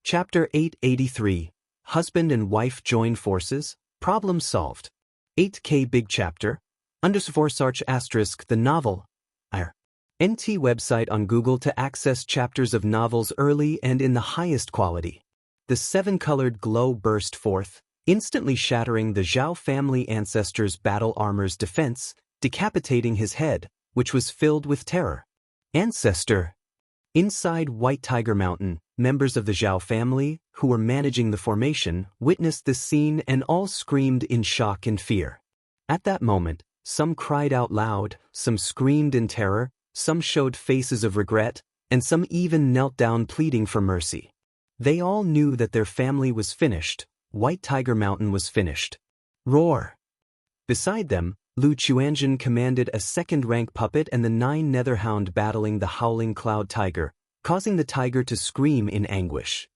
Chapter 883, Husband and Wife Join Forces, Problem Solved. 8K Big Chapter, _**, the novel. NT website on Google to access chapters of novels early and in the highest quality. The seven-colored glow burst forth, instantly shattering the Zhao family ancestor's battle armor's defense, decapitating his head, which was filled with terror. Ancestor. Inside White Tiger Mountain, members of the Zhao family, who were managing the formation, witnessed this scene and all screamed in shock and fear. At that moment, some cried out loud, some screamed in terror, some showed faces of regret, and some even knelt down pleading for mercy. They all knew that their family was finished. White Tiger Mountain was finished. Roar! Beside them, Lu Chuanzhen commanded a second-rank puppet and the 9 Netherhound battling the howling cloud tiger, causing the tiger to scream in anguish.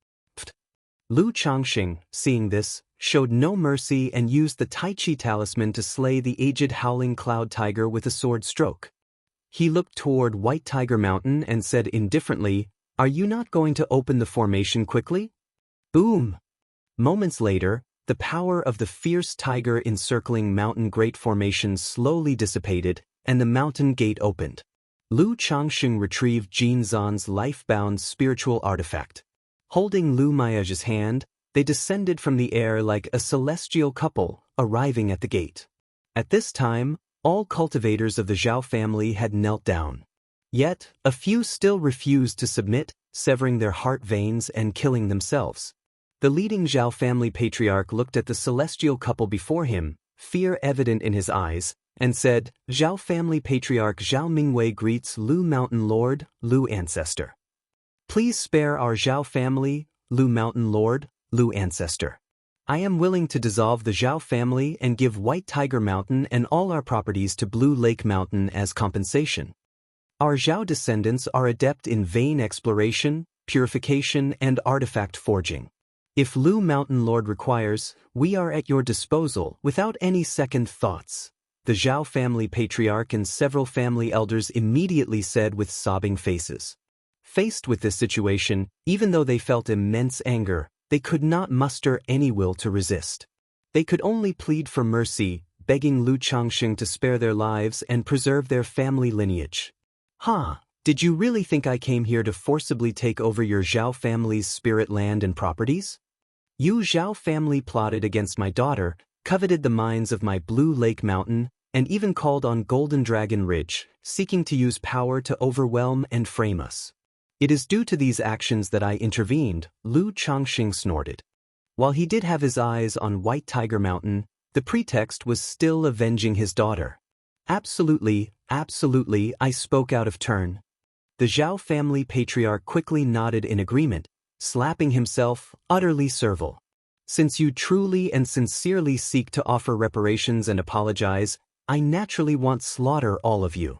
Lu Changxing, seeing this, showed no mercy and used the Tai Chi talisman to slay the aged howling cloud tiger with a sword stroke. He looked toward White Tiger Mountain and said indifferently, "Are you not going to open the formation quickly?" Boom! Moments later, the power of the fierce tiger encircling mountain great formation slowly dissipated, and the mountain gate opened. Lu Changxing retrieved Jin Zan's life-bound spiritual artifact. Holding Lu Maya's hand, they descended from the air like a celestial couple, arriving at the gate. At this time, all cultivators of the Zhao family had knelt down. Yet, a few still refused to submit, severing their heart veins and killing themselves. The leading Zhao family patriarch looked at the celestial couple before him, fear evident in his eyes, and said, "Zhao family patriarch Zhao Mingwei greets Lu Mountain Lord, Lu Ancestor. Please spare our Zhao family, Lu Mountain Lord, Lu Ancestor. I am willing to dissolve the Zhao family and give White Tiger Mountain and all our properties to Blue Lake Mountain as compensation. Our Zhao descendants are adept in vein exploration, purification, and artifact forging. If Lu Mountain Lord requires, we are at your disposal without any second thoughts." The Zhao family patriarch and several family elders immediately said with sobbing faces. Faced with this situation, even though they felt immense anger, they could not muster any will to resist. They could only plead for mercy, begging Lu Changxing to spare their lives and preserve their family lineage. Did you really think I came here to forcibly take over your Zhao family's spirit land and properties? You Zhao family plotted against my daughter, coveted the mines of my Blue Lake Mountain, and even called on Golden Dragon Ridge, seeking to use power to overwhelm and frame us. It is due to these actions that I intervened, Lu Changxing snorted. While he did have his eyes on White Tiger Mountain, the pretext was still avenging his daughter. Absolutely, I spoke out of turn. The Zhao family patriarch quickly nodded in agreement, slapping himself, utterly servile. Since you truly and sincerely seek to offer reparations and apologize, I naturally want slaughter all of you.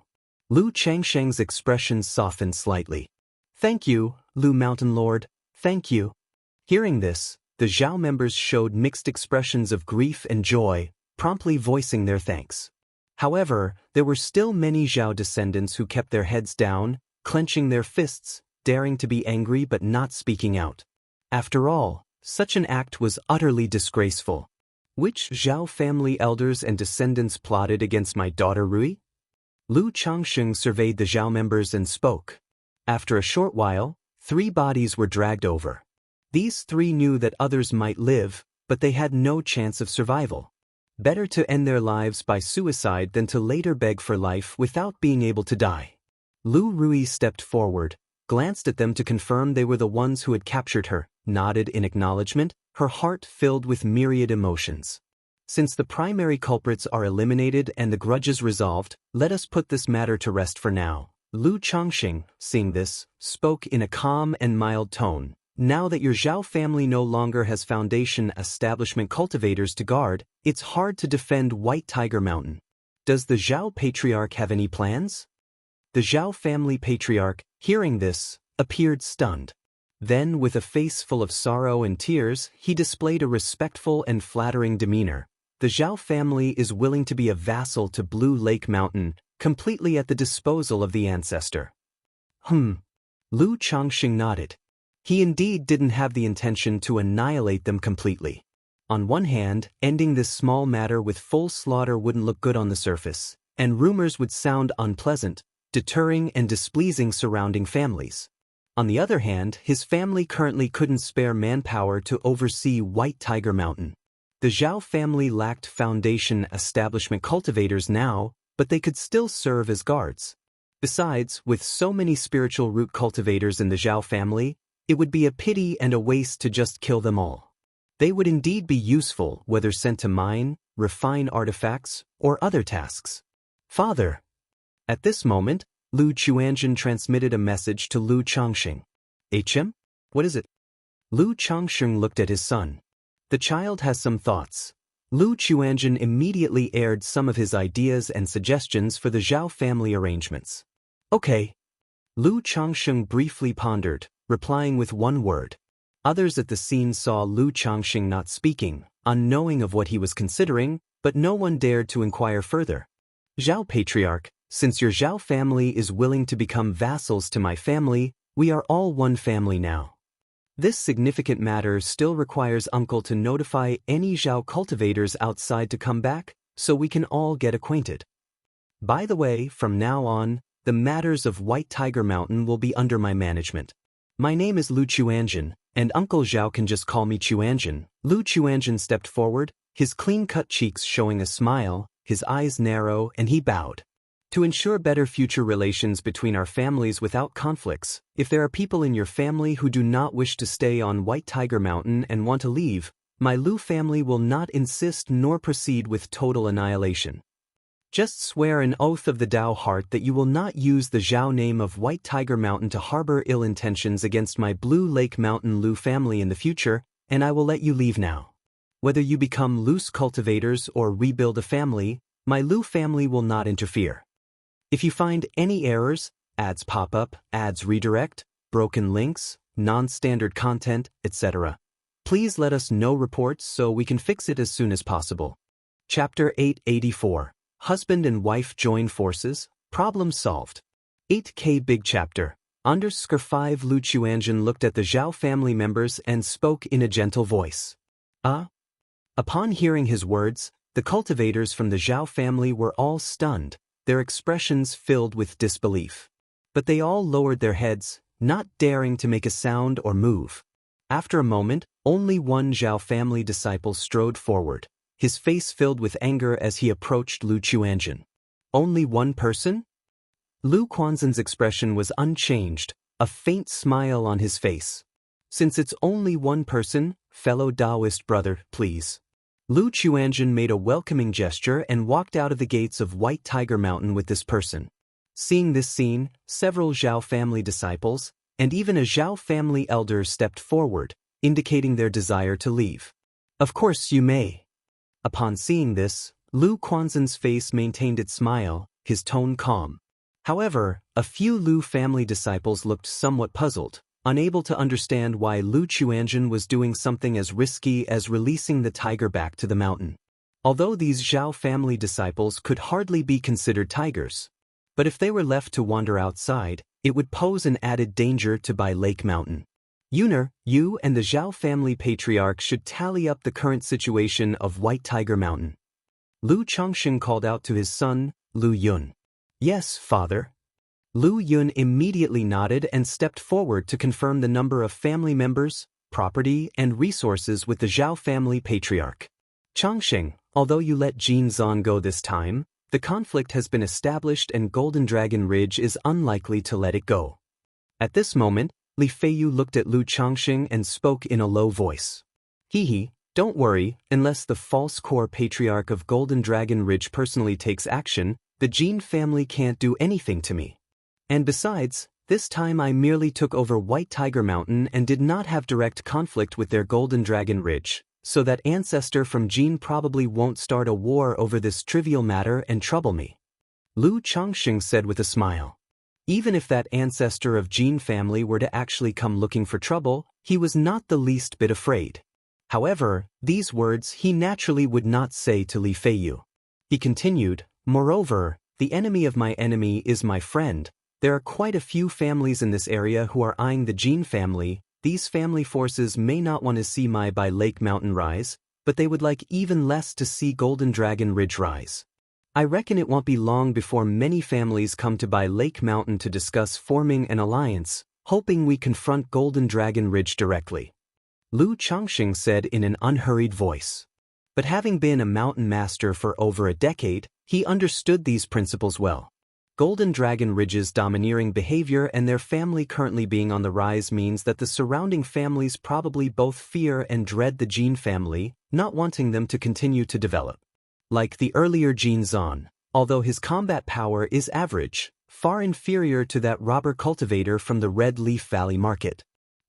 Lu Changsheng's expression softened slightly. Thank you, Lu Mountain Lord, thank you. Hearing this, the Zhao members showed mixed expressions of grief and joy, promptly voicing their thanks. However, there were still many Zhao descendants who kept their heads down, clenching their fists, daring to be angry but not speaking out. After all, such an act was utterly disgraceful. Which Zhao family elders and descendants plotted against my daughter Rui? Lu Changxing surveyed the Zhao members and spoke. After a short while, 3 bodies were dragged over. These 3 knew that others might live, but they had no chance of survival. Better to end their lives by suicide than to later beg for life without being able to die. Lu Rui stepped forward, glanced at them to confirm they were the ones who had captured her, nodded in acknowledgement, her heart filled with myriad emotions. Since the primary culprits are eliminated and the grudges resolved, let us put this matter to rest for now. Lu Changxing, seeing this, spoke in a calm and mild tone. Now that your Zhao family no longer has foundation establishment cultivators to guard, it's hard to defend White Tiger Mountain. Does the Zhao patriarch have any plans? The Zhao family patriarch, hearing this, appeared stunned. Then, with a face full of sorrow and tears, he displayed a respectful and flattering demeanor. The Zhao family is willing to be a vassal to Blue Lake Mountain, completely at the disposal of the ancestor. Lu Changxing nodded. He indeed didn't have the intention to annihilate them completely. On one hand, ending this small matter with full slaughter wouldn't look good on the surface, and rumors would sound unpleasant, deterring and displeasing surrounding families. On the other hand, his family currently couldn't spare manpower to oversee White Tiger Mountain. The Zhao family lacked foundation establishment cultivators now, but they could still serve as guards. Besides, with so many spiritual root cultivators in the Zhao family, it would be a pity and a waste to just kill them all. They would indeed be useful, whether sent to mine, refine artifacts, or other tasks. Father. At this moment, Lu Chuanjun transmitted a message to Lu Changxing. HM? What is it? Lu Changxing looked at his son. The child has some thoughts. Lu Chuanjun immediately aired some of his ideas and suggestions for the Zhao family arrangements. Okay. Lu Changxing briefly pondered, replying with one word. Others at the scene saw Lu Changxing not speaking, unknowing of what he was considering, but no one dared to inquire further. Zhao Patriarch, since your Zhao family is willing to become vassals to my family, we are all one family now. This significant matter still requires Uncle to notify any Zhao cultivators outside to come back, so we can all get acquainted. By the way, from now on, the matters of White Tiger Mountain will be under my management. My name is Lu Chuanjun, and Uncle Zhao can just call me Chuanjun. Lu Chuanjun stepped forward, his clean-cut cheeks showing a smile, his eyes narrow, and he bowed. To ensure better future relations between our families without conflicts, if there are people in your family who do not wish to stay on White Tiger Mountain and want to leave, my Lu family will not insist nor proceed with total annihilation. Just swear an oath of the Tao heart that you will not use the Zhao name of White Tiger Mountain to harbor ill intentions against my Blue Lake Mountain Lu family in the future, and I will let you leave now. Whether you become loose cultivators or rebuild a family, my Lu family will not interfere. If you find any errors, ads pop up, ads redirect, broken links, non-standard content, etc., please let us know reports so we can fix it as soon as possible. Chapter 884. Husband and wife join forces, problem solved. 8K Big Chapter. _5 Lu Chuanjun looked at the Zhao family members and spoke in a gentle voice. Upon hearing his words, the cultivators from the Zhao family were all stunned, their expressions filled with disbelief. But they all lowered their heads, not daring to make a sound or move. After a moment, only one Zhao family disciple strode forward, his face filled with anger as he approached Lu Chuanjun. Only one person? Lu Quanzhen's expression was unchanged, a faint smile on his face. Since it's only one person, fellow Taoist brother, please. Lu Chuanjun made a welcoming gesture and walked out of the gates of White Tiger Mountain with this person. Seeing this scene, several Zhao family disciples, and even a Zhao family elder stepped forward, indicating their desire to leave. Of course you may. Upon seeing this, Lu Quanzhen's face maintained its smile, his tone calm. However, a few Lu family disciples looked somewhat puzzled, unable to understand why Lu Chuanjun was doing something as risky as releasing the tiger back to the mountain. Although these Zhao family disciples could hardly be considered tigers. But if they were left to wander outside, it would pose an added danger to Bai Lake Mountain. Yuner, you and the Zhao family patriarch should tally up the current situation of White Tiger Mountain. Lu Changxing called out to his son, Lu Yun. Yes, father. Lu Yun immediately nodded and stepped forward to confirm the number of family members, property, and resources with the Zhao family patriarch. Changxing, although you let Jin Zan go this time, the conflict has been established and Golden Dragon Ridge is unlikely to let it go. At this moment, Li Feiyu looked at Lu Changxing and spoke in a low voice. Don't worry, unless the false core patriarch of Golden Dragon Ridge personally takes action, the Jin family can't do anything to me. And besides, this time I merely took over White Tiger Mountain and did not have direct conflict with their Golden Dragon Ridge, so that ancestor from Jin probably won't start a war over this trivial matter and trouble me. Lu Changxing said with a smile. Even if that ancestor of Jin family were to actually come looking for trouble, he was not the least bit afraid. However, these words he naturally would not say to Li Feiyu. He continued, moreover, the enemy of my enemy is my friend. There are quite a few families in this area who are eyeing the Jin family. these family forces may not want to see my by Lake Mountain rise, but they would like even less to see Golden Dragon Ridge rise. I reckon it won't be long before many families come to by Lake Mountain to discuss forming an alliance, hoping we confront Golden Dragon Ridge directly. Lu Changxing said in an unhurried voice. But having been a mountain master for over a decade, he understood these principles well. Golden Dragon Ridge's domineering behavior and their family currently being on the rise means that the surrounding families probably both fear and dread the Jin family, not wanting them to continue to develop. Like the earlier Jin Zan, although his combat power is average, far inferior to that robber cultivator from the Red Leaf Valley market.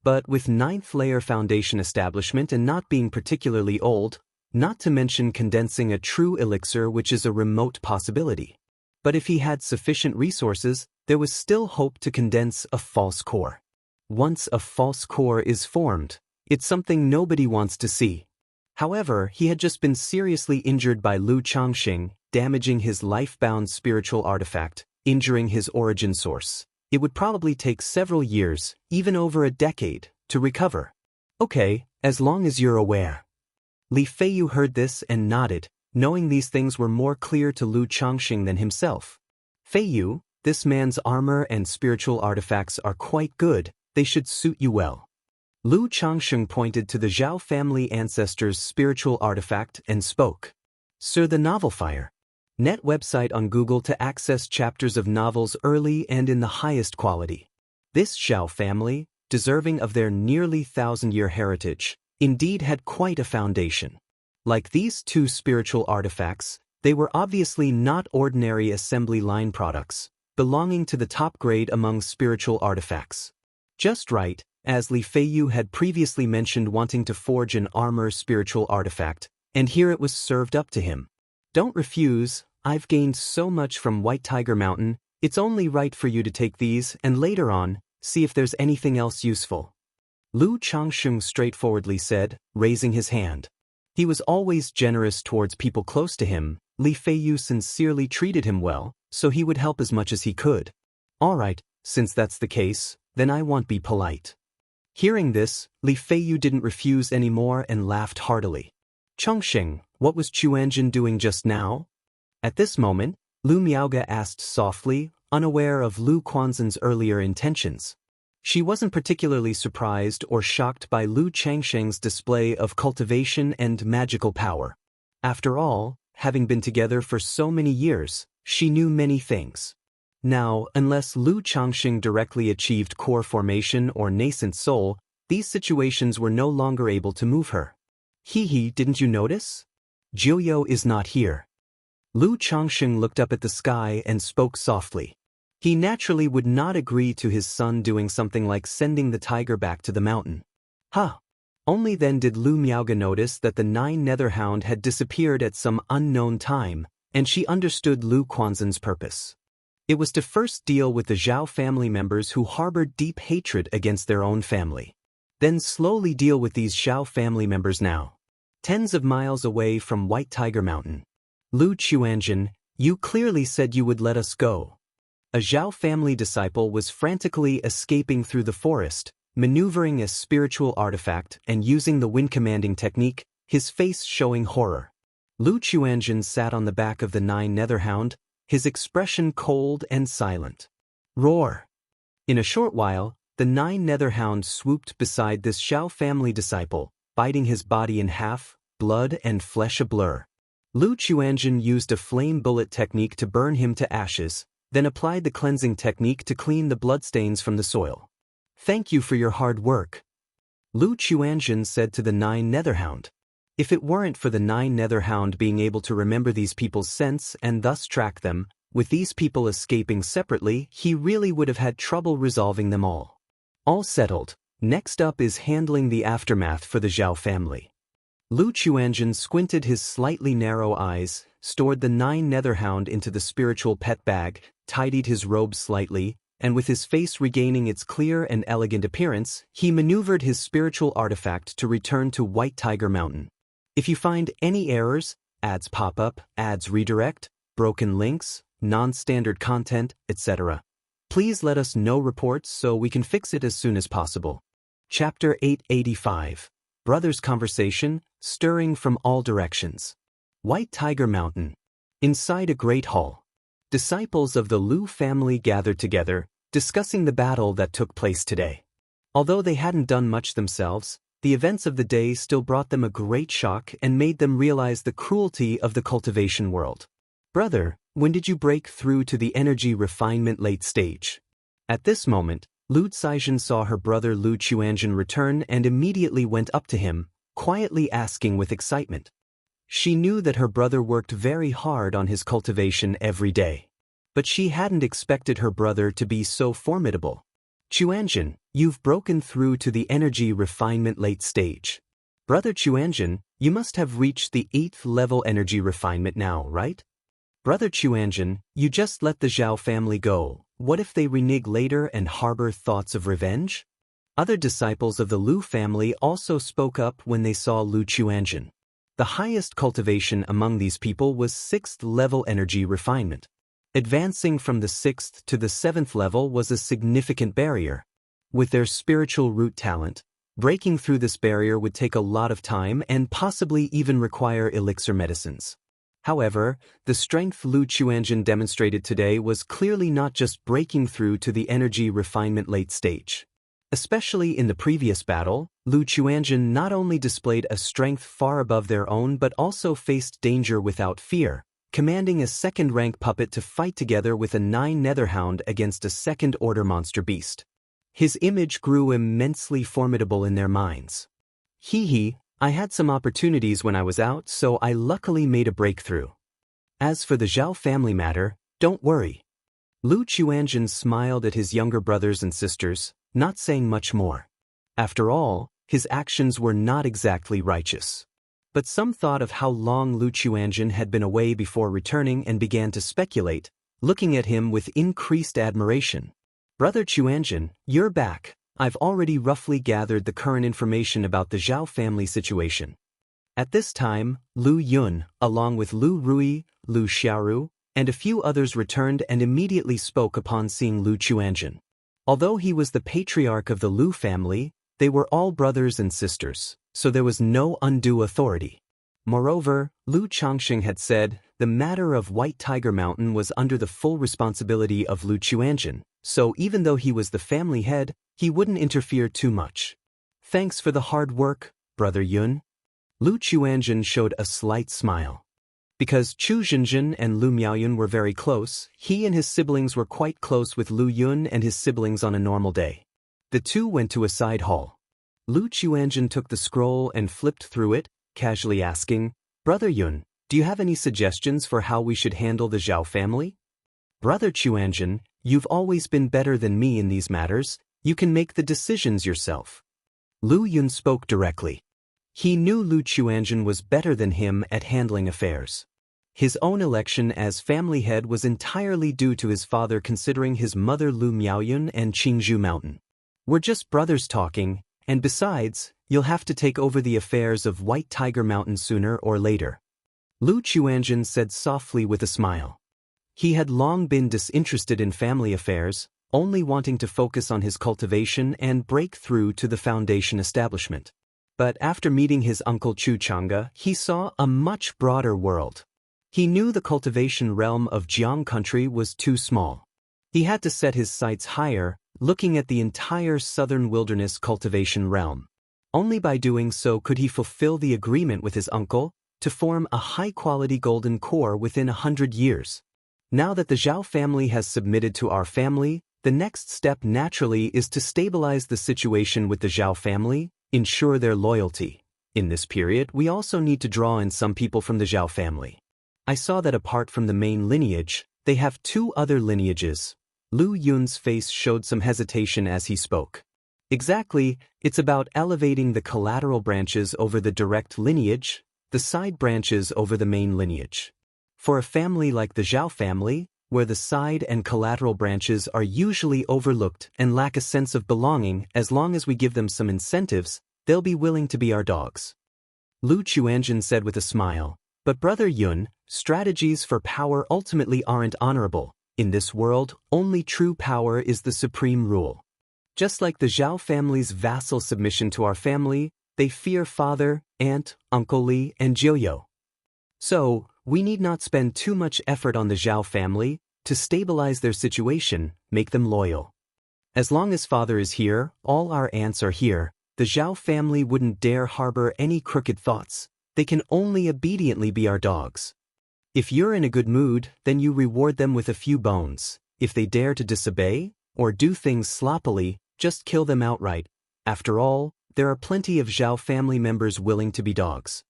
But with 9th layer foundation establishment and not being particularly old, not to mention condensing a true elixir which is a remote possibility. But if he had sufficient resources, there was still hope to condense a false core. Once a false core is formed, it's something nobody wants to see. However, he had just been seriously injured by Lu Changxing, damaging his life-bound spiritual artifact, injuring his origin source. It would probably take several years, even over a decade, to recover. Okay, as long as you're aware. Li Feiyu heard this and nodded, knowing these things were more clear to Lu Changxing than himself. Feiyu, this man's armor and spiritual artifacts are quite good, they should suit you well. Lu Changxing pointed to the Zhao family ancestor's spiritual artifact and spoke. Sir, the novel fire. Net website on Google to access chapters of novels early and in the highest quality. This Zhao family, deserving of their nearly 1,000-year heritage, indeed had quite a foundation. Like these two spiritual artifacts, they were obviously not ordinary assembly line products, belonging to the top grade among spiritual artifacts. Just right, as Li Feiyu had previously mentioned wanting to forge an armor spiritual artifact, and here it was served up to him. Don't refuse, I've gained so much from White Tiger Mountain, it's only right for you to take these and later on, see if there's anything else useful. Lu Changxing straightforwardly said, raising his hand. He was always generous towards people close to him. Li Feiyu sincerely treated him well, so he would help as much as he could. All right, since that's the case, then I won't be polite. Hearing this, Li Feiyu didn't refuse anymore and laughed heartily. Changxing, what was Chuanjin doing just now? At this moment, Lu Miaoge asked softly, unaware of Lu Quanzhen's earlier intentions. She wasn't particularly surprised or shocked by Lu Changxing's display of cultivation and magical power. After all, having been together for so many years, she knew many things. Now, unless Lu Changxing directly achieved core formation or nascent soul, these situations were no longer able to move her. Hee, didn't you notice? Jiuyo is not here. Lu Changxing looked up at the sky and spoke softly. He naturally would not agree to his son doing something like sending the tiger back to the mountain. Only then did Lu Miaoge notice that the 9 Netherhound had disappeared at some unknown time, and she understood Lu Quanzhen's purpose. It was to first deal with the Zhao family members who harbored deep hatred against their own family. Then slowly deal with these Zhao family members now. Tens of miles away from White Tiger Mountain. Lu Chuanjin, you clearly said you would let us go. A Zhao family disciple was frantically escaping through the forest, maneuvering a spiritual artifact and using the wind commanding technique, his face showing horror. Lu Chuanjin sat on the back of the 9 Netherhound, his expression cold and silent. Roar! In a short while, the 9 Netherhound swooped beside this Zhao family disciple, biting his body in half, blood and flesh a blur. Lu Chuanjin used a flame bullet technique to burn him to ashes, then applied the cleansing technique to clean the bloodstains from the soil. Thank you for your hard work. Lu Chuanjin said to the 9 Netherhound. If it weren't for the 9 Netherhound being able to remember these people's scents and thus track them, with these people escaping separately, he really would have had trouble resolving them all. All settled. Next up is handling the aftermath for the Zhao family. Lu Chuanjin squinted his slightly narrow eyes, stored the 9 Netherhound into the spiritual pet bag, tidied his robe slightly, and with his face regaining its clear and elegant appearance, he maneuvered his spiritual artifact to return to White Tiger Mountain. If you find any errors, ads pop up, ads redirect, broken links, non-standard content, etc., please let us know reports so we can fix it as soon as possible. Chapter 885. Brothers' Conversation, Stirring from All Directions. White Tiger Mountain. Inside a great hall. Disciples of the Lu family gathered together, discussing the battle that took place today. Although they hadn't done much themselves, the events of the day still brought them a great shock and made them realize the cruelty of the cultivation world. Brother, when did you break through to the energy refinement late stage? At this moment, Lu Caizhen saw her brother Lu Chuanzhen return and immediately went up to him, quietly asking with excitement. She knew that her brother worked very hard on his cultivation every day. But she hadn't expected her brother to be so formidable. Chuanzhen, you've broken through to the energy refinement late stage. Brother Chuanzhen, you must have reached the 8th level energy refinement now, right? Brother Chuanzhen, you just let the Zhao family go. What if they renege later and harbor thoughts of revenge? Other disciples of the Lu family also spoke up when they saw Lu Chuanzhen. The highest cultivation among these people was 6th level energy refinement. Advancing from the 6th to the 7th level was a significant barrier. With their spiritual root talent, breaking through this barrier would take a lot of time and possibly even require elixir medicines. However, the strength Lu Chuanzhen demonstrated today was clearly not just breaking through to the energy refinement late stage. Especially in the previous battle, Lu Chuanzhen not only displayed a strength far above their own but also faced danger without fear, commanding a second-rank puppet to fight together with a 9 netherhound against a second-order monster beast. His image grew immensely formidable in their minds. Hee, I had some opportunities when I was out, so I luckily made a breakthrough. As for the Zhao family matter, don't worry. Lu Chuanzhen smiled at his younger brothers and sisters, not saying much more. After all, his actions were not exactly righteous. But some thought of how long Lu Chuanzhen had been away before returning and began to speculate, looking at him with increased admiration. Brother Chuanzhen, you're back. I've already roughly gathered the current information about the Zhao family situation. At this time, Lu Yun, along with Lu Rui, Lu Xiaoru, and a few others returned and immediately spoke upon seeing Lu Chuanzhen. Although he was the patriarch of the Lu family, they were all brothers and sisters, so there was no undue authority. Moreover, Lu Changxing had said, the matter of White Tiger Mountain was under the full responsibility of Lu Chuanzhen, so even though he was the family head, he wouldn't interfere too much. Thanks for the hard work, Brother Yun. Lu Chuanzhen showed a slight smile. Because Chu Zhenjin and Lu Miaoyun were very close, he and his siblings were quite close with Lu Yun and his siblings on a normal day. The two went to a side hall. Lu Chuanzhen took the scroll and flipped through it, casually asking, Brother Yun, do you have any suggestions for how we should handle the Zhao family? Brother Chuanzhen, you've always been better than me in these matters, you can make the decisions yourself. Lu Yun spoke directly. He knew Lu Chuanzhen was better than him at handling affairs. His own election as family head was entirely due to his father considering his mother Lu Miaoyun and Qingzhou Mountain. We're just brothers talking, and besides, you'll have to take over the affairs of White Tiger Mountain sooner or later. Lu Chuanzhen said softly with a smile. He had long been disinterested in family affairs, only wanting to focus on his cultivation and break through to the foundation establishment. But after meeting his uncle Chu Chang'e, he saw a much broader world. He knew the cultivation realm of Jiang country was too small. He had to set his sights higher, looking at the entire southern wilderness cultivation realm. Only by doing so could he fulfill the agreement with his uncle to form a high-quality golden core within 100 years. Now that the Zhao family has submitted to our family, the next step naturally is to stabilize the situation with the Zhao family, ensure their loyalty. In this period, we also need to draw in some people from the Zhao family. I saw that apart from the main lineage, they have 2 other lineages. Lu Yun's face showed some hesitation as he spoke. Exactly, it's about elevating the collateral branches over the direct lineage, the side branches over the main lineage. For a family like the Zhao family, where the side and collateral branches are usually overlooked and lack a sense of belonging, as long as we give them some incentives, they'll be willing to be our dogs. Lu Chuanzhen said with a smile, but Brother Yun, strategies for power ultimately aren't honorable. In this world, only true power is the supreme rule. Just like the Zhao family's vassal submission to our family, they fear father, aunt, Uncle Li, and Jiuyo. So, we need not spend too much effort on the Zhao family to stabilize their situation, make them loyal. As long as father is here, all our aunts are here, the Zhao family wouldn't dare harbor any crooked thoughts. They can only obediently be our dogs. If you're in a good mood, then you reward them with a few bones. If they dare to disobey, or do things sloppily, just kill them outright. After all, there are plenty of Zhao family members willing to be dogs.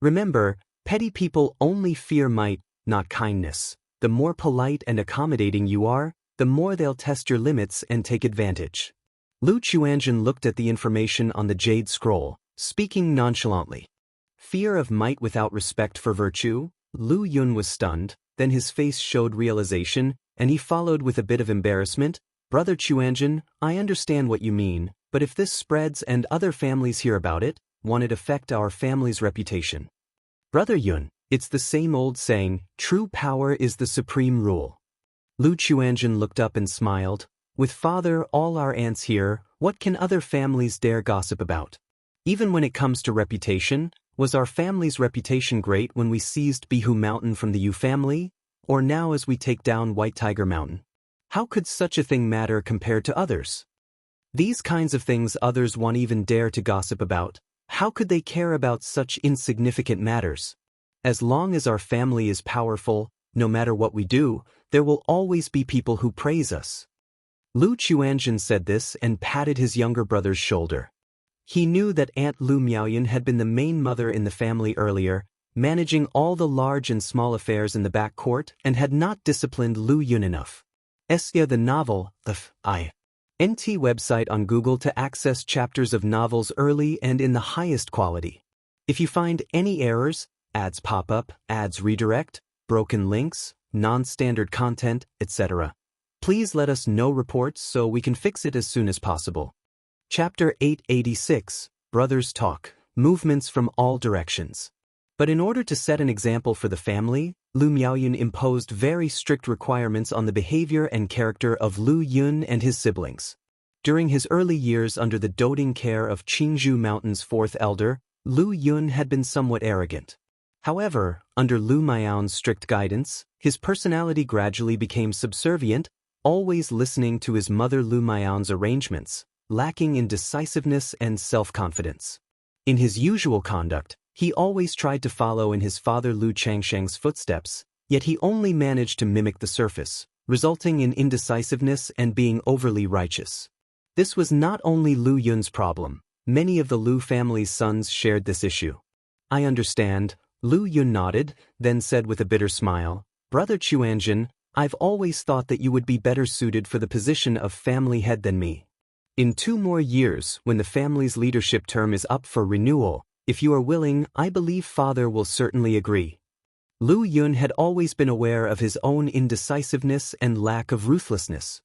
Remember, petty people only fear might, not kindness. The more polite and accommodating you are, the more they'll test your limits and take advantage. Lu Chuanjun looked at the information on the jade scroll, speaking nonchalantly. Fear of might without respect for virtue? Lu Yun was stunned, then his face showed realization, and he followed with a bit of embarrassment. Brother Chuanjun, I understand what you mean, but if this spreads and other families hear about it, won't it affect our family's reputation? Brother Yun, it's the same old saying, true power is the supreme rule. Lu Chuanjun looked up and smiled. With father, all our aunts here, what can other families dare gossip about? Even when it comes to reputation, was our family's reputation great when we seized Bihu Mountain from the Yu family, or now as we take down White Tiger Mountain? How could such a thing matter compared to others? These kinds of things others won't even dare to gossip about. How could they care about such insignificant matters? As long as our family is powerful, no matter what we do, there will always be people who praise us. Lu Chuanjun said this and patted his younger brother's shoulder. He knew that Aunt Lu Miaoyun had been the main mother in the family earlier, managing all the large and small affairs in the back court, and had not disciplined Lu Yun enough. Xianxia the novel, the NT website on Google to access chapters of novels early and in the highest quality. If you find any errors, ads pop up, ads redirect, broken links, non-standard content, etc., please let us know reports so we can fix it as soon as possible. Chapter 886, Brothers Talk, Movements from All Directions. But in order to set an example for the family, Lu Miaoyun imposed very strict requirements on the behavior and character of Lu Yun and his siblings. During his early years under the doting care of Qingzhou Mountain's fourth elder, Lu Yun had been somewhat arrogant. However, under Lu Miaoyun's strict guidance, his personality gradually became subservient, always listening to his mother Lu Miaoyun's arrangements, lacking in decisiveness and self-confidence. In his usual conduct, he always tried to follow in his father Lu Changsheng's footsteps, yet he only managed to mimic the surface, resulting in indecisiveness and being overly righteous. This was not only Lu Yun's problem. Many of the Lu family's sons shared this issue. I understand, Lu Yun nodded, then said with a bitter smile, Brother Chuanjun, I've always thought that you would be better suited for the position of family head than me. In 2 more years, when the family's leadership term is up for renewal, if you are willing, I believe father will certainly agree. Lu Yun had always been aware of his own indecisiveness and lack of ruthlessness.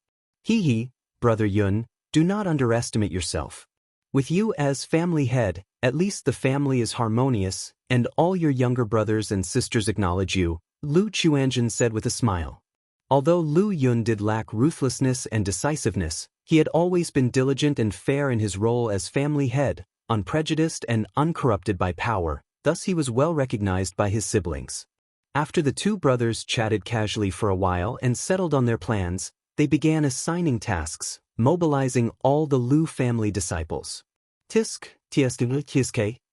Brother Yun, do not underestimate yourself. With you as family head, at least the family is harmonious, and all your younger brothers and sisters acknowledge you, Lu Chuanjun said with a smile. Although Lu Yun did lack ruthlessness and decisiveness, he had always been diligent and fair in his role as family head, unprejudiced and uncorrupted by power, thus he was well recognized by his siblings. After the 2 brothers chatted casually for a while and settled on their plans, they began assigning tasks, mobilizing all the Lu family disciples. The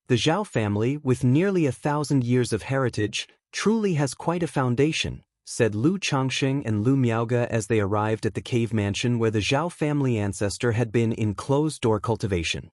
Zhao family, with nearly 1,000 years of heritage, truly has quite a foundation, said Lu Changsheng and Lu Miaoge as they arrived at the cave mansion where the Zhao family ancestor had been in closed-door cultivation.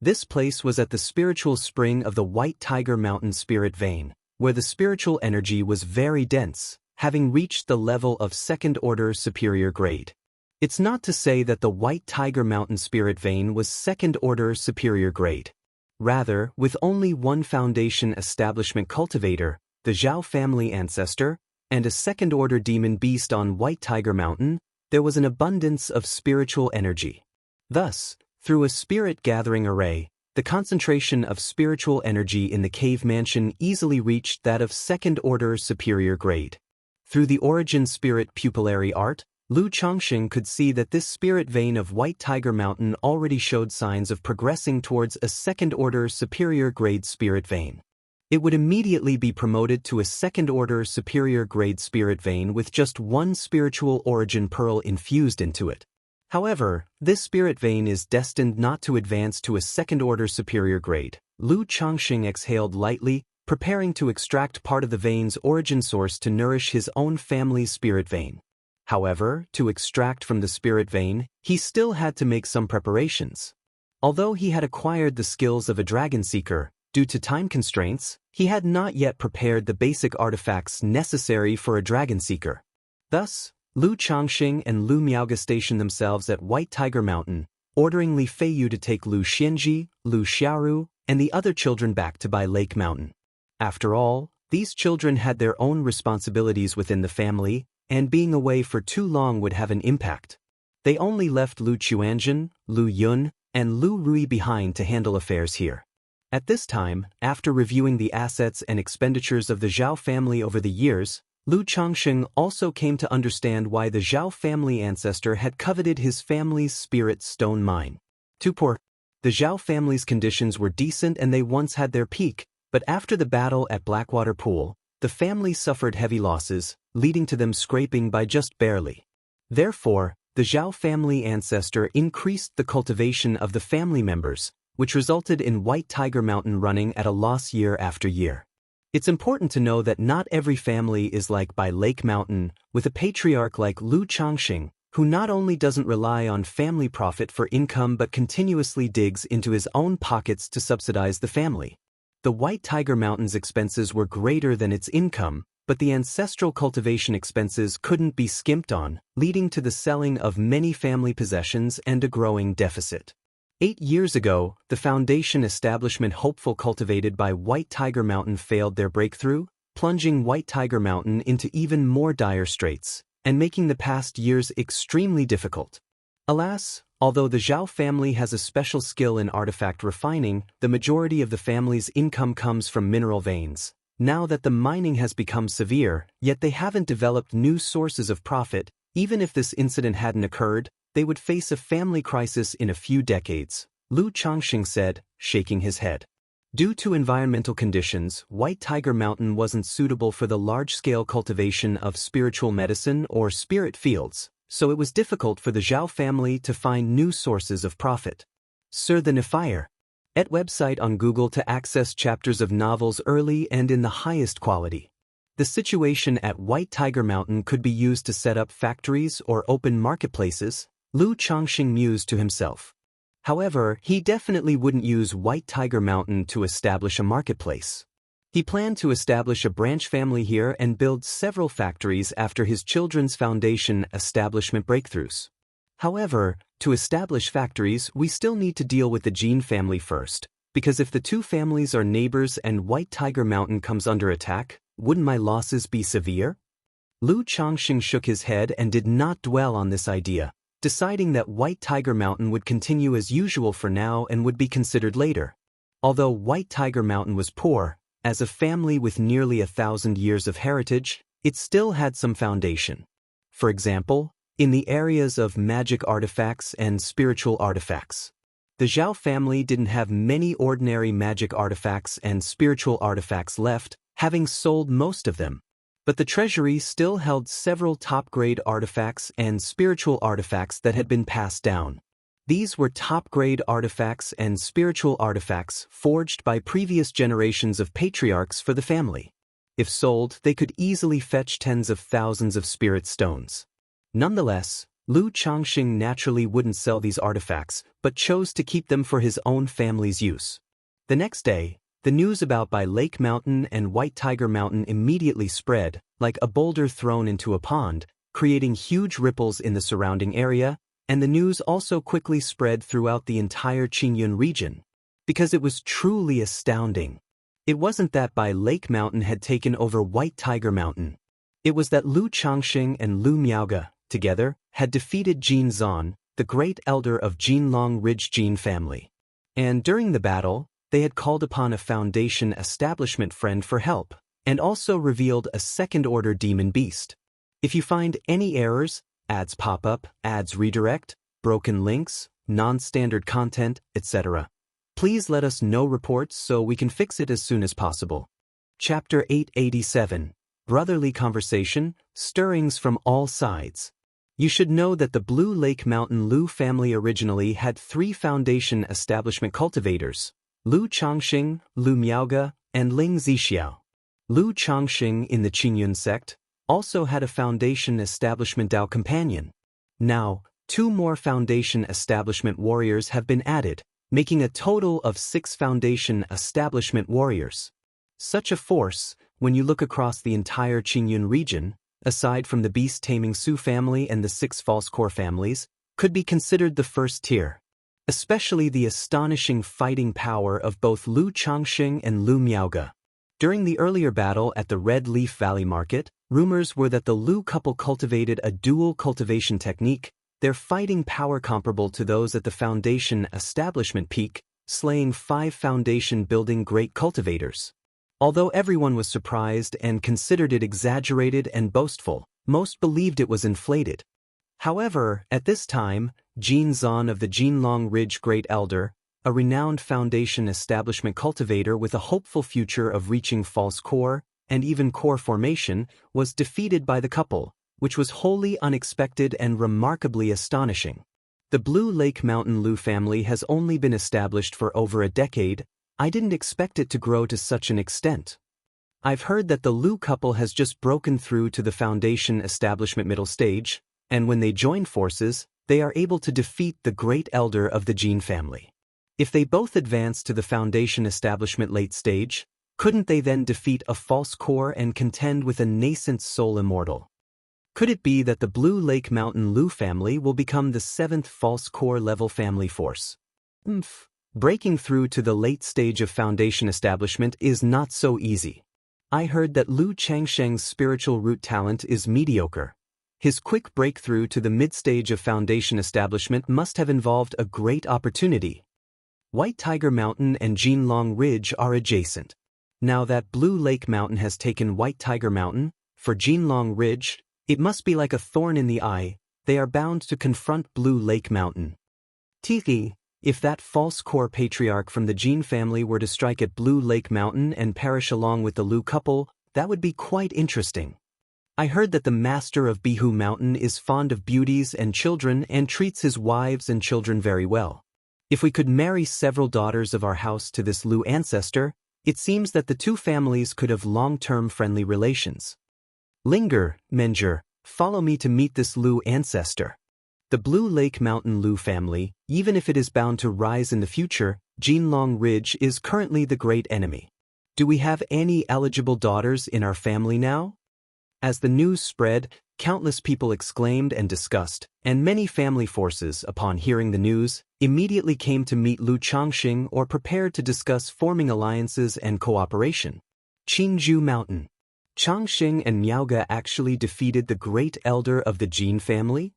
This place was at the spiritual spring of the White Tiger Mountain spirit vein, where the spiritual energy was very dense, having reached the level of second-order superior grade. It's not to say that the White Tiger Mountain spirit vein was second-order superior grade. Rather, with only one foundation establishment cultivator, the Zhao family ancestor, and a second-order demon beast on White Tiger Mountain, there was an abundance of spiritual energy. Thus, through a spirit-gathering array, the concentration of spiritual energy in the cave mansion easily reached that of second-order superior grade. Through the origin spirit pupillary art, Lu Chongxing could see that this spirit vein of White Tiger Mountain already showed signs of progressing towards a second-order superior-grade spirit vein. It would immediately be promoted to a second-order superior-grade spirit vein with just one spiritual origin pearl infused into it. However, this spirit vein is destined not to advance to a second-order superior grade. Lu Chongxing exhaled lightly, preparing to extract part of the vein's origin source to nourish his own family's spirit vein. However, to extract from the spirit vein, he still had to make some preparations. Although he had acquired the skills of a dragon seeker, due to time constraints, he had not yet prepared the basic artifacts necessary for a dragon seeker. Thus, Lu Chongxing and Lu Miaoge stationed themselves at White Tiger Mountain, ordering Li Feiyu to take Lu Xianji, Lu Xiaoru, and the other children back to Bai Lake Mountain. After all, these children had their own responsibilities within the family, and being away for too long would have an impact. They only left Lu Chuanjun, Lu Yun, and Lu Rui behind to handle affairs here. At this time, after reviewing the assets and expenditures of the Zhao family over the years, Lu Chongxing also came to understand why the Zhao family ancestor had coveted his family's spirit stone mine. Too poor. The Zhao family's conditions were decent and they once had their peak, but after the battle at Blackwater Pool, the family suffered heavy losses, leading to them scraping by just barely. Therefore, the Zhao family ancestor increased the cultivation of the family members, which resulted in White Tiger Mountain running at a loss year after year. It's important to know that not every family is like Bai Lake Mountain, with a patriarch like Lu Chongxing, who not only doesn't rely on family profit for income but continuously digs into his own pockets to subsidize the family. The White Tiger Mountain's expenses were greater than its income, but the ancestral cultivation expenses couldn't be skimped on, leading to the selling of many family possessions and a growing deficit. 8 years ago, the foundation establishment hopeful cultivated by White Tiger Mountain failed their breakthrough, plunging White Tiger Mountain into even more dire straits, and making the past years extremely difficult. Alas, although the Zhao family has a special skill in artifact refining, the majority of the family's income comes from mineral veins. Now that the mining has become severe, yet they haven't developed new sources of profit, even if this incident hadn't occurred, they would face a family crisis in a few decades, Lu Chongxing said, shaking his head. Due to environmental conditions, White Tiger Mountain wasn't suitable for the large-scale cultivation of spiritual medicine or spirit fields, so it was difficult for the Zhao family to find new sources of profit. Sir the Nefire. Et website on Google to access chapters of novels early and in the highest quality. The situation at White Tiger Mountain could be used to set up factories or open marketplaces, Lu Chongxing mused to himself. However, he definitely wouldn't use White Tiger Mountain to establish a marketplace. He planned to establish a branch family here and build several factories after his children's foundation establishment breakthroughs. However, to establish factories, we still need to deal with the Jin family first, because if the two families are neighbors and White Tiger Mountain comes under attack, wouldn't my losses be severe? Lu Chongxing shook his head and did not dwell on this idea, deciding that White Tiger Mountain would continue as usual for now and would be considered later. Although White Tiger Mountain was poor, as a family with nearly 1,000 years of heritage, it still had some foundation. For example, in the areas of magic artifacts and spiritual artifacts. The Zhao family didn't have many ordinary magic artifacts and spiritual artifacts left, having sold most of them. But the treasury still held several top-grade artifacts and spiritual artifacts that had been passed down. These were top-grade artifacts and spiritual artifacts forged by previous generations of patriarchs for the family. If sold, they could easily fetch tens of thousands of spirit stones. Nonetheless, Lu Chongxing naturally wouldn't sell these artifacts, but chose to keep them for his own family's use. The next day, the news about Bai Lake Mountain and White Tiger Mountain immediately spread, like a boulder thrown into a pond, creating huge ripples in the surrounding area, and the news also quickly spread throughout the entire Qingyun region. Because it was truly astounding. It wasn't that Bai Lake Mountain had taken over White Tiger Mountain. It was that Lu Chongxing and Lu Miaoge, together, had defeated Jin Zan, the great elder of Jinlong Ridge Jin family. And during the battle, they had called upon a foundation establishment friend for help, and also revealed a second-order demon beast. If you find any errors, ads pop up, ads redirect, broken links, non-standard content, etc. Please let us know reports so we can fix it as soon as possible. Chapter 887. Brotherly Conversation, Stirrings from All Sides. You should know that the Blue Lake Mountain Lu family originally had 3 foundation establishment cultivators: Lu Changxing, Lu Miaoge, and Ling Zixiao. Lu Changxing in the Qingyun sect also had a foundation establishment Dao companion. Now, 2 more foundation establishment warriors have been added, making a total of 6 foundation establishment warriors. Such a force, when you look across the entire Qingyun region, aside from the beast-taming Su family and the 6 false core families, could be considered the first tier. Especially the astonishing fighting power of both Lu Changxing and Lu Miaoge. During the earlier battle at the Red Leaf Valley Market, rumors were that the Lu couple cultivated a dual cultivation technique, their fighting power comparable to those at the foundation establishment peak, slaying 5 foundation building great cultivators. Although everyone was surprised and considered it exaggerated and boastful, most believed it was inflated. However, at this time, Jin Zan of the Jinlong Ridge Great Elder, a renowned foundation establishment cultivator with a hopeful future of reaching false core and even core formation, was defeated by the couple, which was wholly unexpected and remarkably astonishing. The Blue Lake Mountain Lu family has only been established for over a decade. I didn't expect it to grow to such an extent. I've heard that the Lu couple has just broken through to the foundation establishment middle stage, and when they join forces, they are able to defeat the great elder of the Jin family. If they both advance to the foundation establishment late stage, couldn't they then defeat a false core and contend with a nascent soul immortal? Could it be that the Blue Lake Mountain Lu family will become the 7th false core level family force? Breaking through to the late stage of foundation establishment is not so easy. I heard that Lu Changsheng's spiritual root talent is mediocre. His quick breakthrough to the mid-stage of foundation establishment must have involved a great opportunity. White Tiger Mountain and Jinlong Ridge are adjacent. Now that Blue Lake Mountain has taken White Tiger Mountain, for Jinlong Ridge, it must be like a thorn in the eye. They are bound to confront Blue Lake Mountain. Tiki. If that false core patriarch from the Jin family were to strike at Blue Lake Mountain and perish along with the Lu couple, that would be quite interesting. I heard that the master of Bihu Mountain is fond of beauties and children and treats his wives and children very well. If we could marry several daughters of our house to this Lu ancestor, it seems that the 2 families could have long-term friendly relations. Linger, Menger, follow me to meet this Lu ancestor. The Blue Lake Mountain Lu family, even if it is bound to rise in the future, Jinlong Ridge is currently the great enemy. Do we have any eligible daughters in our family now? As the news spread, countless people exclaimed and discussed, and many family forces, upon hearing the news, immediately came to meet Lu Changxing or prepared to discuss forming alliances and cooperation. Qinju Mountain. Changxing and Miaoge actually defeated the great elder of the Jin family?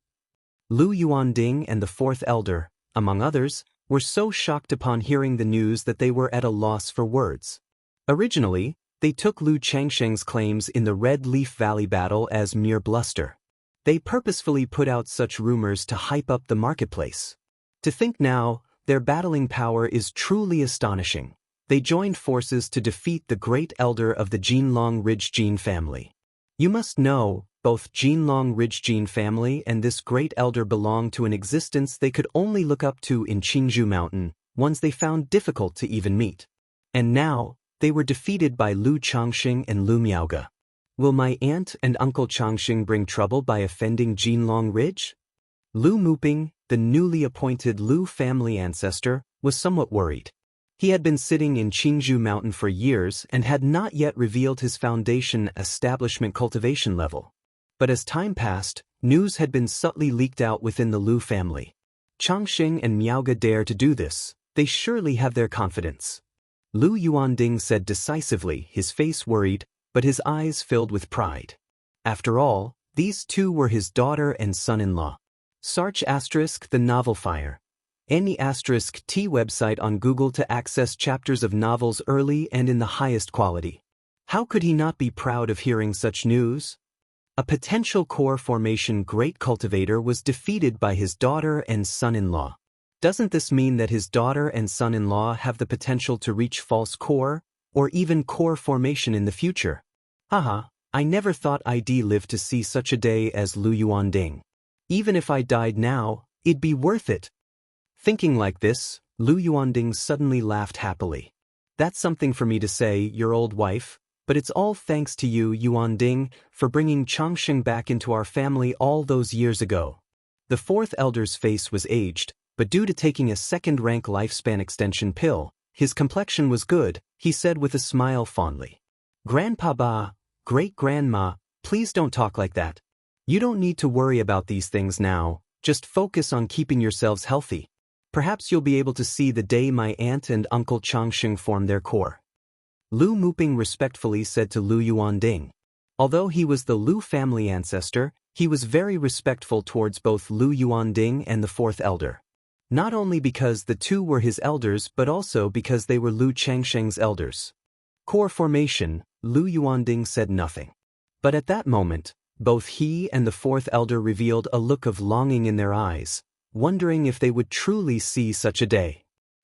Lu Yuanding and the 4th elder, among others, were so shocked upon hearing the news that they were at a loss for words. Originally, they took Lu Changsheng's claims in the Red Leaf Valley battle as mere bluster. They purposefully put out such rumors to hype up the marketplace. To think now, their battling power is truly astonishing. They joined forces to defeat the great elder of the Jinlong Ridge Jin family. You must know, both Jinlong Ridge Jin family and this great elder belong to an existence they could only look up to in Qinju Mountain, ones they found difficult to even meet. And now, they were defeated by Lu Changxing and Lu Miaoge. Will my aunt and uncle Changxing bring trouble by offending Jinlong Ridge? Lu Muping, the newly appointed Lu family ancestor, was somewhat worried. He had been sitting in Qinju Mountain for years and had not yet revealed his foundation establishment cultivation level. But as time passed, news had been subtly leaked out within the Lu family. Changxing and Miaoge dare to do this. They surely have their confidence. Lu Yuanding said decisively, his face worried, but his eyes filled with pride. After all, these 2 were his daughter and son-in-law. Search * the novel Fire. Any *T website on Google to access chapters of novels early and in the highest quality. How could he not be proud of hearing such news? A potential core formation great cultivator was defeated by his daughter and son-in-law. Doesn't this mean that his daughter and son-in-law have the potential to reach false core, or even core formation in the future? Haha, I never thought I'd live to see such a day as Lu Yuanding. Even if I died now, it'd be worth it. Thinking like this, Lu Yuanding suddenly laughed happily. That's something for me to say, your old wife, but it's all thanks to you, Yuanding, for bringing Changsheng back into our family all those years ago. The fourth elder's face was aged, but due to taking a second-rank lifespan extension pill, his complexion was good, he said with a smile fondly. Grandpa, great-grandma, please don't talk like that. You don't need to worry about these things now, just focus on keeping yourselves healthy. Perhaps you'll be able to see the day my aunt and uncle Changsheng form their core. Lu Muping respectfully said to Lu Yuanding. Although he was the Lu family ancestor, he was very respectful towards both Lu Yuanding and the fourth elder. Not only because the two were his elders but also because they were Lu Changsheng's elders. Core formation, Lu Yuanding said nothing. But at that moment, both he and the fourth elder revealed a look of longing in their eyes, wondering if they would truly see such a day.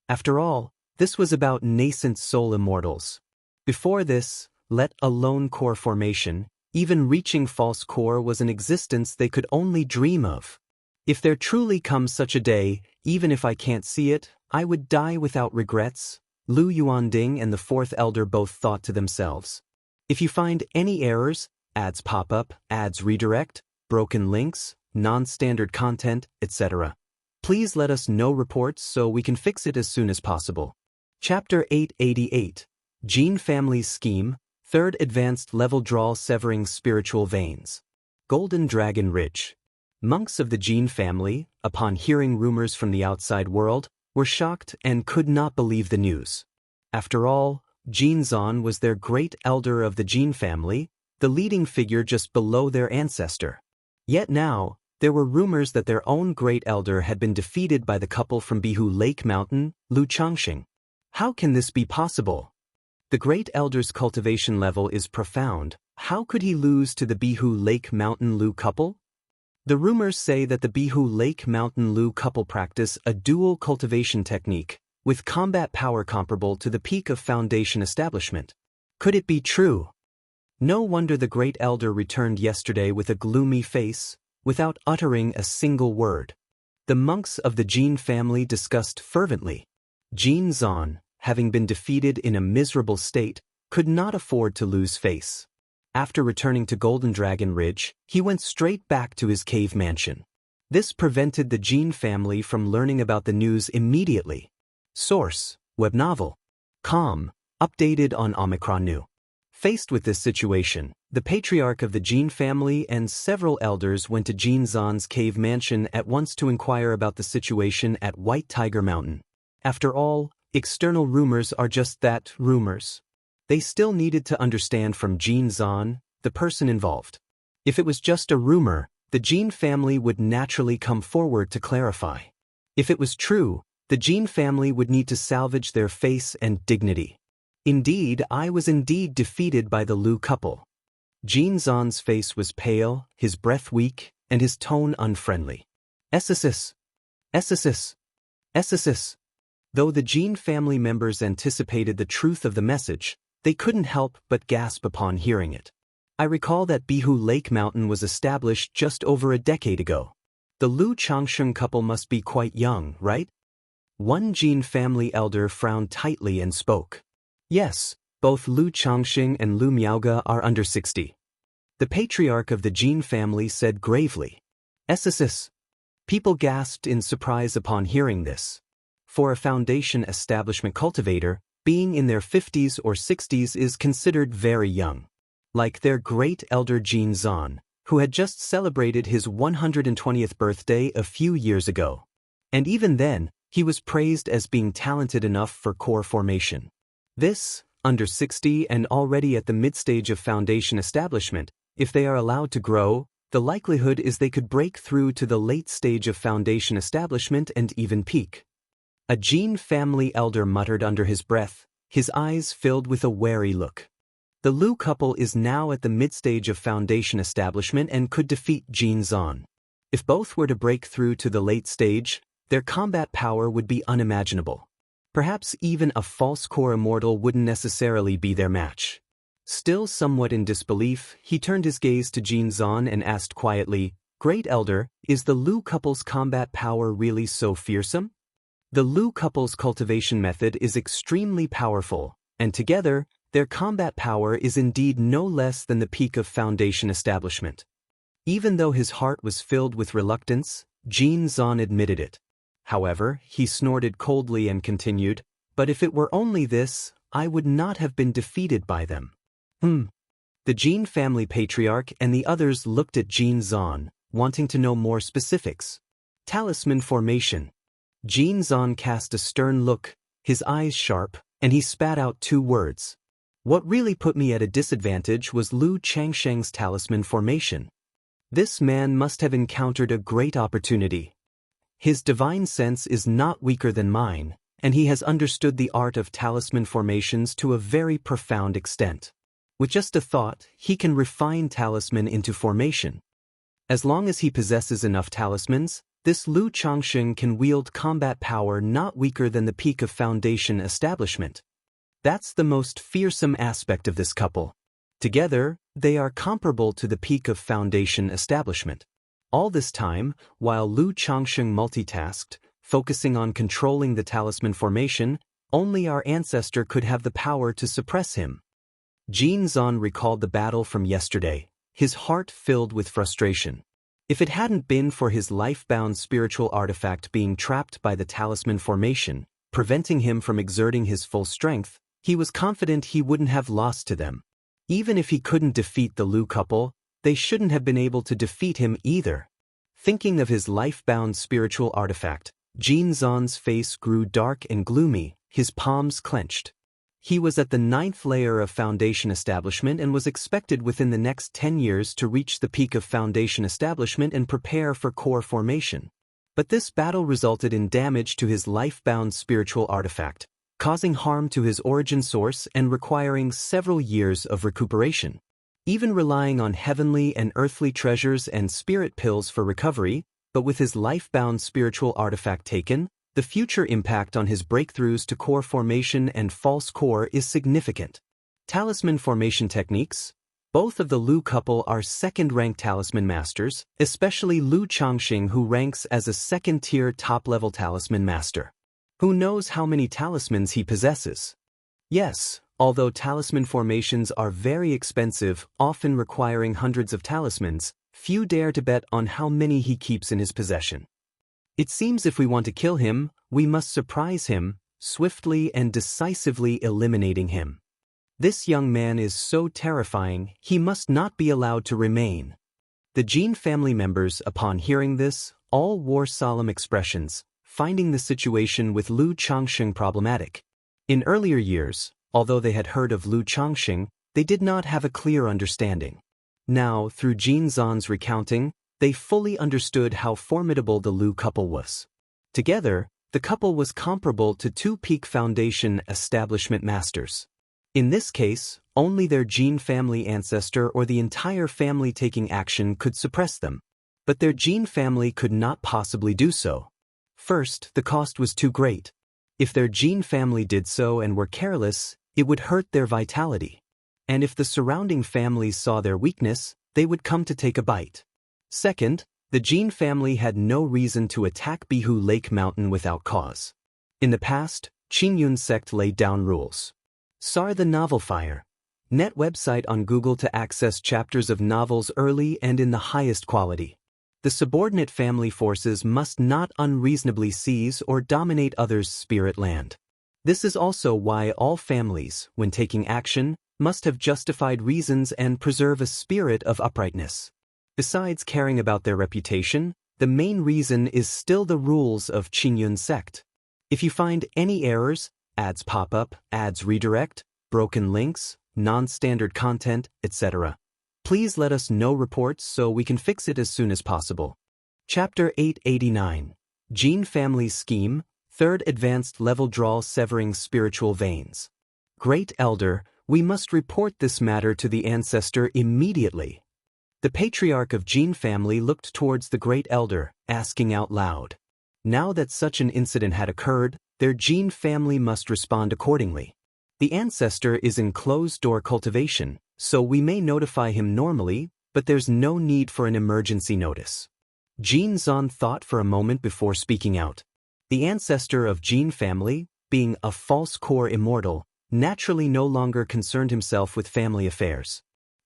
After all, this was about nascent soul immortals. Before this, let alone core formation, even reaching false core was an existence they could only dream of. If there truly comes such a day, even if I can't see it, I would die without regrets, Lu Yuanding and the fourth elder both thought to themselves. If you find any errors, ads pop up, ads redirect, broken links, non-standard content, etc., please let us know reports so we can fix it as soon as possible. Chapter 888. Gene Family's Scheme, Third Advanced Level Draw Severing Spiritual Veins. Golden Dragon Ridge. Monks of the Gene family, upon hearing rumors from the outside world, were shocked and could not believe the news. After all, Gene Zan was their great elder of the Gene family, the leading figure just below their ancestor. Yet now, there were rumors that their own great elder had been defeated by the couple from Bihu Lake Mountain, Lu Changsheng. How can this be possible? The great elder's cultivation level is profound. How could he lose to the Bihu Lake Mountain Lu couple? The rumors say that the Bihu Lake Mountain Lu couple practice a dual cultivation technique, with combat power comparable to the peak of foundation establishment. Could it be true? No wonder the great elder returned yesterday with a gloomy face, without uttering a single word. The monks of the Gene family discussed fervently. Gene Zan, having been defeated in a miserable state, could not afford to lose face. After returning to Golden Dragon Ridge, he went straight back to his cave mansion. This prevented the Gene family from learning about the news immediately. Source: Web Novel. Com. Updated on Omicron New. Faced with this situation, the patriarch of the Gene family and several elders went to Gene Zan's cave mansion at once to inquire about the situation at White Tiger Mountain. After all, external rumors are just that, rumors. They still needed to understand from Gene Zan, the person involved. If it was just a rumor, the Gene family would naturally come forward to clarify. If it was true, the Gene family would need to salvage their face and dignity. Indeed, I was indeed defeated by the Lu couple. Gene Zan's face was pale, his breath weak, and his tone unfriendly. Essesis. Essesis. Essesis. Though the Gene family members anticipated the truth of the message, they couldn't help but gasp upon hearing it. I recall that Bihu Lake Mountain was established just over a decade ago. The Lu Changsheng couple must be quite young, right? One Gene family elder frowned tightly and spoke. Yes, both Lu Changsheng and Lu Miaoge are under 60. The patriarch of the Gene family said gravely. Essesis. People gasped in surprise upon hearing this. For a foundation establishment cultivator, being in their 50s or 60s is considered very young. Like their great elder Gene Zan, who had just celebrated his 120th birthday a few years ago. And even then, he was praised as being talented enough for core formation. This, under 60 and already at the mid-stage of foundation establishment, if they are allowed to grow, the likelihood is they could break through to the late stage of foundation establishment and even peak. A Gene family elder muttered under his breath, his eyes filled with a wary look. The Lu couple is now at the mid-stage of foundation establishment and could defeat Jin Zan. If both were to break through to the late stage, their combat power would be unimaginable. Perhaps even a false core immortal wouldn't necessarily be their match. Still somewhat in disbelief, he turned his gaze to Jin Zan and asked quietly, "Great Elder, is the Lu couple's combat power really so fearsome?" The Lu couple's cultivation method is extremely powerful, and together, their combat power is indeed no less than the peak of foundation establishment. Even though his heart was filled with reluctance, Jin Zan admitted it. However, he snorted coldly and continued, "But if it were only this, I would not have been defeated by them." The Jin family patriarch and the others looked at Jin Zan, wanting to know more specifics. Talisman formation. Jin Zan cast a stern look, his eyes sharp, and he spat out 2 words. What really put me at a disadvantage was Lu Changsheng's talisman formation. This man must have encountered a great opportunity. His divine sense is not weaker than mine, and he has understood the art of talisman formations to a very profound extent. With just a thought, he can refine talisman into formation. As long as he possesses enough talismans, this Lu Changsheng can wield combat power not weaker than the peak of foundation establishment. That's the most fearsome aspect of this couple. Together, they are comparable to the peak of foundation establishment. All this time, while Lu Changsheng multitasked, focusing on controlling the talisman formation, only our ancestor could have the power to suppress him. Jin Zan recalled the battle from yesterday, his heart filled with frustration. If it hadn't been for his life-bound spiritual artifact being trapped by the talisman formation, preventing him from exerting his full strength, he was confident he wouldn't have lost to them. Even if he couldn't defeat the Lu couple, they shouldn't have been able to defeat him either. Thinking of his life-bound spiritual artifact, Jin Zan's face grew dark and gloomy, his palms clenched. He was at the 9th layer of foundation establishment and was expected within the next 10 years to reach the peak of foundation establishment and prepare for core formation. But this battle resulted in damage to his life-bound spiritual artifact, causing harm to his origin source and requiring several years of recuperation. Even relying on heavenly and earthly treasures and spirit pills for recovery, but with his life-bound spiritual artifact taken, the future impact on his breakthroughs to core formation and false core is significant. Talisman formation techniques. Both of the Lu couple are second-ranked talisman masters, especially Lu Changsheng, who ranks as a second-tier top-level talisman master. Who knows how many talismans he possesses? Yes, although talisman formations are very expensive, often requiring hundreds of talismans, few dare to bet on how many he keeps in his possession. It seems if we want to kill him, we must surprise him, swiftly and decisively eliminating him. This young man is so terrifying, he must not be allowed to remain. The Jin family members, upon hearing this, all wore solemn expressions, finding the situation with Lu Changsheng problematic. In earlier years, although they had heard of Lu Changsheng, they did not have a clear understanding. Now, through Jin Zan's recounting, they fully understood how formidable the Lu couple was. Together, the couple was comparable to 2 peak foundation establishment masters. In this case, only their Jin family ancestor or the entire family taking action could suppress them. But their Jin family could not possibly do so. First, the cost was too great. If their Jin family did so and were careless, it would hurt their vitality. And if the surrounding families saw their weakness, they would come to take a bite. Second, the Jin family had no reason to attack Bihu Lake Mountain without cause. In the past, Qingyun sect laid down rules. Sar the Novel Fire. Net website on Google to access chapters of novels early and in the highest quality. The subordinate family forces must not unreasonably seize or dominate others' spirit land. This is also why all families, when taking action, must have justified reasons and preserve a spirit of uprightness. Besides caring about their reputation, the main reason is still the rules of Qingyun sect. If you find any errors, ads pop up, ads redirect, broken links, non-standard content, etc., please let us know reports so we can fix it as soon as possible. Chapter 889. Jin Family's Scheme, 3rd Advanced Level Draw Severing Spiritual Veins. Great Elder, We must report this matter to the ancestor immediately. The patriarch of Jin family looked towards the great elder, asking out loud. Now that such an incident had occurred, their Jin family must respond accordingly. The ancestor is in closed-door cultivation, so we may notify him normally, but there's no need for an emergency notice. Jin Zan thought for a moment before speaking out. The ancestor of Jin family, being a false core immortal, naturally no longer concerned himself with family affairs.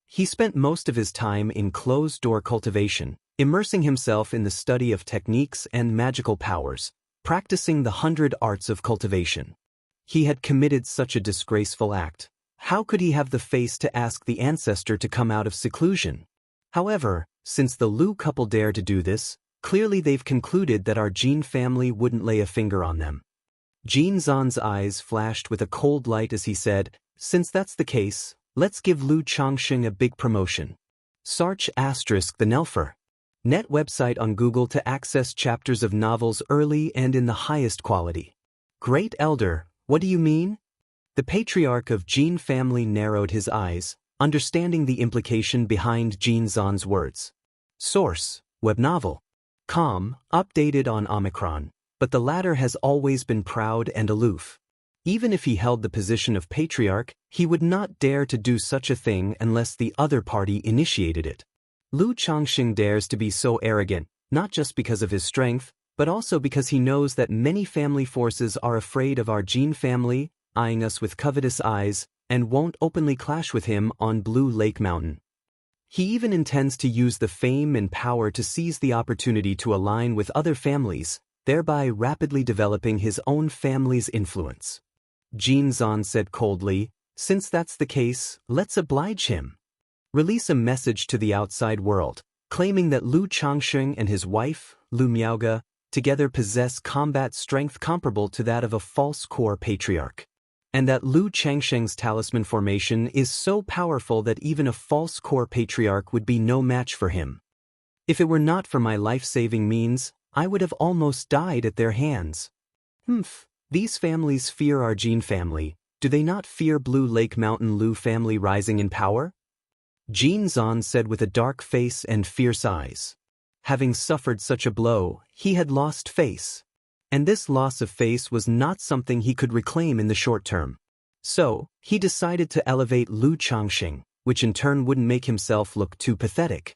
He spent most of his time in closed-door cultivation, immersing himself in the study of techniques and magical powers, practicing the 100 arts of cultivation. He had committed such a disgraceful act. How could he have the face to ask the ancestor to come out of seclusion? However, since the Lu couple dared to do this, clearly they've concluded that our Jin family wouldn't lay a finger on them. Jin Zan's eyes flashed with a cold light as he said, "Since that's the case, let's give Lu Changxing a big promotion." Search * the Nelfer. Net website on Google to access chapters of novels early and in the highest quality. Great Elder, what do you mean? The patriarch of Jin family narrowed his eyes, understanding the implication behind Jin Zan's words. Source, web novel. Com, updated on Omicron, but the latter has always been proud and aloof. Even if he held the position of patriarch, he would not dare to do such a thing unless the other party initiated it. Lu Changxing dares to be so arrogant, not just because of his strength, but also because he knows that many family forces are afraid of our Jin family, eyeing us with covetous eyes, and won't openly clash with him on Blue Lake Mountain. He even intends to use the fame and power to seize the opportunity to align with other families, thereby rapidly developing his own family's influence. Jin Zan said coldly, "Since that's the case, let's oblige him. Release a message to the outside world, claiming that Lu Changxing and his wife, Lu Miaoge, together possess combat strength comparable to that of a false core patriarch. And that Lu Changxing's talisman formation is so powerful that even a false core patriarch would be no match for him. If it were not for my life-saving means, I would have almost died at their hands. These families fear our Jin family. Do they not fear Blue Lake Mountain Lu family rising in power?" Jin Zan said with a dark face and fierce eyes. Having suffered such a blow, he had lost face. And this loss of face was not something he could reclaim in the short term. So, he decided to elevate Lu Changxing, which in turn wouldn't make himself look too pathetic.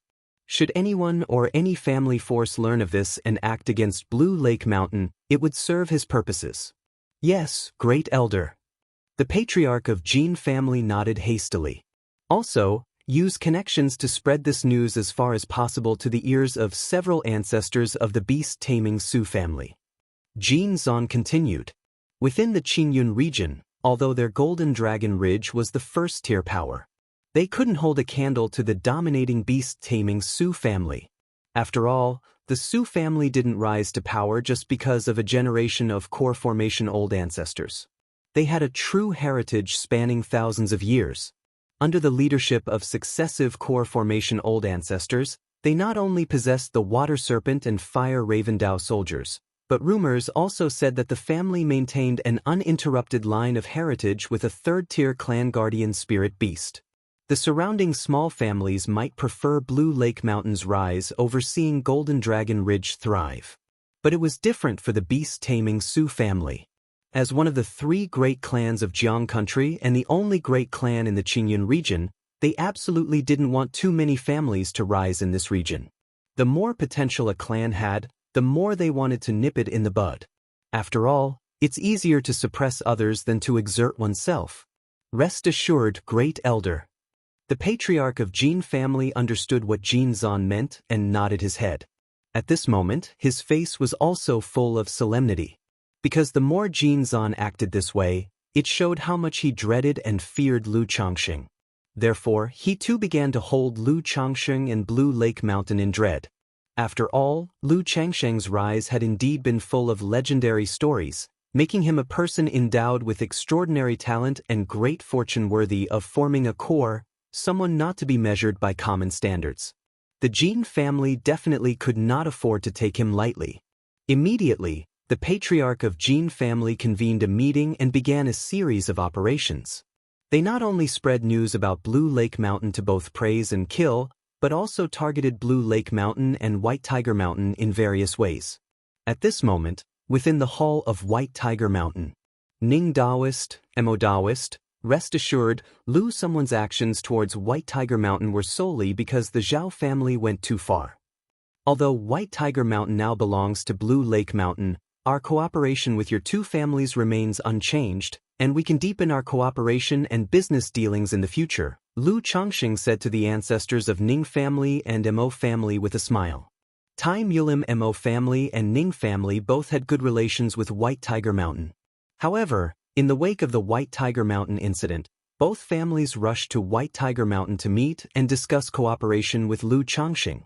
Should anyone or any family force learn of this and act against Blue Lake Mountain, it would serve his purposes. Yes, Great Elder. The patriarch of Jin family nodded hastily. Also, use connections to spread this news as far as possible to the ears of several ancestors of the beast-taming Su family. Jin Zan continued. Within the Qingyun region, although their Golden Dragon Ridge was the first-tier power, they couldn't hold a candle to the dominating beast-taming Su family. After all, the Su family didn't rise to power just because of a generation of core formation old ancestors. They had a true heritage spanning thousands of years. Under the leadership of successive core formation old ancestors, they not only possessed the Water Serpent and Fire Raven Dao soldiers, but rumors also said that the family maintained an uninterrupted line of heritage with a third-tier clan guardian spirit beast. The surrounding small families might prefer Blue Lake Mountain's rise over seeing Golden Dragon Ridge thrive. But it was different for the beast-taming Su family. As one of the 3 great clans of Jiang country and the only great clan in the Qingyun region, they absolutely didn't want too many families to rise in this region. The more potential a clan had, the more they wanted to nip it in the bud. After all, it's easier to suppress others than to exert oneself. Rest assured, Great Elder. The patriarch of Jin family understood what Jin Zan meant and nodded his head. At this moment, his face was also full of solemnity. Because the more Jin Zan acted this way, it showed how much he dreaded and feared Lu Changxing. Therefore, he too began to hold Lu Changxing and Blue Lake Mountain in dread. After all, Lu Changxing's rise had indeed been full of legendary stories, making him a person endowed with extraordinary talent and great fortune worthy of forming a core, someone not to be measured by common standards. The Jin family definitely could not afford to take him lightly. Immediately, the patriarch of Jin family convened a meeting and began a series of operations. They not only spread news about Blue Lake Mountain to both praise and kill, but also targeted Blue Lake Mountain and White Tiger Mountain in various ways. At this moment, within the hall of White Tiger Mountain, Ning Daoist, Mo Daoist, rest assured, Lu someone's actions towards White Tiger Mountain were solely because the Zhao family went too far. Although White Tiger Mountain now belongs to Blue Lake Mountain, our cooperation with your two families remains unchanged, and we can deepen our cooperation and business dealings in the future, Lu Changxing said to the ancestors of Ning family and Mo family with a smile. Tai Mulim Mo family and Ning family both had good relations with White Tiger Mountain. However, in the wake of the White Tiger Mountain incident, both families rushed to White Tiger Mountain to meet and discuss cooperation with Lu Changxing.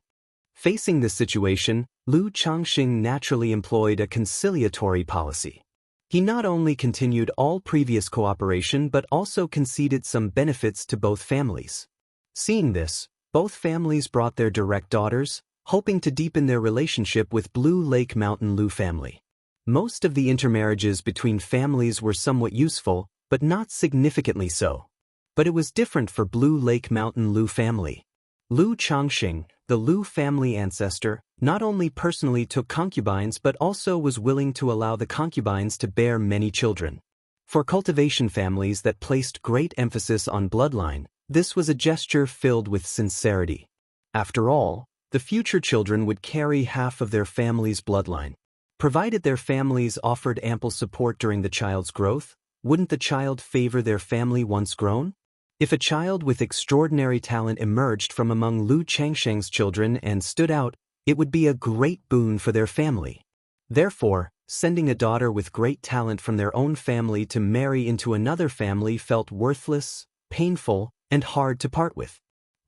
Facing this situation, Lu Changxing naturally employed a conciliatory policy. He not only continued all previous cooperation but also conceded some benefits to both families. Seeing this, both families brought their direct daughters, hoping to deepen their relationship with Blue Lake Mountain Lu family. Most of the intermarriages between families were somewhat useful, but not significantly so. But it was different for Blue Lake Mountain Lu family. Lu Changxing, the Lu family ancestor, not only personally took concubines but also was willing to allow the concubines to bear many children. For cultivation families that placed great emphasis on bloodline, this was a gesture filled with sincerity. After all, the future children would carry half of their family's bloodline. Provided their families offered ample support during the child's growth, wouldn't the child favor their family once grown? If a child with extraordinary talent emerged from among Lu Changxing's children and stood out, it would be a great boon for their family. Therefore, sending a daughter with great talent from their own family to marry into another family felt worthless, painful, and hard to part with.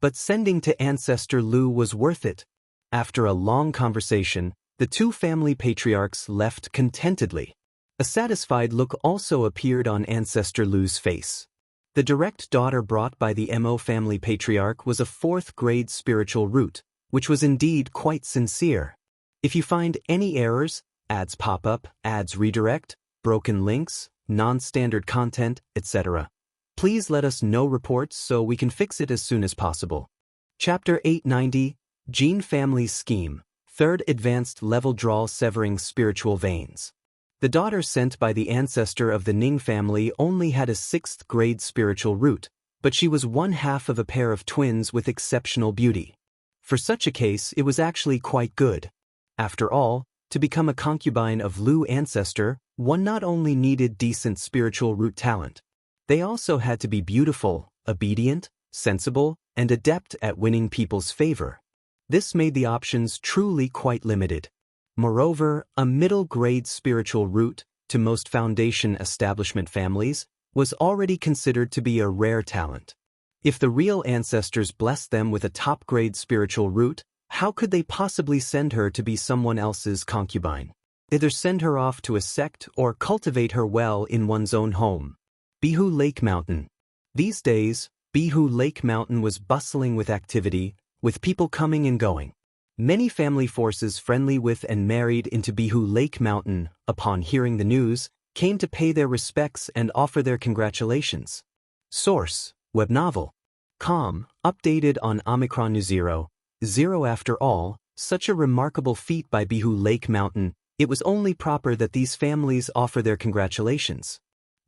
But sending to Ancestor Lu was worth it. After a long conversation, the two family patriarchs left contentedly. A satisfied look also appeared on Ancestor Lu's face. The direct daughter brought by the Mo family patriarch was a 4th-grade spiritual root, which was indeed quite sincere. If you find any errors, ads pop up, ads redirect, broken links, non-standard content, etc., please let us know reports so we can fix it as soon as possible. Chapter 890, Gene Family's Scheme, 3rd Advanced Level Draw Severing Spiritual Veins. The daughter sent by the ancestor of the Ning family only had a 6th-grade spiritual root, but she was one half of a pair of twins with exceptional beauty. For such a case, it was actually quite good. After all, to become a concubine of Lu ancestor, one not only needed decent spiritual root talent. They also had to be beautiful, obedient, sensible, and adept at winning people's favor. This made the options truly quite limited. Moreover, a middle-grade spiritual root, to most foundation establishment families, was already considered to be a rare talent. If the real ancestors blessed them with a top-grade spiritual root, how could they possibly send her to be someone else's concubine? Either send her off to a sect or cultivate her well in one's own home. Bihu Lake Mountain. These days, Bihu Lake Mountain was bustling with activity, with people coming and going. Many family forces friendly with and married into Bihu Lake Mountain, upon hearing the news, came to pay their respects and offer their congratulations. Source: Web Novel. Com, updated on Omicron 0. After all, such a remarkable feat by Bihu Lake Mountain, it was only proper that these families offer their congratulations.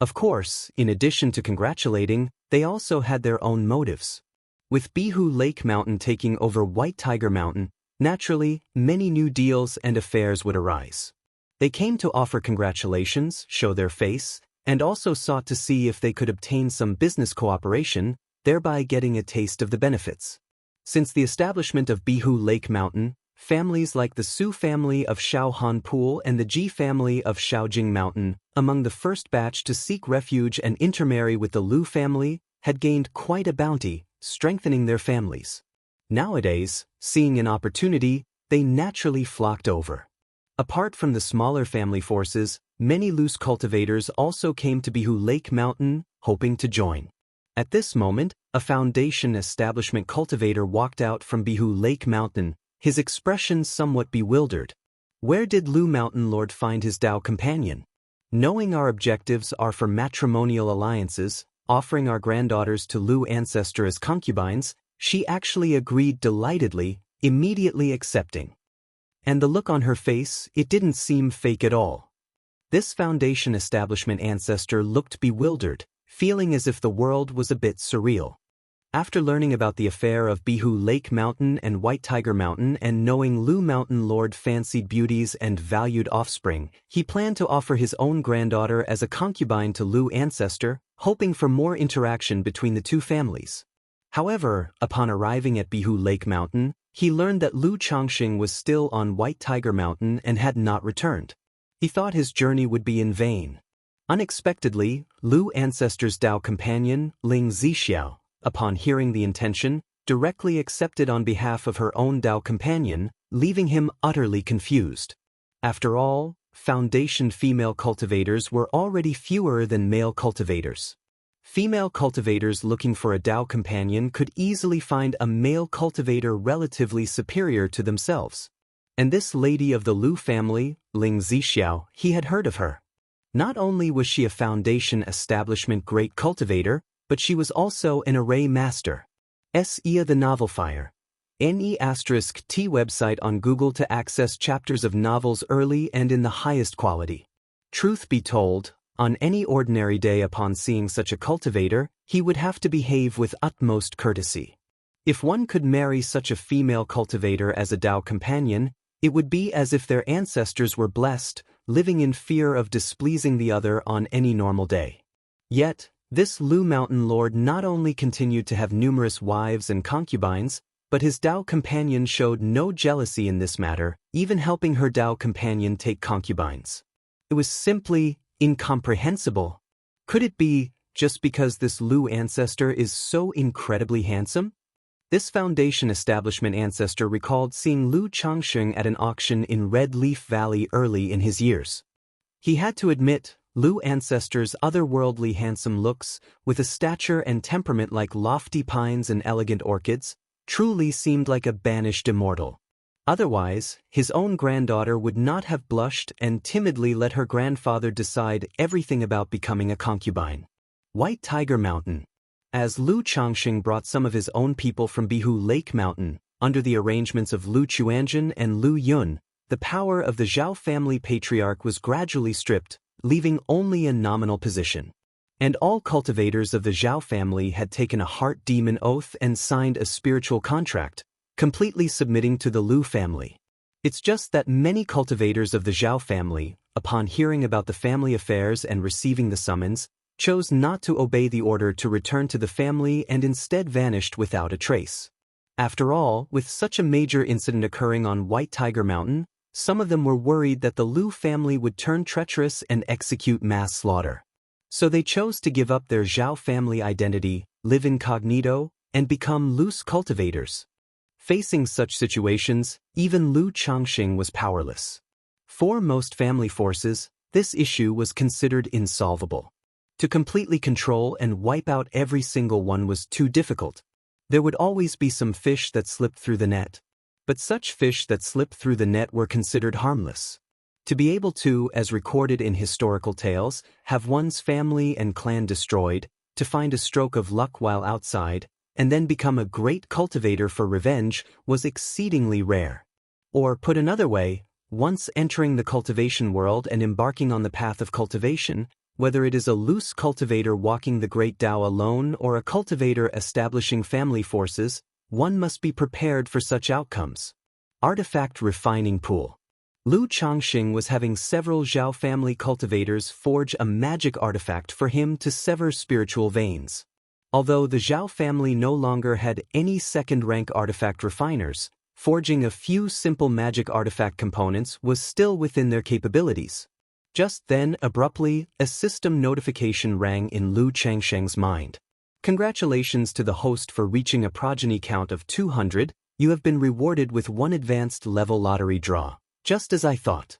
Of course, in addition to congratulating, they also had their own motives. With Bihu Lake Mountain taking over White Tiger Mountain, naturally, many new deals and affairs would arise. They came to offer congratulations, show their face, and also sought to see if they could obtain some business cooperation, thereby getting a taste of the benefits. Since the establishment of Bihu Lake Mountain, families like the Su family of Shaohan Pool and the Ji family of Shaojing Mountain, among the first batch to seek refuge and intermarry with the Lu family, had gained quite a bounty, strengthening their families. Nowadays, seeing an opportunity, they naturally flocked over. Apart from the smaller family forces, many loose cultivators also came to Bihu Lake Mountain, hoping to join. At this moment, a foundation establishment cultivator walked out from Bihu Lake Mountain, his expression somewhat bewildered. Where did Lu Mountain Lord find his Dao companion? Knowing our objectives are for matrimonial alliances, offering our granddaughters to Lu ancestor as concubines, she actually agreed delightedly, immediately accepting. And the look on her face, it didn't seem fake at all. This foundation establishment ancestor looked bewildered, feeling as if the world was a bit surreal. After learning about the affair of Bihu Lake Mountain and White Tiger Mountain and knowing Lu Mountain Lord fancied beauties and valued offspring, he planned to offer his own granddaughter as a concubine to Lu ancestor, hoping for more interaction between the two families. However, upon arriving at Bihu Lake Mountain, he learned that Lu Changxing was still on White Tiger Mountain and had not returned. He thought his journey would be in vain. Unexpectedly, Lu ancestor's Dao companion, Ling Zixiao, upon hearing the intention, directly accepted on behalf of her own Dao companion, leaving him utterly confused. After all, Foundation female cultivators were already fewer than male cultivators. Female cultivators looking for a Dao companion could easily find a male cultivator relatively superior to themselves. And this lady of the Lu family, Ling Zixiao, he had heard of her. Not only was she a Foundation establishment great cultivator, but she was also an array master. Sia the Novel Fire. NE*T website on Google to access chapters of novels early and in the highest quality. Truth be told, on any ordinary day upon seeing such a cultivator, he would have to behave with utmost courtesy. If one could marry such a female cultivator as a Dao companion, it would be as if their ancestors were blessed, living in fear of displeasing the other on any normal day. Yet, this Lu Mountain Lord not only continued to have numerous wives and concubines, but his Dao companion showed no jealousy in this matter, even helping her Dao companion take concubines. It was simply incomprehensible. Could it be just because this Lu ancestor is so incredibly handsome? This Foundation establishment ancestor recalled seeing Lu Changxing at an auction in Red Leaf Valley early in his years. He had to admit, Lu ancestor's otherworldly handsome looks, with a stature and temperament like lofty pines and elegant orchids, truly seemed like a banished immortal. Otherwise, his own granddaughter would not have blushed and timidly let her grandfather decide everything about becoming a concubine. White Tiger Mountain. As Lu Changxing brought some of his own people from Bihu Lake Mountain, under the arrangements of Lu Chuanjun and Lu Yun, the power of the Zhao family patriarch was gradually stripped, leaving only a nominal position. And all cultivators of the Zhao family had taken a heart demon oath and signed a spiritual contract, completely submitting to the Lu family. It's just that many cultivators of the Zhao family, upon hearing about the family affairs and receiving the summons, chose not to obey the order to return to the family and instead vanished without a trace. After all, with such a major incident occurring on White Tiger Mountain, some of them were worried that the Lu family would turn treacherous and execute mass slaughter. So they chose to give up their Zhao family identity, live incognito, and become loose cultivators. Facing such situations, even Lu Changxing was powerless. For most family forces, this issue was considered insolvable. To completely control and wipe out every single one was too difficult. There would always be some fish that slipped through the net. But such fish that slipped through the net were considered harmless. To be able to, as recorded in historical tales, have one's family and clan destroyed, to find a stroke of luck while outside, and then become a great cultivator for revenge, was exceedingly rare. Or, put another way, once entering the cultivation world and embarking on the path of cultivation, whether it is a loose cultivator walking the great Tao alone or a cultivator establishing family forces, one must be prepared for such outcomes. Artifact Refining Pool. Lu Changxing was having several Zhao family cultivators forge a magic artifact for him to sever spiritual veins. Although the Zhao family no longer had any second-rank artifact refiners, forging a few simple magic artifact components was still within their capabilities. Just then, abruptly, a system notification rang in Lu Changxing's mind. Congratulations to the host for reaching a progeny count of 200, you have been rewarded with one advanced level lottery draw. Just as I thought.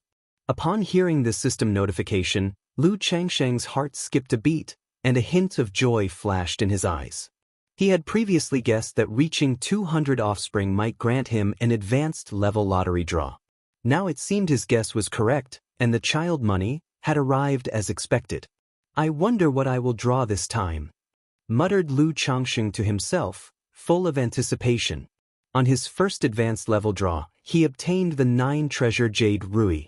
Upon hearing this system notification, Lu Changxing's heart skipped a beat, and a hint of joy flashed in his eyes. He had previously guessed that reaching 200 offspring might grant him an advanced level lottery draw. Now it seemed his guess was correct, and the child money had arrived as expected. I wonder what I will draw this time. muttered Lu Changsheng to himself, full of anticipation. On his first advanced level draw, he obtained the 9-treasure Jade Rui.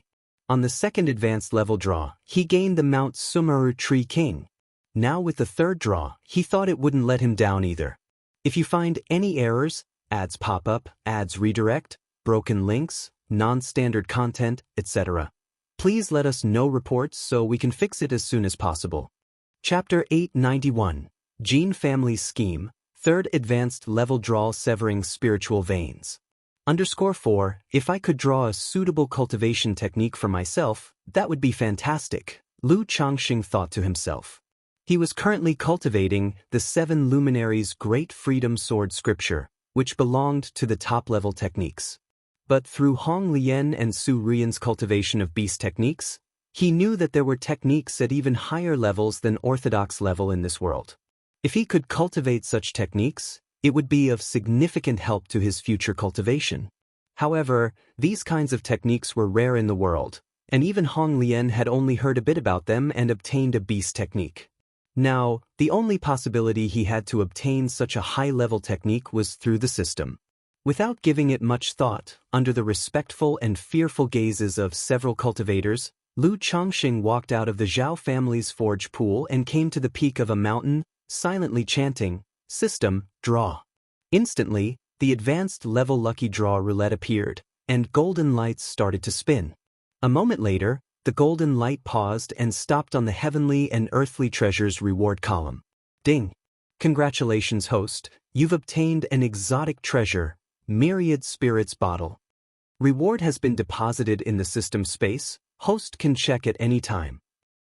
On the second advanced level draw, he gained the Mount Sumeru Tree King. Now with the third draw, he thought it wouldn't let him down either. If you find any errors, ads pop up, ads redirect, broken links, non-standard content, etc., please let us know reports so we can fix it as soon as possible. Chapter 891, Gene Family Scheme, 3rd Advanced Level Draw Severing Spiritual Veins. _4, if I could draw a suitable cultivation technique for myself, that would be fantastic, Lu Changsheng thought to himself. He was currently cultivating the 7 Luminaries' Great Freedom Sword Scripture, which belonged to the top-level techniques. But through Hong Lian and Su Ruyan's cultivation of beast techniques, he knew that there were techniques at even higher levels than orthodox level in this world. If he could cultivate such techniques, it would be of significant help to his future cultivation. However, these kinds of techniques were rare in the world, and even Hong Lian had only heard a bit about them and obtained a beast technique. Now, the only possibility he had to obtain such a high-level technique was through the system. Without giving it much thought, under the respectful and fearful gazes of several cultivators, Lu Changsheng walked out of the Zhao family's forge pool and came to the peak of a mountain, silently chanting, "System, draw." Instantly, the advanced level lucky draw roulette appeared, and golden lights started to spin. A moment later, the golden light paused and stopped on the heavenly and earthly treasures reward column. Ding! Congratulations, host, you've obtained an exotic treasure, Myriad Spirits Bottle. Reward has been deposited in the system space, host can check at any time.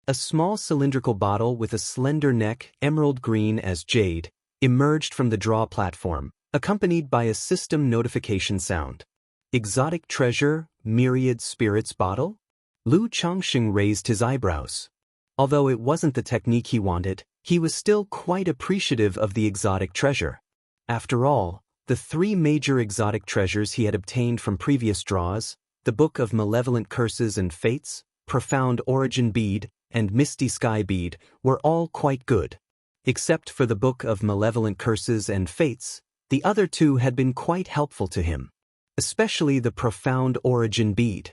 A small cylindrical bottle with a slender neck, emerald green as jade, emerged from the draw platform, accompanied by a system notification sound. Exotic treasure, Myriad Spirits Bottle? Lu Changsheng raised his eyebrows. Although it wasn't the technique he wanted, he was still quite appreciative of the exotic treasure. After all, the 3 major exotic treasures he had obtained from previous draws, the Book of Malevolent Curses and Fates, Profound Origin Bead, and Misty Sky Bead, were all quite good. Except for the Book of Malevolent Curses and Fates, the other 2 had been quite helpful to him. Especially the Profound Origin Bead.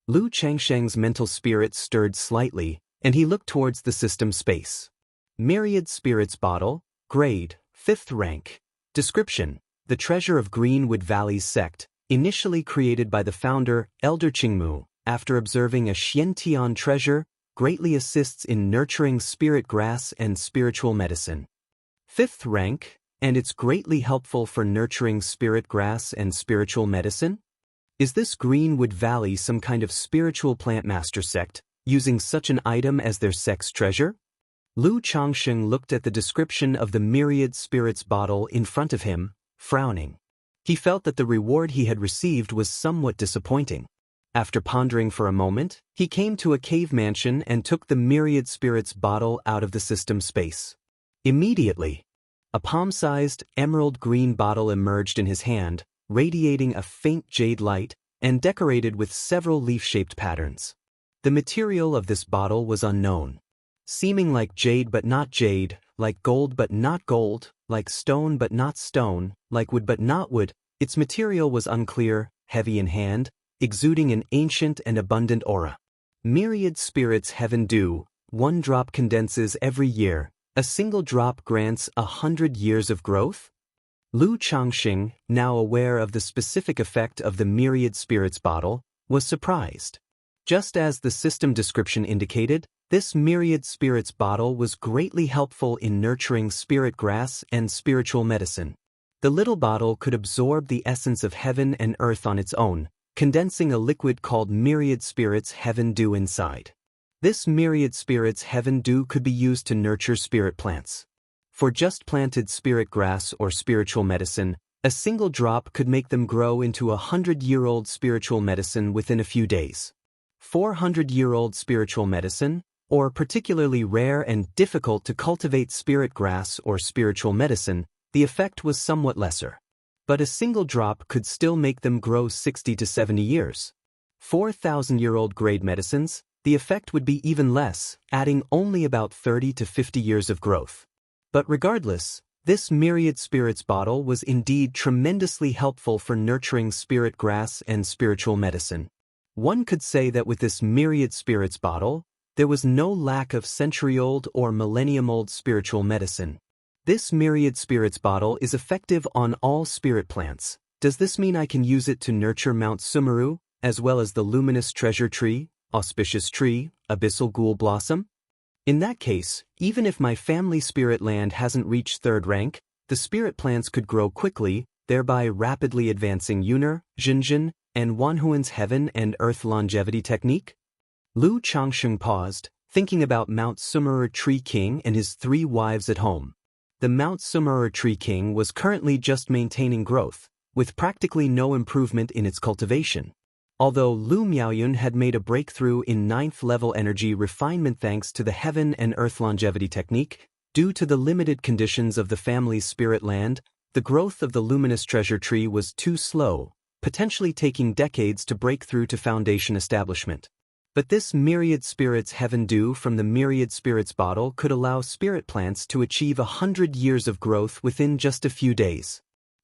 Lu Changsheng's mental spirit stirred slightly, and he looked towards the system space. Myriad Spirits Bottle, Grade, 5th Rank. Description: the treasure of Greenwood Valley's sect, initially created by the founder, Elder Qingmu, after observing a Xianxia treasure, greatly assists in nurturing spirit grass and spiritual medicine. 5th rank, and it's greatly helpful for nurturing spirit grass and spiritual medicine? Is this Greenwood Valley some kind of spiritual plant master sect, using such an item as their sect's treasure? Lu Changsheng looked at the description of the Myriad Spirits Bottle in front of him, frowning. He felt that the reward he had received was somewhat disappointing. After pondering for a moment, he came to a cave mansion and took the Myriad Spirits Bottle out of the system space. Immediately, a palm-sized, emerald green bottle emerged in his hand, radiating a faint jade light, and decorated with several leaf-shaped patterns. The material of this bottle was unknown. Seeming like jade but not jade, like gold but not gold, like stone but not stone, like wood but not wood, its material was unclear, heavy in hand, exuding an ancient and abundant aura. Myriad Spirits Heaven Dew, 1 drop condenses every year, a single drop grants 100 years of growth? Lu Changsheng, now aware of the specific effect of the Myriad Spirits Bottle, was surprised. Just as the system description indicated, this Myriad Spirits Bottle was greatly helpful in nurturing spirit grass and spiritual medicine. The little bottle could absorb the essence of heaven and earth on its own, condensing a liquid called Myriad Spirits Heaven Dew inside. This Myriad Spirits Heaven Dew could be used to nurture spirit plants. For just planted spirit grass or spiritual medicine, a single drop could make them grow into a 100-year-old spiritual medicine within a few days. 400-year-old spiritual medicine, or particularly rare and difficult to cultivate spirit grass or spiritual medicine, the effect was somewhat lesser. But a single drop could still make them grow 60 to 70 years. 4,000-year-old grade medicines, the effect would be even less, adding only about 30 to 50 years of growth. But regardless, this myriad spirits bottle was indeed tremendously helpful for nurturing spirit grass and spiritual medicine. One could say that with this myriad spirits bottle, there was no lack of century-old or millennium-old spiritual medicine. This myriad spirits bottle is effective on all spirit plants. Does this mean I can use it to nurture Mount Sumeru, as well as the luminous treasure tree, auspicious tree, abyssal ghoul blossom? In that case, even if my family spirit land hasn't reached 3rd rank, the spirit plants could grow quickly, thereby rapidly advancing Yunar, Jinjin, and Wanhuan's heaven and earth longevity technique? Lu Changsheng paused, thinking about Mount Sumeru Tree King and his 3 wives at home. The Mount Sumeru Tree King was currently just maintaining growth, with practically no improvement in its cultivation. Although Lu Miaoyun had made a breakthrough in 9th level energy refinement thanks to the heaven and earth longevity technique, due to the limited conditions of the family's spirit land, the growth of the luminous treasure tree was too slow, potentially taking decades to break through to foundation establishment. But this myriad spirits heaven dew from the myriad spirits bottle could allow spirit plants to achieve 100 years of growth within just a few days.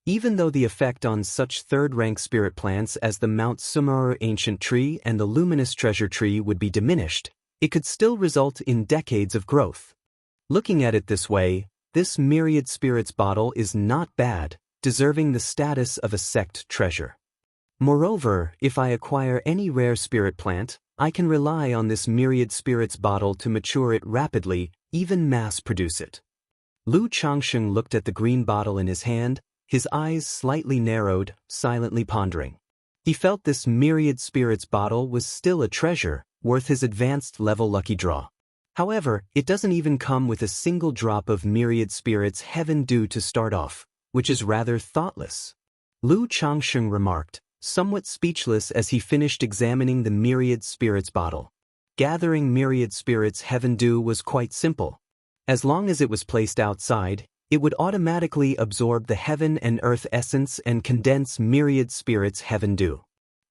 Even though the effect on such 3rd-rank spirit plants as the Mount Sumeru ancient tree and the luminous treasure tree would be diminished, it could still result in decades of growth. Looking at it this way, this myriad spirits bottle is not bad, deserving the status of a sect treasure. Moreover, if I acquire any rare spirit plant, I can rely on this myriad spirits bottle to mature it rapidly, even mass-produce it. Lu Changsheng looked at the green bottle in his hand, his eyes slightly narrowed, silently pondering. He felt this myriad spirits bottle was still a treasure, worth his advanced level lucky draw. However, it doesn't even come with a single drop of myriad spirits heaven dew to start off, which is rather thoughtless. Lu Changsheng remarked, somewhat speechless as he finished examining the myriad spirits bottle. Gathering myriad spirits heaven dew was quite simple. As long as it was placed outside, it would automatically absorb the heaven and earth essence and condense myriad spirits heaven dew.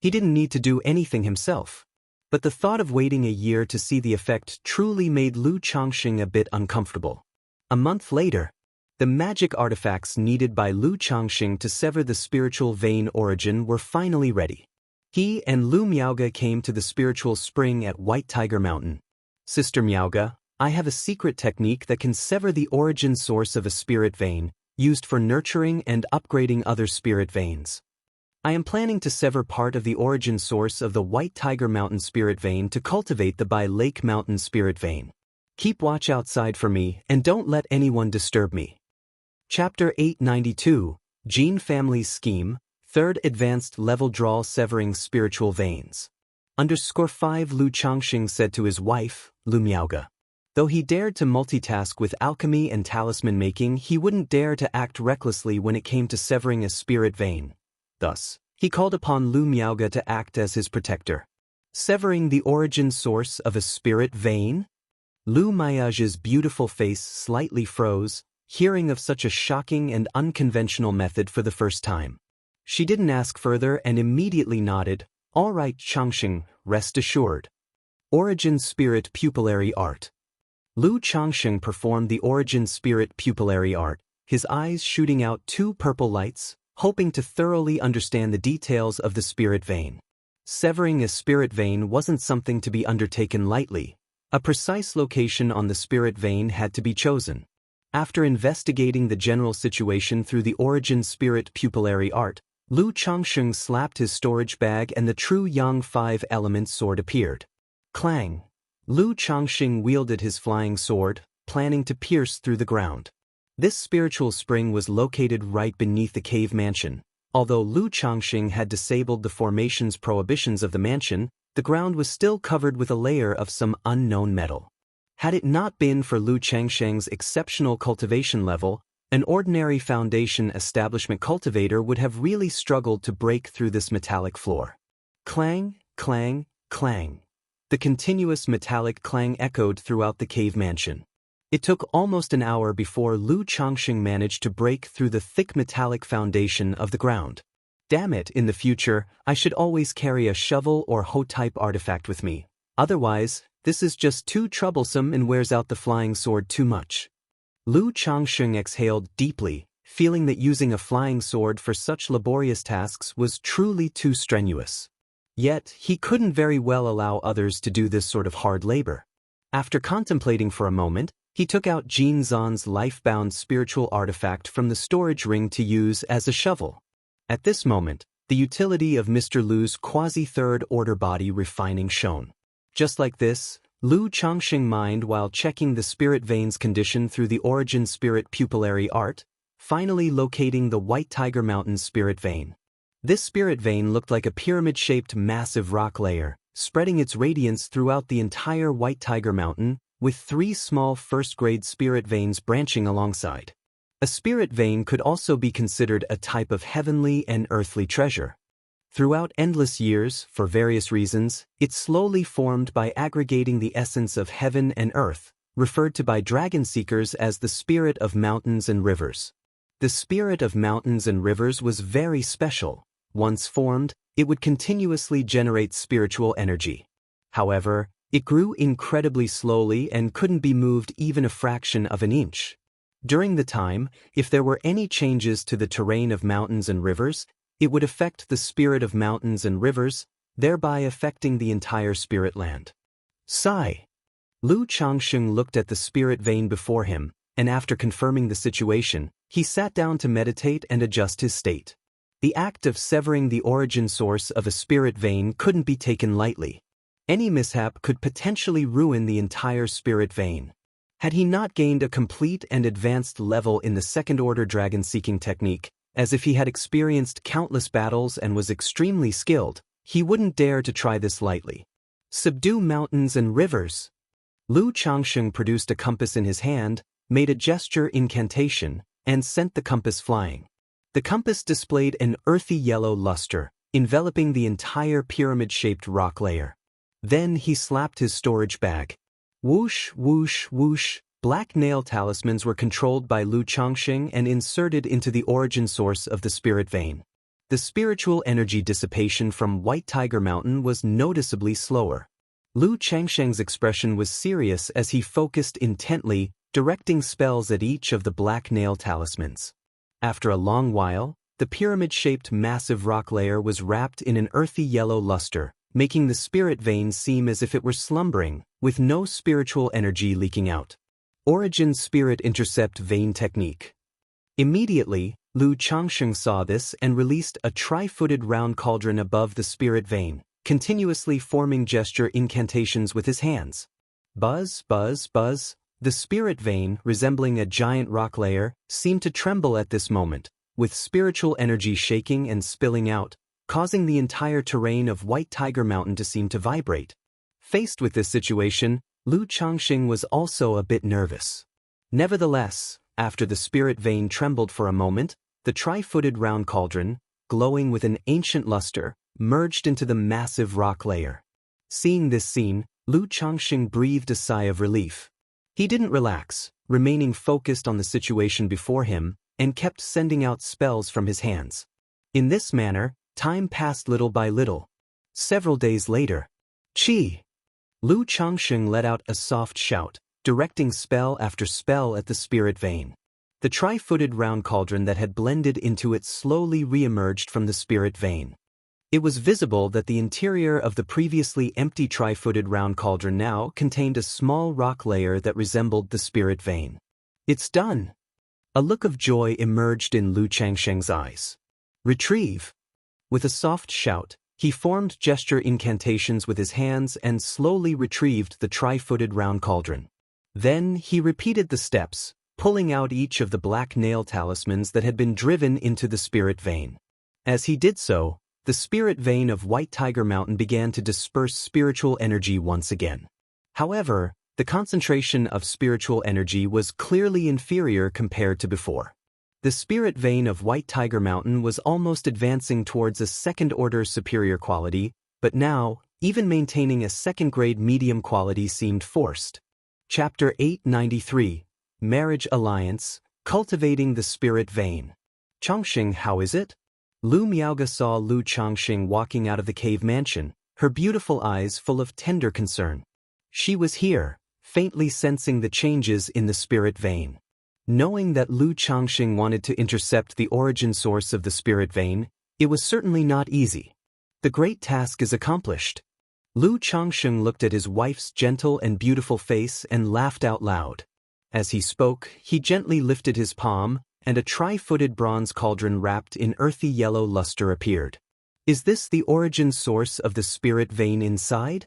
He didn't need to do anything himself. But the thought of waiting a year to see the effect truly made Lu Changsheng a bit uncomfortable. A month later, the magic artifacts needed by Lu Changsheng to sever the spiritual vein origin were finally ready. He and Lu Miaoge came to the spiritual spring at White Tiger Mountain. Sister Miaoge, I have a secret technique that can sever the origin source of a spirit vein, used for nurturing and upgrading other spirit veins. I am planning to sever part of the origin source of the White Tiger Mountain spirit vein to cultivate the Bai Lake Mountain spirit vein. Keep watch outside for me and don't let anyone disturb me. Chapter 892, Jin Family's Scheme, 3rd Advanced Level Draw Severing Spiritual Veins. _5 Lu Changsheng said to his wife, Lu Miaoge. Though he dared to multitask with alchemy and talisman making, he wouldn't dare to act recklessly when it came to severing a spirit vein. Thus, he called upon Lu Miaoge to act as his protector. Severing the origin source of a spirit vein? Lu Miaoge's beautiful face slightly froze, hearing of such a shocking and unconventional method for the first time. She didn't ask further and immediately nodded, all right Changsheng, rest assured. Origin Spirit Pupillary Art. Lu Changsheng performed the Origin Spirit Pupillary Art, his eyes shooting out 2 purple lights, hoping to thoroughly understand the details of the spirit vein. Severing a spirit vein wasn't something to be undertaken lightly. A precise location on the spirit vein had to be chosen. After investigating the general situation through the Origin Spirit Pupillary Art, Lu Changsheng slapped his storage bag and the true Yang 5 element sword appeared. Clang! Lu Changsheng wielded his flying sword, planning to pierce through the ground. This spiritual spring was located right beneath the cave mansion. Although Lu Changsheng had disabled the formation's prohibitions of the mansion, the ground was still covered with a layer of some unknown metal. Had it not been for Lu Changsheng's exceptional cultivation level, an ordinary foundation establishment cultivator would have really struggled to break through this metallic floor. Clang, clang, clang. The continuous metallic clang echoed throughout the cave mansion. It took almost an hour before Lu Changsheng managed to break through the thick metallic foundation of the ground. Damn it, in the future, I should always carry a shovel or hoe-type artifact with me. Otherwise, this is just too troublesome and wears out the flying sword too much. Lu Changsheng exhaled deeply, feeling that using a flying sword for such laborious tasks was truly too strenuous. Yet, he couldn't very well allow others to do this sort of hard labor. After contemplating for a moment, he took out Jin Zan's life-bound spiritual artifact from the storage ring to use as a shovel. At this moment, the utility of Mr. Lu's quasi-third-order body refining shone. Just like this, Lu Changsheng mined while checking the spirit vein's condition through the origin spirit pupillary art, finally locating the White Tiger Mountain spirit vein. This spirit vein looked like a pyramid-shaped massive rock layer, spreading its radiance throughout the entire White Tiger Mountain, with 3 small first-grade spirit veins branching alongside. A spirit vein could also be considered a type of heavenly and earthly treasure. Throughout endless years, for various reasons, it slowly formed by aggregating the essence of heaven and earth, referred to by dragon seekers as the spirit of mountains and rivers. The spirit of mountains and rivers was very special. Once formed, it would continuously generate spiritual energy. However, it grew incredibly slowly and couldn't be moved even a fraction of an inch. During the time, if there were any changes to the terrain of mountains and rivers, it would affect the spirit of mountains and rivers, thereby affecting the entire spirit land. Sigh. Lu Changsheng looked at the spirit vein before him, and after confirming the situation, he sat down to meditate and adjust his state. The act of severing the origin source of a spirit vein couldn't be taken lightly. Any mishap could potentially ruin the entire spirit vein. Had he not gained a complete and advanced level in the second-order dragon-seeking technique, as if he had experienced countless battles and was extremely skilled, he wouldn't dare to try this lightly. Subdue mountains and rivers. Lu Changsheng produced a compass in his hand, made a gesture incantation, and sent the compass flying. The compass displayed an earthy yellow luster, enveloping the entire pyramid-shaped rock layer. Then he slapped his storage bag. Whoosh, whoosh, whoosh. Black nail talismans were controlled by Lu Changsheng and inserted into the origin source of the spirit vein. The spiritual energy dissipation from White Tiger Mountain was noticeably slower. Lu Changsheng's expression was serious as he focused intently, directing spells at each of the black nail talismans. After a long while, the pyramid-shaped massive rock layer was wrapped in an earthy yellow luster, making the spirit vein seem as if it were slumbering, with no spiritual energy leaking out. Origin Spirit Intercept Vein Technique. Immediately, Lu Changsheng saw this and released a tri-footed round cauldron above the spirit vein, continuously forming gesture incantations with his hands. Buzz, buzz, buzz. The spirit vein, resembling a giant rock layer, seemed to tremble at this moment, with spiritual energy shaking and spilling out, causing the entire terrain of White Tiger Mountain to seem to vibrate. Faced with this situation, Lu Changsheng was also a bit nervous. Nevertheless, after the spirit vein trembled for a moment, the tri-footed round cauldron, glowing with an ancient luster, merged into the massive rock layer. Seeing this scene, Lu Changsheng breathed a sigh of relief. He didn't relax, remaining focused on the situation before him, and kept sending out spells from his hands. In this manner, time passed little by little. Several days later, Chi! Lu Changsheng let out a soft shout, directing spell after spell at the spirit vein. The tri-footed round cauldron that had blended into it slowly re-emerged from the spirit vein. It was visible that the interior of the previously empty tri-footed round cauldron now contained a small rock layer that resembled the spirit vein. It's done! A look of joy emerged in Lu Changsheng's eyes. Retrieve! With a soft shout, he formed gesture incantations with his hands and slowly retrieved the tri-footed round cauldron. Then he repeated the steps, pulling out each of the black nail talismans that had been driven into the spirit vein. As he did so, the spirit vein of White Tiger Mountain began to disperse spiritual energy once again. However, the concentration of spiritual energy was clearly inferior compared to before. The spirit vein of White Tiger Mountain was almost advancing towards a second-order superior quality, but now, even maintaining a second-grade medium quality seemed forced. Chapter 893, Marriage Alliance, Cultivating the Spirit Vein. Changsheng, how is it? Lu Miaoge saw Lu Changsheng walking out of the cave mansion, her beautiful eyes full of tender concern. She was here, faintly sensing the changes in the spirit vein. Knowing that Lu Changxing wanted to intercept the origin source of the spirit vein, it was certainly not easy. The great task is accomplished. Lu Changxing looked at his wife's gentle and beautiful face and laughed out loud. As he spoke, he gently lifted his palm, and a tri-footed bronze cauldron wrapped in earthy yellow luster appeared. Is this the origin source of the spirit vein inside?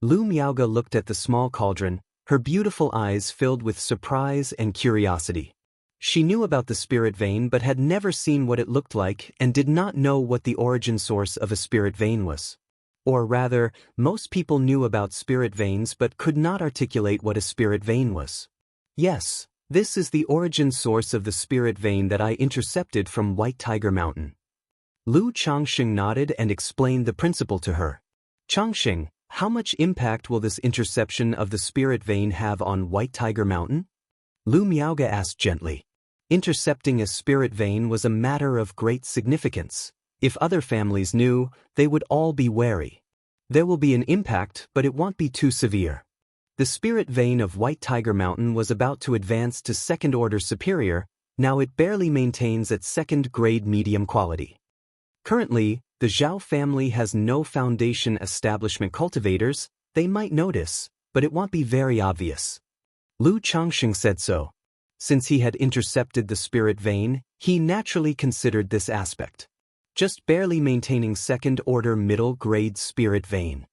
Lu Miaoge looked at the small cauldron, her beautiful eyes filled with surprise and curiosity. She knew about the spirit vein but had never seen what it looked like and did not know what the origin source of a spirit vein was. Or rather, most people knew about spirit veins but could not articulate what a spirit vein was. Yes, this is the origin source of the spirit vein that I intercepted from White Tiger Mountain. Lu Changxing nodded and explained the principle to her. Changxing, how much impact will this interception of the spirit vein have on White Tiger Mountain? Lu Miaoge asked gently. Intercepting a spirit vein was a matter of great significance. If other families knew, they would all be wary. There will be an impact, but it won't be too severe. The spirit vein of White Tiger Mountain was about to advance to second-order superior, now it barely maintains at second-grade medium quality. Currently, the Zhao family has no foundation establishment cultivators. They might notice, but it won't be very obvious. Lu Changxing said so. Since he had intercepted the spirit vein, he naturally considered this aspect. Just barely maintaining second-order middle-grade spirit vein.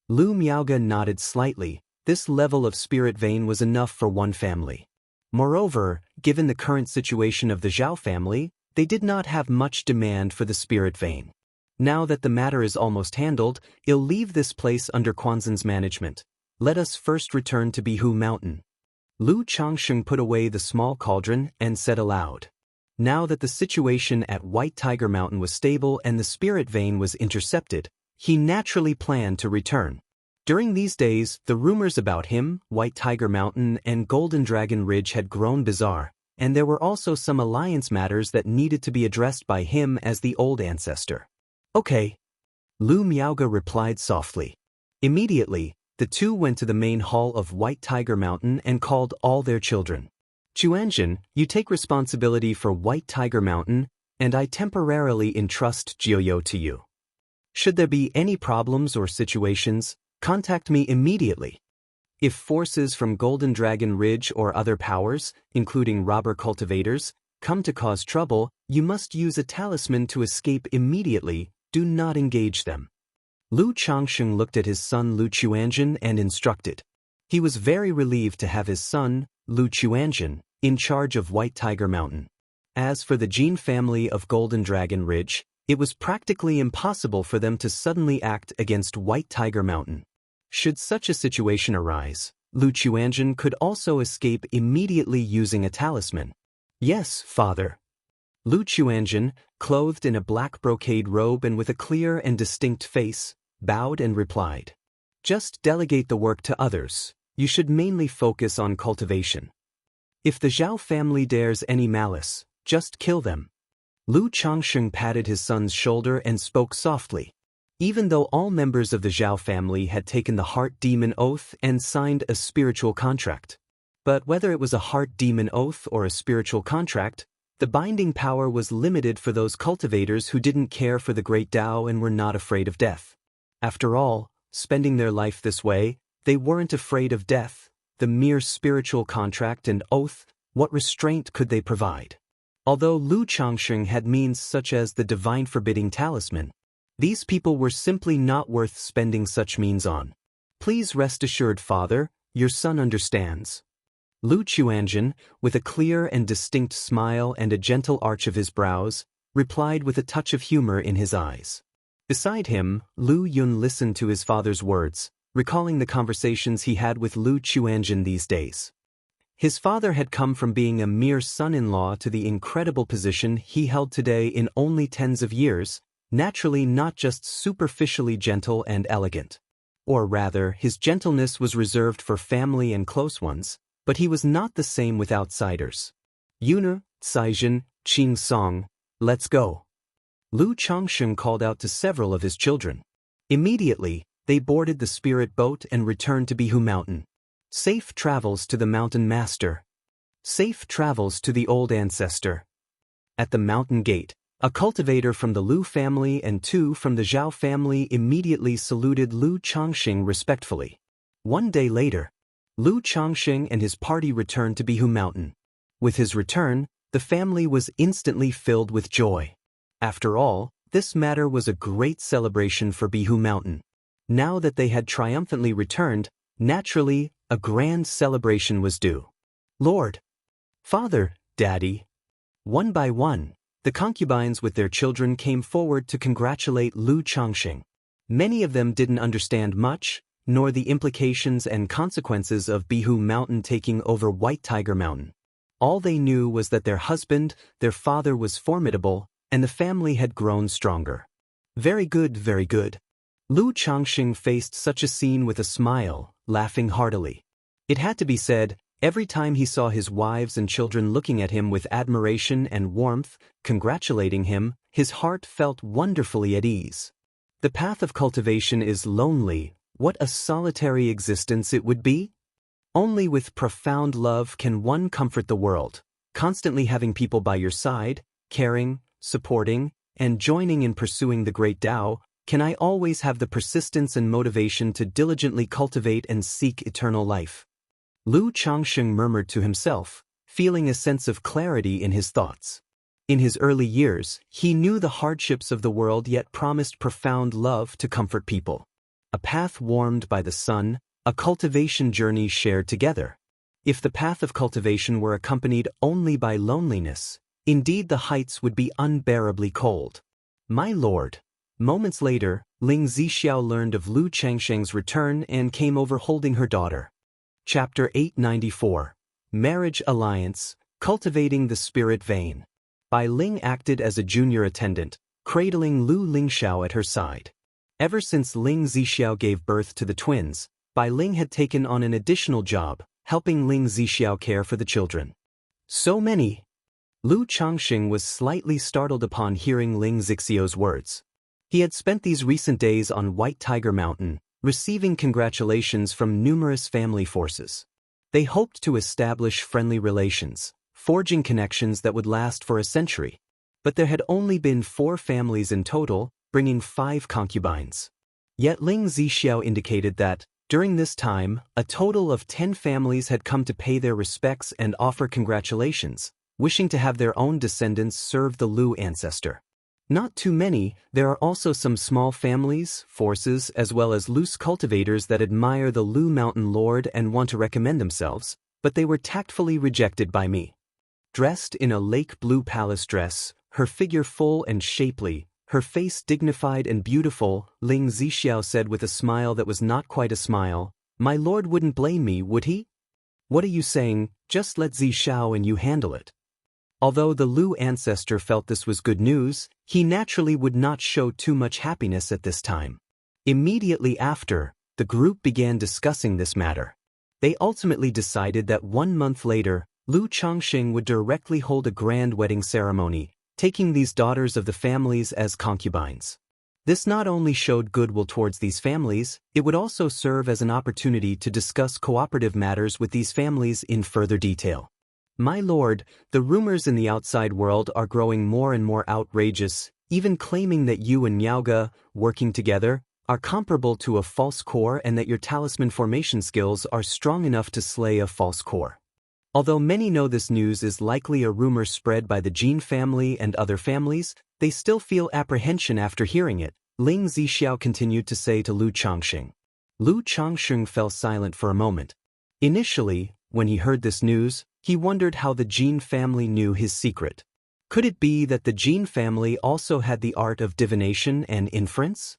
Lu Miaoge nodded slightly. This level of spirit vein was enough for one family. Moreover, given the current situation of the Zhao family, they did not have much demand for the spirit vein. Now that the matter is almost handled, I'll leave this place under Quanzhen's management. Let us first return to Bihu Mountain. Lu Changxing put away the small cauldron and said aloud. Now that the situation at White Tiger Mountain was stable and the spirit vein was intercepted, he naturally planned to return. During these days, the rumors about him, White Tiger Mountain, and Golden Dragon Ridge had grown bizarre, and there were also some alliance matters that needed to be addressed by him as the old ancestor. Okay. Lu Miaoge replied softly. Immediately, the two went to the main hall of White Tiger Mountain and called all their children. Chuanjin, you take responsibility for White Tiger Mountain, and I temporarily entrust Jiuyo to you. Should there be any problems or situations, contact me immediately. If forces from Golden Dragon Ridge or other powers, including robber cultivators, come to cause trouble, you must use a talisman to escape immediately. Do not engage them. Lu Changxing looked at his son Lu Chuanjin and instructed. He was very relieved to have his son, Lu Chuanjin, in charge of White Tiger Mountain. As for the Jin family of Golden Dragon Ridge, it was practically impossible for them to suddenly act against White Tiger Mountain. Should such a situation arise, Lu Chuanjin could also escape immediately using a talisman. Yes, father. Lu Chuanjin, clothed in a black brocade robe and with a clear and distinct face, bowed and replied. Just delegate the work to others. You should mainly focus on cultivation. If the Zhao family dares any malice, just kill them. Lu Changxing patted his son's shoulder and spoke softly. Even though all members of the Zhao family had taken the Heart Demon Oath and signed a spiritual contract. But whether it was a Heart Demon Oath or a spiritual contract, the binding power was limited for those cultivators who didn't care for the Great Tao and were not afraid of death. After all, spending their life this way, they weren't afraid of death. The mere spiritual contract and oath, what restraint could they provide? Although Lu Changxing had means such as the divine forbidding talisman, these people were simply not worth spending such means on. Please rest assured, father, your son understands. Lu Chuanjin, with a clear and distinct smile and a gentle arch of his brows, replied with a touch of humor in his eyes. Beside him, Lu Yun listened to his father's words, recalling the conversations he had with Lu Chuanjin these days. His father had come from being a mere son-in-law to the incredible position he held today in only tens of years, naturally not just superficially gentle and elegant. Or rather, his gentleness was reserved for family and close ones, but he was not the same with outsiders. Yuna, Caijin, Qing Song, let's go. Lu Changxing called out to several of his children. Immediately, they boarded the spirit boat and returned to Bihu Mountain. Safe travels to the mountain master. Safe travels to the old ancestor. At the mountain gate, a cultivator from the Lu family and 2 from the Zhao family immediately saluted Lu Changxing respectfully. One day later, Lu Changxing and his party returned to Bihu Mountain. With his return, the family was instantly filled with joy. After all, this matter was a great celebration for Bihu Mountain. Now that they had triumphantly returned, naturally, a grand celebration was due. Lord, Father, Daddy. One by one, the concubines with their children came forward to congratulate Lu Changxing. Many of them didn't understand much, nor the implications and consequences of Bihu Mountain taking over White Tiger Mountain. All they knew was that their husband, their father was formidable, and the family had grown stronger. Very good, very good. Lu Changxing faced such a scene with a smile, laughing heartily. It had to be said, every time he saw his wives and children looking at him with admiration and warmth, congratulating him, his heart felt wonderfully at ease. The path of cultivation is lonely. What a solitary existence it would be? Only with profound love can one comfort the world, constantly having people by your side, caring, supporting, and joining in pursuing the great Tao, can I always have the persistence and motivation to diligently cultivate and seek eternal life. Lu Changxing murmured to himself, feeling a sense of clarity in his thoughts. In his early years, he knew the hardships of the world yet promised profound love to comfort people. A path warmed by the sun, a cultivation journey shared together. If the path of cultivation were accompanied only by loneliness, indeed the heights would be unbearably cold. My lord. Moments later, Ling Zixiao learned of Lu Changxing's return and came over holding her daughter. Chapter 894. Marriage Alliance, Cultivating the Spirit Vein. Bai Ling acted as a junior attendant, cradling Lu Lingxiao at her side. Ever since Ling Zixiao gave birth to the twins, Bai Ling had taken on an additional job, helping Ling Zixiao care for the children. So many. Lu Changxing was slightly startled upon hearing Ling Zixiao's words. He had spent these recent days on White Tiger Mountain, receiving congratulations from numerous family forces. They hoped to establish friendly relations, forging connections that would last for a century. But there had only been 4 families in total, bringing 5 concubines. Yet Ling Zixiao indicated that, during this time, a total of 10 families had come to pay their respects and offer congratulations, wishing to have their own descendants serve the Lu ancestor. Not too many, there are also some small families, forces, as well as loose cultivators that admire the Lu Mountain Lord and want to recommend themselves, but they were tactfully rejected by me. Dressed in a lake blue palace dress, her figure full and shapely, her face dignified and beautiful, Ling Zixiao said with a smile that was not quite a smile, "My lord wouldn't blame me, would he? What are you saying? Just let Zixiao and you handle it." Although the Lu ancestor felt this was good news, he naturally would not show too much happiness at this time. Immediately after, the group began discussing this matter. They ultimately decided that 1 month later, Lu Changxing would directly hold a grand wedding ceremony, taking these daughters of the families as concubines. This not only showed goodwill towards these families, it would also serve as an opportunity to discuss cooperative matters with these families in further detail. My lord, the rumors in the outside world are growing more and more outrageous, even claiming that you and Miaoge, working together, are comparable to a false core and that your talisman formation skills are strong enough to slay a false core. Although many know this news is likely a rumor spread by the Jin family and other families, they still feel apprehension after hearing it, Ling Zixiao continued to say to Lu Changxing. Lu Changxing fell silent for a moment. Initially, when he heard this news, he wondered how the Jin family knew his secret. Could it be that the Jin family also had the art of divination and inference?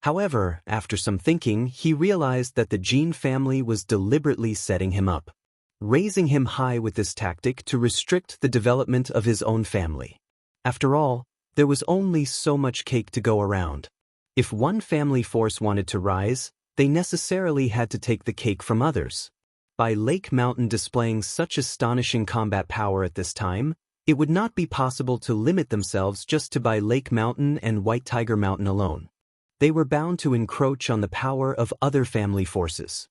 However, after some thinking, he realized that the Jin family was deliberately setting him up, raising him high with this tactic to restrict the development of his own family. After all, there was only so much cake to go around. If one family force wanted to rise, they necessarily had to take the cake from others. By Lake Mountain displaying such astonishing combat power at this time, it would not be possible to limit themselves just to Bai Lake Mountain and White Tiger Mountain alone. They were bound to encroach on the power of other family forces.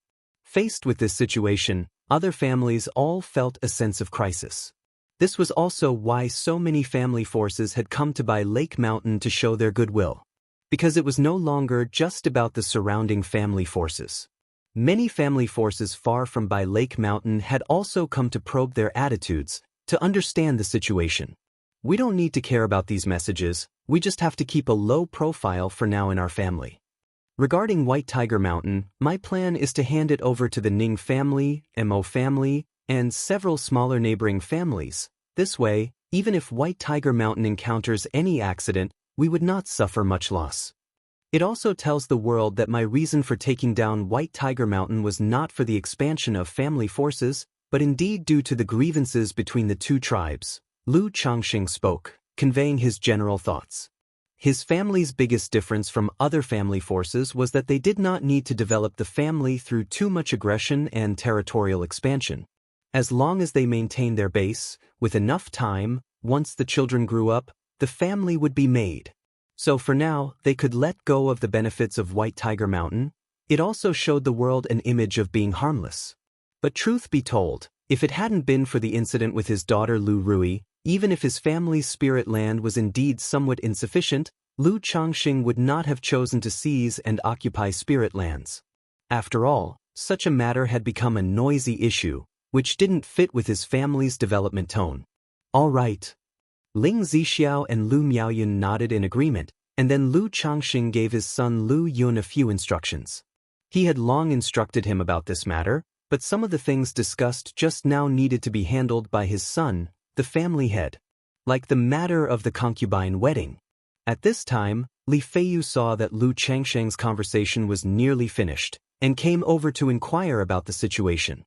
Faced with this situation, other families all felt a sense of crisis. This was also why so many family forces had come to Bai Lake Mountain to show their goodwill. Because it was no longer just about the surrounding family forces. Many family forces far from Bai Lake Mountain had also come to probe their attitudes, to understand the situation. We don't need to care about these messages, we just have to keep a low profile for now in our family. Regarding White Tiger Mountain, my plan is to hand it over to the Ning family, Mo family, and several smaller neighboring families. This way, even if White Tiger Mountain encounters any accident, we would not suffer much loss. It also tells the world that my reason for taking down White Tiger Mountain was not for the expansion of family forces, but indeed due to the grievances between the two tribes. Lu Changxing spoke, conveying his general thoughts. His family's biggest difference from other family forces was that they did not need to develop the family through too much aggression and territorial expansion. As long as they maintained their base, with enough time, once the children grew up, the family would be made. So for now, they could let go of the benefits of White Tiger Mountain. It also showed the world an image of being harmless. But truth be told, if it hadn't been for the incident with his daughter Lu Rui, even if his family's spirit land was indeed somewhat insufficient, Lu Changxing would not have chosen to seize and occupy spirit lands. After all, such a matter had become a noisy issue, which didn't fit with his family's development tone. All right. Ling Zixiao and Lu Miaoyun nodded in agreement, and then Lu Changxing gave his son Lu Yun a few instructions. He had long instructed him about this matter, but some of the things discussed just now needed to be handled by his son, the family head. Like the matter of the concubine wedding. At this time, Li Feiyu saw that Lu Changxing's conversation was nearly finished, and came over to inquire about the situation.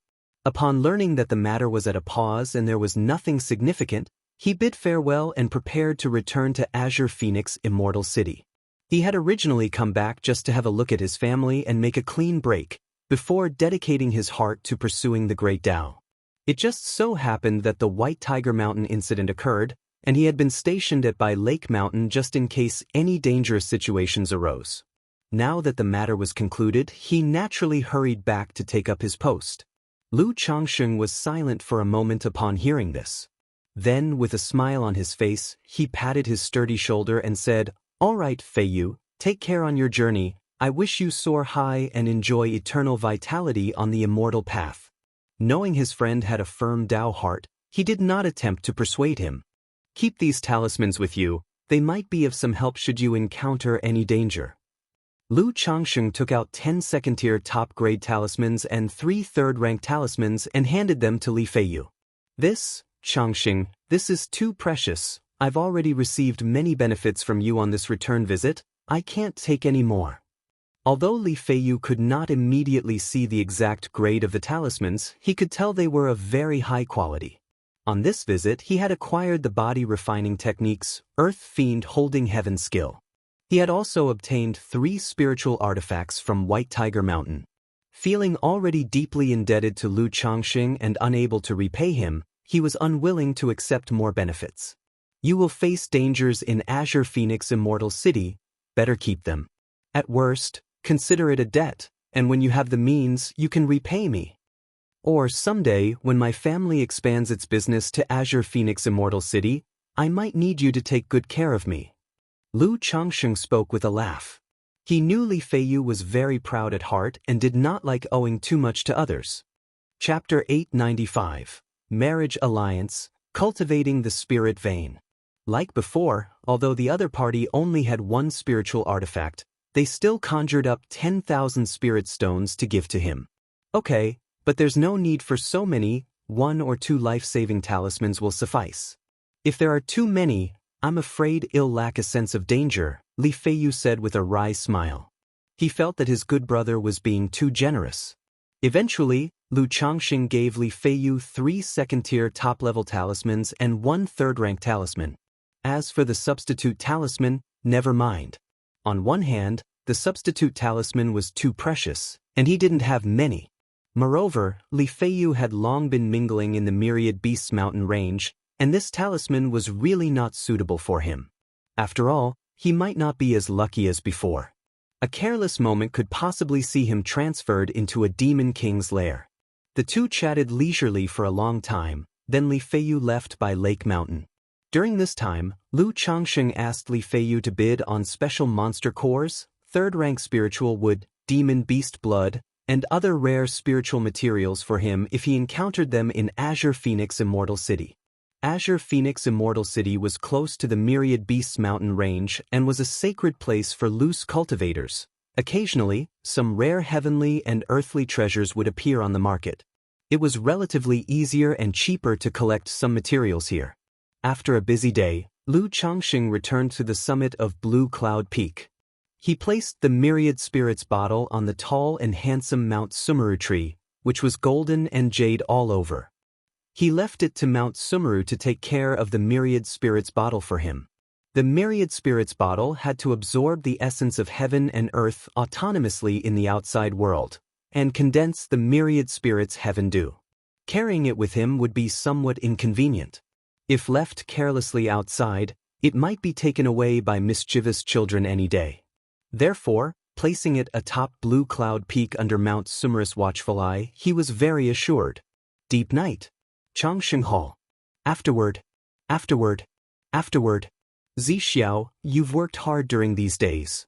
Upon learning that the matter was at a pause and there was nothing significant, he bid farewell and prepared to return to Azure Phoenix Immortal City. He had originally come back just to have a look at his family and make a clean break, before dedicating his heart to pursuing the Great Tao. It just so happened that the White Tiger Mountain incident occurred, and he had been stationed at Bai Lake Mountain just in case any dangerous situations arose. Now that the matter was concluded, he naturally hurried back to take up his post. Lu Changxing was silent for a moment upon hearing this. Then, with a smile on his face, he patted his sturdy shoulder and said, "All right, Feiyu, take care on your journey. I wish you soar high and enjoy eternal vitality on the immortal path." Knowing his friend had a firm Tao heart, he did not attempt to persuade him. "Keep these talismans with you, they might be of some help should you encounter any danger." Lu Changxing took out 10 second-tier top-grade talismans and 3 third-rank talismans and handed them to Li Feiyu. "This, Changxing, this is too precious. I've already received many benefits from you on this return visit, I can't take any more." Although Li Feiyu could not immediately see the exact grade of the talismans, he could tell they were of very high quality. On this visit he had acquired the body-refining techniques, Earth Fiend Holding Heaven skill. He had also obtained 3 spiritual artifacts from White Tiger Mountain. Feeling already deeply indebted to Lu Changxing and unable to repay him, he was unwilling to accept more benefits. "You will face dangers in Azure Phoenix Immortal City, better keep them. At worst, consider it a debt, and when you have the means, you can repay me. Or someday, when my family expands its business to Azure Phoenix Immortal City, I might need you to take good care of me." Lu Changxing spoke with a laugh. He knew Li Feiyu was very proud at heart and did not like owing too much to others. Chapter 895. Marriage Alliance, Cultivating the Spirit Vein. Like before, although the other party only had 1 spiritual artifact, they still conjured up 10,000 spirit stones to give to him. "Okay, but there's no need for so many, 1 or 2 life-saving talismans will suffice. If there are too many, I'm afraid I'll lack a sense of danger," Li Feiyu said with a wry smile. He felt that his good brother was being too generous. Eventually, Lu Changxing gave Li Feiyu 3 second-tier top-level talismans and 1 third-rank talisman. As for the substitute talisman, never mind. On one hand, the substitute talisman was too precious, and he didn't have many. Moreover, Li Feiyu had long been mingling in the Myriad Beasts mountain range, and this talisman was really not suitable for him. After all, he might not be as lucky as before. A careless moment could possibly see him transferred into a demon king's lair. The two chatted leisurely for a long time, then Li Feiyu left by Lake Mountain. During this time, Lu Changsheng asked Li Feiyu to bid on special monster cores, third-rank spiritual wood, demon beast blood, and other rare spiritual materials for him if he encountered them in Azure Phoenix Immortal City. Azure Phoenix Immortal City was close to the Myriad Beasts mountain range and was a sacred place for loose cultivators. Occasionally, some rare heavenly and earthly treasures would appear on the market. It was relatively easier and cheaper to collect some materials here. After a busy day, Lu Changxing returned to the summit of Blue Cloud Peak. He placed the Myriad Spirits bottle on the tall and handsome Mount Sumeru tree, which was golden and jade all over. He left it to Mount Sumeru to take care of the Myriad Spirits bottle for him. The Myriad Spirits bottle had to absorb the essence of heaven and earth autonomously in the outside world, and condense the Myriad Spirits' heaven dew. Carrying it with him would be somewhat inconvenient. If left carelessly outside, it might be taken away by mischievous children any day. Therefore, placing it atop Blue Cloud Peak under Mount Sumerus' watchful eye, he was very assured. Deep night. Changsheng Hall. Afterward. Xixiao, you've worked hard during these days.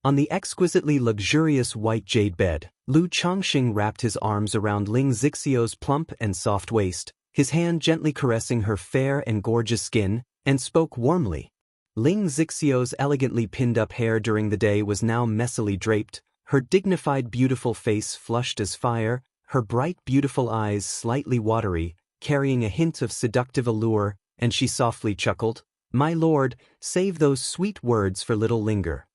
On the exquisitely luxurious white jade bed, Lu Changxing wrapped his arms around Ling Xixiao's plump and soft waist, his hand gently caressing her fair and gorgeous skin, and spoke warmly. Ling Xixiao's elegantly pinned-up hair during the day was now messily draped, her dignified beautiful face flushed as fire, her bright beautiful eyes slightly watery, carrying a hint of seductive allure, and she softly chuckled, "My lord, save those sweet words for little Linger."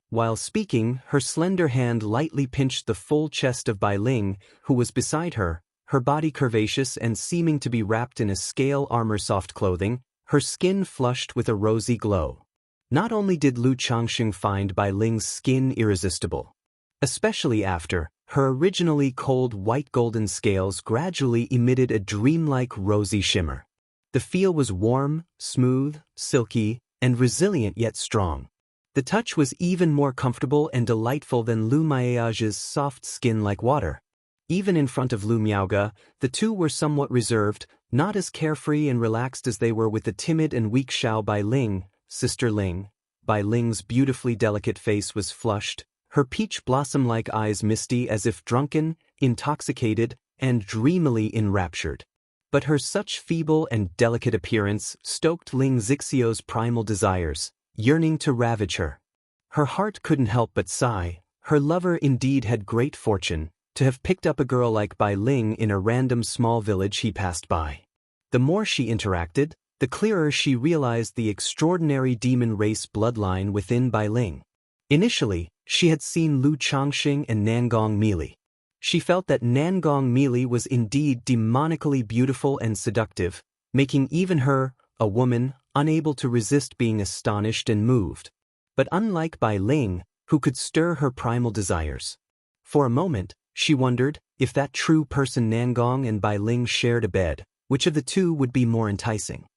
While speaking, her slender hand lightly pinched the full chest of Bai Ling, who was beside her, her body curvaceous and seeming to be wrapped in a scale armor-soft clothing, her skin flushed with a rosy glow. Not only did Lu Changxing find Bai Ling's skin irresistible, especially after her originally cold white golden scales gradually emitted a dreamlike rosy shimmer. The feel was warm, smooth, silky, and resilient yet strong. The touch was even more comfortable and delightful than Lu Maiage's soft skin like water. Even in front of Lu Miaoge, the two were somewhat reserved, not as carefree and relaxed as they were with the timid and weak Xiao Bai Ling, Sister Ling. Bai Ling's beautifully delicate face was flushed, her peach blossom-like eyes misty as if drunken, intoxicated, and dreamily enraptured. But her such feeble and delicate appearance stoked Ling Xixiao's primal desires, yearning to ravage her. Her heart couldn't help but sigh. Her lover indeed had great fortune, to have picked up a girl like Bai Ling in a random small village he passed by. The more she interacted, the clearer she realized the extraordinary demon race bloodline within Bai Ling. Initially, she had seen Lu Changxing and Nangong Mili. She felt that Nangong Mili was indeed demonically beautiful and seductive, making even her, a woman, unable to resist being astonished and moved. But unlike Bai Ling, who could stir her primal desires. For a moment, she wondered, if that true person Nangong and Bai Ling shared a bed, which of the two would be more enticing?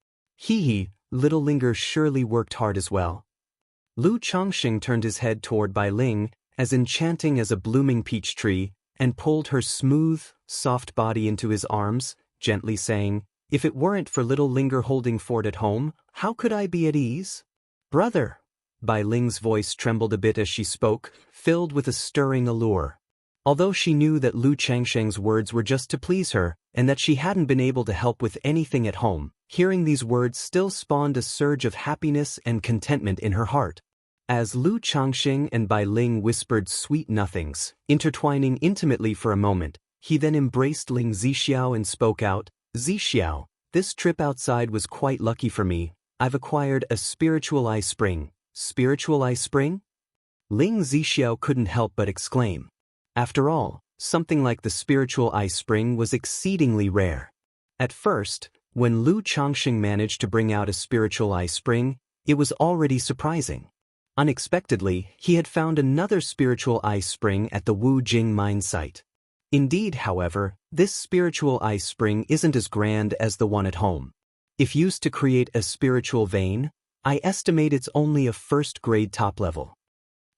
Little Linger surely worked hard as well. Lu Changxing turned his head toward Bai Ling, as enchanting as a blooming peach tree, and pulled her smooth, soft body into his arms, gently saying, "If it weren't for little Linger holding fort at home, how could I be at ease?" "Brother!" Bai Ling's voice trembled a bit as she spoke, filled with a stirring allure. Although she knew that Lu Changsheng's words were just to please her, and that she hadn't been able to help with anything at home, hearing these words still spawned a surge of happiness and contentment in her heart. As Lu Changxing and Bai Ling whispered sweet nothings, intertwining intimately for a moment, he then embraced Ling Zixiao and spoke out, "Zixiao, this trip outside was quite lucky for me. I've acquired a spiritual eye spring." "Spiritual eye spring?" Ling Zixiao couldn't help but exclaim. After all, something like the spiritual eye spring was exceedingly rare. At first, when Lu Changxing managed to bring out a spiritual eye spring, it was already surprising. Unexpectedly, he had found another spiritual eye spring at the Wu Jing mine site. Indeed, however, this spiritual eye spring isn't as grand as the one at home. If used to create a spiritual vein, I estimate it's only a first-grade top level.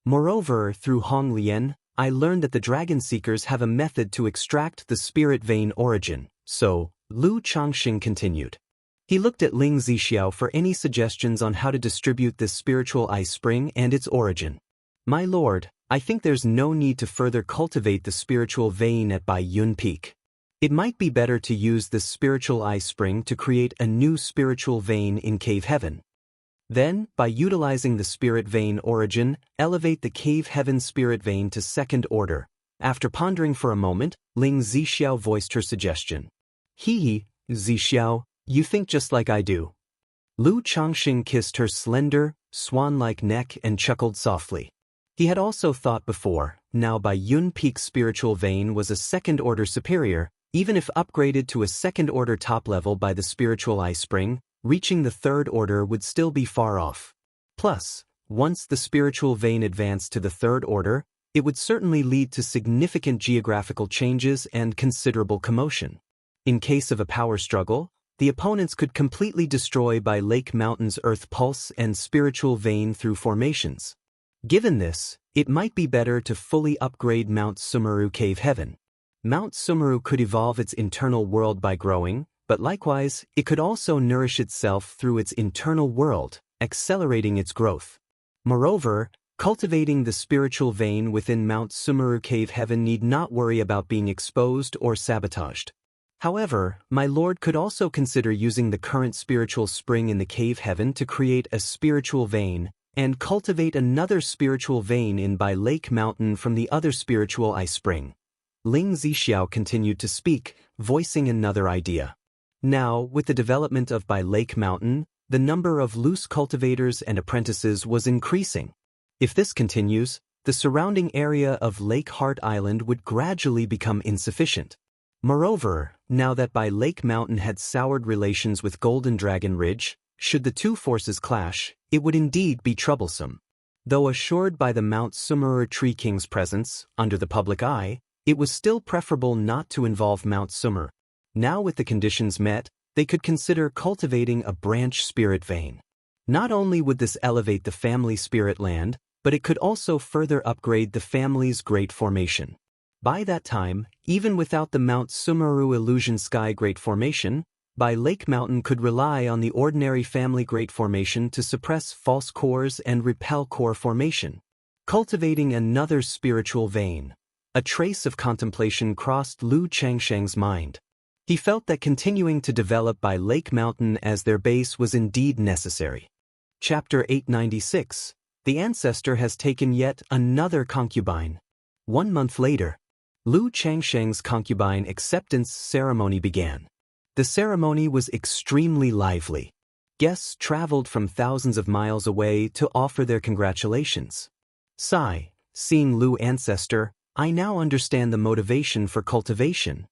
Moreover, through Hong Lian, I learned that the Dragon Seekers have a method to extract the spirit vein origin, so, Lu Changxing continued. He looked at Ling Zixiao for any suggestions on how to distribute this spiritual ice spring and its origin. My lord, I think there's no need to further cultivate the spiritual vein at Bai Yun Peak. It might be better to use this spiritual ice spring to create a new spiritual vein in Cave Heaven. Then, by utilizing the spirit vein origin, elevate the Cave Heaven spirit vein to second order. After pondering for a moment, Ling Zixiao voiced her suggestion. Hee, Zixiao, you think just like I do. Lu Changxing kissed her slender, swan-like neck and chuckled softly. He had also thought before, now Bai Yun Peak's spiritual vein was a second-order superior, even if upgraded to a second-order top level by the spiritual ice spring, reaching the third order would still be far off. Plus, once the spiritual vein advanced to the third order, it would certainly lead to significant geographical changes and considerable commotion. In case of a power struggle, the opponents could completely destroy Bai Lake Mountain's earth pulse and spiritual vein through formations. Given this, it might be better to fully upgrade Mount Sumeru Cave Heaven. Mount Sumeru could evolve its internal world by growing, but likewise, it could also nourish itself through its internal world, accelerating its growth. Moreover, cultivating the spiritual vein within Mount Sumeru Cave Heaven need not worry about being exposed or sabotaged. However, my lord could also consider using the current spiritual spring in the Cave Heaven to create a spiritual vein, and cultivate another spiritual vein in Bai Lake Mountain from the other spiritual ice spring. Ling Zixiao continued to speak, voicing another idea. Now, with the development of Bai Lake Mountain, the number of loose cultivators and apprentices was increasing. If this continues, the surrounding area of Lake Heart Island would gradually become insufficient. Moreover, now that Bai Lake Mountain had soured relations with Golden Dragon Ridge, should the two forces clash, it would indeed be troublesome. Though assured by the Mount Sumeru Tree King's presence, under the public eye, it was still preferable not to involve Mount Sumeru. Now with the conditions met, they could consider cultivating a branch spirit vein. Not only would this elevate the family spirit land, but it could also further upgrade the family's great formation. By that time, even without the Mount Sumeru Illusion Sky Great Formation, Bai Lake Mountain could rely on the ordinary family Great Formation to suppress false cores and repel core formation. Cultivating another spiritual vein. A trace of contemplation crossed Lu Changsheng's mind. He felt that continuing to develop Bai Lake Mountain as their base was indeed necessary. Chapter 896. The ancestor has taken yet another concubine. 1 month later, Lu Changsheng's concubine acceptance ceremony began. The ceremony was extremely lively. Guests traveled from thousands of miles away to offer their congratulations. Sigh, seeing Lu ancestor, I now understand the motivation for cultivation.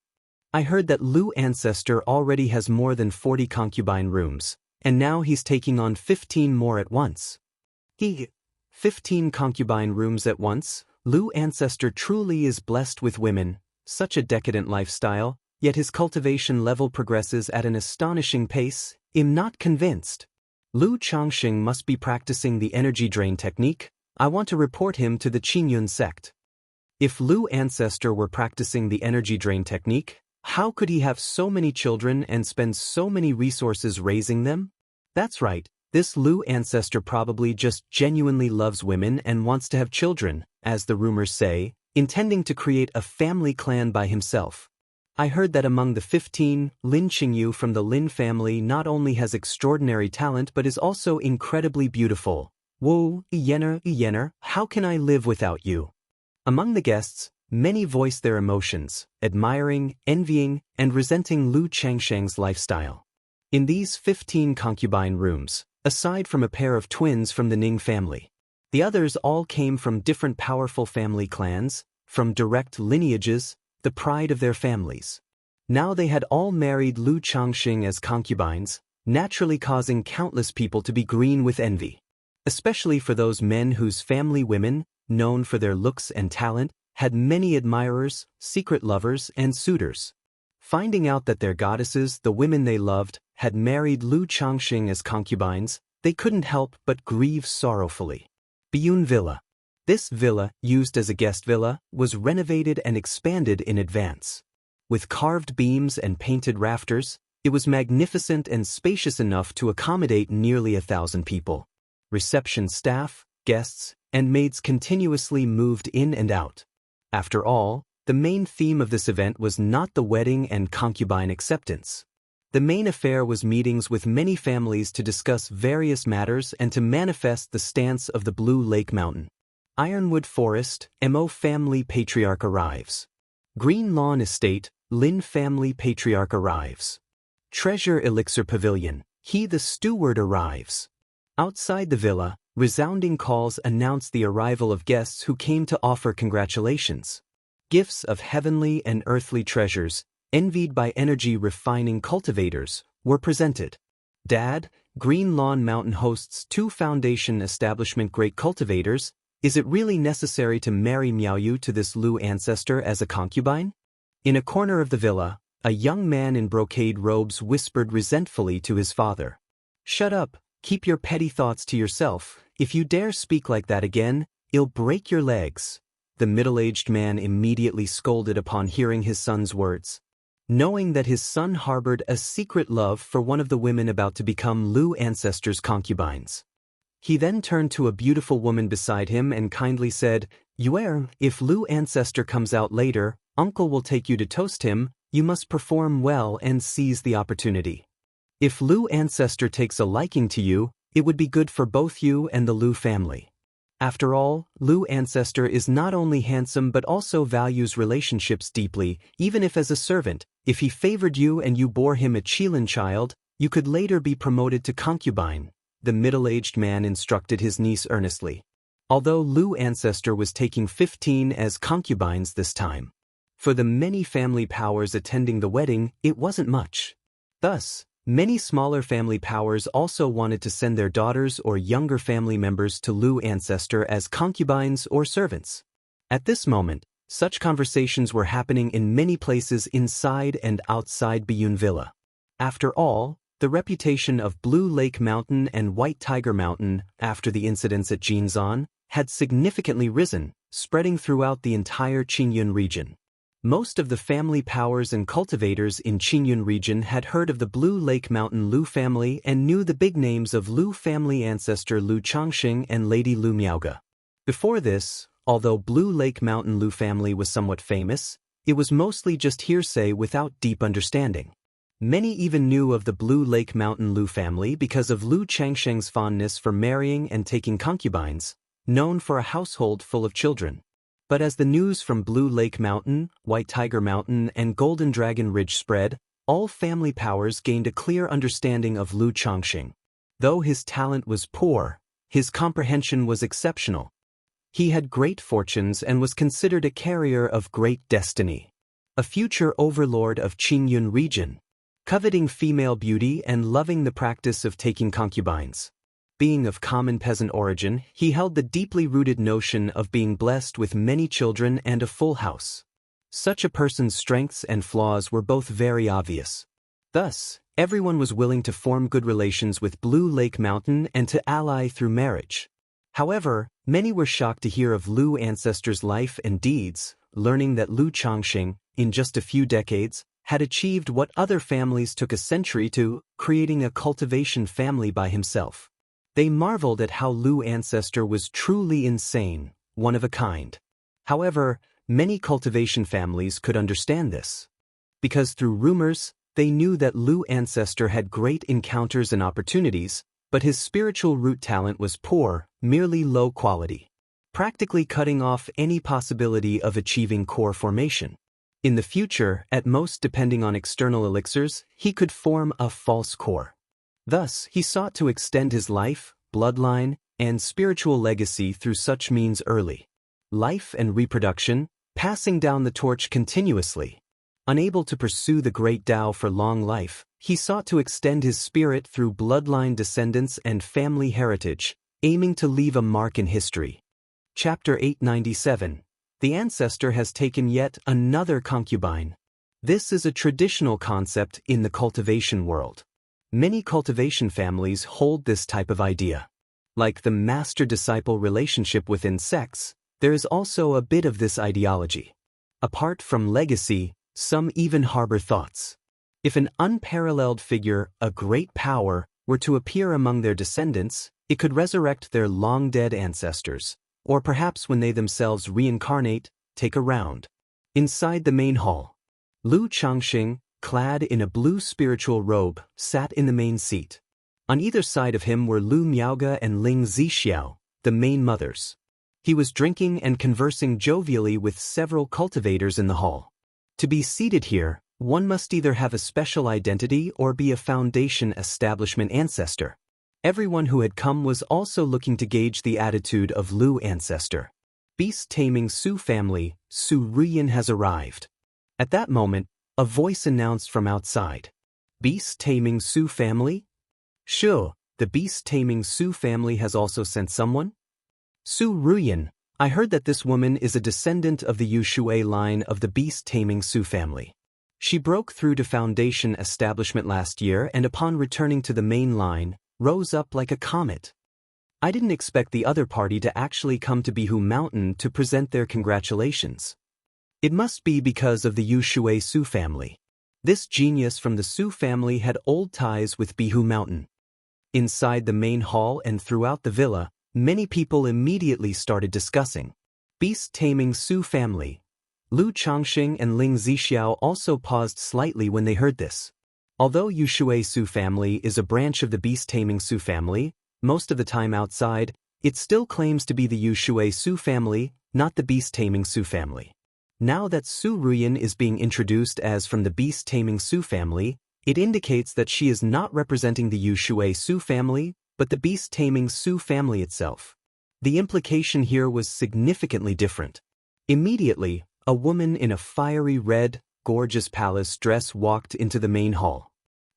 I heard that Lu ancestor already has more than 40 concubine rooms, and now he's taking on 15 more at once. 15 concubine rooms at once? Lu ancestor truly is blessed with women, such a decadent lifestyle, yet his cultivation level progresses at an astonishing pace. I'm not convinced. Lu Changxing must be practicing the energy drain technique. I want to report him to the Qingyun sect. If Lu ancestor were practicing the energy drain technique, how could he have so many children and spend so many resources raising them? That's right, this Lu ancestor probably just genuinely loves women and wants to have children, as the rumors say, intending to create a family clan by himself. I heard that among the 15, Lin Qingyu from the Lin family not only has extraordinary talent but is also incredibly beautiful. Whoa, Yener, how can I live without you? Among the guests, many voiced their emotions, admiring, envying, and resenting Lu Changsheng's lifestyle. In these 15 concubine rooms, aside from a pair of twins from the Ning family, the others all came from different powerful family clans, from direct lineages, the pride of their families. Now they had all married Lu Changxing as concubines, naturally causing countless people to be green with envy. Especially for those men whose family women, known for their looks and talent, had many admirers, secret lovers, and suitors. Finding out that their goddesses, the women they loved, had married Lu Changxing as concubines, they couldn't help but grieve sorrowfully. Biyun Villa. This villa, used as a guest villa, was renovated and expanded in advance. With carved beams and painted rafters, it was magnificent and spacious enough to accommodate nearly 1,000 people. Reception staff, guests, and maids continuously moved in and out. After all, the main theme of this event was not the wedding and concubine acceptance. The main affair was meetings with many families to discuss various matters and to manifest the stance of the Blue Lake Mountain. Ironwood Forest, Mo family patriarch arrives. Green Lawn Estate, Lin family patriarch arrives. Treasure Elixir Pavilion, he the steward arrives. Outside the villa, resounding calls announced the arrival of guests who came to offer congratulations. Gifts of heavenly and earthly treasures, envied by energy-refining cultivators, were presented. Dad, Green Lawn Mountain hosts 2 foundation establishment great cultivators. Is it really necessary to marry Miaoyu to this Lu ancestor as a concubine? In a corner of the villa, a young man in brocade robes whispered resentfully to his father. "Shut up, keep your petty thoughts to yourself. If you dare speak like that again, I'll break your legs." The middle-aged man immediately scolded upon hearing his son's words. Knowing that his son harbored a secret love for one of the women about to become Lu ancestor's concubines. He then turned to a beautiful woman beside him and kindly said, "Yuer, if Lu ancestor comes out later, uncle will take you to toast him. You must perform well and seize the opportunity. If Lu ancestor takes a liking to you, it would be good for both you and the Lu family. After all, Lu ancestor is not only handsome but also values relationships deeply, even if as a servant. If he favored you and you bore him a Qilin child, you could later be promoted to concubine." The middle-aged man instructed his niece earnestly. Although Lu ancestor was taking 15 as concubines this time. For the many family powers attending the wedding, it wasn't much. Thus, many smaller family powers also wanted to send their daughters or younger family members to Lu ancestor as concubines or servants. At this moment, such conversations were happening in many places inside and outside Biyun Villa. After all, the reputation of Blue Lake Mountain and White Tiger Mountain, after the incidents at Jinzan, had significantly risen, spreading throughout the entire Qingyun region. Most of the family powers and cultivators in Qingyun region had heard of the Blue Lake Mountain Lu family and knew the big names of Lu family ancestor Lu Changxing and Lady Lu Miaoge. Before this, although Blue Lake Mountain Lu family was somewhat famous, it was mostly just hearsay without deep understanding. Many even knew of the Blue Lake Mountain Lu family because of Lu Changsheng's fondness for marrying and taking concubines, known for a household full of children. But as the news from Blue Lake Mountain, White Tiger Mountain, and Golden Dragon Ridge spread, all family powers gained a clear understanding of Lu Changxing. Though his talent was poor, his comprehension was exceptional. He had great fortunes and was considered a carrier of great destiny. A future overlord of Qingyun region. Coveting female beauty and loving the practice of taking concubines. Being of common peasant origin, he held the deeply rooted notion of being blessed with many children and a full house. Such a person's strengths and flaws were both very obvious. Thus, everyone was willing to form good relations with Blue Lake Mountain and to ally through marriage. However, many were shocked to hear of Lu ancestors' life and deeds, learning that Lu Changxing, in just a few decades, had achieved what other families took a century to, creating a cultivation family by himself. They marveled at how Lu ancestor was truly insane, one of a kind. However, many cultivation families could understand this. Because through rumors, they knew that Lu ancestor had great encounters and opportunities, but his spiritual root talent was poor, merely low quality, practically cutting off any possibility of achieving core formation. In the future, at most depending on external elixirs, he could form a false core. Thus, he sought to extend his life, bloodline, and spiritual legacy through such means early. Life and reproduction, passing down the torch continuously. Unable to pursue the great Tao for long life, he sought to extend his spirit through bloodline descendants and family heritage, aiming to leave a mark in history. Chapter 897. The ancestor has taken yet another concubine. This is a traditional concept in the cultivation world. Many cultivation families hold this type of idea. Like the master-disciple relationship within sects, There is also a bit of this ideology. Apart from legacy, some even harbor thoughts. If an unparalleled figure, a great power, were to appear among their descendants, it could resurrect their long-dead ancestors, or perhaps when they themselves reincarnate, take a round. Inside the main hall, Lu Changxing, clad in a blue spiritual robe, sat in the main seat. On either side of him were Lu Miaoge and Ling Zixiao, the main mothers. He was drinking and conversing jovially with several cultivators in the hall. To be seated here, one must either have a special identity or be a foundation establishment ancestor. Everyone who had come was also looking to gauge the attitude of Lu ancestor. Beast-taming Su family, Su Ruyan has arrived. At that moment, a voice announced from outside. Beast-taming Su family? Sure, the beast-taming Su family has also sent someone? Su Ruyan, I heard that this woman is a descendant of the Yu Shui line of the beast-taming Su family. She broke through to foundation establishment last year and upon returning to the main line, rose up like a comet. I didn't expect the other party to actually come to Bihu Mountain to present their congratulations. It must be because of the Yu Shui Su family. This genius from the Su family had old ties with Bihu Mountain. Inside the main hall and throughout the villa, many people immediately started discussing. Beast-taming Su family. Lu Changxing and Ling Zixiao also paused slightly when they heard this. Although Yu Shui Su family is a branch of the beast-taming Su family, most of the time outside, it still claims to be the Yu Shui Su family, not the beast-taming Su family. Now that Su Ruyan is being introduced as from the beast-taming Su family, it indicates that she is not representing the Yu Shui Su family, but the beast-taming Su family itself. The implication here was significantly different. Immediately, a woman in a fiery red, gorgeous palace dress walked into the main hall.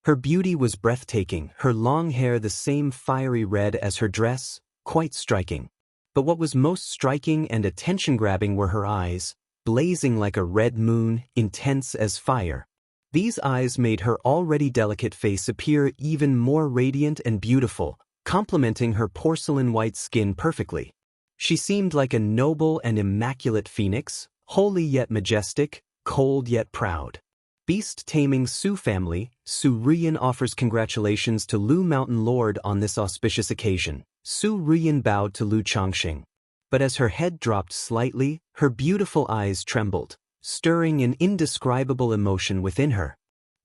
Her beauty was breathtaking, her long hair the same fiery red as her dress, quite striking. But what was most striking and attention-grabbing were her eyes, blazing like a red moon, intense as fire. These eyes made her already delicate face appear even more radiant and beautiful, complementing her porcelain-white skin perfectly. She seemed like a noble and immaculate phoenix, holy yet majestic, cold yet proud. Beast-taming Su family, Su Ruyan offers congratulations to Lu Mountain Lord on this auspicious occasion. Su Ruyan bowed to Lu Changxing. But as her head dropped slightly, her beautiful eyes trembled, stirring an indescribable emotion within her.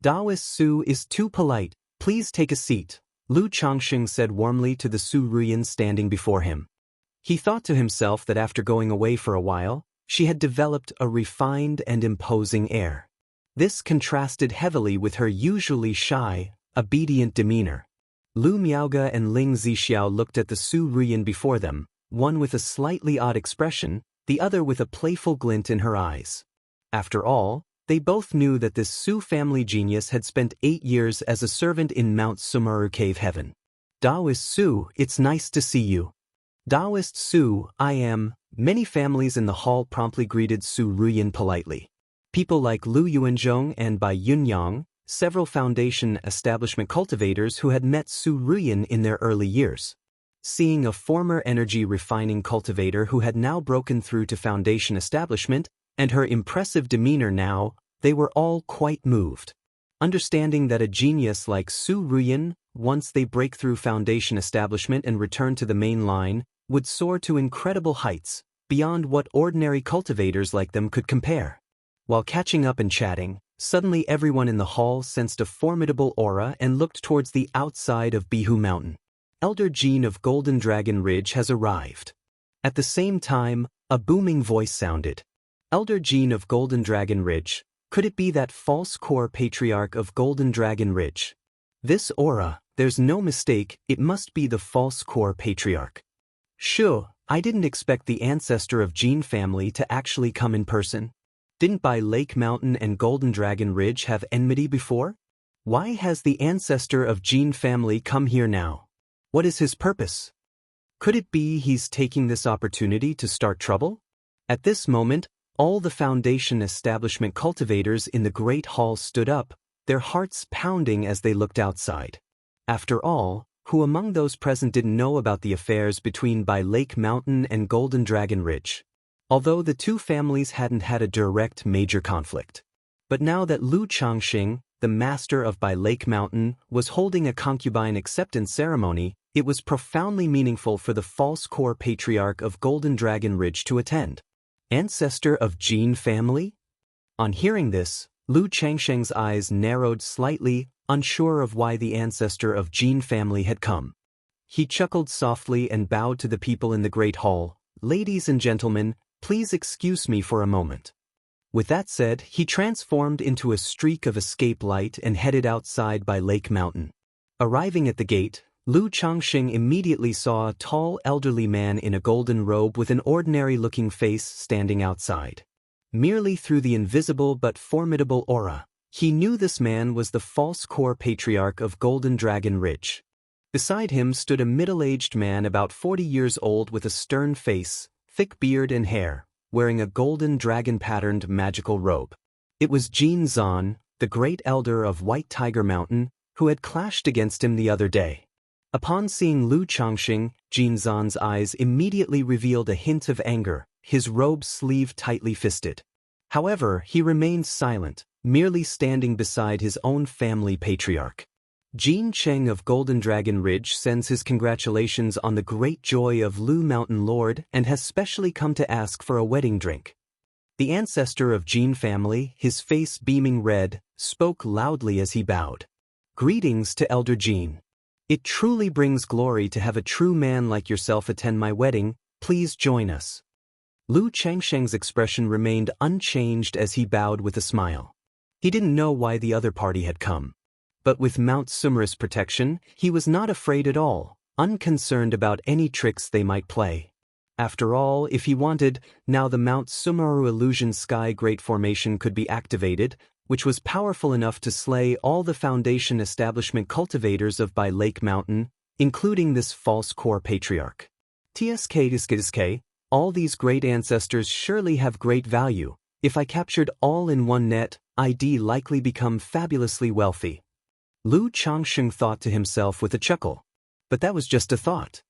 Daoist Su is too polite, please take a seat, Lu Changxing said warmly to the Su Ruyan standing before him. He thought to himself that after going away for a while, she had developed a refined and imposing air. This contrasted heavily with her usually shy, obedient demeanor. Lu Miaoge and Ling Zixiao looked at the Su Ruyan before them, one with a slightly odd expression, the other with a playful glint in her eyes. After all, they both knew that this Su family genius had spent 8 years as a servant in Mount Sumaru Cave Heaven. Daoist Su, it's nice to see you. Daoist Su, I am. Many families in the hall promptly greeted Su Ruyan politely. People like Lu Yuanzhong and Bai Yunyang, several foundation establishment cultivators who had met Su Ruyan in their early years. Seeing a former energy refining cultivator who had now broken through to foundation establishment, and her impressive demeanor now, they were all quite moved. Understanding that a genius like Su Ruyan, once they break through foundation establishment and return to the main line, would soar to incredible heights, beyond what ordinary cultivators like them could compare. While catching up and chatting, suddenly everyone in the hall sensed a formidable aura and looked towards the outside of Bihu Mountain. Elder Jean of Golden Dragon Ridge has arrived. At the same time, a booming voice sounded. Elder Jean of Golden Dragon Ridge, could it be that false core patriarch of Golden Dragon Ridge? This aura, there's no mistake, it must be the false core patriarch. Sure, I didn't expect the ancestor of Jean family to actually come in person. Didn't Bai Lake Mountain and Golden Dragon Ridge have enmity before? Why has the ancestor of Jean family come here now? What is his purpose? Could it be he's taking this opportunity to start trouble? At this moment, all the foundation establishment cultivators in the Great Hall stood up, their hearts pounding as they looked outside. After all, who among those present didn't know about the affairs between Bai Lake Mountain and Golden Dragon Ridge? although the two families hadn't had a direct major conflict. But now that Lu Changxing, the master of By Lake Mountain, was holding a concubine acceptance ceremony, it was profoundly meaningful for the false core patriarch of Golden Dragon Ridge to attend. Ancestor of Jin family? On hearing this, Lu Changsheng's eyes narrowed slightly, unsure of why the ancestor of Jin family had come. He chuckled softly and bowed to the people in the great hall. "Ladies and gentlemen, please excuse me for a moment." With that said, he transformed into a streak of escape light and headed outside By Lake Mountain. Arriving at the gate, Lu Changxing immediately saw a tall elderly man in a golden robe with an ordinary-looking face standing outside. Merely through the invisible but formidable aura, he knew this man was the false core patriarch of Golden Dragon Ridge. Beside him stood a middle-aged man about 40 years old with a stern face, thick beard and hair, wearing a golden dragon-patterned magical robe. It was Jin Zan, the great elder of White Tiger Mountain, who had clashed against him the other day. Upon seeing Lu Changxing, Jin Zan's eyes immediately revealed a hint of anger, his robe sleeve tightly fisted. However, he remained silent, merely standing beside his own family patriarch. Jin Cheng of Golden Dragon Ridge sends his congratulations on the great joy of Lu Mountain Lord and has specially come to ask for a wedding drink. The ancestor of Jin family, his face beaming red, spoke loudly as he bowed. "Greetings to Elder Jin. It truly brings glory to have a true man like yourself attend my wedding. Please join us." Lu Changsheng's expression remained unchanged as he bowed with a smile. He didn't know why the other party had come. But with Mount Sumerus' protection, he was not afraid at all, unconcerned about any tricks they might play. After all, if he wanted, now the Mount Sumeru Illusion Sky Great Formation could be activated, which was powerful enough to slay all the Foundation establishment cultivators of By Lake Mountain, including this false core patriarch. TSK, all these great ancestors surely have great value. If I captured all in one net, I'd likely become fabulously wealthy. Lu Changxing thought to himself with a chuckle. But that was just a thought.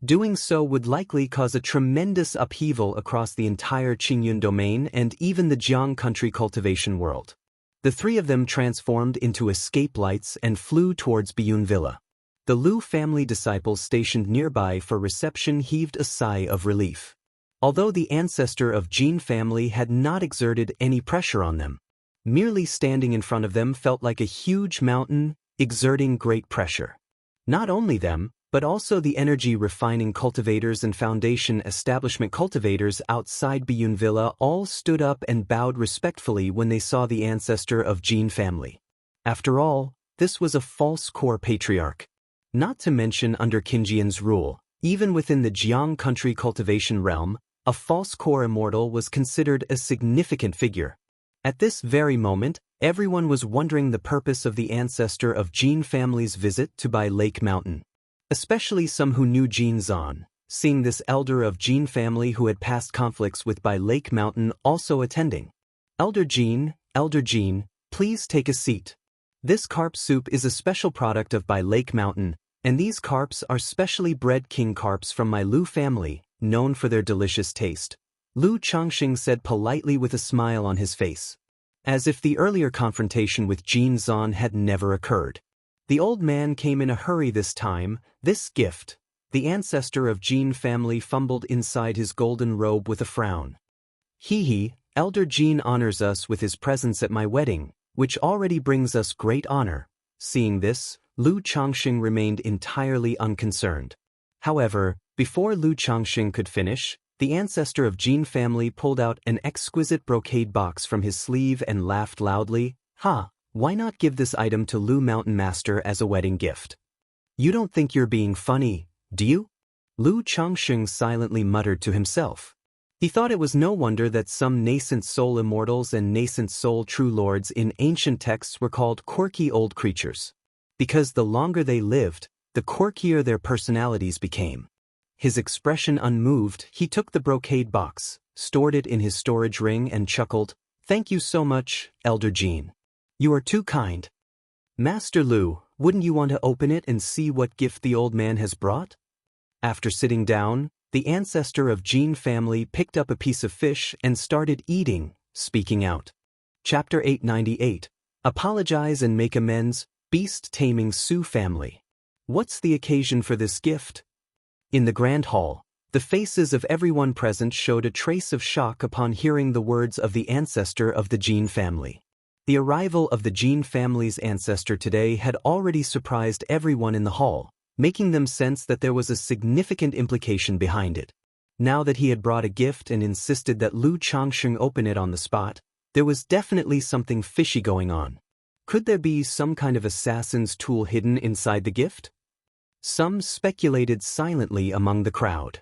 Doing so would likely cause a tremendous upheaval across the entire Qingyun domain and even the Jiang country cultivation world. The three of them transformed into escape lights and flew towards Biyun Villa. The Lu family disciples stationed nearby for reception heaved a sigh of relief. Although the ancestor of Jin family had not exerted any pressure on them, merely standing in front of them felt like a huge mountain, exerting great pressure. Not only them, but also the energy-refining cultivators and Foundation establishment cultivators outside Biyun Villa all stood up and bowed respectfully when they saw the ancestor of Jin family. After all, this was a false core patriarch. Not to mention under Qinjian's rule, even within the Jiang country cultivation realm, a false core immortal was considered a significant figure. At this very moment, everyone was wondering the purpose of the ancestor of Jin family's visit to By Lake Mountain. Especially some who knew Jin Zan, seeing this elder of Jin family who had past conflicts with By Lake Mountain also attending. Elder Jin, please take a seat. This carp soup is a special product of By Lake Mountain, and these carps are specially bred king carps from my Lu family, known for their delicious taste. Lu Changxing said politely with a smile on his face. As if the earlier confrontation with Jin Zan had never occurred. The old man came in a hurry this time. This gift. The ancestor of Jin family fumbled inside his golden robe with a frown. Elder Jin honors us with his presence at my wedding, which already brings us great honor. Seeing this, Lu Changxing remained entirely unconcerned. However, before Lu Changxing could finish, the ancestor of Jin family pulled out an exquisite brocade box from his sleeve and laughed loudly. Why not give this item to Lu Mountain Master as a wedding gift? You don't think you're being funny, do you? Lu Changxing silently muttered to himself. He thought it was no wonder that some nascent soul immortals and nascent soul true lords in ancient texts were called quirky old creatures. Because the longer they lived, the quirkier their personalities became. His expression unmoved, he took the brocade box, stored it in his storage ring and chuckled, "Thank you so much, Elder Jin. You are too kind. Master Lu, wouldn't you want to open it and see what gift the old man has brought?" After sitting down, The ancestor of Jin family picked up a piece of fish and started eating, speaking out. Chapter 898. Apologize and make amends, beast-taming Su family. What's the occasion for this gift? In the grand hall, the faces of everyone present showed a trace of shock upon hearing the words of the ancestor of the Jin family. The arrival of the Jin family's ancestor today had already surprised everyone in the hall, making them sense that there was a significant implication behind it. Now that he had brought a gift and insisted that Lu Changsheng open it on the spot, there was definitely something fishy going on. Could there be some kind of assassin's tool hidden inside the gift? Some speculated silently among the crowd.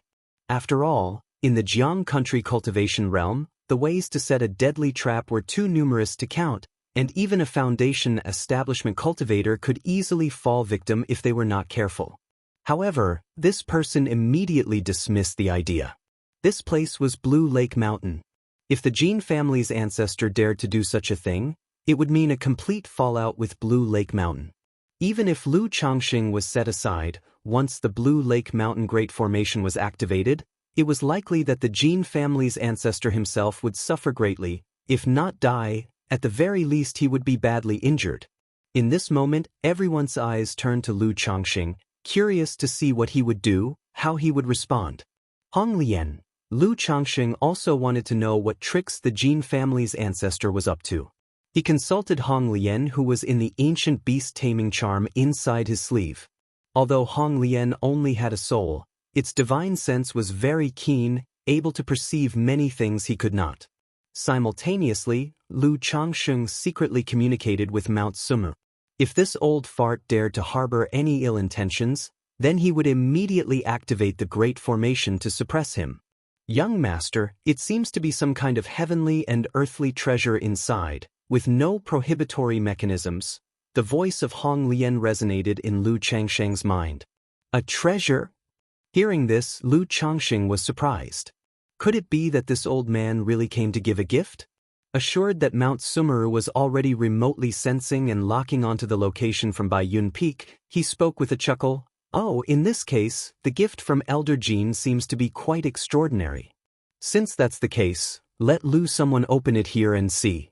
After all, in the Jiang country cultivation realm, the ways to set a deadly trap were too numerous to count, and even a foundation establishment cultivator could easily fall victim if they were not careful. However, this person immediately dismissed the idea. This place was Blue Lake Mountain. If the Jin family's ancestor dared to do such a thing, it would mean a complete fallout with Blue Lake Mountain. Even if Lu Changxing was set aside, once the Blue Lake Mountain Great Formation was activated, it was likely that the Jin family's ancestor himself would suffer greatly, if not die. At the very least he would be badly injured. In this moment, everyone's eyes turned to Lu Changxing, curious to see what he would do, how he would respond. Hong Lian. Lu Changxing also wanted to know what tricks the Jin family's ancestor was up to. He consulted Hong Lian, who was in the ancient beast-taming charm inside his sleeve. Although Hong Lian only had a soul, its divine sense was very keen, able to perceive many things he could not. Simultaneously, Lu Changsheng secretly communicated with Mount Sumu. If this old fart dared to harbor any ill intentions, then he would immediately activate the Great Formation to suppress him. Young master, it seems to be some kind of heavenly and earthly treasure inside, with no prohibitory mechanisms. The voice of Hong Lian resonated in Lu Changsheng's mind. A treasure? Hearing this, Lu Changsheng was surprised. Could it be that this old man really came to give a gift? Assured that Mount Sumeru was already remotely sensing and locking onto the location from Baiyun Peak, he spoke with a chuckle. Oh, in this case, the gift from Elder Jin seems to be quite extraordinary. Since that's the case, let someone open it here and see.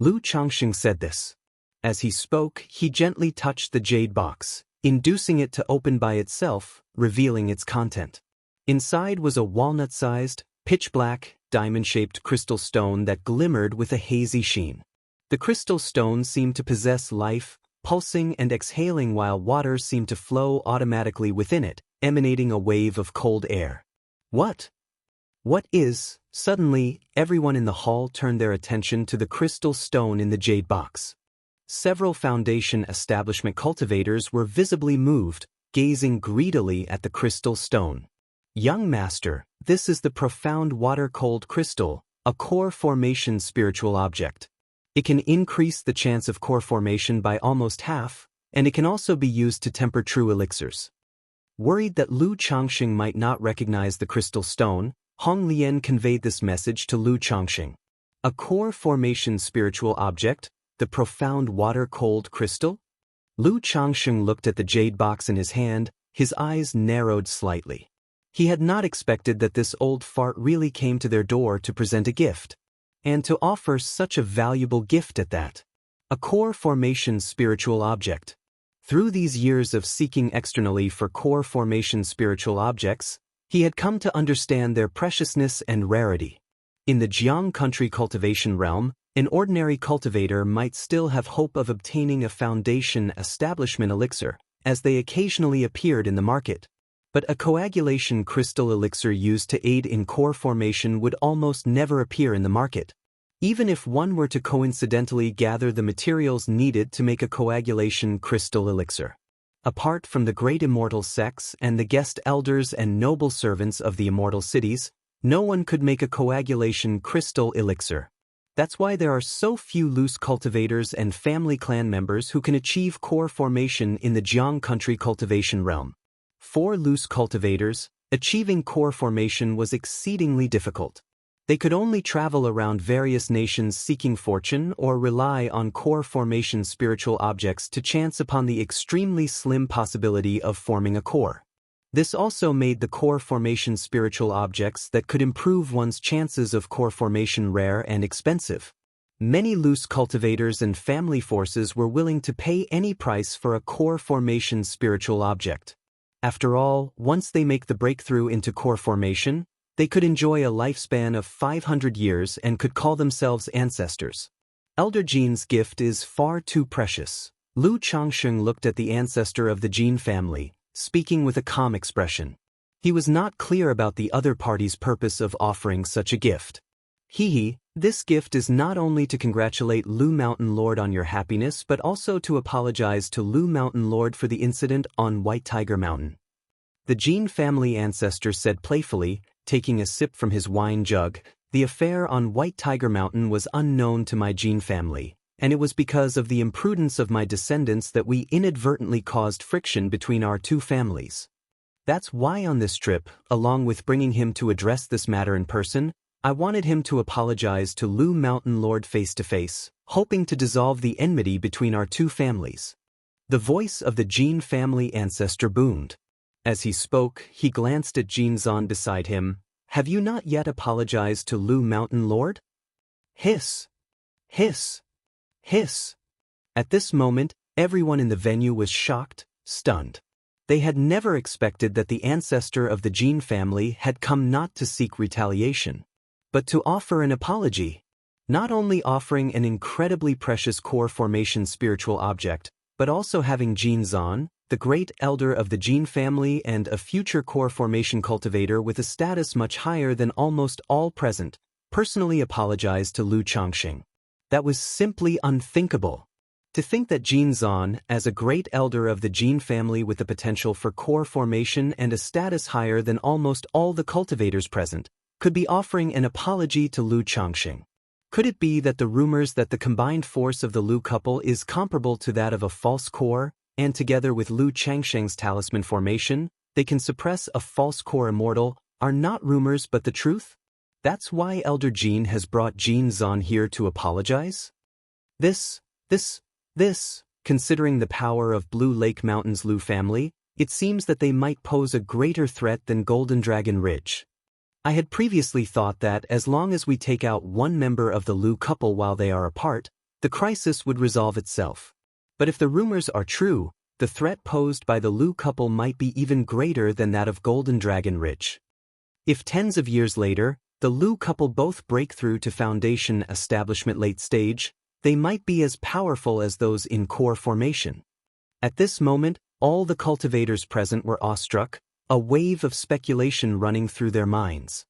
Lu Changxing said this. As he spoke, he gently touched the jade box, inducing it to open by itself, revealing its content. Inside was a walnut-sized, pitch-black, diamond-shaped crystal stone that glimmered with a hazy sheen. The crystal stone seemed to possess life, pulsing and exhaling while water seemed to flow automatically within it, emanating a wave of cold air. What? What is? Suddenly, everyone in the hall turned their attention to the crystal stone in the jade box. Several foundation establishment cultivators were visibly moved, gazing greedily at the crystal stone. Young master, this is the profound water-cold crystal, a core formation spiritual object. It can increase the chance of core formation by almost half, and it can also be used to temper true elixirs. Worried that Lu Changxing might not recognize the crystal stone, Hong Lian conveyed this message to Lu Changxing. A core formation spiritual object, the profound water-cold crystal? Lu Changxing looked at the jade box in his hand, his eyes narrowed slightly. He had not expected that this old fart really came to their door to present a gift. And to offer such a valuable gift at that. A core formation spiritual object. Through these years of seeking externally for core formation spiritual objects, he had come to understand their preciousness and rarity. In the Jiang country cultivation realm, an ordinary cultivator might still have hope of obtaining a foundation establishment elixir, as they occasionally appeared in the market. But a coagulation crystal elixir used to aid in core formation would almost never appear in the market. Even if one were to coincidentally gather the materials needed to make a coagulation crystal elixir. Apart from the great immortal sects and the guest elders and noble servants of the immortal cities, no one could make a coagulation crystal elixir. That's why there are so few loose cultivators and family clan members who can achieve core formation in the Jiang country cultivation realm. For loose cultivators, achieving core formation was exceedingly difficult. They could only travel around various nations seeking fortune or rely on core formation spiritual objects to chance upon the extremely slim possibility of forming a core. This also made the core formation spiritual objects that could improve one's chances of core formation rare and expensive. Many loose cultivators and family forces were willing to pay any price for a core formation spiritual object. After all, once they make the breakthrough into core formation, they could enjoy a lifespan of 500 years and could call themselves ancestors. Elder Jin's gift is far too precious. Lu Changsheng looked at the ancestor of the Jin family, speaking with a calm expression. He was not clear about the other party's purpose of offering such a gift. This gift is not only to congratulate Lu Mountain Lord on your happiness but also to apologize to Lu Mountain Lord for the incident on White Tiger Mountain. The Jin family ancestor said playfully, taking a sip from his wine jug, the affair on White Tiger Mountain was unknown to my Jin family, and it was because of the imprudence of my descendants that we inadvertently caused friction between our two families. That's why on this trip, along with bringing him to address this matter in person, I wanted him to apologize to Lu Mountain Lord face to face, hoping to dissolve the enmity between our two families. The voice of the Jin family ancestor boomed. As he spoke, he glanced at Jin Zan beside him. Have you not yet apologized to Lu Mountain Lord? Hiss. Hiss. Hiss. At this moment, everyone in the venue was shocked, stunned. They had never expected that the ancestor of the Jin family had come not to seek retaliation, but to offer an apology. Not only offering an incredibly precious core formation spiritual object, but also having Jin Zan, the great elder of the Jin family and a future core formation cultivator with a status much higher than almost all present, personally apologize to Lu Changsheng. That was simply unthinkable. To think that Jin Zan, as a great elder of the Jin family with the potential for core formation and a status higher than almost all the cultivators present, could be offering an apology to Lu Changsheng. Could it be that the rumors that the combined force of the Lu couple is comparable to that of a false core, and together with Lu Changsheng's talisman formation, they can suppress a false core immortal, are not rumors but the truth? That's why Elder Jin has brought Jin Zan here to apologize? Considering the power of Blue Lake Mountain's Lu family, it seems that they might pose a greater threat than Golden Dragon Ridge. I had previously thought that as long as we take out one member of the Lu couple while they are apart, the crisis would resolve itself. But if the rumors are true, the threat posed by the Lu couple might be even greater than that of Golden Dragon Ridge. If tens of years later, the Lu couple both break through to Foundation establishment late stage, they might be as powerful as those in core formation. At this moment, all the cultivators present were awestruck, a wave of speculation running through their minds.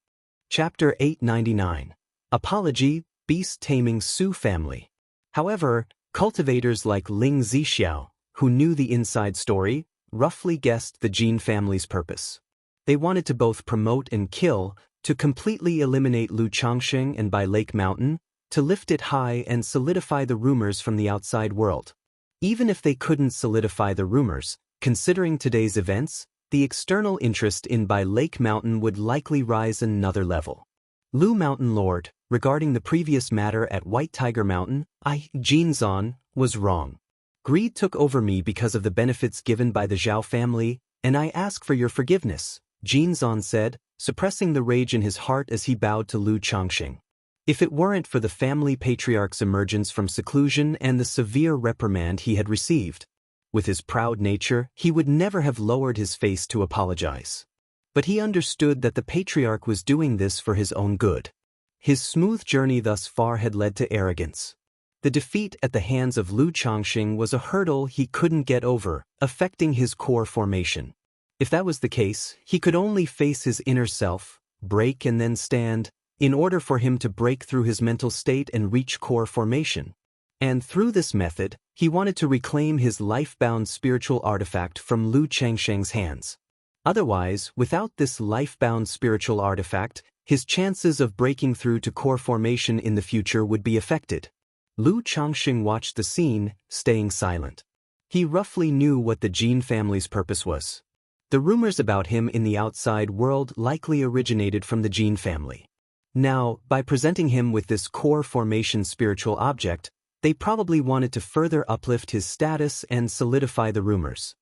Chapter 899. Apology, Beast Taming Su Family. However, cultivators like Ling Zixiao, who knew the inside story, roughly guessed the Jin family's purpose. They wanted to both promote and kill, to completely eliminate Lu Changsheng and by Lake Mountain, to lift it high and solidify the rumors from the outside world. Even if they couldn't solidify the rumors, considering today's events, the external interest in by Lake Mountain would likely rise another level. Lu Mountain Lord, regarding the previous matter at White Tiger Mountain, Jin Zan, was wrong. Greed took over me because of the benefits given by the Zhao family, and I ask for your forgiveness, Jin Zan said, suppressing the rage in his heart as he bowed to Lu Changsheng. If it weren't for the family patriarch's emergence from seclusion and the severe reprimand he had received, with his proud nature, he would never have lowered his face to apologize. But he understood that the patriarch was doing this for his own good. His smooth journey thus far had led to arrogance. The defeat at the hands of Lu Changsheng was a hurdle he couldn't get over, affecting his core formation. If that was the case, he could only face his inner self, break and then stand, in order for him to break through his mental state and reach core formation. And through this method, he wanted to reclaim his life-bound spiritual artifact from Lu Changsheng's hands. Otherwise, without this life-bound spiritual artifact, his chances of breaking through to core formation in the future would be affected. Lu Changsheng watched the scene, staying silent. He roughly knew what the Jin family's purpose was. The rumors about him in the outside world likely originated from the Jin family. Now, by presenting him with this core formation spiritual object, they probably wanted to further uplift his status and solidify the rumors.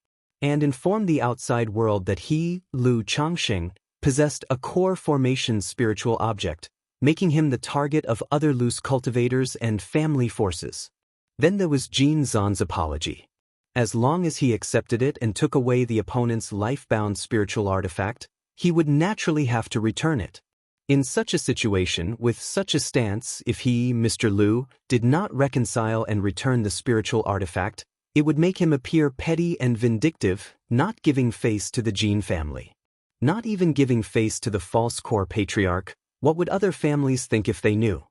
and inform the outside world that he, Lu Changxing, possessed a core formation spiritual object, making him the target of other loose cultivators and family forces. Then there was Jin Zan's apology. As long as he accepted it and took away the opponent's life-bound spiritual artifact, he would naturally have to return it. In such a situation, with such a stance, if he, Mr. Lu, did not reconcile and return the spiritual artifact, it would make him appear petty and vindictive, not giving face to the Jin family. Not even giving face to the false core patriarch. What would other families think if they knew?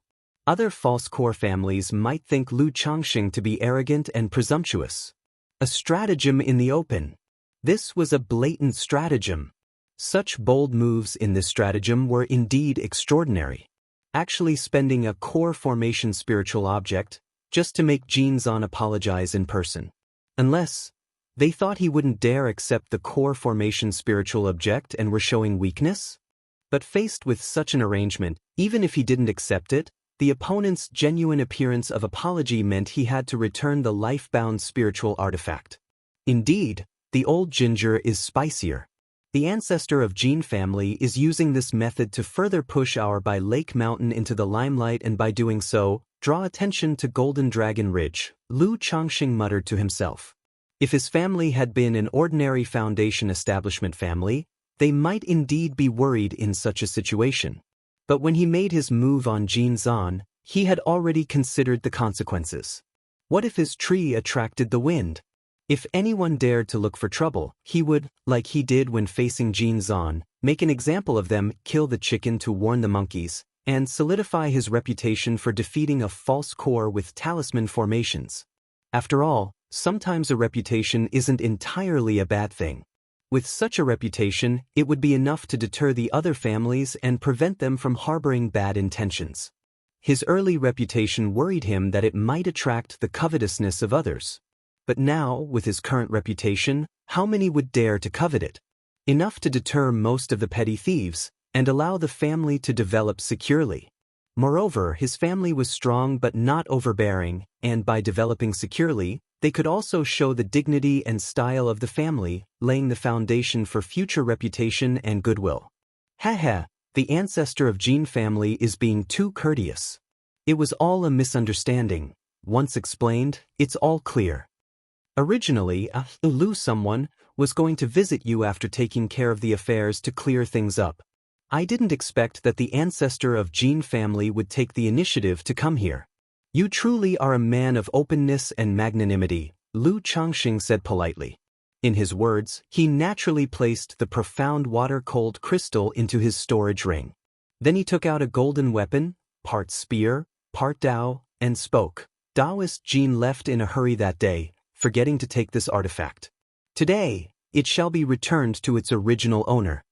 Other false core families might think Lu Changxing to be arrogant and presumptuous. A stratagem in the open. This was a blatant stratagem. Such bold moves in this stratagem were indeed extraordinary. Actually spending a core formation spiritual object just to make Jin Zan apologize in person. Unless they thought he wouldn't dare accept the core formation spiritual object and were showing weakness? But faced with such an arrangement, even if he didn't accept it, the opponent's genuine appearance of apology meant he had to return the life-bound spiritual artifact. Indeed, the old ginger is spicier. The ancestor of Jin family is using this method to further push our by Lake Mountain into the limelight, and by doing so, draw attention to Golden Dragon Ridge, Lu Changxing muttered to himself. If his family had been an ordinary foundation establishment family, they might indeed be worried in such a situation. But when he made his move on Jin Zan, he had already considered the consequences. What if his tree attracted the wind? If anyone dared to look for trouble, he would, like he did when facing Jin Zan, make an example of them, kill the chicken to warn the monkeys, and solidify his reputation for defeating a false core with talisman formations. After all, sometimes a reputation isn't entirely a bad thing. With such a reputation, it would be enough to deter the other families and prevent them from harboring bad intentions. His early reputation worried him that it might attract the covetousness of others. But now, with his current reputation, how many would dare to covet it? Enough to deter most of the petty thieves, and allow the family to develop securely. Moreover, his family was strong but not overbearing, and by developing securely, they could also show the dignity and style of the family, laying the foundation for future reputation and goodwill. The ancestor of Jin family is being too courteous. It was all a misunderstanding. Once explained, it's all clear. Originally, Lu someone was going to visit you after taking care of the affairs to clear things up. I didn't expect that the ancestor of Jin family would take the initiative to come here. You truly are a man of openness and magnanimity, Lu Changxing said politely. In his words, he naturally placed the profound water-cold crystal into his storage ring. Then he took out a golden weapon, part spear, part Dao, and spoke. Taoist Jin left in a hurry that day, forgetting to take this artifact. Today, it shall be returned to its original owner.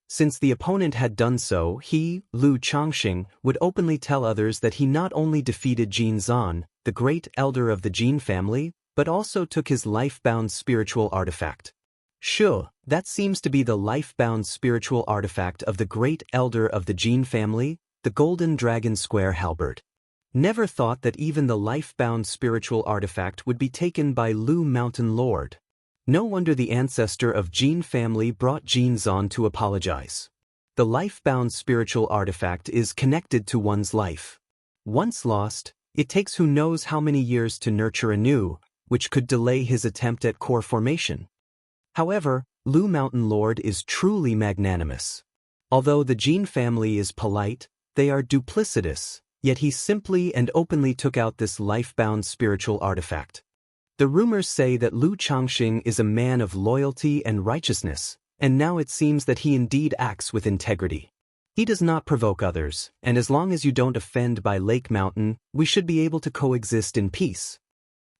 Since the opponent had done so, he, Lu Changxing, would openly tell others that he not only defeated Jin Zan, the great elder of the Jin family, but also took his life-bound spiritual artifact. That seems to be the life-bound spiritual artifact of the great elder of the Jin family, the Golden Dragon Square Halberd. Never thought that even the life-bound spiritual artifact would be taken by Lu Mountain Lord. No wonder the ancestor of Jin family brought Jin Zan to apologize. The life-bound spiritual artifact is connected to one's life. Once lost, it takes who knows how many years to nurture anew, which could delay his attempt at core formation. However, Lu Mountain Lord is truly magnanimous. Although the Jin family is polite, they are duplicitous, yet he simply and openly took out this life-bound spiritual artifact. The rumors say that Lu Changxing is a man of loyalty and righteousness, and now it seems that he indeed acts with integrity. He does not provoke others, and as long as you don't offend by Lake Mountain, we should be able to coexist in peace.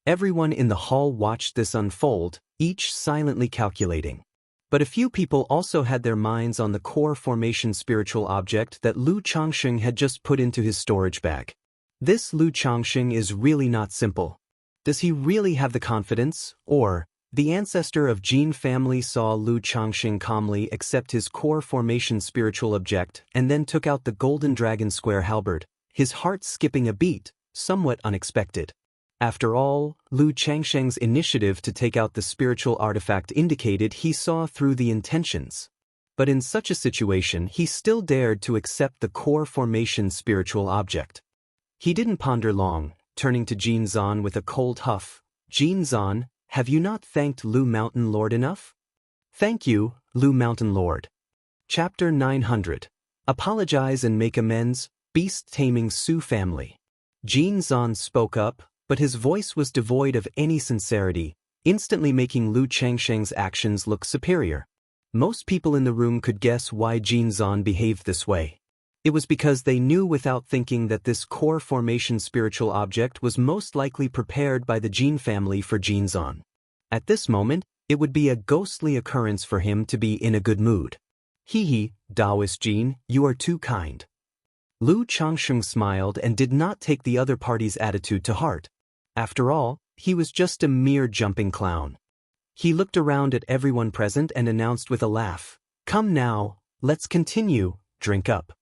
Everyone in the hall watched this unfold, each silently calculating. But a few people also had their minds on the core formation spiritual object that Lu Changxing had just put into his storage bag. This Lu Changxing is really not simple. Does he really have the confidence, or, the ancestor of Jin family saw Lu Changxing calmly accept his core formation spiritual object and then took out the Golden Dragon Square Halberd, his heart skipping a beat, somewhat unexpected. After all, Lu Changsheng's initiative to take out the spiritual artifact indicated he saw through the intentions. But in such a situation he still dared to accept the core formation spiritual object. He didn't ponder long, turning to Jin Zan with a cold huff. Jin Zan, have you not thanked Lu Mountain Lord enough? Thank you, Lu Mountain Lord. Chapter 900. Apologize and make amends, beast-taming Su family. Jin Zan spoke up, but his voice was devoid of any sincerity, instantly making Lu Changsheng's actions look superior. Most people in the room could guess why Jin Zan behaved this way. It was because they knew without thinking that this core formation spiritual object was most likely prepared by the Jin family for Jin Zan. At this moment, it would be a ghostly occurrence for him to be in a good mood. Hee, Taoist Jin, you are too kind. Lu Changsheng smiled and did not take the other party's attitude to heart. After all, he was just a mere jumping clown. He looked around at everyone present and announced with a laugh, "Come now, let's continue, drink up."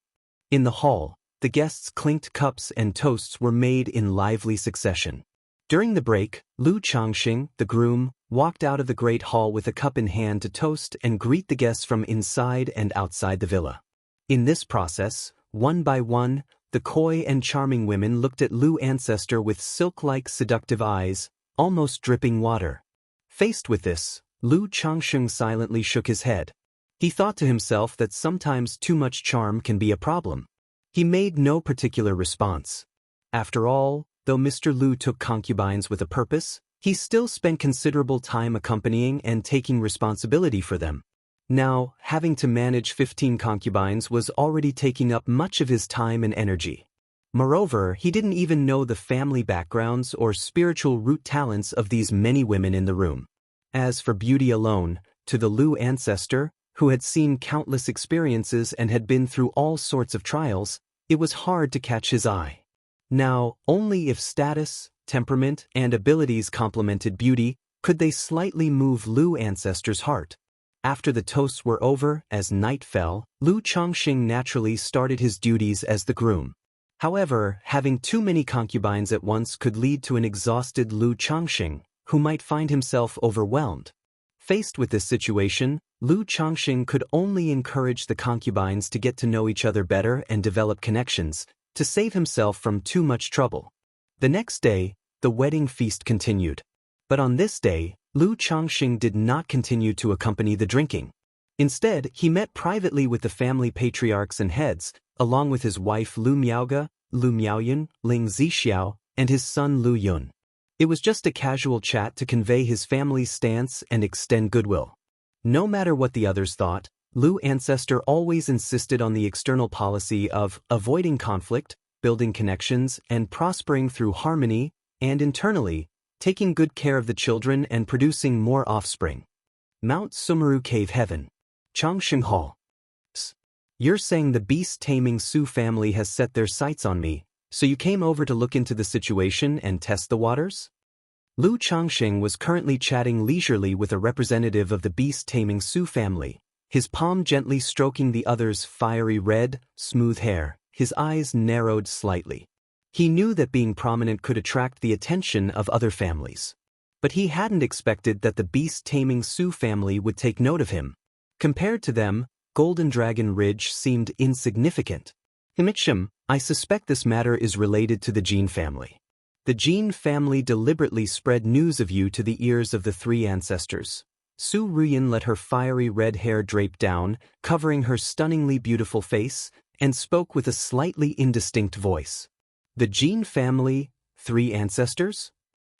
In the hall, the guests clinked cups and toasts were made in lively succession. During the break, Lu Changsheng, the groom, walked out of the great hall with a cup in hand to toast and greet the guests from inside and outside the villa. In this process, one by one, the coy and charming women looked at Lu Ancestor with silk-like seductive eyes, almost dripping water. Faced with this, Lu Changsheng silently shook his head. He thought to himself that sometimes too much charm can be a problem. He made no particular response. After all, though Mr. Lu took concubines with a purpose, he still spent considerable time accompanying and taking responsibility for them. Now, having to manage 15 concubines was already taking up much of his time and energy. Moreover, he didn't even know the family backgrounds or spiritual root talents of these many women in the room. As for beauty alone, to the Lu Ancestor, who had seen countless experiences and had been through all sorts of trials, it was hard to catch his eye. Now, only if status, temperament, and abilities complemented beauty could they slightly move Lu Ancestor's heart. After the toasts were over, as night fell, Lu Changsheng naturally started his duties as the groom. However, having too many concubines at once could lead to an exhausted Lu Changsheng, who might find himself overwhelmed. Faced with this situation, Lu Changsheng could only encourage the concubines to get to know each other better and develop connections, to save himself from too much trouble. The next day, the wedding feast continued. But on this day, Lu Changsheng did not continue to accompany the drinking. Instead, he met privately with the family patriarchs and heads, along with his wife Lu Miaoge, Lu Miaoyun, Ling Zixiao, and his son Lu Yun. It was just a casual chat to convey his family's stance and extend goodwill. No matter what the others thought, Lu Ancestor always insisted on the external policy of avoiding conflict, building connections, and prospering through harmony, and internally, taking good care of the children and producing more offspring. Mount Sumeru Cave Heaven. Changsheng Hall. You're saying the beast-taming Su family has set their sights on me, so you came over to look into the situation and test the waters? Lu Changsheng was currently chatting leisurely with a representative of the beast-taming Su family, his palm gently stroking the other's fiery red, smooth hair, his eyes narrowed slightly. He knew that being prominent could attract the attention of other families. But he hadn't expected that the beast-taming Su family would take note of him. Compared to them, Golden Dragon Ridge seemed insignificant. I suspect this matter is related to the Jin family. The Jin family deliberately spread news of you to the ears of the three ancestors. Su Ruyin let her fiery red hair drape down, covering her stunningly beautiful face, and spoke with a slightly indistinct voice. The Jin family, three ancestors?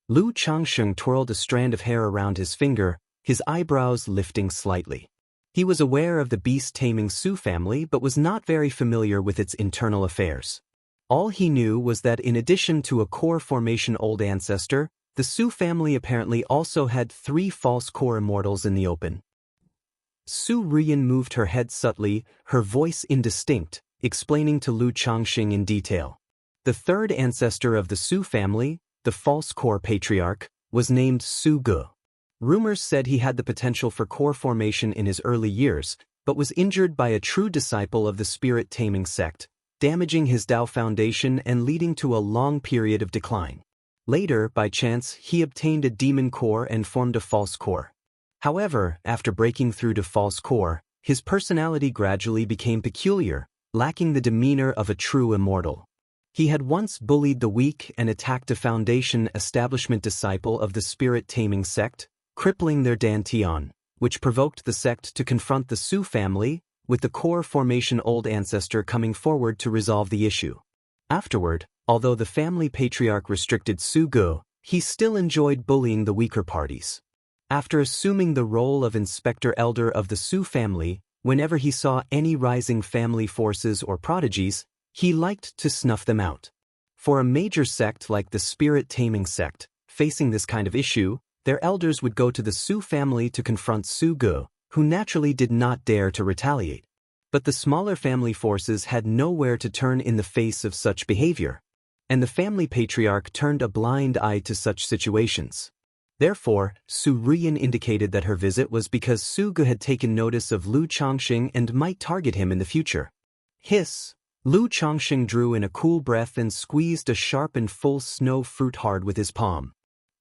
Lu Changsheng twirled a strand of hair around his finger, his eyebrows lifting slightly. He was aware of the beast-taming Su family but was not very familiar with its internal affairs. All he knew was that in addition to a core formation old ancestor, the Su family apparently also had 3 false core immortals in the open. Su Ruyin moved her head subtly, her voice indistinct, explaining to Lu Changsheng in detail. The third ancestor of the Su family, the false core patriarch, was named Su Ge. Rumors said he had the potential for core formation in his early years, but was injured by a true disciple of the spirit-taming sect, damaging his Dao foundation and leading to a long period of decline. Later, by chance, he obtained a demon core and formed a false core. However, after breaking through to false core, his personality gradually became peculiar, lacking the demeanor of a true immortal. He had once bullied the weak and attacked a Foundation establishment disciple of the spirit-taming sect, crippling their dantian, which provoked the sect to confront the Su family, with the core formation old ancestor coming forward to resolve the issue. Afterward, although the family patriarch restricted Su Gu, he still enjoyed bullying the weaker parties. After assuming the role of inspector elder of the Su family, whenever he saw any rising family forces or prodigies, he liked to snuff them out. For a major sect like the spirit-taming sect, facing this kind of issue, their elders would go to the Su family to confront Su Gu, who naturally did not dare to retaliate. But the smaller family forces had nowhere to turn in the face of such behavior, and the family patriarch turned a blind eye to such situations. Therefore, Su Ruyan indicated that her visit was because Su Gu had taken notice of Lu Changxing and might target him in the future. Hiss! Lu Changxing drew in a cool breath and squeezed a sharp and full snow fruit hard with his palm.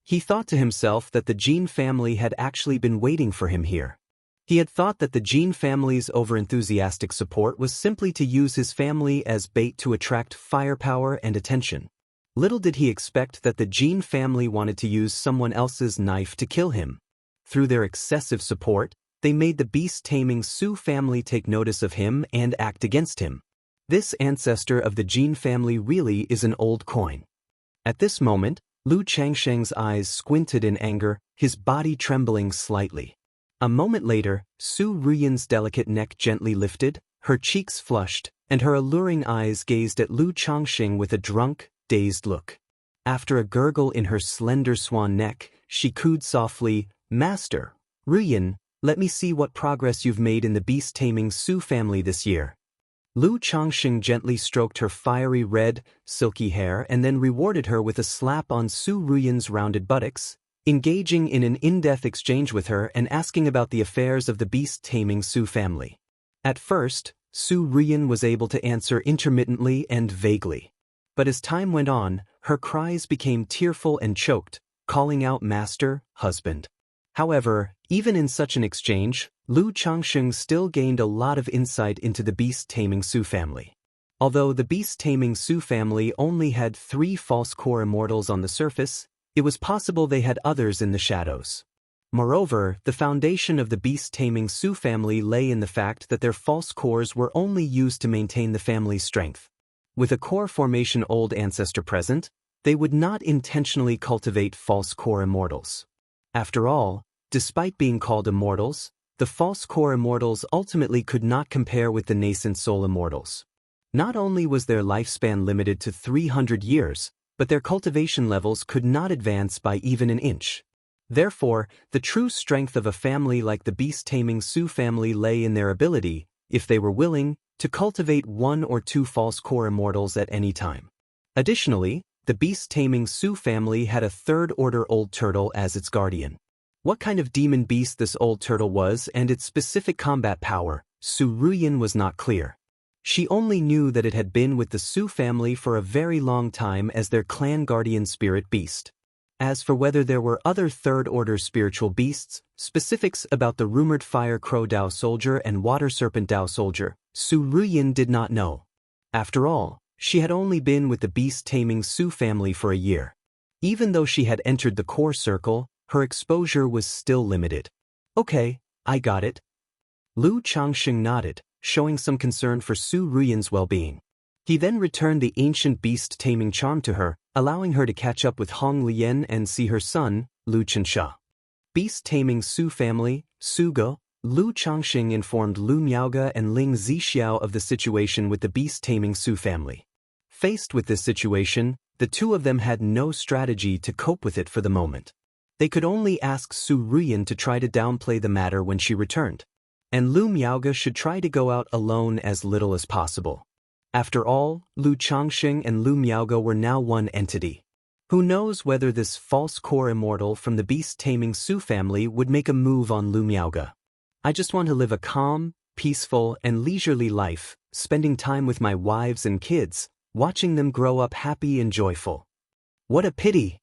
He thought to himself that the Jin family had actually been waiting for him here. He had thought that the Jin family's overenthusiastic support was simply to use his family as bait to attract firepower and attention. Little did he expect that the Jin family wanted to use someone else's knife to kill him. Through their excessive support, they made the beast-taming Su family take notice of him and act against him. This ancestor of the Jin family really is an old coin. At this moment, Lu Changsheng's eyes squinted in anger, his body trembling slightly. A moment later, Su Ruyan's delicate neck gently lifted, her cheeks flushed, and her alluring eyes gazed at Lu Changxing with a drunk, dazed look. After a gurgle in her slender swan neck, she cooed softly, "Master, Ruyan, let me see what progress you've made in the beast-taming Su family this year." Lu Changxing gently stroked her fiery red, silky hair and then rewarded her with a slap on Su Ruyan's rounded buttocks, engaging in an in-depth exchange with her and asking about the affairs of the beast-taming Su family. At first, Su Ruyan was able to answer intermittently and vaguely. But as time went on, her cries became tearful and choked, calling out master, husband. However, even in such an exchange, Lu Changxing still gained a lot of insight into the beast-taming Su family. Although the beast-taming Su family only had 3 false core immortals on the surface, it was possible they had others in the shadows. Moreover, the foundation of the beast-taming Su family lay in the fact that their false cores were only used to maintain the family's strength. With a core formation old ancestor present, they would not intentionally cultivate false core immortals. After all, despite being called immortals, the false core immortals ultimately could not compare with the nascent soul immortals. Not only was their lifespan limited to 300 years, but their cultivation levels could not advance by even an inch. Therefore, the true strength of a family like the beast-taming Su family lay in their ability, if they were willing, to cultivate 1 or 2 false core immortals at any time. Additionally, the beast-taming Su family had a 3rd-order old turtle as its guardian. What kind of demon beast this old turtle was and its specific combat power, Su Ruyan was not clear. She only knew that it had been with the Su family for a very long time as their clan guardian spirit beast. As for whether there were other 3rd-order spiritual beasts, specifics about the rumored fire crow Dao soldier and water serpent Dao soldier, Su Ruyan did not know. After all, she had only been with the beast-taming Su family for a year. Even though she had entered the core circle, her exposure was still limited. "Okay, I got it." Lu Changxing nodded, showing some concern for Su Ruyan's well-being. He then returned the ancient beast-taming charm to her, allowing her to catch up with Hong Lian and see her son, Lu Qinsha. Beast-taming Su family, Sugo, Lu Changxing informed Lu Miaoge and Ling Zixiao of the situation with the beast-taming Su family. Faced with this situation, the two of them had no strategy to cope with it for the moment. They could only ask Su Ruyan to try to downplay the matter when she returned, and Lu Miaoge should try to go out alone as little as possible. After all, Lu Changxing and Lu Miaoge were now one entity. Who knows whether this false core immortal from the beast-taming Su family would make a move on Lu Miaoge. "I just want to live a calm, peaceful, and leisurely life, spending time with my wives and kids, watching them grow up happy and joyful." What a pity!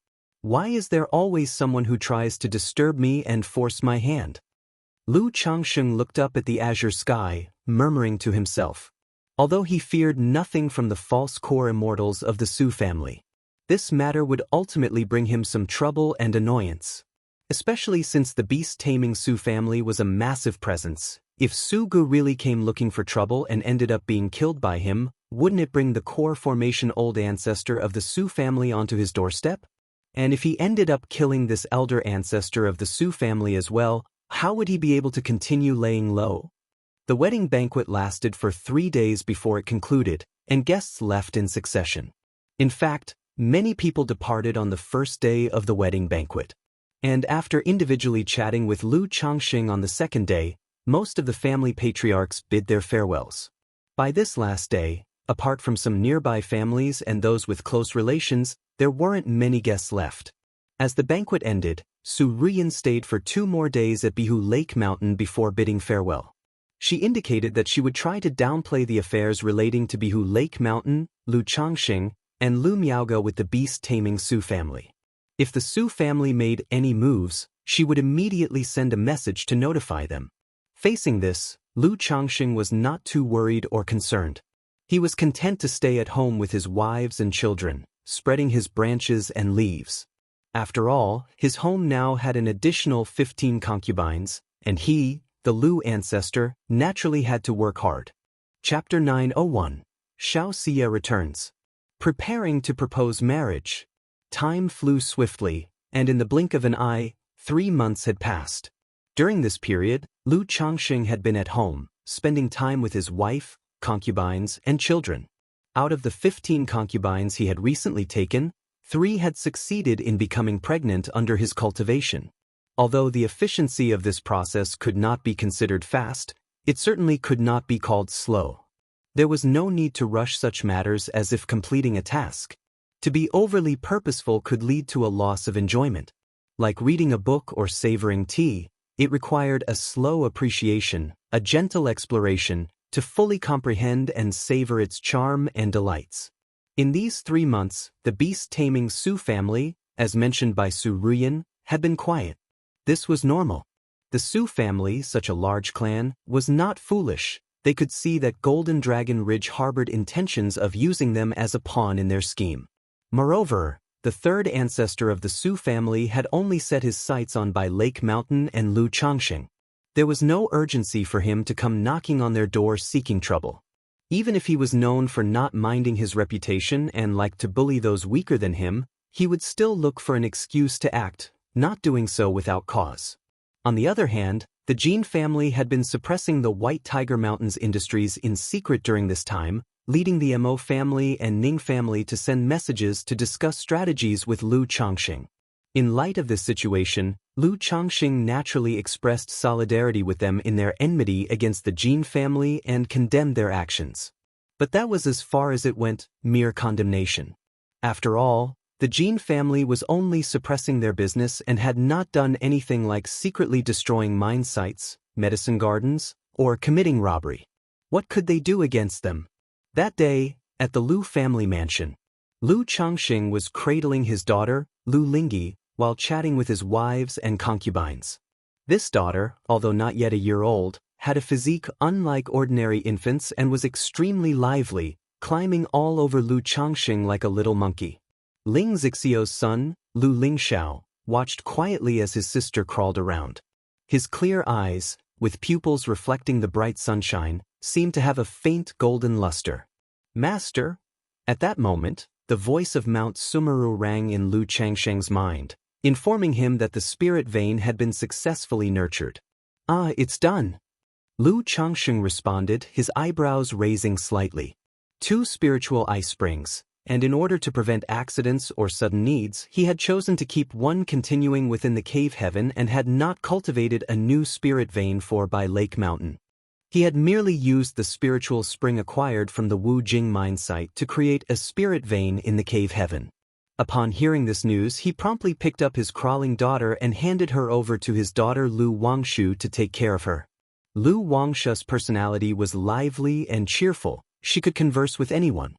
Why is there always someone who tries to disturb me and force my hand? Lu Changsheng looked up at the azure sky, murmuring to himself. Although he feared nothing from the false core immortals of the Su family, this matter would ultimately bring him some trouble and annoyance. Especially since the beast-taming Su family was a massive presence. If Su Gu really came looking for trouble and ended up being killed by him, wouldn't it bring the core formation old ancestor of the Su family onto his doorstep? And if he ended up killing this elder ancestor of the Su family as well, how would he be able to continue laying low? The wedding banquet lasted for 3 days before it concluded, and guests left in succession. In fact, many people departed on the first day of the wedding banquet. And after individually chatting with Lu Changxing on the second day, most of the family patriarchs bid their farewells. By this last day, apart from some nearby families and those with close relations, there weren't many guests left. As the banquet ended, Su Ruyan stayed for 2 more days at Bihu Lake Mountain before bidding farewell. She indicated that she would try to downplay the affairs relating to Bihu Lake Mountain, Lu Changxing, and Lu Miaoge with the beast-taming Su family. If the Su family made any moves, she would immediately send a message to notify them. Facing this, Lu Changxing was not too worried or concerned. He was content to stay at home with his wives and children, spreading his branches and leaves. After all, his home now had an additional 15 concubines, and he, the Lu ancestor, naturally had to work hard. Chapter 901. Xianxia returns. Preparing to propose marriage. Time flew swiftly, and in the blink of an eye, 3 months had passed. During this period, Lu Changxing had been at home, spending time with his wife, concubines, and children. Out of the 15 concubines he had recently taken, 3 had succeeded in becoming pregnant under his cultivation. Although the efficiency of this process could not be considered fast, it certainly could not be called slow. There was no need to rush such matters as if completing a task. To be overly purposeful could lead to a loss of enjoyment. Like reading a book or savoring tea, it required a slow appreciation, a gentle exploration, to fully comprehend and savor its charm and delights. In these 3 months, the beast-taming Su family, as mentioned by Su Ruyan, had been quiet. This was normal. The Su family, such a large clan, was not foolish. They could see that Golden Dragon Ridge harbored intentions of using them as a pawn in their scheme. Moreover, the third ancestor of the Su family had only set his sights on Bai Lake Mountain and Lu Changxing. There was no urgency for him to come knocking on their door seeking trouble. Even if he was known for not minding his reputation and liked to bully those weaker than him, he would still look for an excuse to act, not doing so without cause. On the other hand, the Jin family had been suppressing the White Tiger Mountains industries in secret during this time, leading the Mo family and Ning family to send messages to discuss strategies with Lu Changxing. In light of this situation, Lu Changxing naturally expressed solidarity with them in their enmity against the Jin family and condemned their actions. But that was as far as it went, mere condemnation. After all, the Jin family was only suppressing their business and had not done anything like secretly destroying mine sites, medicine gardens, or committing robbery. What could they do against them? That day, at the Lu family mansion, Lu Changxing was cradling his daughter, Lu Lingyi, while chatting with his wives and concubines. This daughter, although not yet a year old, had a physique unlike ordinary infants and was extremely lively, climbing all over Lu Changxing like a little monkey. Ling Zixio's son, Lu Lingxiao, watched quietly as his sister crawled around. His clear eyes, with pupils reflecting the bright sunshine, seemed to have a faint golden luster. "Master?" At that moment, the voice of Mount Sumeru rang in Lu Changsheng's mind, informing him that the spirit vein had been successfully nurtured. "Ah, it's done." Lu Changsheng responded, his eyebrows raising slightly. 2 spiritual ice springs, and in order to prevent accidents or sudden needs, he had chosen to keep one continuing within the cave heaven and had not cultivated a new spirit vein for Bai Lake Mountain. He had merely used the spiritual spring acquired from the Wu Jing mine site to create a spirit vein in the cave heaven. Upon hearing this news, he promptly picked up his crawling daughter and handed her over to his daughter Lu Wangshu to take care of her. Lu Wangshu's personality was lively and cheerful. She could converse with anyone.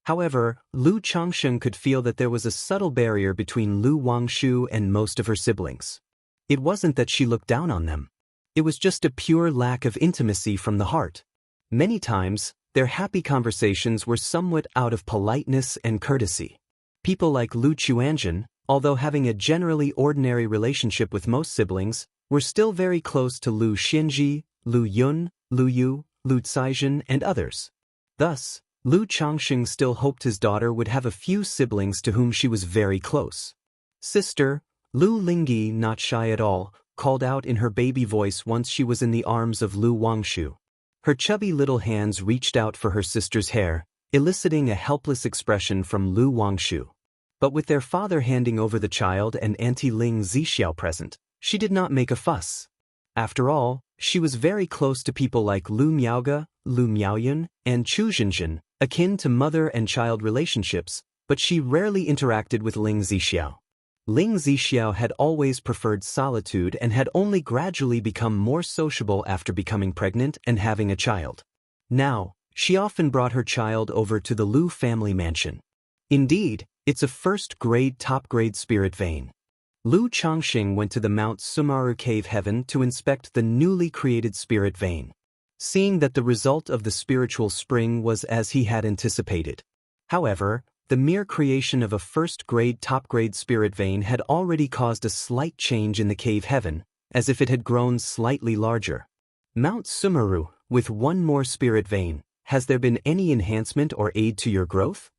However, Lu Changsheng could feel that there was a subtle barrier between Lu Wangshu and most of her siblings. It wasn't that she looked down on them. It was just a pure lack of intimacy from the heart. Many times, their happy conversations were somewhat out of politeness and courtesy. People like Lu Chuanzhen, although having a generally ordinary relationship with most siblings, were still very close to Lu Xinji, Lu Yun, Lu Yu, Lu Caizhen, and others. Thus, Lu Changsheng still hoped his daughter would have a few siblings to whom she was very close. Sister, Lu Lingyi, not shy at all, called out in her baby voice once she was in the arms of Lu Wangshu. Her chubby little hands reached out for her sister's hair, eliciting a helpless expression from Lu Wangshu. But with their father handing over the child and Auntie Ling Zixiao present, she did not make a fuss. After all, she was very close to people like Lu Miaoge, Lu Miaoyun, and Chu Zhinzhen, akin to mother and child relationships, but she rarely interacted with Ling Zixiao. Ling Zixiao had always preferred solitude and had only gradually become more sociable after becoming pregnant and having a child. Now, she often brought her child over to the Lu family mansion. Indeed, it's a first-grade top-grade spirit vein. Lu Changsheng went to the Mount Sumaru Cave Heaven to inspect the newly created spirit vein. Seeing that the result of the spiritual spring was as he had anticipated. However, the mere creation of a first-grade top-grade spirit vein had already caused a slight change in the cave heaven, as if it had grown slightly larger. Mount Sumaru, with one more spirit vein, has there been any enhancement or aid to your growth?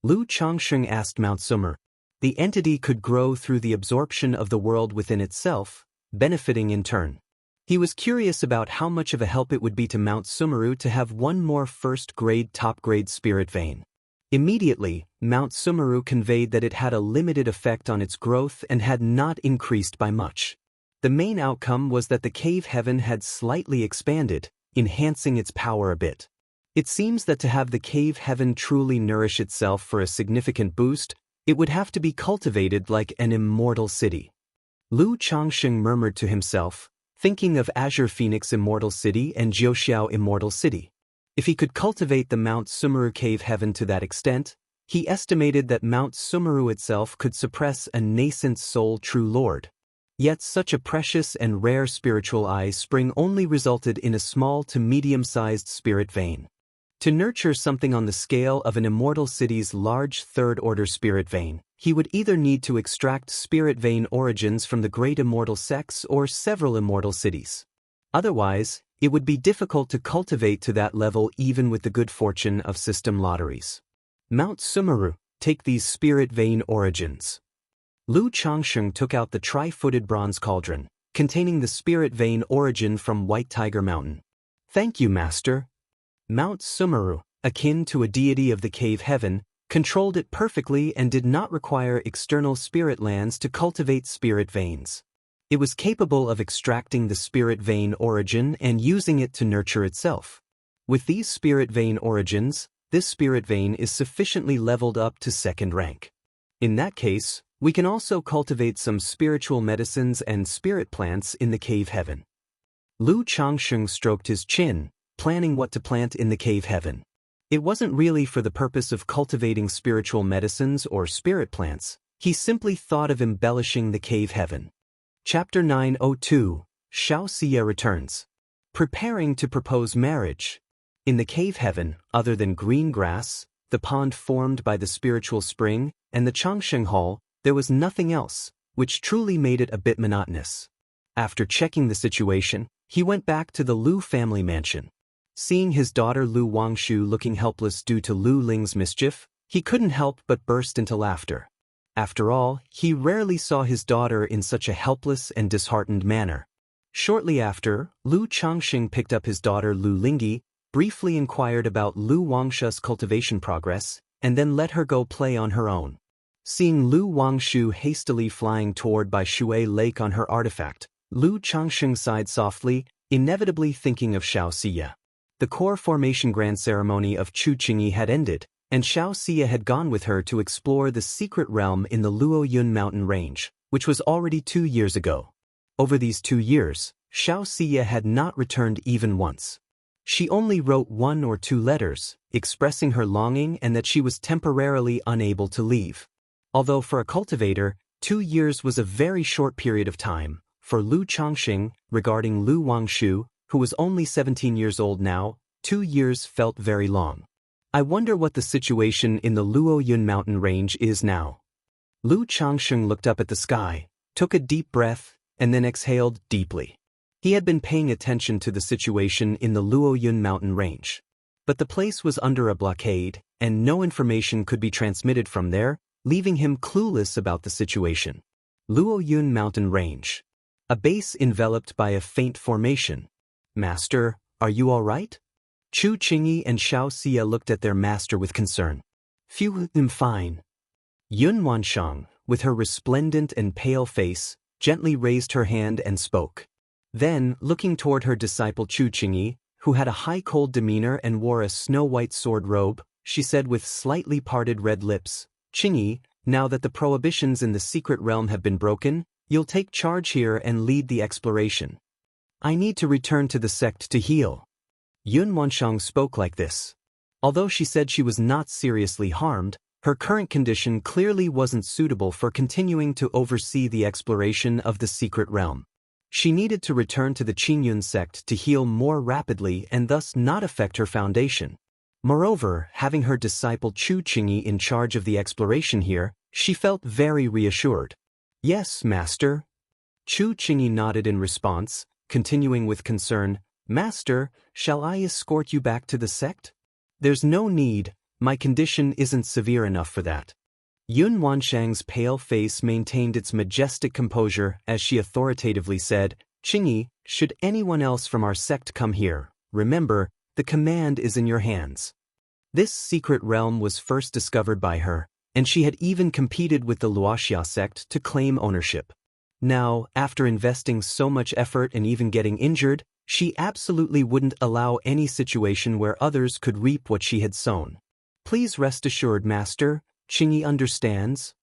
Lu Changsheng asked Mount Sumaru. The entity could grow through the absorption of the world within itself, benefiting in turn. He was curious about how much of a help it would be to Mount Sumaru to have one more first-grade top-grade spirit vein. Immediately, Mount Sumaru conveyed that it had a limited effect on its growth and had not increased by much. The main outcome was that the cave heaven had slightly expanded, enhancing its power a bit. It seems that to have the cave heaven truly nourish itself for a significant boost, it would have to be cultivated like an immortal city. Lu Changsheng murmured to himself, thinking of Azure Phoenix Immortal City and Jiuxiao Immortal City. If he could cultivate the Mount Sumaru cave heaven to that extent, he estimated that Mount Sumaru itself could suppress a nascent soul true lord. Yet such a precious and rare spiritual eye spring only resulted in a small to medium-sized spirit vein. To nurture something on the scale of an immortal city's large third-order spirit vein, he would either need to extract spirit vein origins from the great immortal sects or several immortal cities. Otherwise, it would be difficult to cultivate to that level even with the good fortune of system lotteries. Mount Sumaru, take these spirit vein origins. Lu Changsheng took out the tri-footed bronze cauldron, containing the spirit vein origin from White Tiger Mountain. Thank you, Master. Mount Sumaru, akin to a deity of the cave heaven, controlled it perfectly and did not require external spirit lands to cultivate spirit veins. It was capable of extracting the spirit vein origin and using it to nurture itself. With these spirit vein origins, this spirit vein is sufficiently leveled up to second rank. In that case, we can also cultivate some spiritual medicines and spirit plants in the cave heaven. Lu Changsheng stroked his chin, planning what to plant in the cave heaven. It wasn't really for the purpose of cultivating spiritual medicines or spirit plants, he simply thought of embellishing the cave heaven. Chapter 902, Xianxia returns. Preparing to propose marriage. In the cave heaven, other than green grass, the pond formed by the spiritual spring, and the Changsheng Hall, there was nothing else, which truly made it a bit monotonous. After checking the situation, he went back to the Lu family mansion. Seeing his daughter Lu Wangshu looking helpless due to Lu Ling's mischief, he couldn't help but burst into laughter. After all, he rarely saw his daughter in such a helpless and disheartened manner. Shortly after, Lu Changsheng picked up his daughter Lu Lingyi, briefly inquired about Lu Wangshu's cultivation progress, and then let her go play on her own. Seeing Lu Wangshu hastily flying toward Bai Shui Lake on her artifact, Lu Changsheng sighed softly, inevitably thinking of Xianxia. The core formation grand ceremony of Chu Qingyi had ended, and Xianxia had gone with her to explore the secret realm in the Luoyun mountain range, which was already 2 years ago. Over these 2 years, Xianxia had not returned even once. She only wrote 1 or 2 letters, expressing her longing and that she was temporarily unable to leave. Although for a cultivator, 2 years was a very short period of time, for Lu Changxing, regarding Lu Wangshu, who was only 17 years old now, 2 years felt very long. I wonder what the situation in the Luoyun mountain range is now. Lu Changxing looked up at the sky, took a deep breath, and then exhaled deeply. He had been paying attention to the situation in the Luoyun mountain range. But the place was under a blockade, and no information could be transmitted from there, leaving him clueless about the situation. Luoyun mountain range. A base enveloped by a faint formation. Master, are you all right? Chu Qingyi and Xianxia looked at their master with concern. Phew, I'm fine. Yun Wanshang, with her resplendent and pale face, gently raised her hand and spoke. Then, looking toward her disciple Chu Qingyi, who had a high cold demeanor and wore a snow-white sword robe, she said with slightly parted red lips, Qingyi, now that the prohibitions in the secret realm have been broken, you'll take charge here and lead the exploration. I need to return to the sect to heal. Yun Wanshang spoke like this. Although she said she was not seriously harmed, her current condition clearly wasn't suitable for continuing to oversee the exploration of the secret realm. She needed to return to the Qingyun sect to heal more rapidly and thus not affect her foundation. Moreover, having her disciple Chu Qingyi in charge of the exploration here, she felt very reassured. Yes, master. Chu Qingyi nodded in response, continuing with concern, Master, shall I escort you back to the sect? There's no need, my condition isn't severe enough for that. Yun Wanshang's pale face maintained its majestic composure as she authoritatively said, Qingyi, should anyone else from our sect come here, remember, the command is in your hands. This secret realm was first discovered by her, and she had even competed with the Wuxia sect to claim ownership. Now, after investing so much effort and even getting injured, she absolutely wouldn't allow any situation where others could reap what she had sown. Please rest assured, Master, Qingyi understands.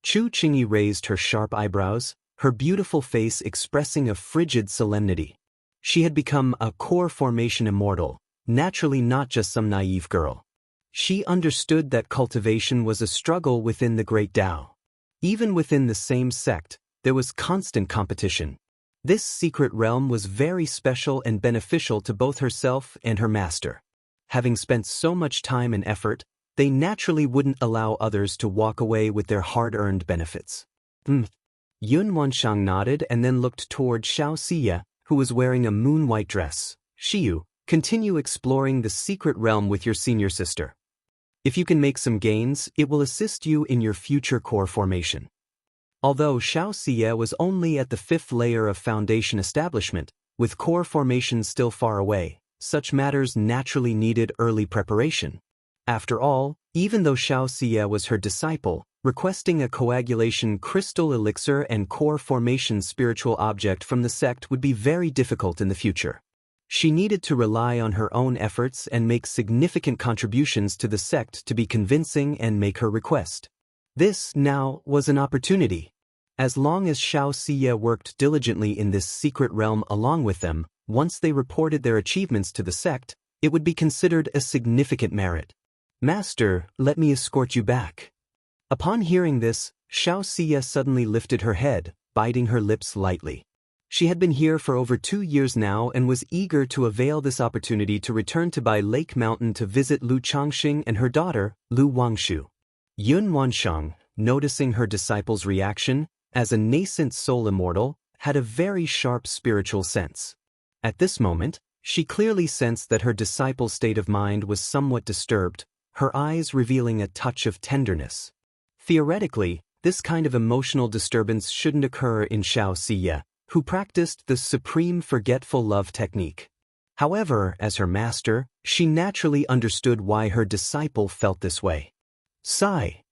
Chu Qingyi raised her sharp eyebrows, her beautiful face expressing a frigid solemnity. She had become a core formation immortal, naturally not just some naive girl. She understood that cultivation was a struggle within the Great Tao. Even within the same sect, there was constant competition. This secret realm was very special and beneficial to both herself and her master. Having spent so much time and effort, they naturally wouldn't allow others to walk away with their hard-earned benefits. Yun Wanshang nodded and then looked toward Xianxia, who was wearing a moon-white dress. Xiyu, continue exploring the secret realm with your senior sister. If you can make some gains, it will assist you in your future core formation. Although Xianxia was only at the 5th layer of foundation establishment, with core formation still far away, such matters naturally needed early preparation. After all, even though Xianxia was her disciple, requesting a coagulation crystal elixir and core formation spiritual object from the sect would be very difficult in the future. She needed to rely on her own efforts and make significant contributions to the sect to be convincing and make her request. This, now, was an opportunity. As long as Xianxia worked diligently in this secret realm along with them, once they reported their achievements to the sect, it would be considered a significant merit. Master, let me escort you back. Upon hearing this, Xianxia suddenly lifted her head, biting her lips lightly. She had been here for over 2 years now and was eager to avail this opportunity to return to Bai Lake Mountain to visit Lu Changxing and her daughter, Lu Wangshu. Yun Wanshang, noticing her disciple's reaction, as a nascent soul immortal, had a very sharp spiritual sense. At this moment, she clearly sensed that her disciple's state of mind was somewhat disturbed, her eyes revealing a touch of tenderness. Theoretically, this kind of emotional disturbance shouldn't occur in Xianxia, who practiced the supreme forgetful love technique. However, as her master, she naturally understood why her disciple felt this way. Sigh.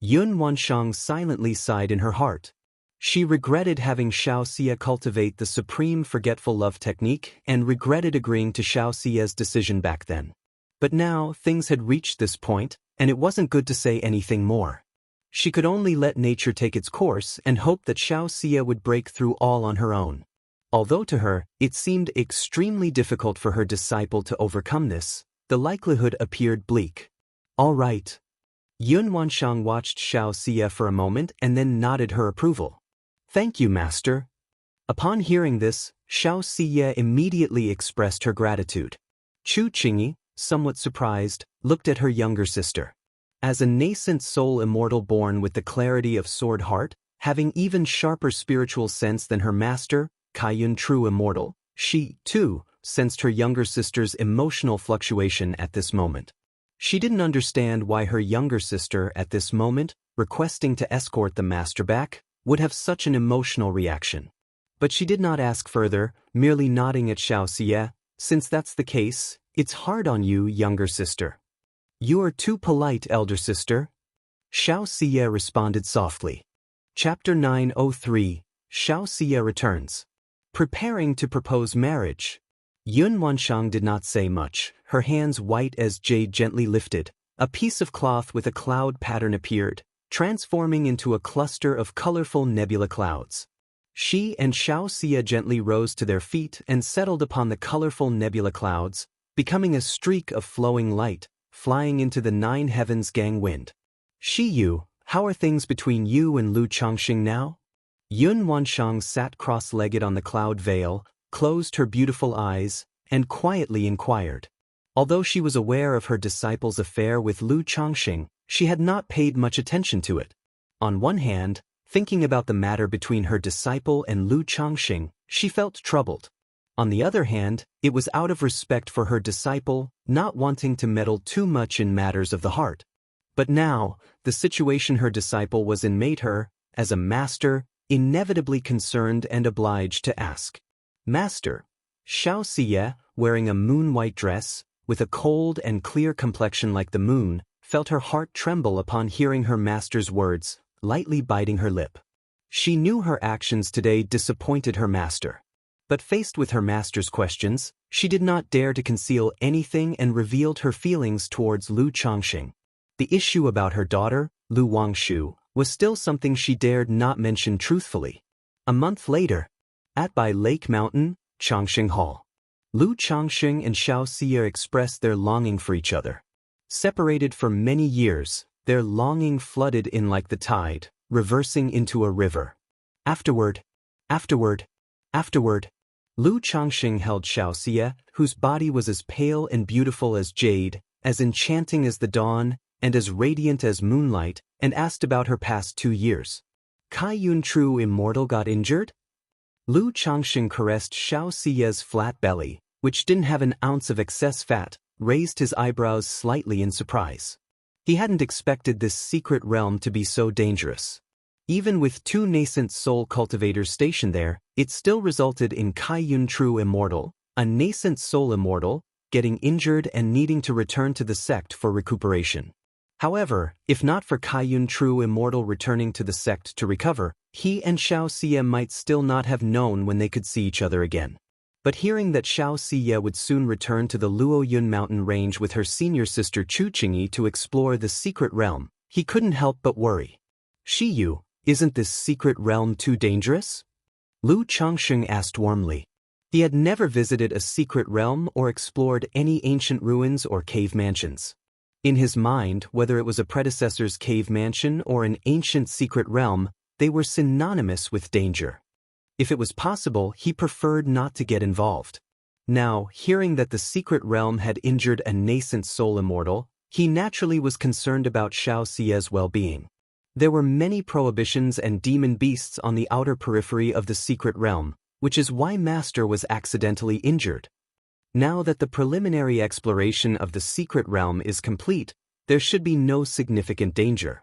Yun Wanshang silently sighed in her heart. She regretted having Xianxia cultivate the supreme forgetful love technique and regretted agreeing to Xiaoxia's decision back then. But now things had reached this point, and it wasn't good to say anything more. She could only let nature take its course and hope that Xiaoxia would break through all on her own. Although to her, it seemed extremely difficult for her disciple to overcome this, the likelihood appeared bleak. All right. Yun Wanshang watched Xianxia for a moment and then nodded her approval. Thank you, master. Upon hearing this, Xianxia immediately expressed her gratitude. Chu Qingyi, somewhat surprised, looked at her younger sister. As a nascent soul immortal born with the clarity of sword heart, having even sharper spiritual sense than her master, Kaiyun true immortal, she, too, sensed her younger sister's emotional fluctuation at this moment. She didn't understand why her younger sister at this moment, requesting to escort the master back, would have such an emotional reaction. But she did not ask further, merely nodding at Xianxia. Since that's the case, it's hard on you, younger sister. You are too polite, elder sister. Xianxia responded softly. Chapter 903, Xianxia returns. Preparing to propose marriage. Yun Wanshang did not say much. Her hands white as jade gently lifted. A piece of cloth with a cloud pattern appeared, transforming into a cluster of colorful nebula clouds. She and Xianxia gently rose to their feet and settled upon the colorful nebula clouds, becoming a streak of flowing light, flying into the nine heavens gang wind. Shiyu, how are things between you and Lu Changxing now? Yun Wanshang sat cross-legged on the cloud veil, closed her beautiful eyes, and quietly inquired. Although she was aware of her disciple's affair with Lu Changxing, she had not paid much attention to it. On one hand, thinking about the matter between her disciple and Lu Changxing, she felt troubled. On the other hand, it was out of respect for her disciple, not wanting to meddle too much in matters of the heart. But now, the situation her disciple was in made her, as a master, inevitably concerned and obliged to ask. Master, Xianxia, wearing a moon-white dress, with a cold and clear complexion like the moon, felt her heart tremble upon hearing her master's words, lightly biting her lip. She knew her actions today disappointed her master. But faced with her master's questions, she did not dare to conceal anything and revealed her feelings towards Lu Changxing. The issue about her daughter, Lu Wangshu, was still something she dared not mention truthfully. A month later, at by Lake Mountain, Changxing Hall, Lu Changxing and Xianxia expressed their longing for each other. Separated for many years, their longing flooded in like the tide, reversing into a river. Afterward, Lu Changxing held Xianxia, whose body was as pale and beautiful as jade, as enchanting as the dawn, and as radiant as moonlight, and asked about her past 2 years. Kaiyun true immortal got injured? Lu Changxing caressed Xiaoxia's flat belly, which didn't have an ounce of excess fat, raised his eyebrows slightly in surprise. He hadn't expected this secret realm to be so dangerous. Even with 2 nascent soul cultivators stationed there, it still resulted in Kaiyun true immortal, a nascent soul immortal, getting injured and needing to return to the sect for recuperation. However, if not for Kaiyun true immortal returning to the sect to recover, he and Xianxia might still not have known when they could see each other again. But hearing that Xianxia would soon return to the Luoyun mountain range with her senior sister Chu Qingyi to explore the secret realm, he couldn't help but worry. Shiyu, isn't this secret realm too dangerous? Lu Changxing asked warmly. He had never visited a secret realm or explored any ancient ruins or cave mansions. In his mind, whether it was a predecessor's cave mansion or an ancient secret realm, they were synonymous with danger. If it was possible, he preferred not to get involved. Now, hearing that the secret realm had injured a nascent soul immortal, he naturally was concerned about Xiaoxia's well-being. There were many prohibitions and demon beasts on the outer periphery of the secret realm, which is why Master was accidentally injured. Now that the preliminary exploration of the secret realm is complete, there should be no significant danger.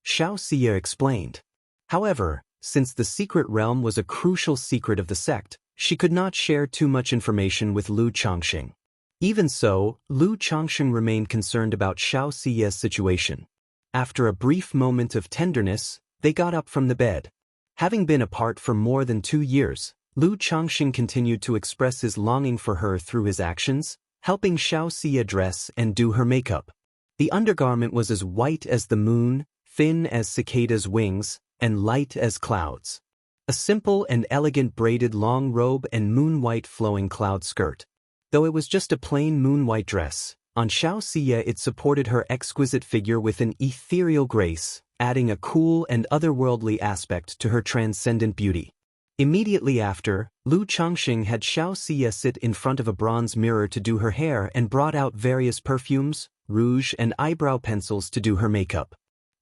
Xiaoxia explained. However, since the secret realm was a crucial secret of the sect, she could not share too much information with Lu Changxing. Even so, Lu Changxing remained concerned about Xiaoxia's situation. After a brief moment of tenderness, they got up from the bed. Having been apart for more than 2 years, Lu Changxing continued to express his longing for her through his actions, helping Xiaoxia dress and do her makeup. The undergarment was as white as the moon, thin as cicadas' wings, and light as clouds. A simple and elegant braided long robe and moon-white flowing cloud skirt. Though it was just a plain moon-white dress, on Xianxia it supported her exquisite figure with an ethereal grace, adding a cool and otherworldly aspect to her transcendent beauty. Immediately after, Lu Changxing had Xianxia sit in front of a bronze mirror to do her hair and brought out various perfumes, rouge and eyebrow pencils to do her makeup.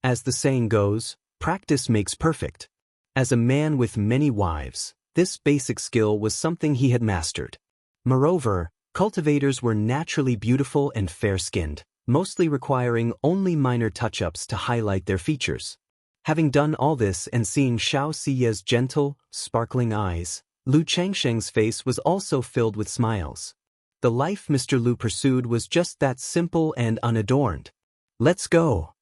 As the saying goes, practice makes perfect. As a man with many wives, this basic skill was something he had mastered. Moreover, cultivators were naturally beautiful and fair-skinned, mostly requiring only minor touch-ups to highlight their features. Having done all this and seeing Xiaoxia's gentle, sparkling eyes, Lu Changsheng's face was also filled with smiles. The life Mr. Lu pursued was just that simple and unadorned. Let's go.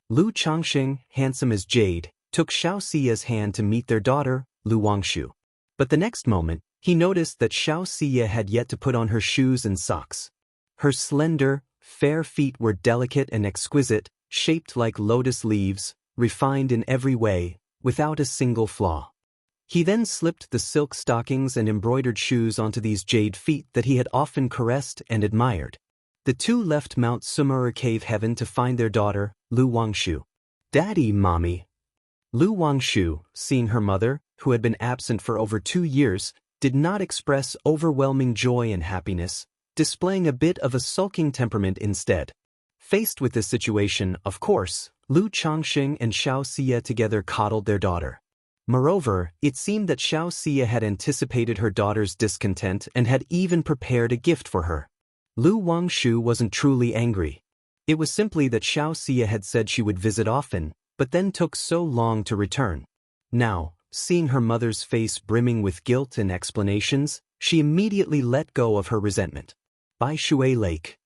Lu Changsheng, handsome as jade, took Xiaoxia's hand to meet their daughter, Lu Wangshu. But the next moment, he noticed that Xiaoxia had yet to put on her shoes and socks. Her slender, fair feet were delicate and exquisite, shaped like lotus leaves, refined in every way, without a single flaw. He then slipped the silk stockings and embroidered shoes onto these jade feet that he had often caressed and admired. The two left Mount Sumeru Cave Heaven to find their daughter, Lu Wangshu. "Daddy, Mommy." Lu Wangshu, seeing her mother, who had been absent for over 2 years, did not express overwhelming joy and happiness, displaying a bit of a sulking temperament instead. Faced with this situation, of course, Lu Changxing and Xiaoxia together coddled their daughter. Moreover, it seemed that Xiaoxia had anticipated her daughter's discontent and had even prepared a gift for her. Lu Wangshu wasn't truly angry. It was simply that Xiaoxia had said she would visit often, but then took so long to return. Now, seeing her mother's face brimming with guilt and explanations, she immediately let go of her resentment. By Shui Lake.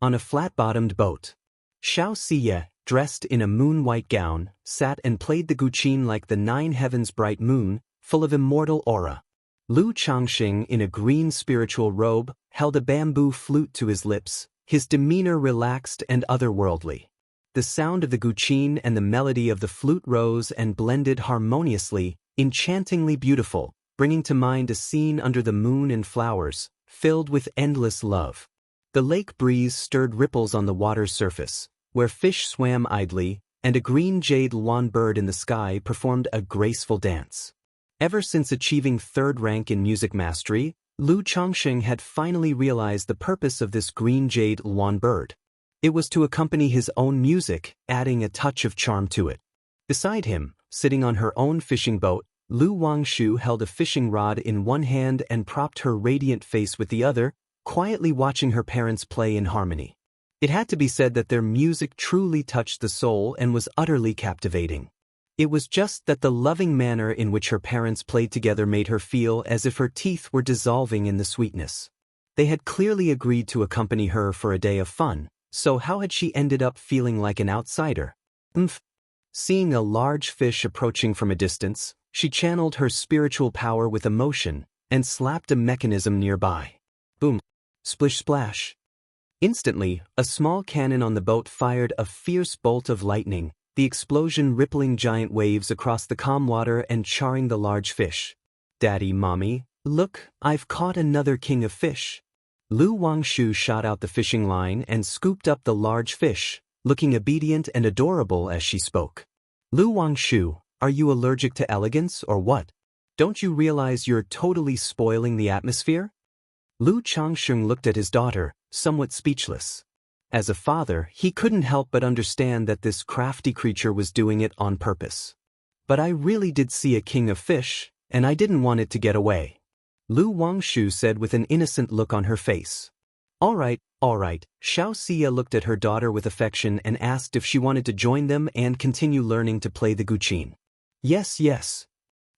On a flat-bottomed boat. Xiaoxia, dressed in a moon-white gown, sat and played the guqin like the 9 heavens bright moon, full of immortal aura. Lu Changxing, in a green spiritual robe, held a bamboo flute to his lips, his demeanor relaxed and otherworldly. The sound of the guqin and the melody of the flute rose and blended harmoniously, enchantingly beautiful, bringing to mind a scene under the moon and flowers, filled with endless love. The lake breeze stirred ripples on the water's surface, where fish swam idly, and a green jade luan bird in the sky performed a graceful dance. Ever since achieving 3rd rank in music mastery, Lu Changxing had finally realized the purpose of this green jade luan bird. It was to accompany his own music, adding a touch of charm to it. Beside him, sitting on her own fishing boat, Lu Wangshu held a fishing rod in one hand and propped her radiant face with the other, quietly watching her parents play in harmony. It had to be said that their music truly touched the soul and was utterly captivating. It was just that the loving manner in which her parents played together made her feel as if her teeth were dissolving in the sweetness. They had clearly agreed to accompany her for a day of fun, so how had she ended up feeling like an outsider? Seeing a large fish approaching from a distance, she channeled her spiritual power with emotion and slapped a mechanism nearby. Boom! Splish splash! Instantly, a small cannon on the boat fired a fierce bolt of lightning, the explosion rippling giant waves across the calm water and charring the large fish. "Daddy, Mommy, look, I've caught another king of fish." Lu Wangshu shot out the fishing line and scooped up the large fish, looking obedient and adorable as she spoke. "Lu Wangshu, are you allergic to elegance or what? Don't you realize you're totally spoiling the atmosphere?" Lu Changxing looked at his daughter, somewhat speechless. As a father, he couldn't help but understand that this crafty creature was doing it on purpose. "But I really did see a king of fish, and I didn't want it to get away," Lu Wangshu said with an innocent look on her face. All right. Xiaoxia looked at her daughter with affection and asked if she wanted to join them and continue learning to play the guqin. Yes.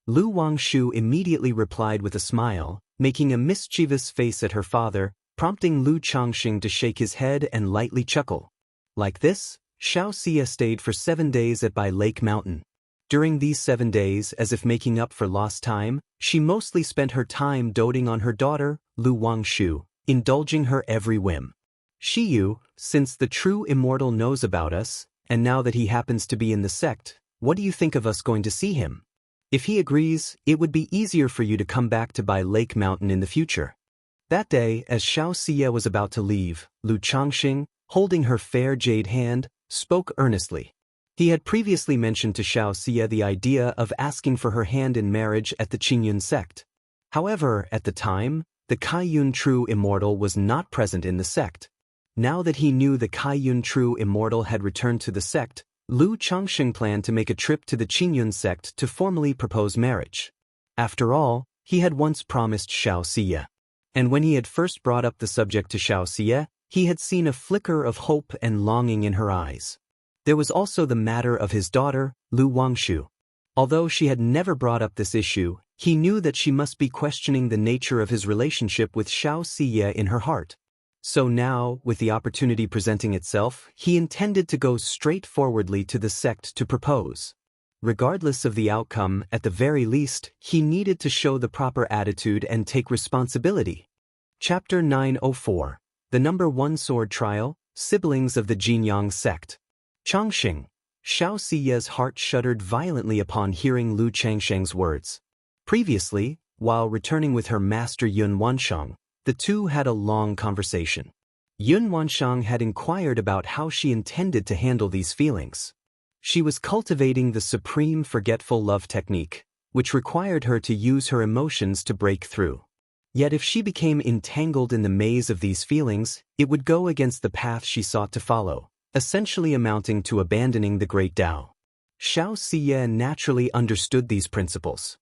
Lu Wangshu immediately replied with a smile, making a mischievous face at her father, prompting Lu Changxing to shake his head and lightly chuckle. Like this, Xiaoxia stayed for 7 days at Bai Lake Mountain. During these 7 days, as if making up for lost time, she mostly spent her time doting on her daughter, Lu Wangshu, indulging her every whim. "Shiyu, since the true Immortal knows about us, and now that he happens to be in the sect, what do you think of us going to see him?" If he agrees, it would be easier for you to come back to Bai Lake Mountain in the future. That day, as Xianxia was about to leave, Lu Changxing, holding her fair jade hand, spoke earnestly. He had previously mentioned to Xianxia the idea of asking for her hand in marriage at the Qingyun sect. However, at the time, the Kaiyun True Immortal was not present in the sect. Now that he knew the Kaiyun True Immortal had returned to the sect, Lu Changxing planned to make a trip to the Qingyun sect to formally propose marriage. After all, he had once promised Xianxia. And when he had first brought up the subject to Xianxia, he had seen a flicker of hope and longing in her eyes. There was also the matter of his daughter, Lu Wangshu. Although she had never brought up this issue, he knew that she must be questioning the nature of his relationship with Xianxia in her heart. So now, with the opportunity presenting itself, he intended to go straightforwardly to the sect to propose. Regardless of the outcome, at the very least, he needed to show the proper attitude and take responsibility. Chapter 904. The Number 1 Sword Trial, Siblings of the Jinyang Sect. Changxing. Xiaoxiya's heart shuddered violently upon hearing Lu Changxing's words. Previously, while returning with her master Yun Wanshang, the two had a long conversation. Yun Wanshang had inquired about how she intended to handle these feelings. She was cultivating the supreme forgetful love technique, which required her to use her emotions to break through. Yet if she became entangled in the maze of these feelings, it would go against the path she sought to follow, essentially amounting to abandoning the Great Tao. Xiaoxiya naturally understood these principles.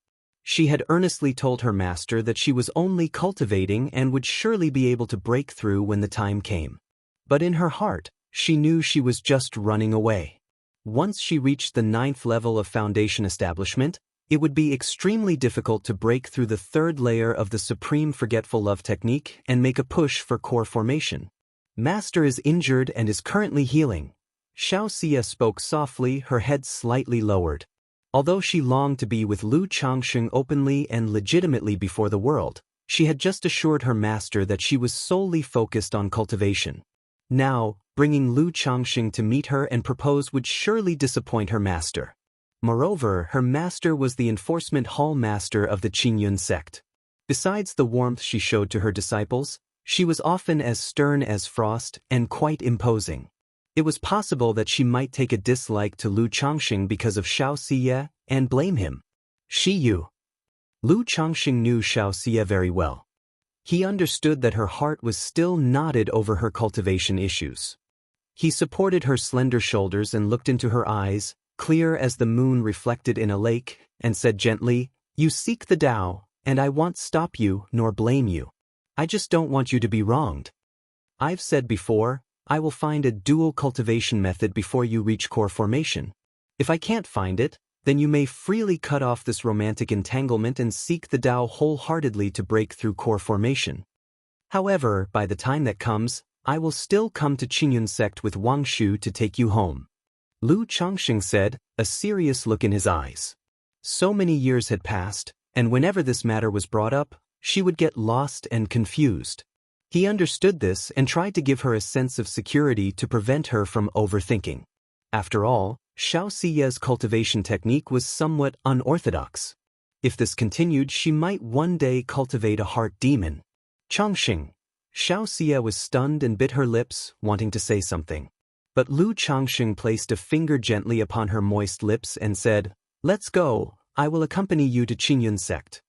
She had earnestly told her master that she was only cultivating and would surely be able to break through when the time came. But in her heart, she knew she was just running away. Once she reached the 9th level of foundation establishment, it would be extremely difficult to break through the 3rd layer of the supreme forgetful love technique and make a push for core formation. Master is injured and is currently healing. Xiaoxia spoke softly, her head slightly lowered. Although she longed to be with Lu Changxing openly and legitimately before the world, she had just assured her master that she was solely focused on cultivation. Now, bringing Lu Changxing to meet her and propose would surely disappoint her master. Moreover, her master was the enforcement hall master of the Qingyun sect. Besides the warmth she showed to her disciples, she was often as stern as frost and quite imposing. It was possible that she might take a dislike to Lu Changxing because of Xiaoxia and blame him. Yu. Lu Changxing knew Xiaoxia very well. He understood that her heart was still knotted over her cultivation issues. He supported her slender shoulders and looked into her eyes, clear as the moon reflected in a lake, and said gently, "You seek the Tao, and I won't stop you nor blame you. I just don't want you to be wronged. I've said before, I will find a dual cultivation method before you reach core formation. If I can't find it, then you may freely cut off this romantic entanglement and seek the Tao wholeheartedly to break through core formation. However, by the time that comes, I will still come to Qingyun sect with Wangshu to take you home." Lu Changxing said, a serious look in his eyes. So many years had passed, and whenever this matter was brought up, she would get lost and confused. He understood this and tried to give her a sense of security to prevent her from overthinking. After all, Xiaoxiya's cultivation technique was somewhat unorthodox. If this continued, she might one day cultivate a heart demon. Changxing. Xiaoxia was stunned and bit her lips, wanting to say something. But Lu Changxing placed a finger gently upon her moist lips and said, "Let's go, I will accompany you to Qingyun sect.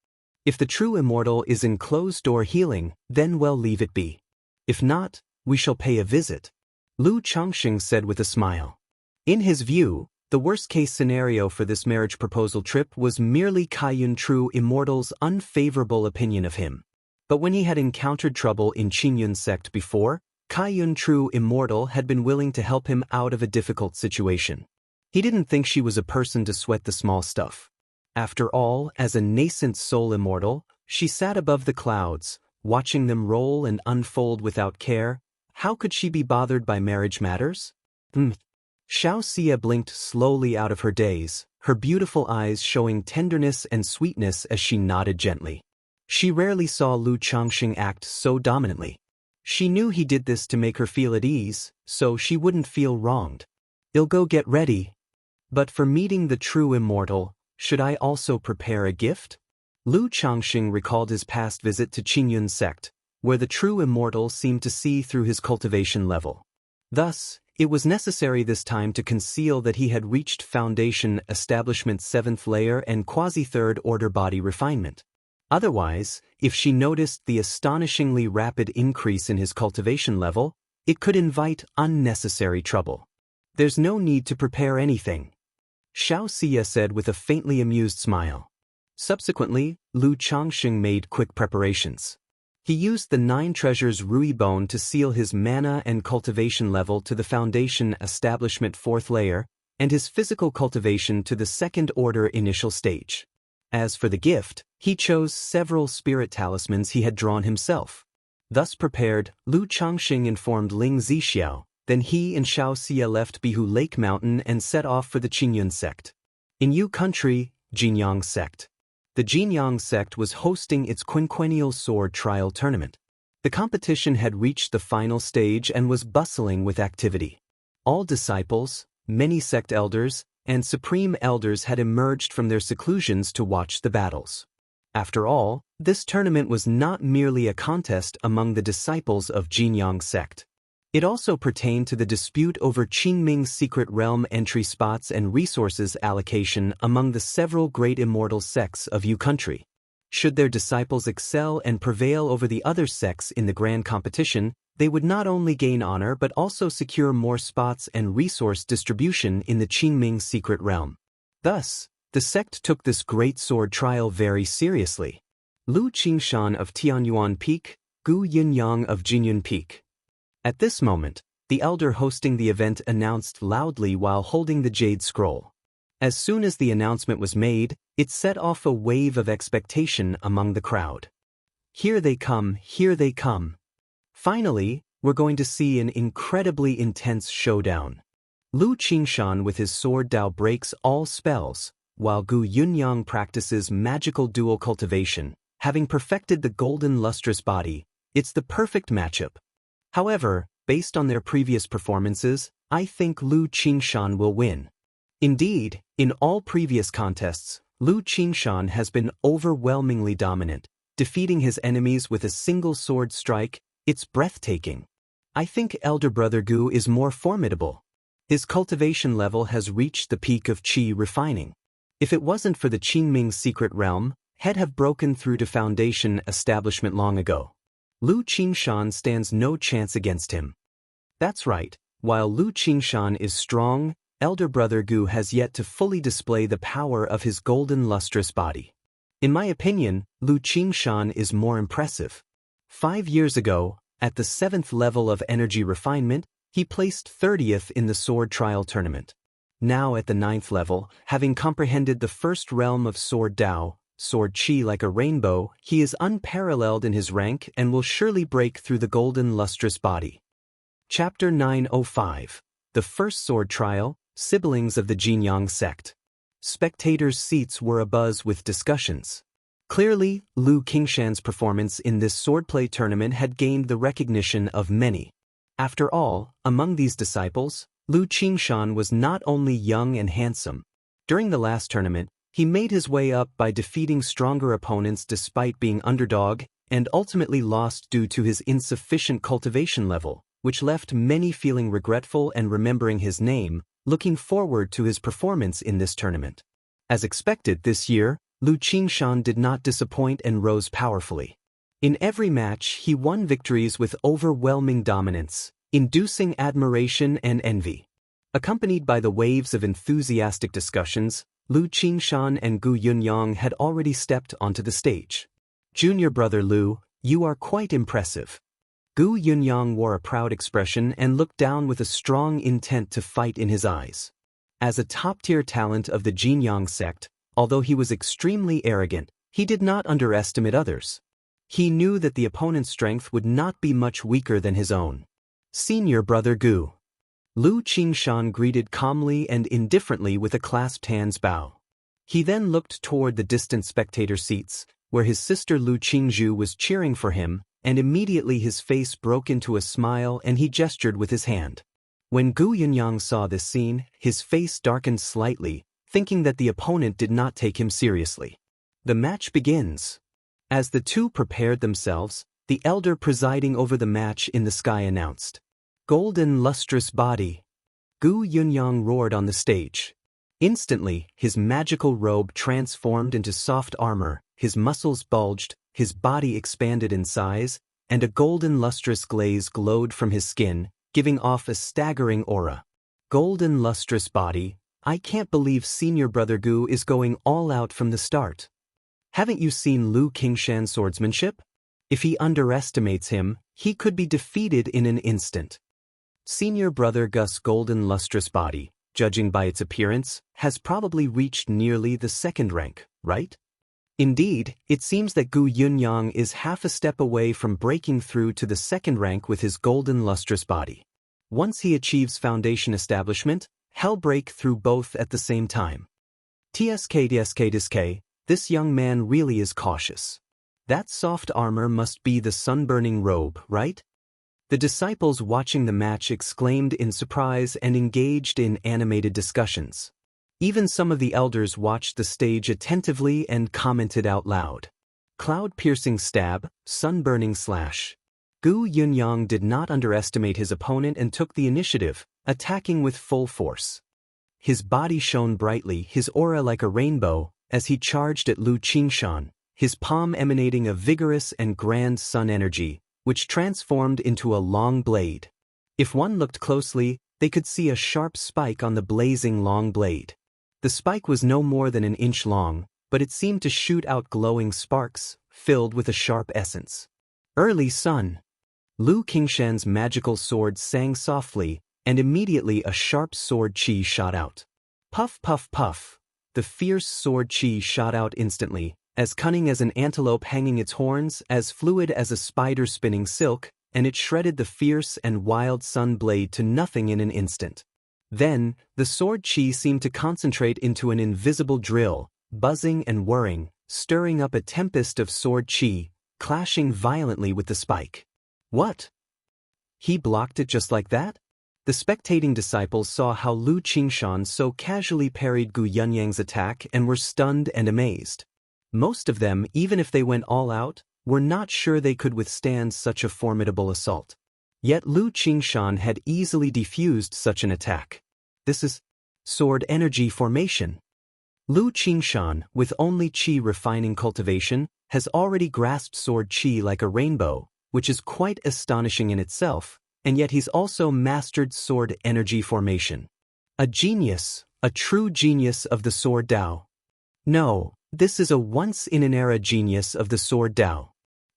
If the true immortal is in closed-door healing, then well leave it be. If not, we shall pay a visit," Lu Changxing said with a smile. In his view, the worst-case scenario for this marriage proposal trip was merely Kaiyun True Immortal's unfavorable opinion of him. But when he had encountered trouble in Qingyun sect before, Kaiyun True Immortal had been willing to help him out of a difficult situation. He didn't think she was a person to sweat the small stuff. After all, as a nascent soul immortal, she sat above the clouds, watching them roll and unfold without care. How could she be bothered by marriage matters? Xiaoxia blinked slowly out of her daze, her beautiful eyes showing tenderness and sweetness as she nodded gently. She rarely saw Lu Changxing act so dominantly. She knew he did this to make her feel at ease, so she wouldn't feel wronged. "I'll go get ready." But for meeting the true immortal, Should I also prepare a gift? Lu Changxing recalled his past visit to Qingyun sect, where the true immortal seemed to see through his cultivation level. Thus, it was necessary this time to conceal that he had reached Foundation Establishment 7th layer and quasi-3rd order body refinement. Otherwise, if she noticed the astonishingly rapid increase in his cultivation level, it could invite unnecessary trouble. There's no need to prepare anything, Xianxia said with a faintly amused smile. Subsequently, Lu Changxing made quick preparations. He used the 9 treasures Rui Bone to seal his mana and cultivation level to the Foundation Establishment 4th layer, and his physical cultivation to the 2nd order initial stage. As for the gift, he chose several spirit talismans he had drawn himself. Thus prepared, Lu Changxing informed Ling Zixiao. Then he and Xianxia left Bihu Lake Mountain and set off for the Qingyun sect. In Yu Country, Jinyang sect. The Jinyang sect was hosting its quinquennial sword trial tournament. The competition had reached the final stage and was bustling with activity. All disciples, many sect elders, and supreme elders had emerged from their seclusions to watch the battles. After all, this tournament was not merely a contest among the disciples of Jinyang sect. It also pertained to the dispute over Qingming's secret realm entry spots and resources allocation among the several great immortal sects of Yu Country. Should their disciples excel and prevail over the other sects in the grand competition, they would not only gain honor but also secure more spots and resource distribution in the Qingming secret realm. Thus, the sect took this great sword trial very seriously. Lu Qingshan of Tianyuan Peak, Gu Yinyang of Jinyun Peak. At this moment, the elder hosting the event announced loudly while holding the jade scroll. As soon as the announcement was made, it set off a wave of expectation among the crowd. Here they come, here they come. Finally, we're going to see an incredibly intense showdown. Lu Qingshan with his sword Dao breaks all spells, while Gu Yunyang practices magical dual cultivation, having perfected the golden lustrous body. It's the perfect matchup. However, based on their previous performances, I think Lu Qingshan will win. Indeed, in all previous contests, Lu Qingshan has been overwhelmingly dominant, defeating his enemies with a single sword strike. It's breathtaking. I think elder brother Gu is more formidable. His cultivation level has reached the peak of qi refining. If it wasn't for the Qingming secret realm, he'd have broken through to Foundation Establishment long ago. Lu Qingshan stands no chance against him. That's right, while Lu Qingshan is strong, elder brother Gu has yet to fully display the power of his golden lustrous body. In my opinion, Lu Qingshan is more impressive. 5 years ago, at the 7th level of energy refinement, he placed 30th in the sword trial tournament. Now at the 9th level, having comprehended the first realm of sword Dao, sword Qi like a rainbow, he is unparalleled in his rank and will surely break through the golden lustrous body. Chapter 905. The First Sword Trial, Siblings of the Jinyang Sect. Spectators' seats were abuzz with discussions. Clearly, Lu Qingshan's performance in this swordplay tournament had gained the recognition of many. After all, among these disciples, Lu Qingshan was not only young and handsome. During the last tournament, he made his way up by defeating stronger opponents despite being underdog, and ultimately lost due to his insufficient cultivation level, which left many feeling regretful and remembering his name, looking forward to his performance in this tournament. As expected this year, Lu Qingshan did not disappoint and rose powerfully. In every match he won victories with overwhelming dominance, inducing admiration and envy. Accompanied by the waves of enthusiastic discussions, Lu Qingshan and Gu Yunyang had already stepped onto the stage. Junior brother Lu, you are quite impressive. Gu Yunyang wore a proud expression and looked down with a strong intent to fight in his eyes. As a top-tier talent of the Jinyang sect, although he was extremely arrogant, he did not underestimate others. He knew that the opponent's strength would not be much weaker than his own. Senior brother Gu. Lu Qingshan greeted calmly and indifferently with a clasped hands bow. He then looked toward the distant spectator seats, where his sister Lu Qingzhu was cheering for him, and immediately his face broke into a smile and he gestured with his hand. When Gu Yunyang saw this scene, his face darkened slightly, thinking that the opponent did not take him seriously. The match begins. As the two prepared themselves, the elder presiding over the match in the sky announced, "Golden lustrous body." Gu Yunyang roared on the stage. Instantly, his magical robe transformed into soft armor, his muscles bulged, his body expanded in size, and a golden lustrous glaze glowed from his skin, giving off a staggering aura. Golden lustrous body, I can't believe senior brother Gu is going all out from the start. Haven't you seen Lu Qingshan's swordsmanship? If he underestimates him, he could be defeated in an instant. Senior brother Gus' golden lustrous body, judging by its appearance, has probably reached nearly the second rank, right? Indeed, it seems that Gu Yunyang is half a step away from breaking through to the second rank with his golden lustrous body. Once he achieves foundation establishment, he'll break through both at the same time. TSK, this young man really is cautious. That soft armor must be the sun-burning robe, right? The disciples watching the match exclaimed in surprise and engaged in animated discussions. Even some of the elders watched the stage attentively and commented out loud. Cloud-piercing stab, sun-burning slash. Gu Yunyang did not underestimate his opponent and took the initiative, attacking with full force. His body shone brightly, his aura like a rainbow, as he charged at Lu Qingshan, his palm emanating a vigorous and grand sun energy, which transformed into a long blade. If one looked closely, they could see a sharp spike on the blazing long blade. The spike was no more than an inch long, but it seemed to shoot out glowing sparks, filled with a sharp essence. Early sun. Lu Qingshan's magical sword sang softly, and immediately a sharp sword chi shot out. Puff puff puff. The fierce sword chi shot out instantly, as cunning as an antelope hanging its horns, as fluid as a spider spinning silk, and it shredded the fierce and wild sun blade to nothing in an instant. Then, the sword chi seemed to concentrate into an invisible drill, buzzing and whirring, stirring up a tempest of sword chi, clashing violently with the spike. What? He blocked it just like that? The spectating disciples saw how Lu Qingshan so casually parried Gu Yunyang's attack and were stunned and amazed. Most of them, even if they went all out, were not sure they could withstand such a formidable assault. Yet Lu Qingshan had easily defused such an attack. This is sword energy formation. Lu Qingshan, with only chi refining cultivation, has already grasped sword chi like a rainbow, which is quite astonishing in itself, and yet he's also mastered sword energy formation. A genius, a true genius of the sword Dao. No, this is a once-in-an-era genius of the sword Dao.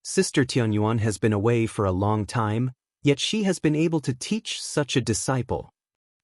Sister Tianyuan has been away for a long time, yet she has been able to teach such a disciple.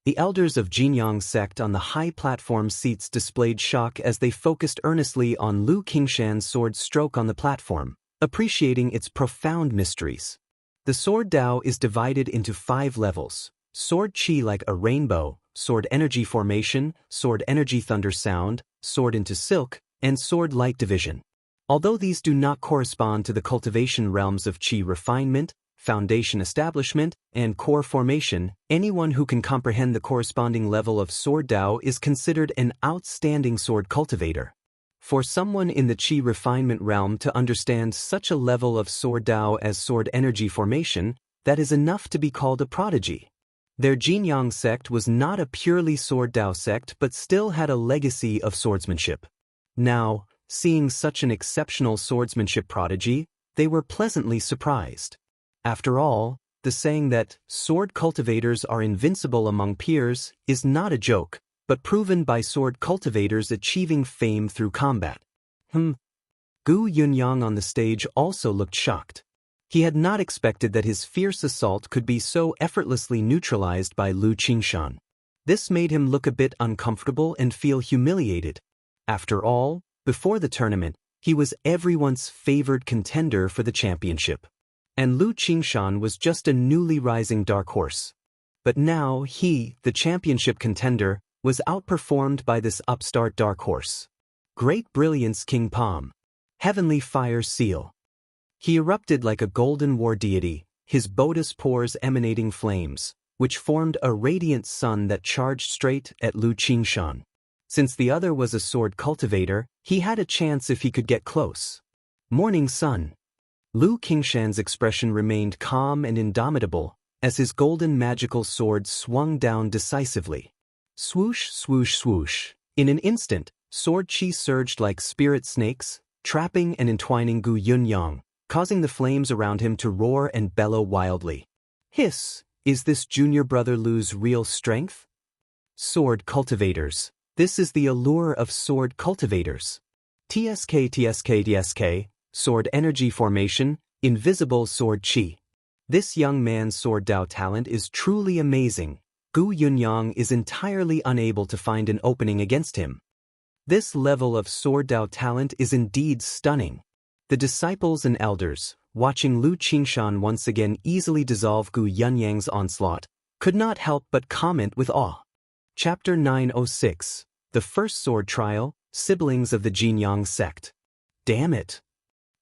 The elders of Jinyang sect on the high platform seats displayed shock as they focused earnestly on Lu Qingshan's sword stroke on the platform, appreciating its profound mysteries. The sword Dao is divided into 5 levels: sword chi like a rainbow, sword energy formation, sword energy thunder sound, sword into silk, and sword light division. Although these do not correspond to the cultivation realms of chi refinement, foundation establishment, and core formation, anyone who can comprehend the corresponding level of sword Dao is considered an outstanding sword cultivator. For someone in the chi refinement realm to understand such a level of sword Dao as sword energy formation, that is enough to be called a prodigy. Their Jinyang sect was not a purely sword Dao sect but still had a legacy of swordsmanship. Now, seeing such an exceptional swordsmanship prodigy, they were pleasantly surprised. After all, the saying that sword cultivators are invincible among peers is not a joke, but proven by sword cultivators achieving fame through combat. Gu Yunyang on the stage also looked shocked. He had not expected that his fierce assault could be so effortlessly neutralized by Lu Qingshan. This made him look a bit uncomfortable and feel humiliated. After all, before the tournament, he was everyone's favored contender for the championship. And Lu Qingshan was just a newly rising dark horse. But now he, the championship contender, was outperformed by this upstart dark horse. Great Brilliance King Palm. Heavenly Fire Seal. He erupted like a golden war deity, his Bodhis pores emanating flames, which formed a radiant sun that charged straight at Lu Qingshan. Since the other was a sword cultivator, he had a chance if he could get close. Morning sun. Lu Qingshan's expression remained calm and indomitable as his golden magical sword swung down decisively. Swoosh, swoosh, swoosh. In an instant, sword chi surged like spirit snakes, trapping and entwining Gu Yunyang, causing the flames around him to roar and bellow wildly. Hiss! Is this junior brother Lu's real strength? Sword cultivators. This is the allure of sword cultivators. TSK, sword energy formation, invisible sword chi. This young man's sword Dao talent is truly amazing. Gu Yunyang is entirely unable to find an opening against him. This level of sword Dao talent is indeed stunning. The disciples and elders, watching Lu Qingshan once again easily dissolve Gu Yunyang's onslaught, could not help but comment with awe. Chapter 906. The First Sword Trial, Siblings of the Jinyang Sect. Damn it!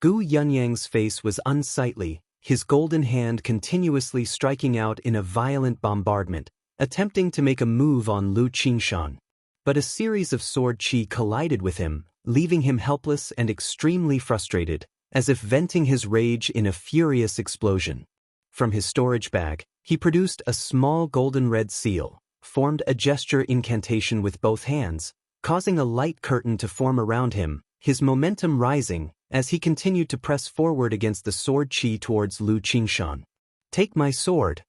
Gu Yunyang's face was unsightly, his golden hand continuously striking out in a violent bombardment, attempting to make a move on Lu Qingshan. But a series of sword chi collided with him, leaving him helpless and extremely frustrated, as if venting his rage in a furious explosion. From his storage bag, he produced a small golden red seal, formed a gesture incantation with both hands, causing a light curtain to form around him, his momentum rising as he continued to press forward against the sword chi towards Lu Qingshan. Take my sword.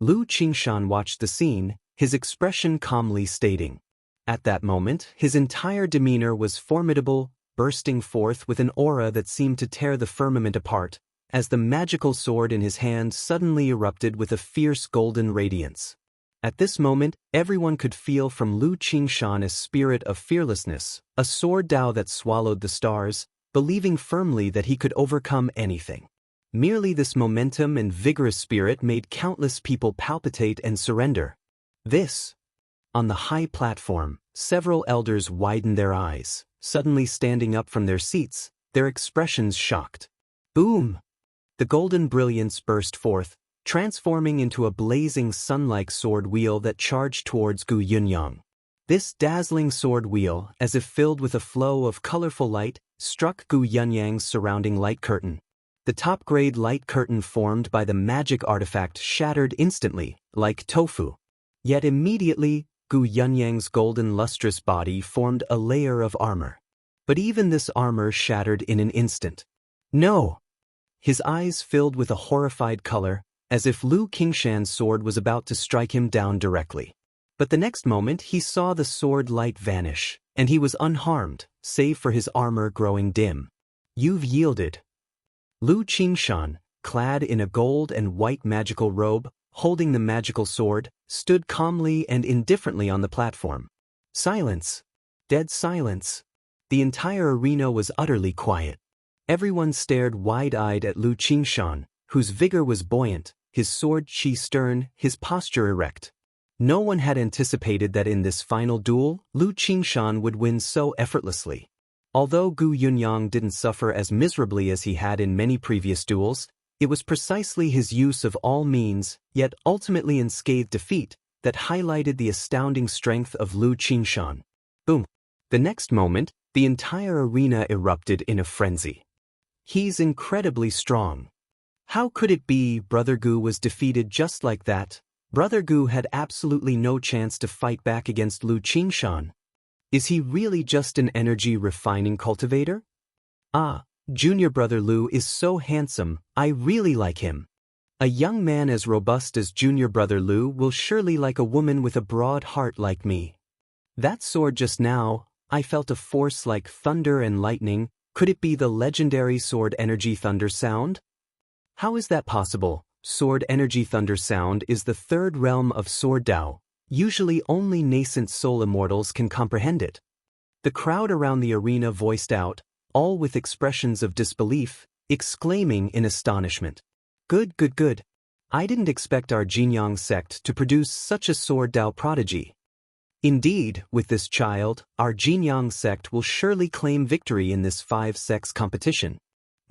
Lu Qingshan watched the scene, his expression calmly stating. At that moment, his entire demeanor was formidable, bursting forth with an aura that seemed to tear the firmament apart, as the magical sword in his hand suddenly erupted with a fierce golden radiance. At this moment, everyone could feel from Lu Qingshan a spirit of fearlessness, a sword Dao that swallowed the stars, believing firmly that he could overcome anything. Merely this momentum and vigorous spirit made countless people palpitate and surrender. This. On the high platform, several elders widened their eyes, suddenly standing up from their seats, their expressions shocked. Boom! The golden brilliance burst forth, transforming into a blazing sun-like sword wheel that charged towards Gu Yunyang. This dazzling sword wheel, as if filled with a flow of colorful light, struck Gu Yunyang's surrounding light curtain. The top-grade light curtain formed by the magic artifact shattered instantly, like tofu. Yet immediately, Gu Yunyang's golden lustrous body formed a layer of armor. But even this armor shattered in an instant. No! His eyes filled with a horrified color, as if Lu Qingshan's sword was about to strike him down directly. But the next moment he saw the sword light vanish, and he was unharmed, save for his armor growing dim. You've yielded. Lu Qingshan, clad in a gold and white magical robe, holding the magical sword, stood calmly and indifferently on the platform. Silence. Dead silence. The entire arena was utterly quiet. Everyone stared wide-eyed at Lu Qingshan, whose vigor was buoyant, his sword chi stern, his posture erect. No one had anticipated that in this final duel, Lu Qingshan would win so effortlessly. Although Gu Yunyang didn't suffer as miserably as he had in many previous duels, it was precisely his use of all means, yet ultimately unscathed defeat, that highlighted the astounding strength of Lu Qingshan. Boom! The next moment, the entire arena erupted in a frenzy. He's incredibly strong. How could it be Brother Gu was defeated just like that? Brother Gu had absolutely no chance to fight back against Lu Qingshan. Is he really just an energy refining cultivator? Ah, Junior Brother Lu is so handsome, I really like him. A young man as robust as Junior Brother Lu will surely like a woman with a broad heart like me. That sword just now, I felt a force like thunder and lightning. Could it be the legendary sword energy thunder sound? How is that possible? Sword energy thunder sound is the third realm of sword Dao. Usually only nascent soul immortals can comprehend it. The crowd around the arena voiced out, all with expressions of disbelief, exclaiming in astonishment. Good, good, good. I didn't expect our Jinyang sect to produce such a sword Dao prodigy. Indeed, with this child, our Jinyang sect will surely claim victory in this 5 sects competition.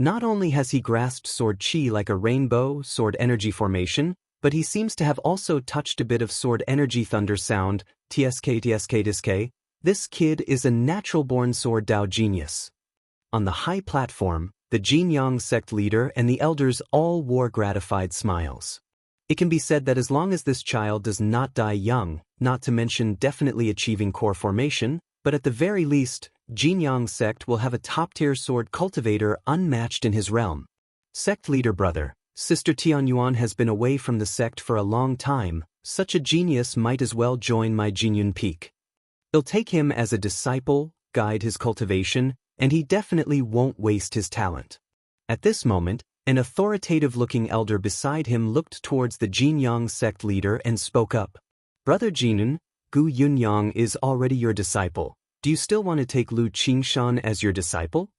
Not only has he grasped sword chi like a rainbow sword energy formation, but he seems to have also touched a bit of sword energy thunder sound, TSK, This kid is a natural-born sword Dao genius. On the high platform, the Xianxia sect leader and the elders all wore gratified smiles. It can be said that as long as this child does not die young, not to mention definitely achieving core formation, but at the very least, Xianxia sect will have a top-tier sword cultivator unmatched in his realm. Sect leader brother, Sister Tianyuan has been away from the sect for a long time. Such a genius might as well join my Jinyun Peak. I'll take him as a disciple, guide his cultivation, and he definitely won't waste his talent. At this moment, an authoritative-looking elder beside him looked towards the Xianxia sect leader and spoke up. Brother Jinun, Gu Yunyang is already your disciple. Do you still want to take Lu Qingshan as your disciple?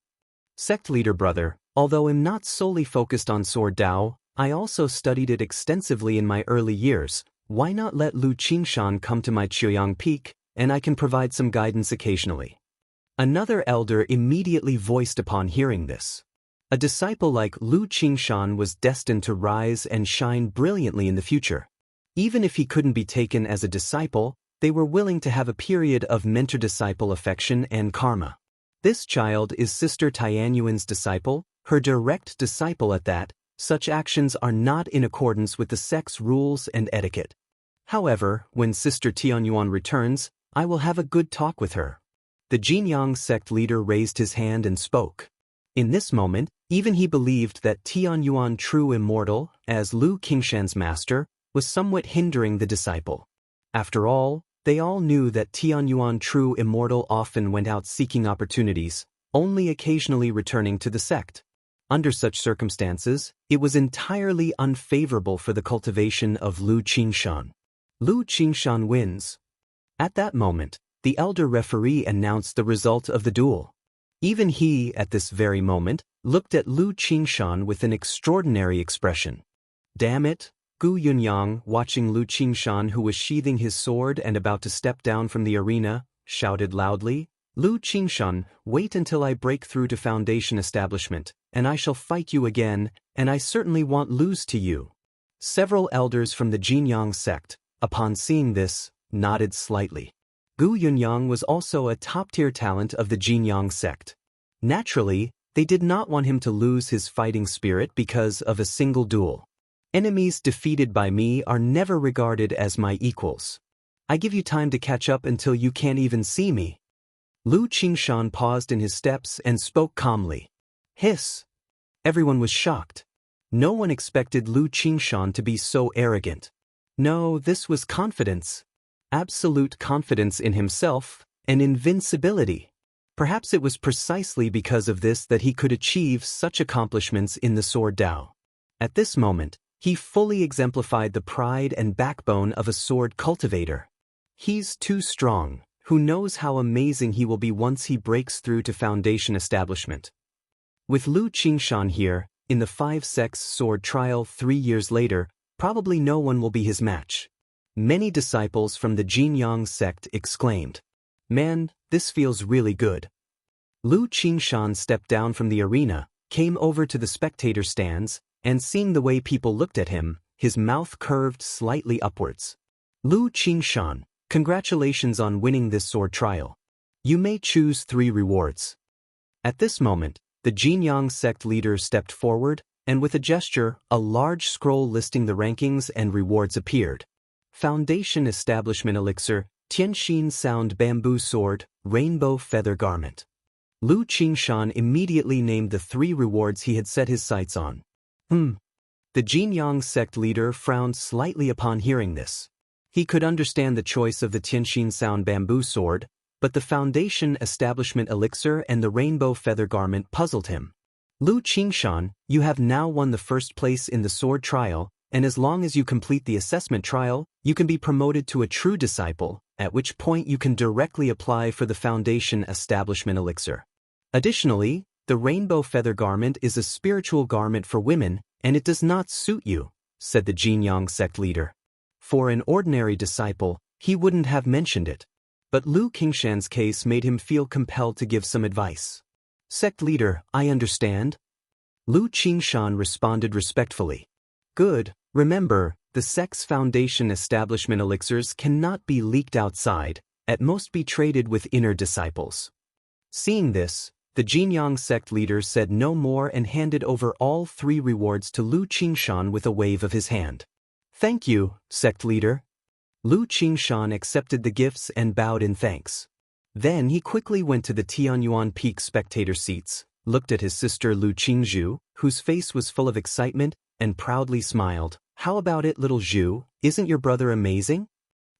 Sect leader brother, although I'm not solely focused on Sword Dao, I also studied it extensively in my early years. Why not let Lu Qingshan come to my Qiuyang Peak, and I can provide some guidance occasionally? Another elder immediately voiced upon hearing this. A disciple like Lu Qingshan was destined to rise and shine brilliantly in the future. Even if he couldn't be taken as a disciple, they were willing to have a period of mentor-disciple affection and karma. This child is Sister Tianyuan's disciple, her direct disciple at that. Such actions are not in accordance with the sect's rules and etiquette. However, when Sister Tianyuan returns, I will have a good talk with her. The Xianxia sect leader raised his hand and spoke. In this moment, even he believed that Tianyuan True Immortal, as Lu Qingshan's master, was somewhat hindering the disciple. After all, they all knew that Tianyuan True Immortal often went out seeking opportunities, only occasionally returning to the sect. Under such circumstances, it was entirely unfavorable for the cultivation of Lu Qingshan. Lu Qingshan wins. At that moment, the elder referee announced the result of the duel. Even he, at this very moment, looked at Lu Qingshan with an extraordinary expression. Damn it, Gu Yunyang, watching Lu Qingshan, who was sheathing his sword and about to step down from the arena, shouted loudly, Lu Qingshan, wait until I break through to Foundation Establishment, and I shall fight you again, and I certainly won't lose to you. Several elders from the Xianxia sect, upon seeing this, nodded slightly. Gu Yunyang was also a top-tier talent of the Xianxia sect. Naturally, they did not want him to lose his fighting spirit because of a single duel. Enemies defeated by me are never regarded as my equals. I give you time to catch up until you can't even see me. Lu Qingshan paused in his steps and spoke calmly. Hiss! Everyone was shocked. No one expected Lu Qingshan to be so arrogant. No, this was confidence. Absolute confidence in himself, and invincibility. Perhaps it was precisely because of this that he could achieve such accomplishments in the Sword Dao. At this moment, he fully exemplified the pride and backbone of a sword cultivator. He's too strong. Who knows how amazing he will be once he breaks through to Foundation Establishment. With Lu Qingshan here, in the 5 sects sword trial 3 years later, probably no one will be his match. Many disciples from the Xianxia sect exclaimed, Man, this feels really good. Lu Qingshan stepped down from the arena, came over to the spectator stands, and seeing the way people looked at him, his mouth curved slightly upwards. Lu Qingshan, congratulations on winning this sword trial. You may choose 3 rewards. At this moment, the Xianxia sect leader stepped forward, and with a gesture, a large scroll listing the rankings and rewards appeared. Foundation Establishment Elixir, Tianxin Sound Bamboo Sword, Rainbow Feather Garment. Lu Qingshan immediately named the 3 rewards he had set his sights on. The Xianxia sect leader frowned slightly upon hearing this. He could understand the choice of the Tianxin Sound Bamboo Sword, but the Foundation Establishment Elixir and the Rainbow Feather Garment puzzled him. Lu Qingshan, you have now won the first place in the sword trial, and as long as you complete the assessment trial, you can be promoted to a true disciple, at which point you can directly apply for the Foundation Establishment Elixir. Additionally, the Rainbow Feather Garment is a spiritual garment for women, and it does not suit you, said the Xianxia sect leader. For an ordinary disciple, he wouldn't have mentioned it. But Lu Qingshan's case made him feel compelled to give some advice. Sect leader, I understand. Lu Qingshan responded respectfully. Good, remember, the sect's Foundation Establishment elixirs cannot be leaked outside, at most be traded with inner disciples. Seeing this, the Jinyang sect leader said no more and handed over all 3 rewards to Lu Qingshan with a wave of his hand. "Thank you, sect leader." Lu Qingshan accepted the gifts and bowed in thanks. Then he quickly went to the Tianyuan Peak spectator seats, looked at his sister Lu Qingzhu, whose face was full of excitement, and proudly smiled. "How about it, little Zhu? Isn't your brother amazing?"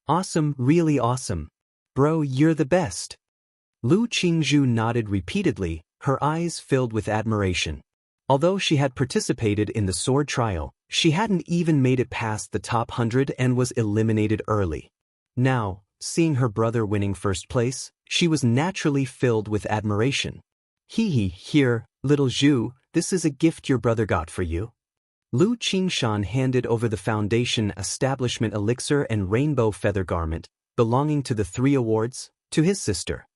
"Awesome, really awesome. Bro, you're the best." Lu Qingzhu nodded repeatedly, her eyes filled with admiration. Although she had participated in the sword trial, she hadn't even made it past the top 100 and was eliminated early. Now, seeing her brother winning first place, she was naturally filled with admiration. Here, little Zhu, this is a gift your brother got for you." Lu Qingshan handed over the Foundation Establishment Elixir and Rainbow Feather Garment, belonging to the 3 awards, to his sister.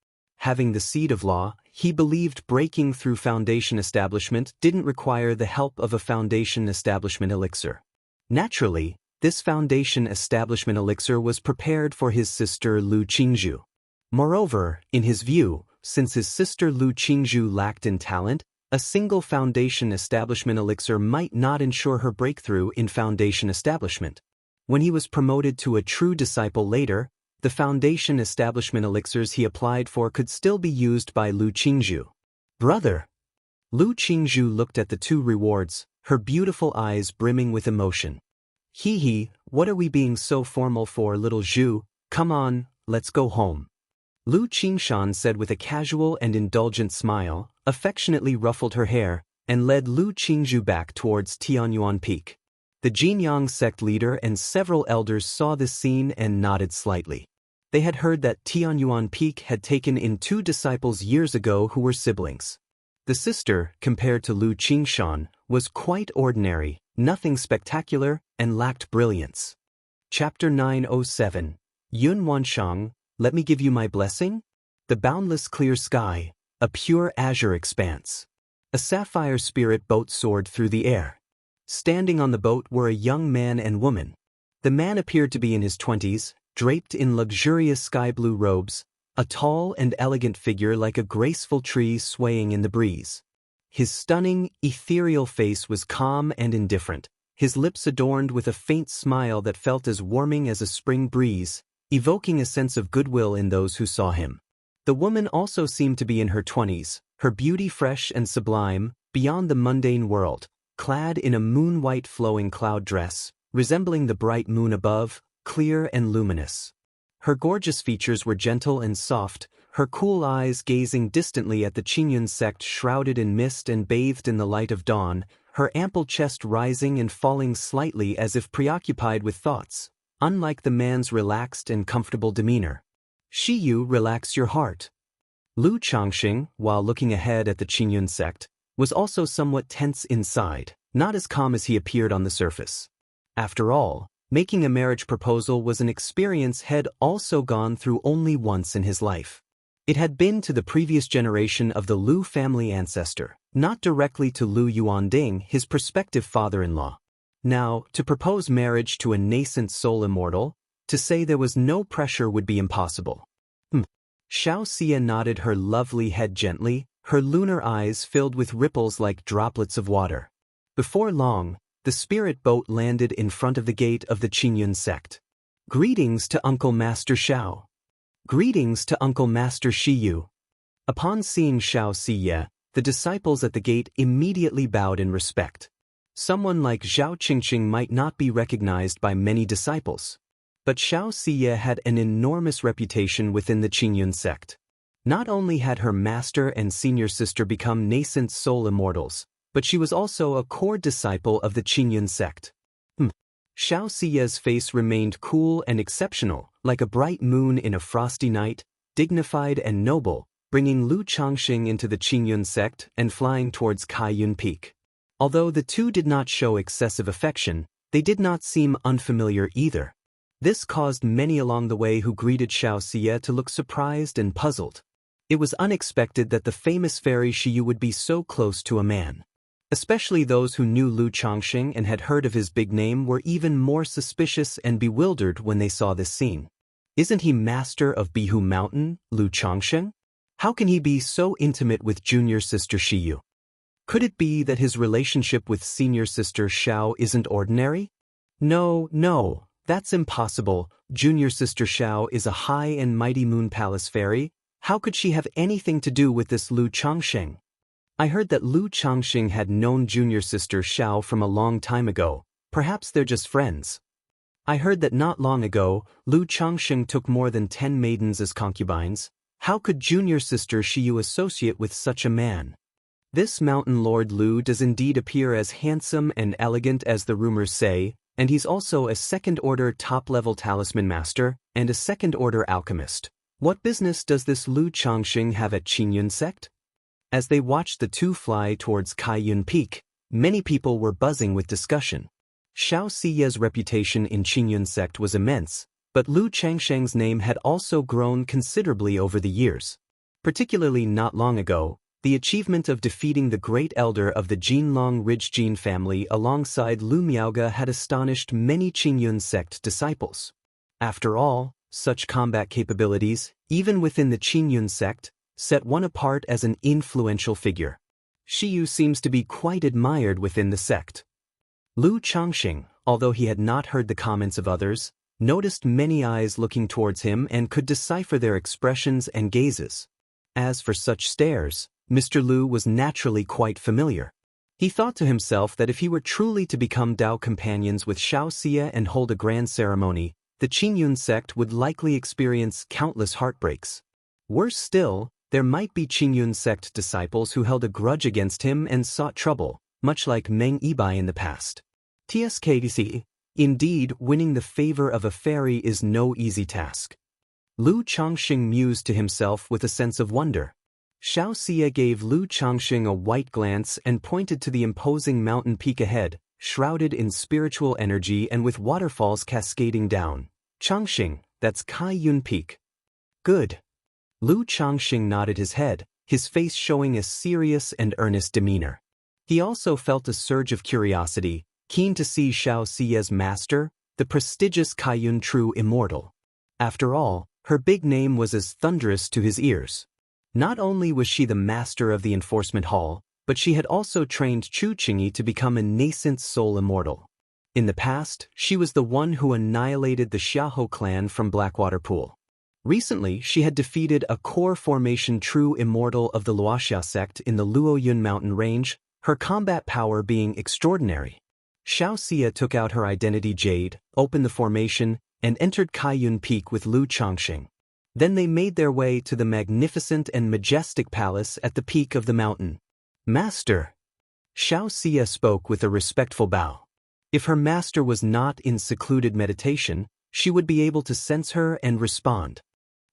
Having the Seed of Law, he believed breaking through Foundation Establishment didn't require the help of a Foundation Establishment Elixir. Naturally, this Foundation Establishment Elixir was prepared for his sister Lu Qingzhu. Moreover, in his view, since his sister Lu Qingzhu lacked in talent, a single Foundation Establishment Elixir might not ensure her breakthrough in Foundation Establishment. When he was promoted to a true disciple later, the Foundation Establishment Elixirs he applied for could still be used by Lu Qingzhu. "Brother!" Lu Qingzhu looked at the 2 rewards, her beautiful eyes brimming with emotion. What are we being so formal for, little Zhu? Come on, let's go home." Lu Qingshan said with a casual and indulgent smile, affectionately ruffled her hair, and led Lu Qingzhu back towards Tianyuan Peak. The Jinyang sect leader and several elders saw this scene and nodded slightly. They had heard that Tianyuan Peak had taken in 2 disciples years ago who were siblings. The sister, compared to Lu Qingshan, was quite ordinary, nothing spectacular, and lacked brilliance. Chapter 907. Yun Wanshang, let me give you my blessing? The boundless clear sky, a pure azure expanse. A sapphire spirit boat soared through the air. Standing on the boat were a young man and woman. The man appeared to be in his 20s, draped in luxurious sky-blue robes, a tall and elegant figure like a graceful tree swaying in the breeze. His stunning, ethereal face was calm and indifferent, his lips adorned with a faint smile that felt as warming as a spring breeze, evoking a sense of goodwill in those who saw him. The woman also seemed to be in her 20s, her beauty fresh and sublime, beyond the mundane world, clad in a moon-white flowing cloud dress, resembling the bright moon above, clear and luminous. Her gorgeous features were gentle and soft, her cool eyes gazing distantly at the Qingyun sect shrouded in mist and bathed in the light of dawn, her ample chest rising and falling slightly as if preoccupied with thoughts, unlike the man's relaxed and comfortable demeanor. "Shiyu, relax your heart." Lu Changxing, while looking ahead at the Qingyun sect, was also somewhat tense inside, not as calm as he appeared on the surface. After all, making a marriage proposal was an experience he had also gone through only once in his life. It had been to the previous generation of the Lu family ancestor, not directly to Lu Yuanding, his prospective father-in-law. Now, to propose marriage to a nascent soul immortal, to say there was no pressure would be impossible. Xianxia nodded her lovely head gently, her lunar eyes filled with ripples like droplets of water. Before long, the spirit boat landed in front of the gate of the Qingyun sect. "Greetings to Uncle Master Xiao." "Greetings to Uncle Master Shiyu." Upon seeing Xianxia, the disciples at the gate immediately bowed in respect. Someone like Zhao Qingqing might not be recognized by many disciples. But Xianxia had an enormous reputation within the Qingyun sect. Not only had her master and senior sister become nascent soul immortals, but she was also a core disciple of the Qingyun sect. Xiaoxia's face remained cool and exceptional, like a bright moon in a frosty night, dignified and noble, bringing Lu Changxing into the Qingyun sect and flying towards Kaiyun Peak. Although the two did not show excessive affection, they did not seem unfamiliar either. This caused many along the way who greeted Xiaoxia to look surprised and puzzled. It was unexpected that the famous fairy Shiyu would be so close to a man. Especially those who knew Lu Changxing and had heard of his big name were even more suspicious and bewildered when they saw this scene. Isn't he master of Bihu Mountain, Lu Changsheng? How can he be so intimate with junior sister Shiyu? Could it be that his relationship with senior sister Xiao isn't ordinary? No, that's impossible. Junior sister Xiao is a high and mighty Moon Palace fairy. How could she have anything to do with this Lu Changsheng? I heard that Lu Changsheng had known junior sister Xiao from a long time ago. Perhaps they're just friends. I heard that not long ago, Lu Changsheng took more than 10 maidens as concubines. How could junior sister Shiyu associate with such a man? This mountain lord Lu does indeed appear as handsome and elegant as the rumors say, and he's also a second-order top-level talisman master and a second-order alchemist. What business does this Lu Changsheng have at Qingyun sect? As they watched the two fly towards Kaiyun Peak, many people were buzzing with discussion. Xiaoxiya's reputation in Qingyun sect was immense, but Lu Changsheng's name had also grown considerably over the years. Particularly not long ago, the achievement of defeating the great elder of the Jinlong Ridge Jin family alongside Lu Miaoge had astonished many Qingyun sect disciples. After all, such combat capabilities, even within the Qingyun sect, set one apart as an influential figure. Shiyu seems to be quite admired within the sect. Lu Changsheng, although he had not heard the comments of others, noticed many eyes looking towards him and could decipher their expressions and gazes. As for such stares, Mr. Lu was naturally quite familiar. He thought to himself that if he were truly to become Dao companions with Xiaoxia and hold a grand ceremony, the Qingyun sect would likely experience countless heartbreaks. Worse still, there might be Qingyun sect disciples who held a grudge against him and sought trouble, much like Meng Yibai in the past. TSKDC, indeed, winning the favor of a fairy is no easy task. Lu Changsheng mused to himself with a sense of wonder. Xiaoxia gave Lu Changsheng a white glance and pointed to the imposing mountain peak ahead, shrouded in spiritual energy and with waterfalls cascading down. Changsheng, that's Kaiyun Peak. Good. Lu Changsheng nodded his head, his face showing a serious and earnest demeanor. He also felt a surge of curiosity, keen to see Xiaoxia's master, the prestigious Kaiyun True Immortal. After all, her big name was as thunderous to his ears. Not only was she the master of the enforcement hall, but she had also trained Chu Qingyi to become a nascent soul immortal. In the past, she was the one who annihilated the Xiahou clan from Blackwater Pool. Recently, she had defeated a core formation true immortal of the Luoxia sect in the Luoyun mountain range, her combat power being extraordinary. Xiaoxia took out her identity jade, opened the formation, and entered Kaiyun Peak with Lu Changsheng. Then they made their way to the magnificent and majestic palace at the peak of the mountain. Master! Xiaoxia spoke with a respectful bow. If her master was not in secluded meditation, she would be able to sense her and respond.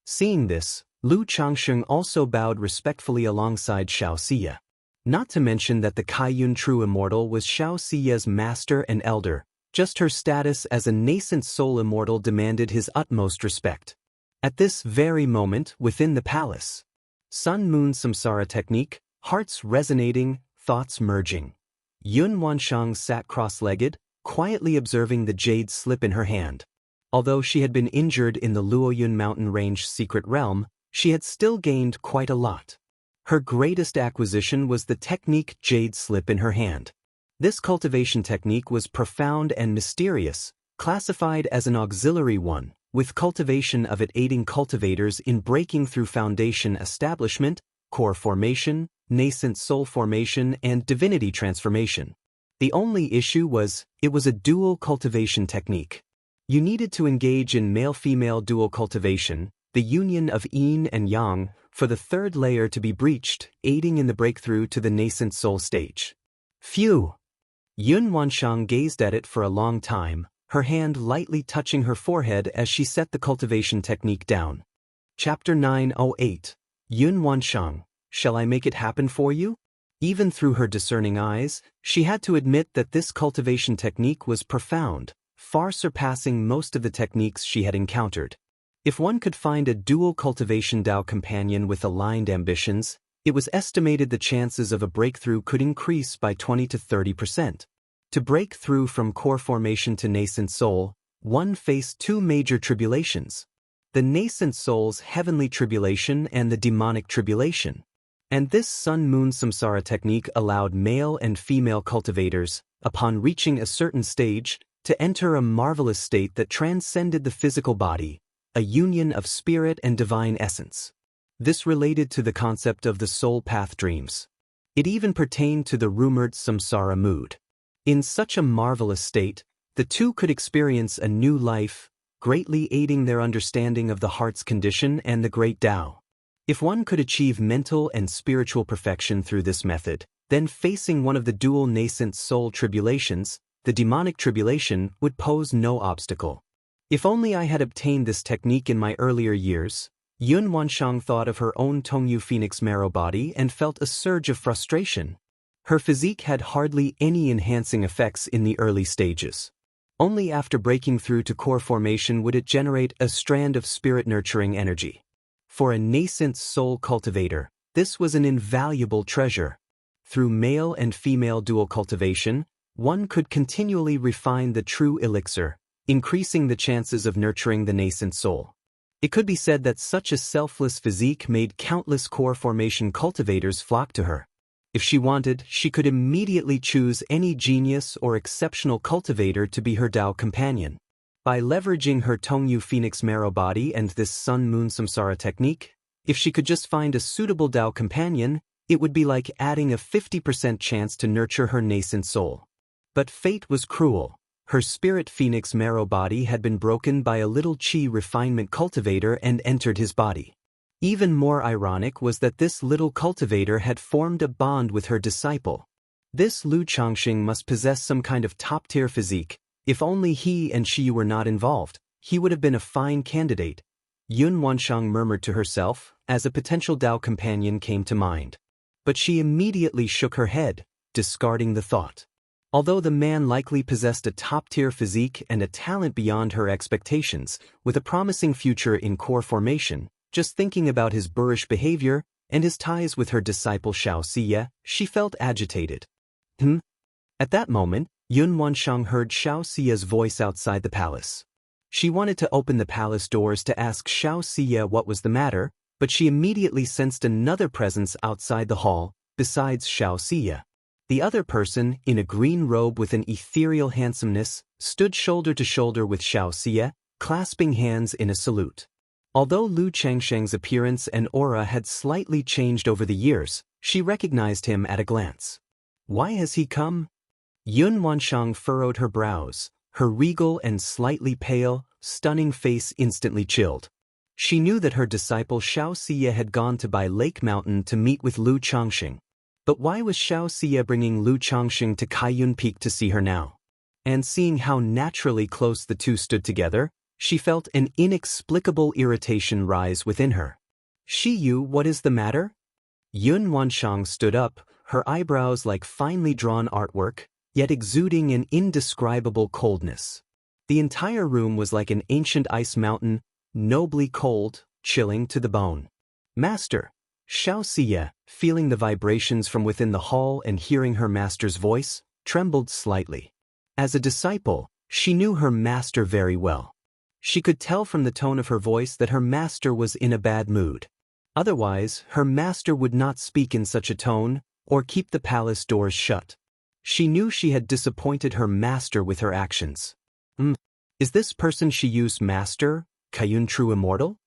Seeing this, Lu Changsheng also bowed respectfully alongside Xiaoxia. Not to mention that the Kaiyun True Immortal was Xiaoxia's master and elder, just her status as a nascent soul immortal demanded his utmost respect. At this very moment within the palace, Sun-Moon Samsara technique, hearts resonating, thoughts merging. Yun Wanshang sat cross-legged, quietly observing the jade slip in her hand. Although she had been injured in the Luoyun mountain range secret realm, she had still gained quite a lot. Her greatest acquisition was the technique jade slip in her hand. This cultivation technique was profound and mysterious, classified as an auxiliary one, with cultivation of it aiding cultivators in breaking through foundation establishment, core formation, nascent soul formation, and divinity transformation. The only issue was, it was a dual cultivation technique. You needed to engage in male-female dual cultivation, the union of yin and yang, for the third layer to be breached, aiding in the breakthrough to the nascent soul stage. Phew! Yun Wanshang gazed at it for a long time, her hand lightly touching her forehead as she set the cultivation technique down. Chapter 908. Yun Wanshang, shall I make it happen for you? Even through her discerning eyes, she had to admit that this cultivation technique was profound, far surpassing most of the techniques she had encountered. If one could find a dual cultivation Dao companion with aligned ambitions, it was estimated the chances of a breakthrough could increase by 20 to 30%. To break through from core formation to nascent soul, one faced two major tribulations. the nascent soul's heavenly tribulation and the demonic tribulation. And this sun-moon samsara technique allowed male and female cultivators, upon reaching a certain stage, to enter a marvelous state that transcended the physical body, a union of spirit and divine essence. This related to the concept of the soul path dreams. It even pertained to the rumored samsara mood. In such a marvelous state, the two could experience a new life, greatly aiding their understanding of the heart's condition and the great Tao. If one could achieve mental and spiritual perfection through this method, then facing one of the dual nascent soul tribulations, the demonic tribulation, would pose no obstacle. If only I had obtained this technique in my earlier years, Yun Wanshang thought of her own Tongyu Phoenix marrow body and felt a surge of frustration. Her physique had hardly any enhancing effects in the early stages. Only after breaking through to core formation would it generate a strand of spirit-nurturing energy. For a nascent soul cultivator, this was an invaluable treasure. Through male and female dual cultivation, one could continually refine the true elixir, increasing the chances of nurturing the nascent soul. It could be said that such a selfless physique made countless core formation cultivators flock to her. If she wanted, she could immediately choose any genius or exceptional cultivator to be her Tao companion. By leveraging her Tongyu Phoenix marrow body and this sun-moon samsara technique, if she could just find a suitable Tao companion, it would be like adding a 50% chance to nurture her nascent soul. But fate was cruel. Her spirit Phoenix marrow body had been broken by a little Qi refinement cultivator and entered his body. Even more ironic was that this little cultivator had formed a bond with her disciple. This Lu Changxing must possess some kind of top-tier physique. If only he and she were not involved, he would have been a fine candidate. Yun Wanshang murmured to herself as a potential Tao companion came to mind. But she immediately shook her head, discarding the thought. Although the man likely possessed a top-tier physique and a talent beyond her expectations, with a promising future in core formation, just thinking about his boorish behavior and his ties with her disciple Xianxia, she felt agitated. At that moment, Yun Wanshang heard Xianxia's voice outside the palace. She wanted to open the palace doors to ask Xianxia what was the matter, but she immediately sensed another presence outside the hall, besides Xianxia. The other person, in a green robe with an ethereal handsomeness, stood shoulder to shoulder with Xianxia, clasping hands in a salute. Although Lu Changsheng's appearance and aura had slightly changed over the years, she recognized him at a glance. Why has he come? Yun Wanshang furrowed her brows, her regal and slightly pale, stunning face instantly chilled. She knew that her disciple Xianxia had gone to Bai Lake Mountain to meet with Lu Changxing. But why was Xianxia bringing Lu Changxing to Kaiyun Peak to see her now? And seeing how naturally close the two stood together, she felt an inexplicable irritation rise within her. Shiyu, what is the matter? Yun Wanshang stood up, her eyebrows like finely drawn artwork, yet exuding an indescribable coldness. The entire room was like an ancient ice mountain, nobly cold, chilling to the bone. Master! Xianxia, feeling the vibrations from within the hall and hearing her master's voice, trembled slightly. As a disciple, she knew her master very well. She could tell from the tone of her voice that her master was in a bad mood. Otherwise, her master would not speak in such a tone, or keep the palace doors shut. She knew she had disappointed her master with her actions. Is this person she used master, Kaiyun true immortal?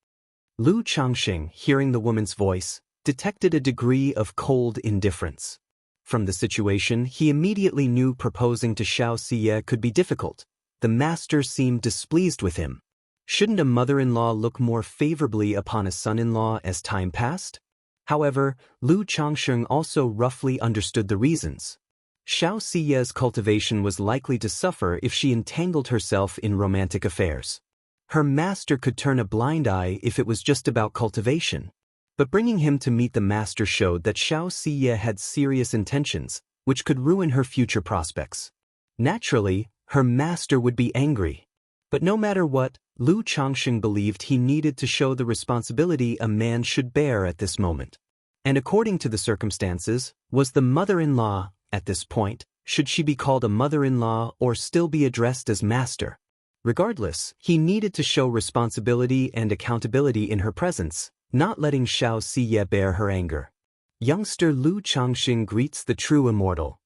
Lu Changxing, hearing the woman's voice, detected a degree of cold indifference. From the situation, he immediately knew proposing to Xianxia could be difficult. The master seemed displeased with him. Shouldn't a mother-in-law look more favorably upon a son-in-law as time passed? However, Lu Changxing also roughly understood the reasons. Xianxia's cultivation was likely to suffer if she entangled herself in romantic affairs. Her master could turn a blind eye if it was just about cultivation. But bringing him to meet the master showed that Xianxia had serious intentions, which could ruin her future prospects. Naturally, her master would be angry. But no matter what, Lu Changxing believed he needed to show the responsibility a man should bear at this moment. And according to the circumstances, was the mother-in-law, at this point, should she be called a mother-in-law or still be addressed as master? Regardless, he needed to show responsibility and accountability in her presence, not letting Xianxia bear her anger. Youngster Lu Changxing greets the true immortal.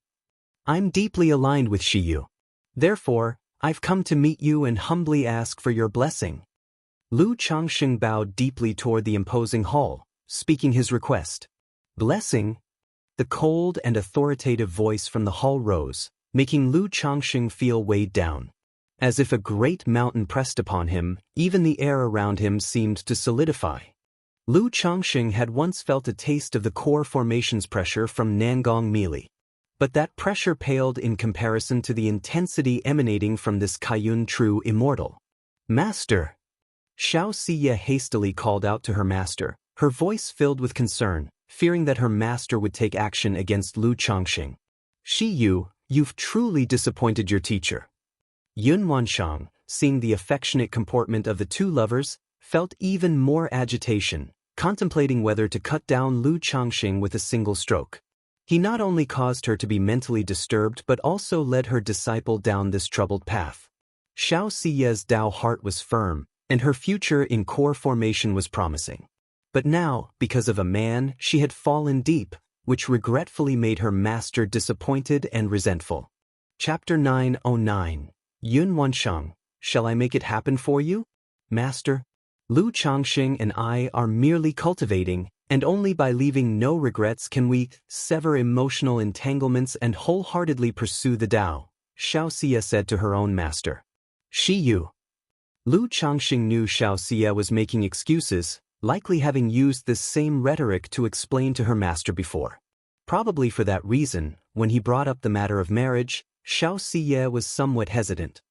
I'm deeply aligned with Xiyu. Therefore, I've come to meet you and humbly ask for your blessing. Lu Changxing bowed deeply toward the imposing hall, speaking his request. Blessing? The cold and authoritative voice from the hall rose, making Lu Changxing feel weighed down. As if a great mountain pressed upon him, even the air around him seemed to solidify. Lu Changxing had once felt a taste of the core formation's pressure from Nangong Meili. But that pressure paled in comparison to the intensity emanating from this Kaiyun true immortal. Master! Xianxia hastily called out to her master, her voice filled with concern, fearing that her master would take action against Lu Changxing. Xiyu, you've truly disappointed your teacher. Yun Wanshang, seeing the affectionate comportment of the two lovers, felt even more agitation, contemplating whether to cut down Lu Changxing with a single stroke. He not only caused her to be mentally disturbed but also led her disciple down this troubled path. Xiaoxia's Dao heart was firm, and her future in core formation was promising. But now, because of a man, she had fallen deep, which regretfully made her master disappointed and resentful. Chapter 909. Yun Wanshang, shall I make it happen for you? Master, Lu Changxing and I are merely cultivating, and only by leaving no regrets can we sever emotional entanglements and wholeheartedly pursue the Tao, Xiaoxia said to her own master. Xiyu. Lu Changxing knew Xiaoxia was making excuses, likely having used this same rhetoric to explain to her master before. Probably for that reason, when he brought up the matter of marriage, Xiaoxia was somewhat hesitant.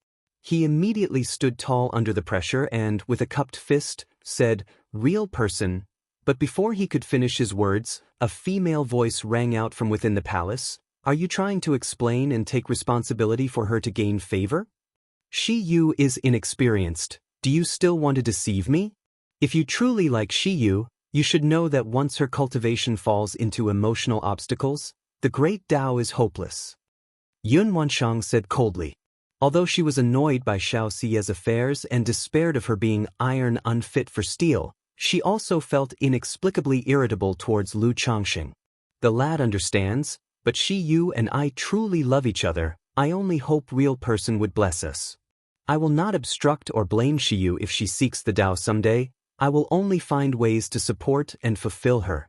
He immediately stood tall under the pressure and, with a cupped fist, said, "Real person." But before he could finish his words, a female voice rang out from within the palace. Are you trying to explain and take responsibility for her to gain favor? Xiyu is inexperienced. Do you still want to deceive me? If you truly like Xiyu, you should know that once her cultivation falls into emotional obstacles, the great Tao is hopeless. Yun Wanshang said coldly. Although she was annoyed by Xiaoxia's affairs and despaired of her being iron unfit for steel, she also felt inexplicably irritable towards Lu Changxing. The lad understands, but Xiyu and I truly love each other. I only hope real person would bless us. I will not obstruct or blame Xiyu if she seeks the Tao someday. I will only find ways to support and fulfill her.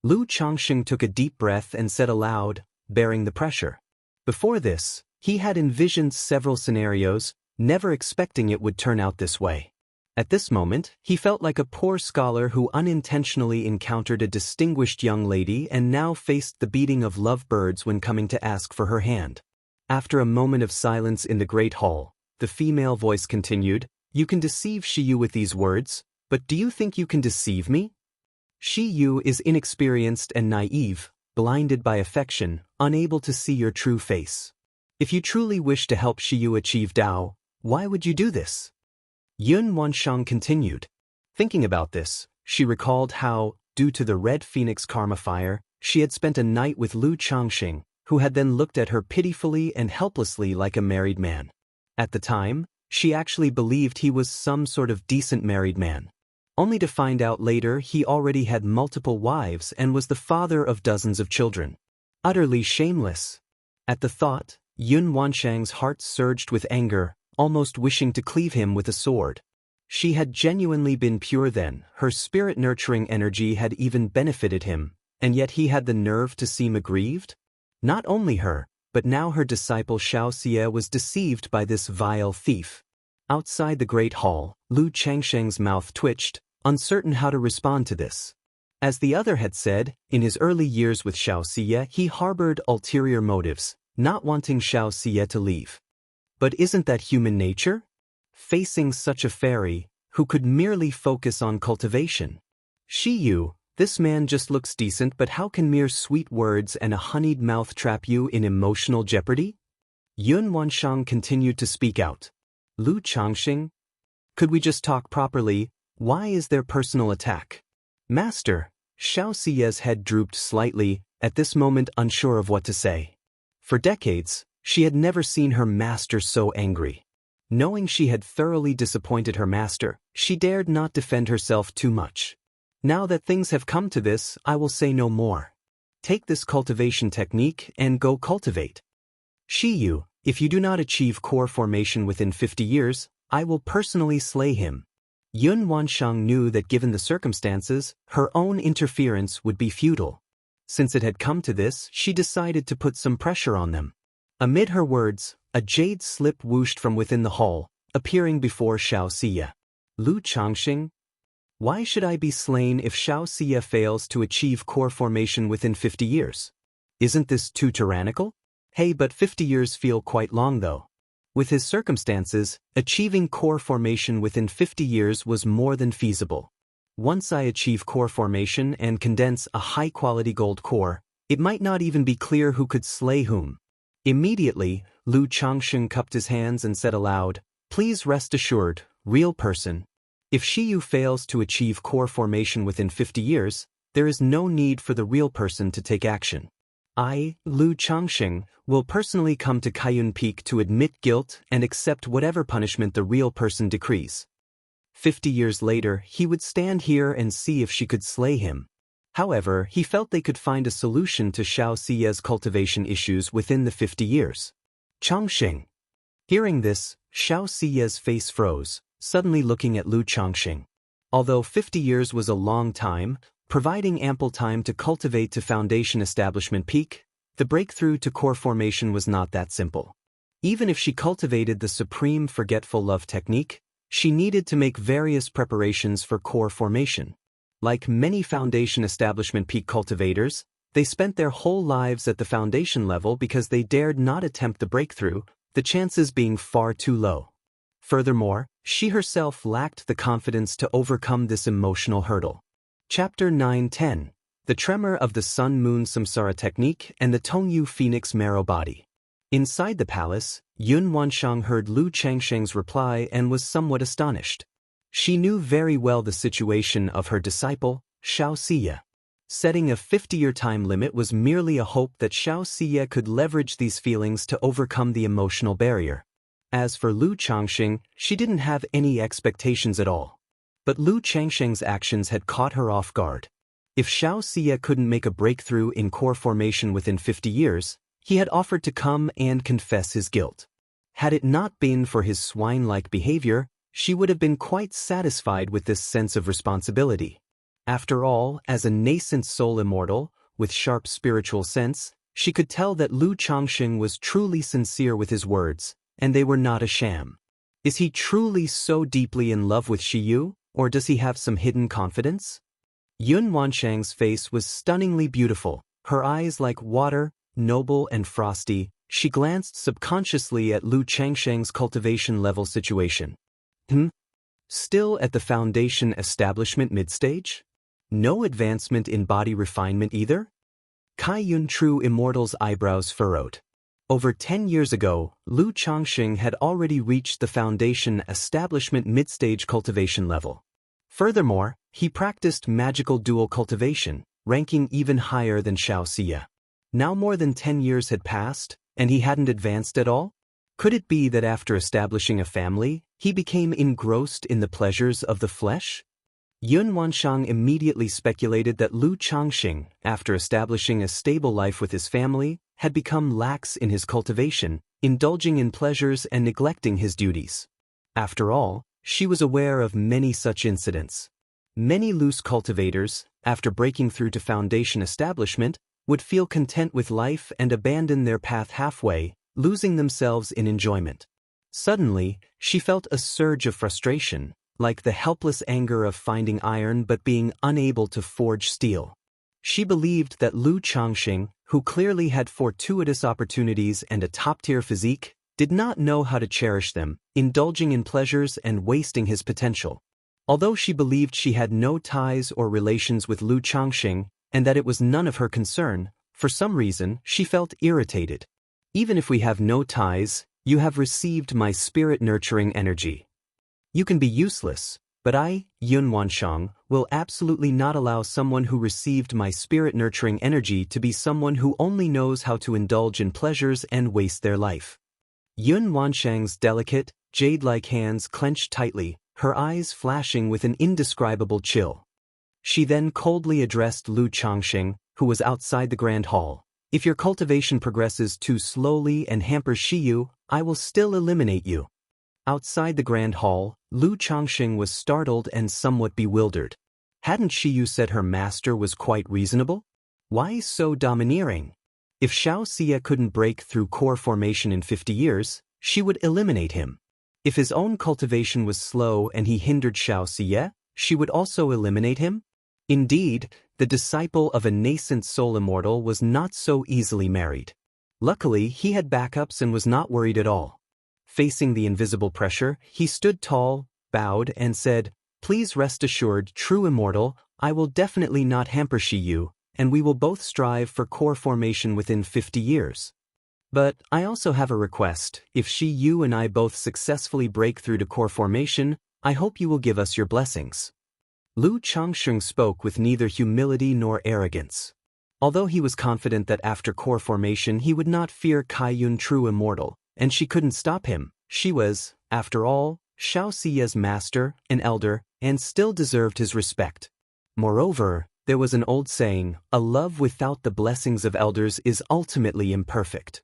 Lu Changxing took a deep breath and said aloud, bearing the pressure. Before this, he had envisioned several scenarios, never expecting it would turn out this way. At this moment, he felt like a poor scholar who unintentionally encountered a distinguished young lady and now faced the beating of lovebirds when coming to ask for her hand. After a moment of silence in the great hall, the female voice continued, You can deceive Xiyu with these words, but do you think you can deceive me? Xiyu is inexperienced and naive, blinded by affection, unable to see your true face. If you truly wish to help Xiyu achieve Tao, why would you do this? Yun Wanshang continued. Thinking about this, she recalled how, due to the Red Phoenix karma fire, she had spent a night with Lu Changxing, who had then looked at her pitifully and helplessly like a married man. At the time, she actually believed he was some sort of decent married man. Only to find out later he already had multiple wives and was the father of dozens of children. Utterly shameless. At the thought, Yun Wanshang's heart surged with anger, almost wishing to cleave him with a sword. She had genuinely been pure then, her spirit-nurturing energy had even benefited him, and yet he had the nerve to seem aggrieved? Not only her, but now her disciple Xiaoxia was deceived by this vile thief. Outside the great hall, Lu Changsheng's mouth twitched, uncertain how to respond to this. As the other had said, in his early years with Xiaoxia he harbored ulterior motives, not wanting Xiaoxia to leave. But isn't that human nature? Facing such a fairy, who could merely focus on cultivation. Xiyu, this man just looks decent, but how can mere sweet words and a honeyed mouth trap you in emotional jeopardy? Yun Wanshang continued to speak out. Lu Changxing? Could we just talk properly? Why is there personal attack? Master, Xiaoxia's head drooped slightly, at this moment unsure of what to say. For decades, she had never seen her master so angry. Knowing she had thoroughly disappointed her master, she dared not defend herself too much. Now that things have come to this, I will say no more. Take this cultivation technique and go cultivate. Shiyu, if you do not achieve core formation within 50 years, I will personally slay him. Yun Wansheng knew that given the circumstances, her own interference would be futile. Since it had come to this, she decided to put some pressure on them. Amid her words, a jade slip whooshed from within the hall, appearing before Xianxia. Lu Changxing? Why should I be slain if Xianxia fails to achieve core formation within 50 years? Isn't this too tyrannical? Hey, but 50 years feel quite long though. With his circumstances, achieving core formation within 50 years was more than feasible. Once I achieve core formation and condense a high-quality gold core, it might not even be clear who could slay whom. Immediately, Lu Changxing cupped his hands and said aloud, "Please rest assured, real person. If Shiyu fails to achieve core formation within 50 years, there is no need for the real person to take action. I, Lu Changxing, will personally come to Kaiyun Peak to admit guilt and accept whatever punishment the real person decrees." 50 years later, he would stand here and see if she could slay him. However, he felt they could find a solution to Xiaoxia's cultivation issues within the 50 years. Changxing. Hearing this, Xiaoxia's face froze, suddenly looking at Lu Changxing. Although 50 years was a long time, providing ample time to cultivate to foundation establishment peak, the breakthrough to core formation was not that simple. Even if she cultivated the supreme forgetful love technique, she needed to make various preparations for core formation. Like many foundation establishment peak cultivators, they spent their whole lives at the foundation level because they dared not attempt the breakthrough, the chances being far too low. Furthermore, she herself lacked the confidence to overcome this emotional hurdle. Chapter 9-10. The Tremor of the Sun-Moon Samsara Technique and the Tongyu Phoenix Marrow Body. Inside the palace, Yun Wansheng heard Lu Changxing's reply and was somewhat astonished. She knew very well the situation of her disciple, Xiaoxia. Setting a 50-year time limit was merely a hope that Xiaoxia could leverage these feelings to overcome the emotional barrier. As for Lu Changxing, she didn't have any expectations at all. But Lu Changxing's actions had caught her off guard. If Xiaoxia couldn't make a breakthrough in core formation within 50 years, he had offered to come and confess his guilt. Had it not been for his swine-like behavior, she would have been quite satisfied with this sense of responsibility. After all, as a nascent soul immortal, with sharp spiritual sense, she could tell that Lu Changxing was truly sincere with his words, and they were not a sham. Is he truly so deeply in love with Shiyu, or does he have some hidden confidence? Yun Wansheng's face was stunningly beautiful, her eyes like water, noble and frosty. She glanced subconsciously at Lu Changxing's cultivation level situation. Still at the foundation establishment mid-stage? No advancement in body refinement either? Kaiyun True Immortal's eyebrows furrowed. Over 10 years ago, Lu Changxing had already reached the foundation establishment mid-stage cultivation level. Furthermore, he practiced magical dual cultivation, ranking even higher than Xiaoxia. Now more than 10 years had passed, and he hadn't advanced at all? Could it be that after establishing a family, he became engrossed in the pleasures of the flesh? Yun Wansheng immediately speculated that Lu Changxing, after establishing a stable life with his family, had become lax in his cultivation, indulging in pleasures and neglecting his duties. After all, she was aware of many such incidents. Many loose cultivators, after breaking through to foundation establishment, would feel content with life and abandon their path halfway, losing themselves in enjoyment. Suddenly, she felt a surge of frustration, like the helpless anger of finding iron but being unable to forge steel. She believed that Lu Changxing, who clearly had fortuitous opportunities and a top-tier physique, did not know how to cherish them, indulging in pleasures and wasting his potential. Although she believed she had no ties or relations with Lu Changxing, and that it was none of her concern, for some reason she felt irritated. Even if we have no ties, you have received my spirit-nurturing energy. You can be useless, but I, Yun Wansheng, will absolutely not allow someone who received my spirit-nurturing energy to be someone who only knows how to indulge in pleasures and waste their life. Yun Wanshang's delicate, jade-like hands clenched tightly, her eyes flashing with an indescribable chill. She then coldly addressed Lu Changxing, who was outside the Grand Hall. If your cultivation progresses too slowly and hampers Shiyu, I will still eliminate you. Outside the Grand Hall, Lu Changxing was startled and somewhat bewildered. Hadn't Shiyu said her master was quite reasonable? Why so domineering? If Xianxia couldn't break through core formation in 50 years, she would eliminate him. If his own cultivation was slow and he hindered Xianxia, she would also eliminate him? Indeed, the disciple of a nascent soul immortal was not so easily married. Luckily, he had backups and was not worried at all. Facing the invisible pressure, he stood tall, bowed, and said, "Please rest assured, true immortal, I will definitely not hamper Shiyu, and we will both strive for core formation within 50 years. But I also have a request. If Shiyu and I both successfully break through to core formation, I hope you will give us your blessings." Lu Changxing spoke with neither humility nor arrogance. Although he was confident that after core formation he would not fear Kaiyun true immortal, and she couldn't stop him, she was, after all, Xiaoxia's master, an elder, and still deserved his respect. Moreover, there was an old saying, a love without the blessings of elders is ultimately imperfect.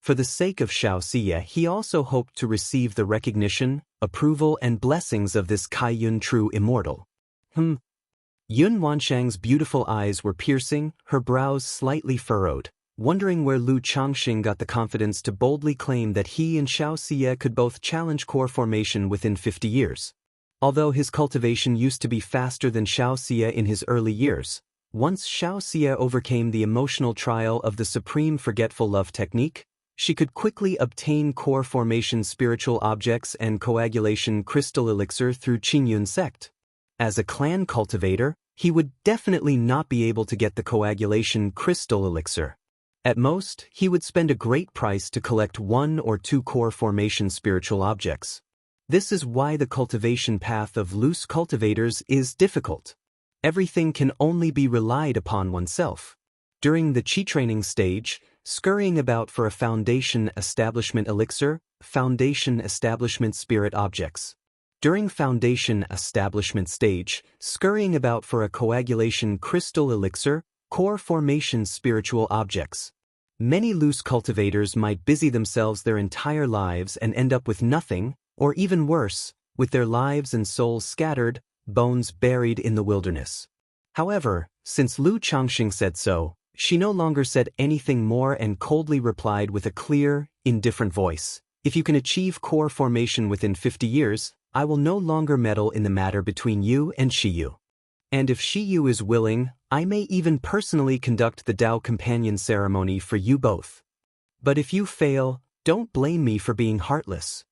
For the sake of Xiaoxia, he also hoped to receive the recognition, approval, and blessings of this Kaiyun true immortal. Yun Wanshang's beautiful eyes were piercing, her brows slightly furrowed, wondering where Lu Changxing got the confidence to boldly claim that he and Xiaoxia could both challenge core formation within 50 years. Although his cultivation used to be faster than Xiaoxia in his early years, once Xiaoxia overcame the emotional trial of the supreme forgetful love technique, she could quickly obtain core formation spiritual objects and coagulation crystal elixir through Qingyun sect. As a clan cultivator, he would definitely not be able to get the coagulation crystal elixir. At most, he would spend a great price to collect 1 or 2 core formation spiritual objects. This is why the cultivation path of loose cultivators is difficult. Everything can only be relied upon oneself. During the Qi training stage, scurrying about for a foundation establishment elixir, foundation establishment spirit objects. During foundation establishment stage, scurrying about for a coagulation crystal elixir, core formation spiritual objects. Many loose cultivators might busy themselves their entire lives and end up with nothing, or even worse, with their lives and souls scattered, bones buried in the wilderness. However, since Lu Changxing said so, she no longer said anything more and coldly replied with a clear, indifferent voice, "If you can achieve core formation within 50 years, I will no longer meddle in the matter between you and Shiyu. And if Shiyu is willing, I may even personally conduct the Dao Companion ceremony for you both. But if you fail, don't blame me for being heartless."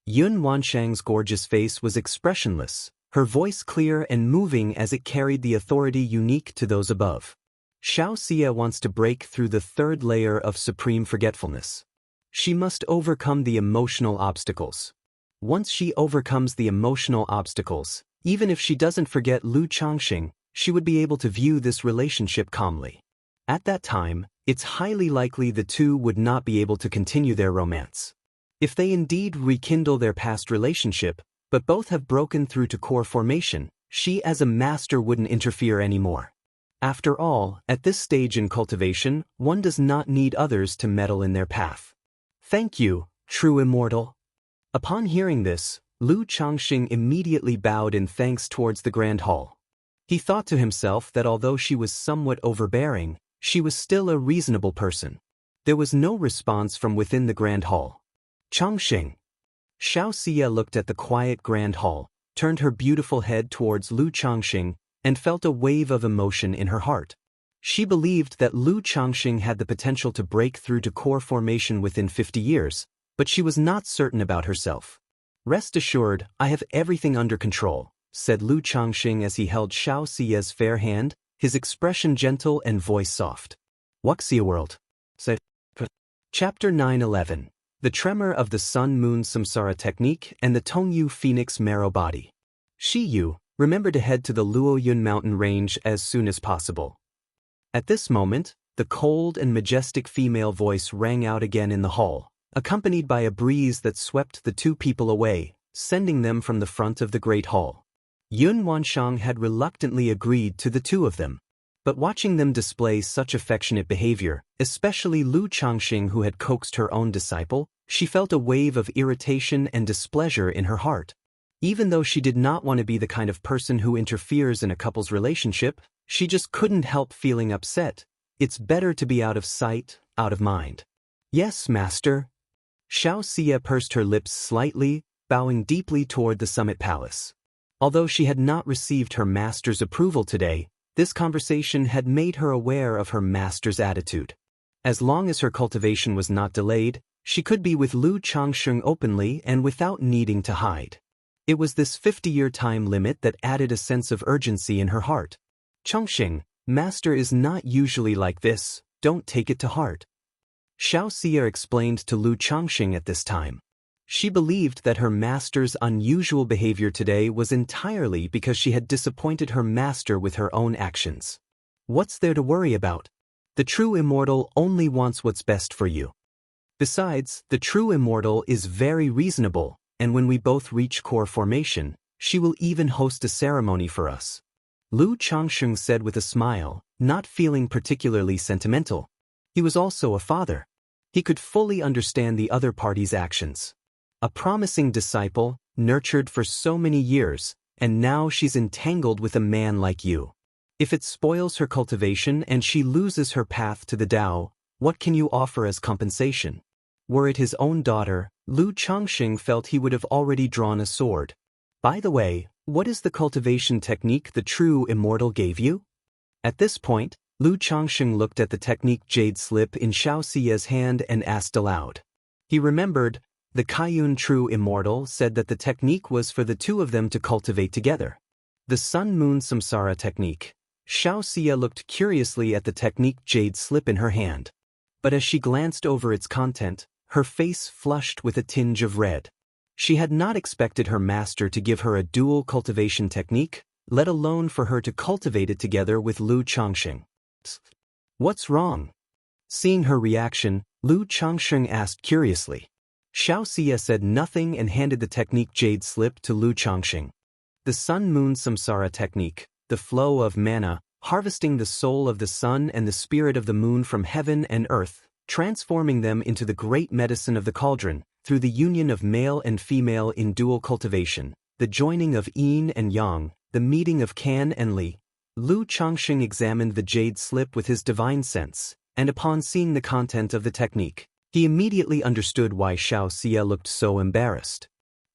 Yun Wanshang's gorgeous face was expressionless, her voice clear and moving as it carried the authority unique to those above. Xiaoxia wants to break through the 3rd layer of supreme forgetfulness. She must overcome the emotional obstacles. Once she overcomes the emotional obstacles, even if she doesn't forget Lu Changxing, she would be able to view this relationship calmly. At that time, it's highly likely the two would not be able to continue their romance. If they indeed rekindle their past relationship, but both have broken through to core formation, she as a master wouldn't interfere anymore. After all, at this stage in cultivation, one does not need others to meddle in their path. "Thank you, true immortal." Upon hearing this, Lu Changxing immediately bowed in thanks towards the Grand Hall. He thought to himself that although she was somewhat overbearing, she was still a reasonable person. There was no response from within the Grand Hall. "Changxing." Xiaoxia looked at the quiet Grand Hall, turned her beautiful head towards Lu Changxing, and felt a wave of emotion in her heart. She believed that Lu Changxing had the potential to break through to core formation within 50 years, but she was not certain about herself. "Rest assured, I have everything under control," said Lu Changxing as he held Xiaoxia's fair hand, his expression gentle and voice soft. Wuxia World. Chapter 911. The Tremor of the Sun-Moon Samsara Technique and the Tongyu Phoenix Marrow Body. Shiyu, remember to head to the Luoyun mountain range as soon as possible. At this moment, the cold and majestic female voice rang out again in the hall, accompanied by a breeze that swept the two people away, sending them from the front of the great hall. Yun Wanshang had reluctantly agreed to the two of them. But watching them display such affectionate behavior, especially Lu Changxing who had coaxed her own disciple, she felt a wave of irritation and displeasure in her heart. Even though she did not want to be the kind of person who interferes in a couple's relationship, she just couldn't help feeling upset. It's better to be out of sight, out of mind. Yes, master. Xianxia pursed her lips slightly, bowing deeply toward the summit palace. Although she had not received her master's approval today, this conversation had made her aware of her master's attitude. As long as her cultivation was not delayed, she could be with Lu Changxing openly and without needing to hide. It was this 50-year time limit that added a sense of urgency in her heart. Changxing, master is not usually like this, don't take it to heart. Xianxia explained to Lu Changxing at this time. She believed that her master's unusual behavior today was entirely because she had disappointed her master with her own actions. What's there to worry about? The true immortal only wants what's best for you. Besides, the true immortal is very reasonable, and when we both reach core formation, she will even host a ceremony for us. Lu Changxing said with a smile, not feeling particularly sentimental. He was also a father. He could fully understand the other party's actions. A promising disciple, nurtured for so many years, and now she's entangled with a man like you. If it spoils her cultivation and she loses her path to the Tao, what can you offer as compensation? Were it his own daughter, Lu Changxing felt he would have already drawn a sword. By the way, what is the cultivation technique the true immortal gave you? At this point, Lu Changxing looked at the technique jade slip in Xiaoxia's hand and asked aloud. He remembered, the Kaiyun True Immortal said that the technique was for the two of them to cultivate together. The Sun-Moon Samsara technique. Xiaoxia looked curiously at the technique jade slip in her hand. But as she glanced over its content, her face flushed with a tinge of red. She had not expected her master to give her a dual cultivation technique, let alone for her to cultivate it together with Lu Changxing. What's wrong? Seeing her reaction, Lu Changxing asked curiously. Xiaoxia said nothing and handed the technique jade slip to Lu Changxing. The Sun-Moon Samsara technique, the flow of mana, harvesting the soul of the sun and the spirit of the moon from heaven and earth, transforming them into the great medicine of the cauldron, through the union of male and female in dual cultivation, the joining of yin and yang, the meeting of kan and li. Lu Changxing examined the jade slip with his divine sense, and upon seeing the content of the technique, he immediately understood why Xiaoxia looked so embarrassed.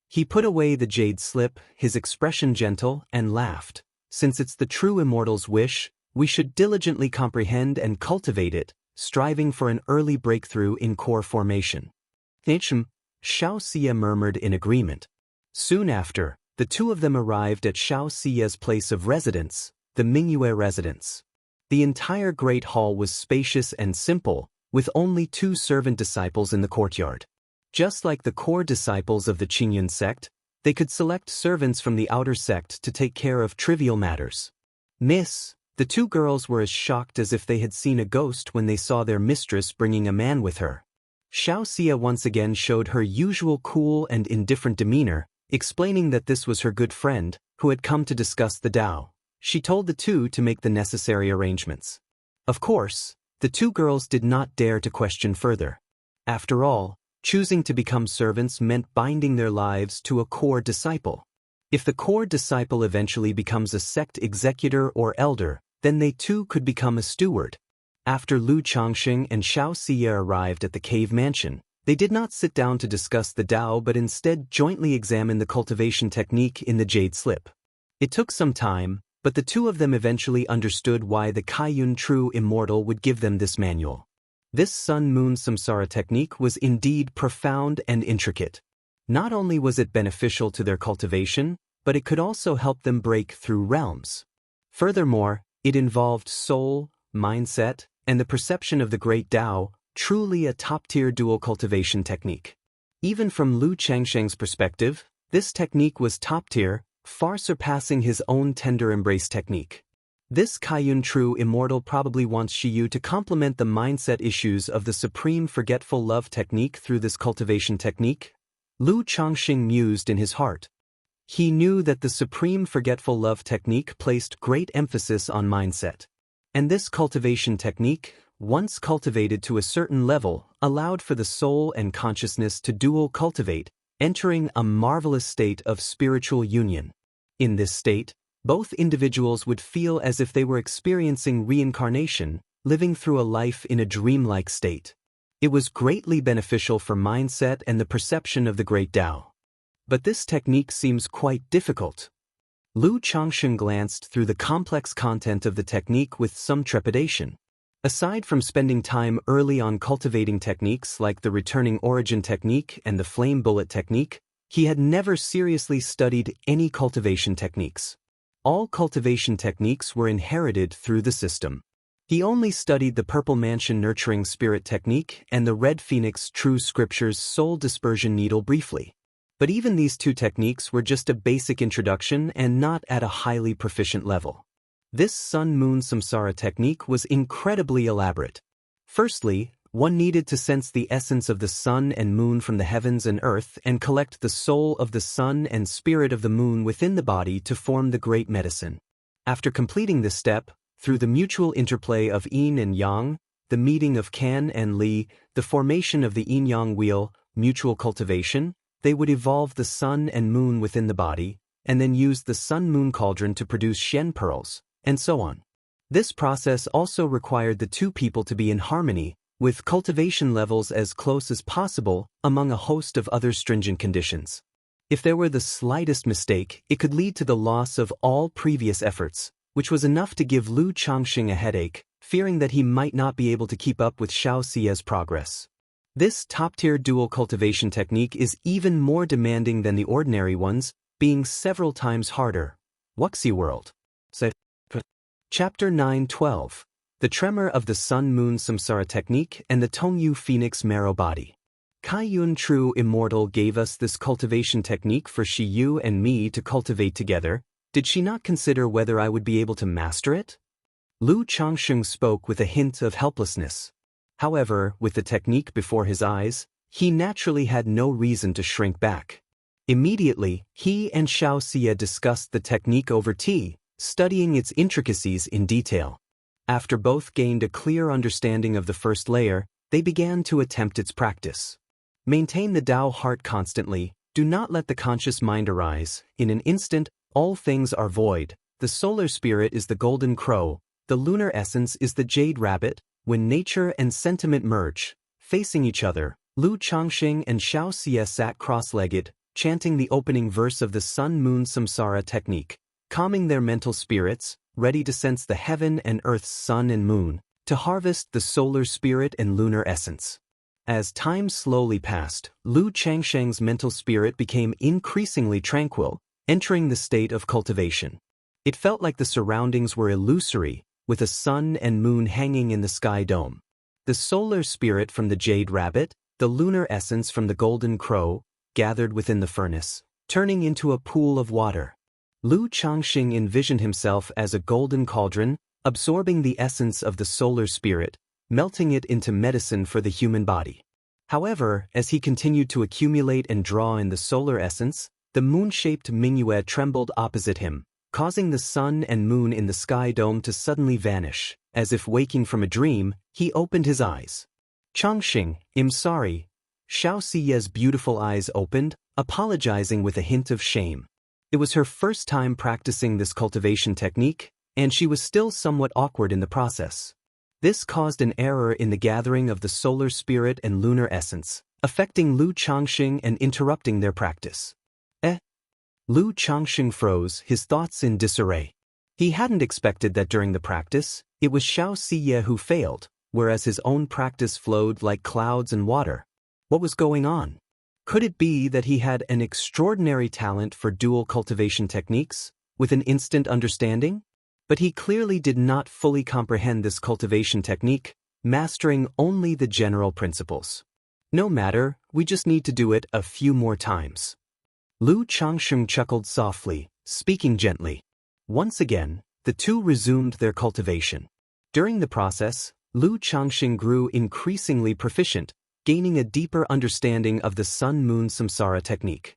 He put away the jade slip, his expression gentle, and laughed. Since it's the true immortal's wish, we should diligently comprehend and cultivate it, striving for an early breakthrough in core formation. Xiaoxia murmured in agreement. Soon after, the two of them arrived at Xiaoxia's place of residence, the Mingyue residence. The entire great hall was spacious and simple, with only 2 servant disciples in the courtyard. Just like the core disciples of the Qingyun sect, they could select servants from the outer sect to take care of trivial matters. Miss, the 2 girls were as shocked as if they had seen a ghost when they saw their mistress bringing a man with her. Xiaoxia once again showed her usual cool and indifferent demeanor, explaining that this was her good friend, who had come to discuss the Tao. She told the 2 to make the necessary arrangements. Of course, the 2 girls did not dare to question further. After all, choosing to become servants meant binding their lives to a core disciple. If the core disciple eventually becomes a sect executor or elder, then they too could become a steward. After Lu Changxing and Xiaoxia arrived at the cave mansion, they did not sit down to discuss the Tao but instead jointly examined the cultivation technique in the jade slip. It took some time, but the 2 of them eventually understood why the Kaiyun True Immortal would give them this manual. This Sun-Moon Samsara technique was indeed profound and intricate. Not only was it beneficial to their cultivation, but it could also help them break through realms. Furthermore, it involved soul, mindset, and the perception of the great Tao, truly a top-tier dual cultivation technique. Even from Lu Changxing's perspective, this technique was top-tier, far surpassing his own tender embrace technique. This Kaiyun true immortal probably wants Shiyu to complement the mindset issues of the supreme forgetful love technique through this cultivation technique. Lu Changxing mused in his heart. He knew that the supreme forgetful love technique placed great emphasis on mindset. And this cultivation technique, once cultivated to a certain level, allowed for the soul and consciousness to dual cultivate, entering a marvelous state of spiritual union. In this state, both individuals would feel as if they were experiencing reincarnation, living through a life in a dreamlike state. It was greatly beneficial for mindset and the perception of the great Tao. But this technique seems quite difficult. Lu Changxing glanced through the complex content of the technique with some trepidation. Aside from spending time early on cultivating techniques like the returning origin technique and the flame bullet technique, he had never seriously studied any cultivation techniques. All cultivation techniques were inherited through the system. He only studied the Purple Mansion Nurturing Spirit technique and the Red Phoenix True Scriptures Soul Dispersion Needle briefly. But even these two techniques were just a basic introduction and not at a highly proficient level. This Sun-Moon Samsara technique was incredibly elaborate. Firstly, one needed to sense the essence of the sun and moon from the heavens and earth and collect the soul of the sun and spirit of the moon within the body to form the great medicine. After completing this step, through the mutual interplay of yin and yang, the meeting of kan and li, the formation of the yin-yang wheel, mutual cultivation, they would evolve the sun and moon within the body, and then use the sun-moon cauldron to produce Shen pearls, and so on. This process also required the two people to be in harmony, with cultivation levels as close as possible among a host of other stringent conditions. If there were the slightest mistake, it could lead to the loss of all previous efforts, which was enough to give Lu Changxing a headache, fearing that he might not be able to keep up with Xianxia's progress. This top-tier dual cultivation technique is even more demanding than the ordinary ones, being several times harder. Wuxia World. Chapter 9:12. The Tremor of the Sun-Moon Samsara Technique and the Tongyu Phoenix Marrow Body. Kaiyun True Immortal gave us this cultivation technique for Shiyu and me to cultivate together. Did she not consider whether I would be able to master it? Lu Changxing spoke with a hint of helplessness. However, with the technique before his eyes, he naturally had no reason to shrink back. Immediately, he and Xianxia discussed the technique over tea, studying its intricacies in detail. After both gained a clear understanding of the first layer, they began to attempt its practice. Maintain the Tao heart constantly, do not let the conscious mind arise. In an instant, all things are void. The solar spirit is the golden crow, the lunar essence is the jade rabbit. When nature and sentiment merge, facing each other, Lu Changxing and Xianxia sat cross-legged, chanting the opening verse of the Sun-Moon Samsara technique, calming their mental spirits, ready to sense the heaven and earth's sun and moon, to harvest the solar spirit and lunar essence. As time slowly passed, Lu Changxing's mental spirit became increasingly tranquil, entering the state of cultivation. It felt like the surroundings were illusory, with a sun and moon hanging in the sky dome. The solar spirit from the jade rabbit, the lunar essence from the golden crow, gathered within the furnace, turning into a pool of water. Lu Changxing envisioned himself as a golden cauldron, absorbing the essence of the solar spirit, melting it into medicine for the human body. However, as he continued to accumulate and draw in the solar essence, the moon-shaped Mingyue trembled opposite him, causing the sun and moon in the sky dome to suddenly vanish. As if waking from a dream, he opened his eyes. Changxing, I'm sorry. Xiaoxia's beautiful eyes opened, apologizing with a hint of shame. It was her first time practicing this cultivation technique, and she was still somewhat awkward in the process. This caused an error in the gathering of the solar spirit and lunar essence, affecting Lu Changxing and interrupting their practice. Lu Changxing froze, his thoughts in disarray. He hadn't expected that during the practice, it was Xianxia who failed, whereas his own practice flowed like clouds and water. What was going on? Could it be that he had an extraordinary talent for dual cultivation techniques, with an instant understanding? But he clearly did not fully comprehend this cultivation technique, mastering only the general principles. No matter, we just need to do it a few more times. Lu Changxing chuckled softly, speaking gently. Once again, the two resumed their cultivation. During the process, Lu Changxing grew increasingly proficient, gaining a deeper understanding of the Sun-Moon Samsara technique.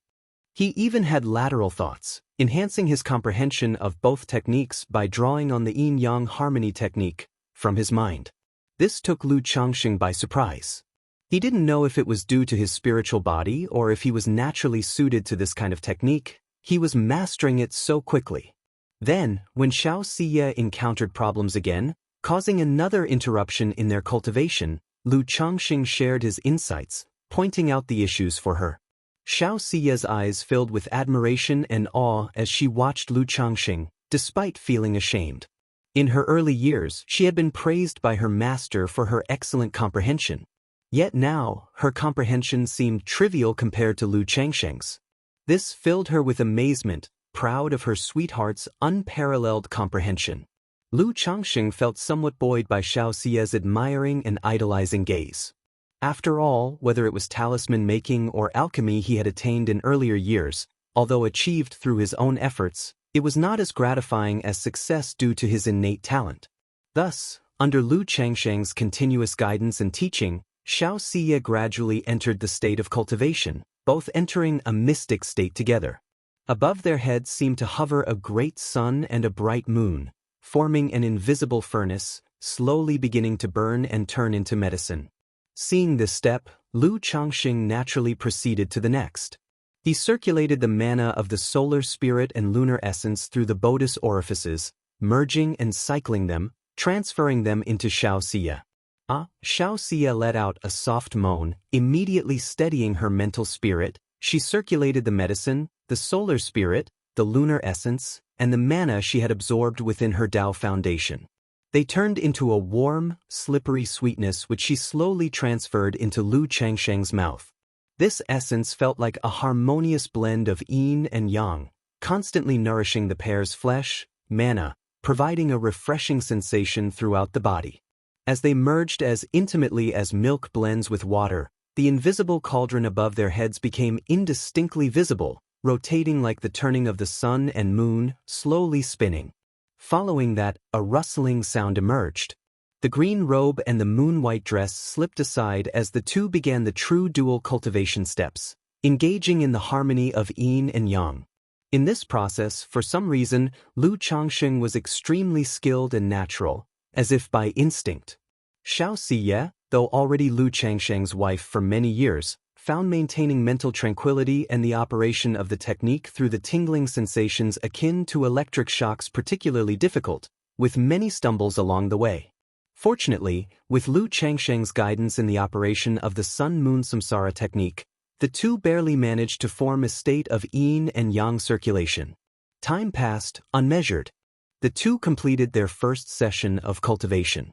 He even had lateral thoughts, enhancing his comprehension of both techniques by drawing on the yin-yang harmony technique from his mind. This took Lu Changxing by surprise. He didn't know if it was due to his spiritual body or if he was naturally suited to this kind of technique. He was mastering it so quickly. Then, when Xianxia encountered problems again, causing another interruption in their cultivation, Lu Changxing shared his insights, pointing out the issues for her. Xiaoxia's eyes filled with admiration and awe as she watched Lu Changxing, despite feeling ashamed. In her early years, she had been praised by her master for her excellent comprehension. Yet now, her comprehension seemed trivial compared to Lu Changxing's. This filled her with amazement, proud of her sweetheart's unparalleled comprehension. Lu Changxing felt somewhat buoyed by Xiaoxia's admiring and idolizing gaze. After all, whether it was talisman making or alchemy he had attained in earlier years, although achieved through his own efforts, it was not as gratifying as success due to his innate talent. Thus, under Lu Changxing's continuous guidance and teaching, Xiaoxia gradually entered the state of cultivation, both entering a mystic state together. Above their heads seemed to hover a great sun and a bright moon, forming an invisible furnace, slowly beginning to burn and turn into medicine. Seeing this step, Lu Changxing naturally proceeded to the next. He circulated the mana of the solar spirit and lunar essence through the Bodhis orifices, merging and cycling them, transferring them into Xiaoxia. Xiaoxia let out a soft moan, immediately steadying her mental spirit. She circulated the medicine, the solar spirit, the lunar essence, and the mana she had absorbed within her Dao foundation. They turned into a warm, slippery sweetness which she slowly transferred into Lu Changxing's mouth. This essence felt like a harmonious blend of yin and yang, constantly nourishing the pair's flesh, mana, providing a refreshing sensation throughout the body. As they merged as intimately as milk blends with water, the invisible cauldron above their heads became indistinctly visible, rotating like the turning of the sun and moon, slowly spinning. Following that, a rustling sound emerged. The green robe and the moon-white dress slipped aside as the two began the true dual cultivation steps, engaging in the harmony of yin and yang. In this process, for some reason, Lu Changxing was extremely skilled and natural, as if by instinct. Xiaoxia, though already Lu Changxing's wife for many years, found maintaining mental tranquility and the operation of the technique through the tingling sensations akin to electric shocks particularly difficult, with many stumbles along the way. Fortunately, with Lu Changxing's guidance in the operation of the Sun-Moon Samsara technique, the two barely managed to form a state of yin and yang circulation. Time passed, unmeasured. The two completed their first session of cultivation.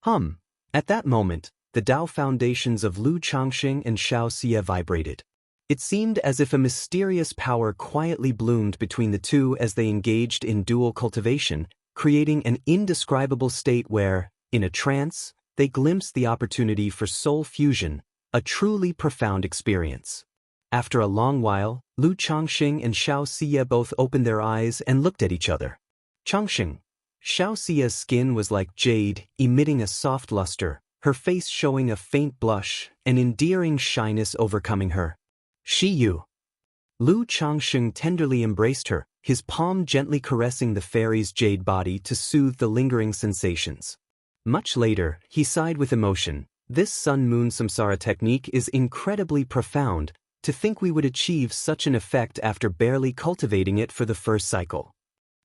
At that moment, the Dao foundations of Lu Changxing and Xiaoxia vibrated. It seemed as if a mysterious power quietly bloomed between the two as they engaged in dual cultivation, creating an indescribable state where, in a trance, they glimpsed the opportunity for soul fusion, a truly profound experience. After a long while, Lu Changxing and Xiaoxia both opened their eyes and looked at each other. Changxing. Xiaoxia's skin was like jade, emitting a soft luster, her face showing a faint blush, an endearing shyness overcoming her. Shiyu. Lu Changxing tenderly embraced her, his palm gently caressing the fairy's jade body to soothe the lingering sensations. Much later, he sighed with emotion. This Sun-Moon Samsara technique is incredibly profound. To think we would achieve such an effect after barely cultivating it for the first cycle.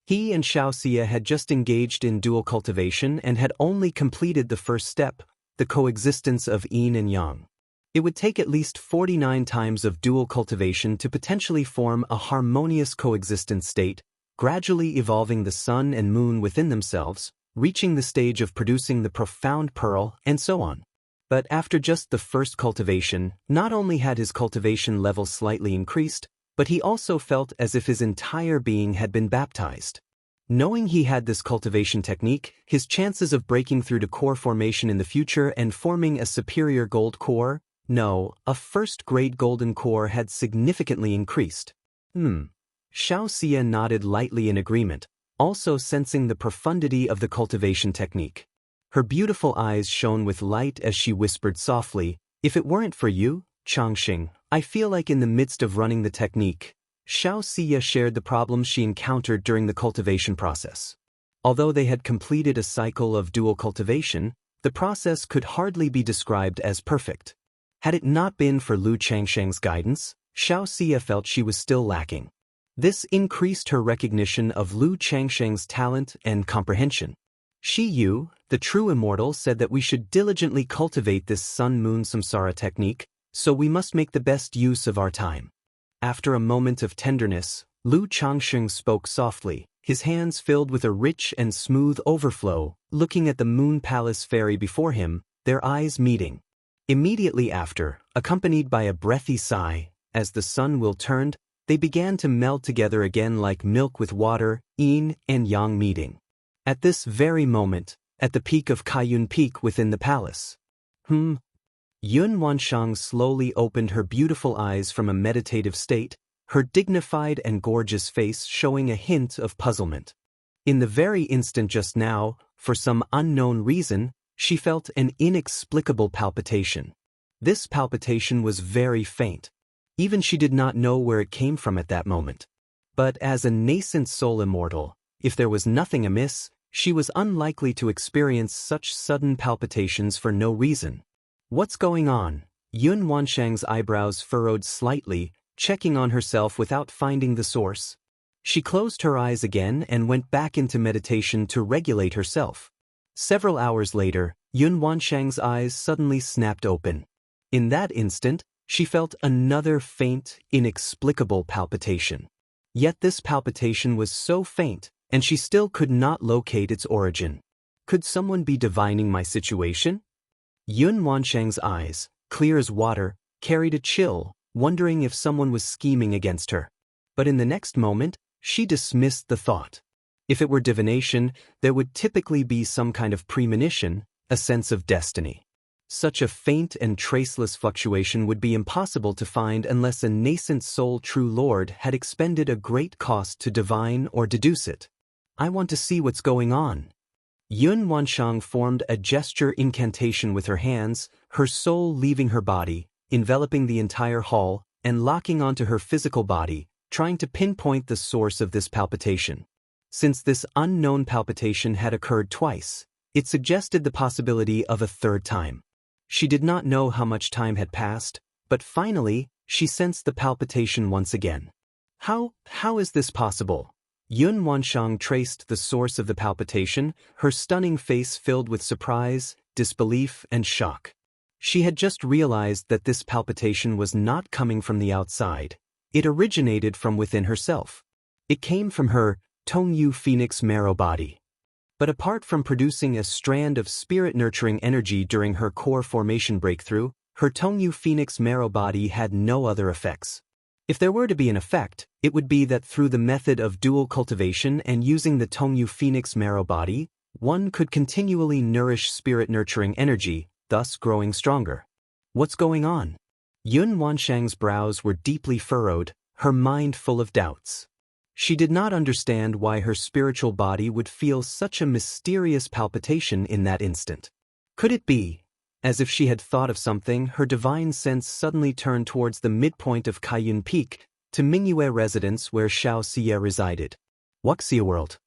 He and Xiaoxia had just engaged in dual cultivation and had only completed the first step, the coexistence of yin and yang. It would take at least 49 times of dual cultivation to potentially form a harmonious coexistence state, gradually evolving the sun and moon within themselves, reaching the stage of producing the profound pearl, and so on. But after just the first cultivation, not only had his cultivation level slightly increased, but he also felt as if his entire being had been baptized. Knowing he had this cultivation technique, his chances of breaking through to core formation in the future and forming a superior gold core, a first-grade golden core had significantly increased. Xiaoxia nodded lightly in agreement, also sensing the profundity of the cultivation technique. Her beautiful eyes shone with light as she whispered softly, "If it weren't for you, Changxing, I feel like in the midst of running the technique." Xianxia shared the problems she encountered during the cultivation process. Although they had completed a cycle of dual cultivation, the process could hardly be described as perfect. Had it not been for Lu Changsheng's guidance, Xianxia felt she was still lacking. This increased her recognition of Lu Changsheng's talent and comprehension. Shi Yu, the true immortal, said that we should diligently cultivate this sun-moon samsara technique, so we must make the best use of our time. After a moment of tenderness, Lu Changsheng spoke softly, his hands filled with a rich and smooth overflow, looking at the Moon Palace fairy before him, their eyes meeting. Immediately after, accompanied by a breathy sigh, as the sun will turned, they began to meld together again like milk with water, yin and yang meeting. At this very moment, at the peak of Kaiyun Peak within the palace. Yun Wanshang slowly opened her beautiful eyes from a meditative state, her dignified and gorgeous face showing a hint of puzzlement. In the very instant just now, for some unknown reason, she felt an inexplicable palpitation. This palpitation was very faint. Even she did not know where it came from at that moment. But as a nascent soul immortal, if there was nothing amiss, she was unlikely to experience such sudden palpitations for no reason. "What's going on?" Yun Wanshang's eyebrows furrowed slightly, checking on herself without finding the source. She closed her eyes again and went back into meditation to regulate herself. Several hours later, Yun Wanshang's eyes suddenly snapped open. In that instant, she felt another faint, inexplicable palpitation. Yet this palpitation was so faint, and she still could not locate its origin. Could someone be divining my situation? Yun Wanshang's eyes, clear as water, carried a chill, wondering if someone was scheming against her. But in the next moment, she dismissed the thought. If it were divination, there would typically be some kind of premonition, a sense of destiny. Such a faint and traceless fluctuation would be impossible to find unless a nascent soul true lord had expended a great cost to divine or deduce it. "I want to see what's going on." Yun Wanshang formed a gesture incantation with her hands, her soul leaving her body, enveloping the entire hall, and locking onto her physical body, trying to pinpoint the source of this palpitation. Since this unknown palpitation had occurred twice, it suggested the possibility of a third time. She did not know how much time had passed, but finally, she sensed the palpitation once again. How is this possible? Yun Wanshang traced the source of the palpitation, her stunning face filled with surprise, disbelief, and shock. She had just realized that this palpitation was not coming from the outside. It originated from within herself. It came from her Tongyu Phoenix marrow body. But apart from producing a strand of spirit-nurturing energy during her core formation breakthrough, her Tongyu Phoenix marrow body had no other effects. If there were to be an effect, it would be that through the method of dual cultivation and using the Tongyu Phoenix marrow body, one could continually nourish spirit-nurturing energy, thus growing stronger. What's going on? Yun Wanshang's brows were deeply furrowed, her mind full of doubts. She did not understand why her spiritual body would feel such a mysterious palpitation in that instant. Could it be? As if she had thought of something, her divine sense suddenly turned towards the midpoint of Kaiyun Peak, to Mingyue residence where Xianxia resided. Wuxia World.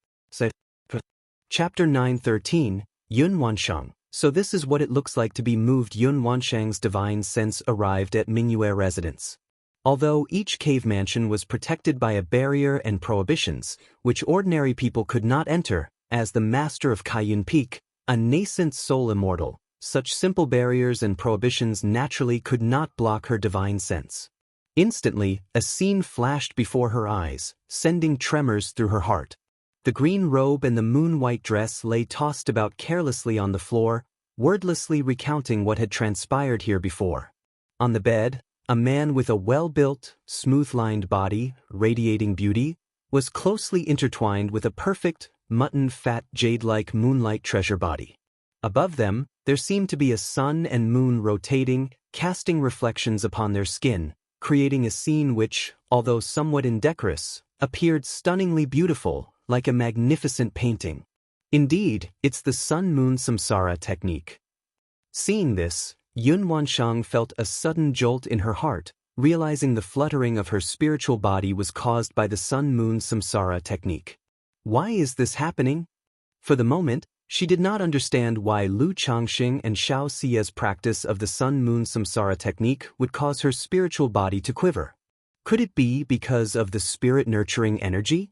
Chapter 913, Yun Wanshang. So this is what it looks like to be moved. Yun Wanshang's divine sense arrived at Mingyue residence. Although each cave mansion was protected by a barrier and prohibitions, which ordinary people could not enter, as the master of Kaiyun Peak, a nascent soul immortal, such simple barriers and prohibitions naturally could not block her divine sense. Instantly, a scene flashed before her eyes, sending tremors through her heart. The green robe and the moon-white dress lay tossed about carelessly on the floor, wordlessly recounting what had transpired here before. On the bed, a man with a well-built, smooth-lined body, radiating beauty, was closely intertwined with a perfect, mutton-fat jade-like moonlight treasure body. Above them, there seemed to be a sun and moon rotating, casting reflections upon their skin, creating a scene which, although somewhat indecorous, appeared stunningly beautiful, like a magnificent painting. Indeed, it's the Sun-Moon Samsara technique. Seeing this, Yun Wanshang felt a sudden jolt in her heart, realizing the fluttering of her spiritual body was caused by the Sun-Moon Samsara technique. Why is this happening? For the moment, she did not understand why Lu Changxing and Xiaoxia's practice of the Sun-Moon Samsara technique would cause her spiritual body to quiver. Could it be because of the spirit-nurturing energy?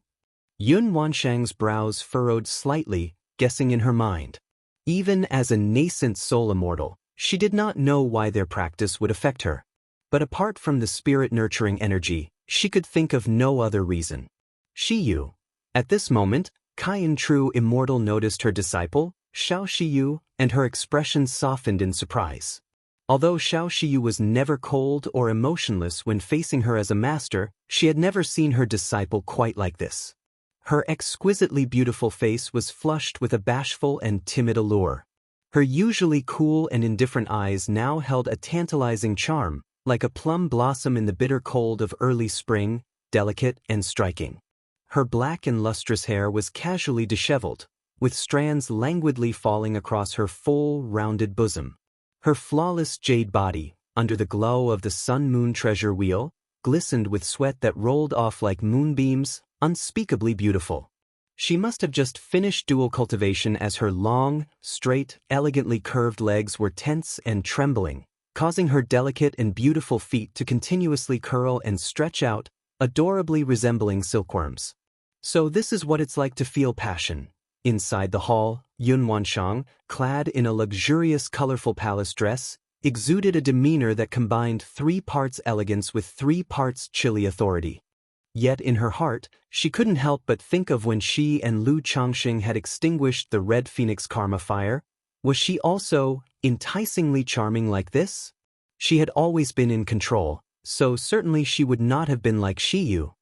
Yun Wanshang's brows furrowed slightly, guessing in her mind. Even as a nascent soul immortal, she did not know why their practice would affect her. But apart from the spirit-nurturing energy, she could think of no other reason. Shiyu. At this moment, Kaiyan True Immortal noticed her disciple, Xiao Shiyu, and her expression softened in surprise. Although Xiao Shiyu was never cold or emotionless when facing her as a master, she had never seen her disciple quite like this. Her exquisitely beautiful face was flushed with a bashful and timid allure. Her usually cool and indifferent eyes now held a tantalizing charm, like a plum blossom in the bitter cold of early spring, delicate and striking. Her black and lustrous hair was casually disheveled, with strands languidly falling across her full, rounded bosom. Her flawless jade body, under the glow of the sun-moon treasure wheel, glistened with sweat that rolled off like moonbeams, unspeakably beautiful. She must have just finished dual cultivation as her long, straight, elegantly curved legs were tense and trembling, causing her delicate and beautiful feet to continuously curl and stretch out, adorably resembling silkworms. So this is what it's like to feel passion. Inside the hall, Yun Wanshang, clad in a luxurious colorful palace dress, exuded a demeanor that combined 3 parts elegance with 3 parts chilly authority. Yet in her heart, she couldn't help but think of when she and Lu Changxing had extinguished the red phoenix karma fire. Was she also enticingly charming like this? She had always been in control, so certainly she would not have been like Shiyu.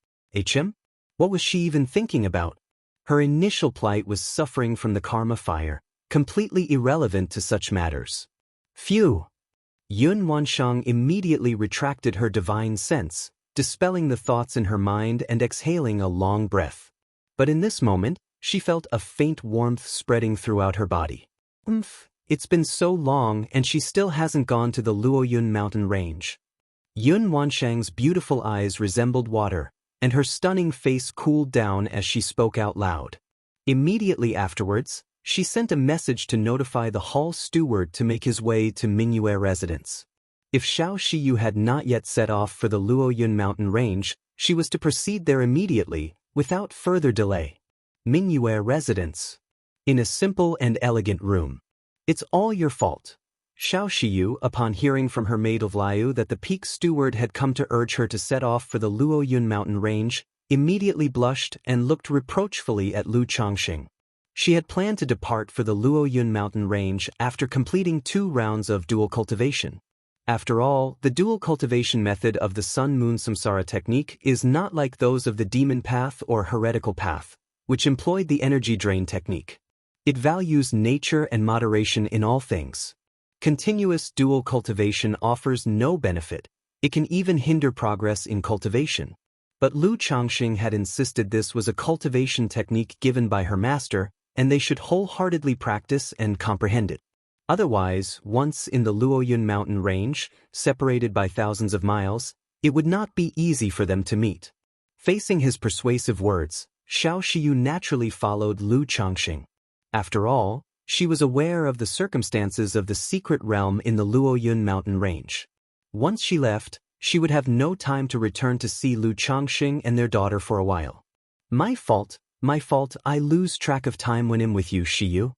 What was she even thinking about? Her initial plight was suffering from the karma fire, completely irrelevant to such matters. Phew! Yun Wanshang immediately retracted her divine sense, dispelling the thoughts in her mind and exhaling a long breath. But in this moment, she felt a faint warmth spreading throughout her body. It's been so long and she still hasn't gone to the Luoyun mountain range. Yun Wanshang's beautiful eyes resembled water, and her stunning face cooled down as she spoke out loud. Immediately afterwards, she sent a message to notify the hall steward to make his way to Mingyue residence. If Xiao Shiyu had not yet set off for the Luoyun mountain range, she was to proceed there immediately, without further delay. Mingyue residence. In a simple and elegant room. It's all your fault. Xiao Shiyu, upon hearing from her maid of Liu that the peak steward had come to urge her to set off for the Luoyun mountain range, immediately blushed and looked reproachfully at Lu Changxing. She had planned to depart for the Luoyun mountain range after completing 2 rounds of dual cultivation. After all, the dual cultivation method of the Sun-Moon Samsara technique is not like those of the demon path or heretical path, which employed the energy drain technique. It values nature and moderation in all things. Continuous dual cultivation offers no benefit. It can even hinder progress in cultivation. But Lu Changxing had insisted this was a cultivation technique given by her master, and they should wholeheartedly practice and comprehend it. Otherwise, once in the Luoyun mountain range, separated by thousands of miles, it would not be easy for them to meet. Facing his persuasive words, Xiao Shiyu naturally followed Lu Changxing. After all, she was aware of the circumstances of the secret realm in the Luoyun mountain range. Once she left, she would have no time to return to see Lu Changxing and their daughter for a while. My fault, I lose track of time when I'm with you, Shiyu.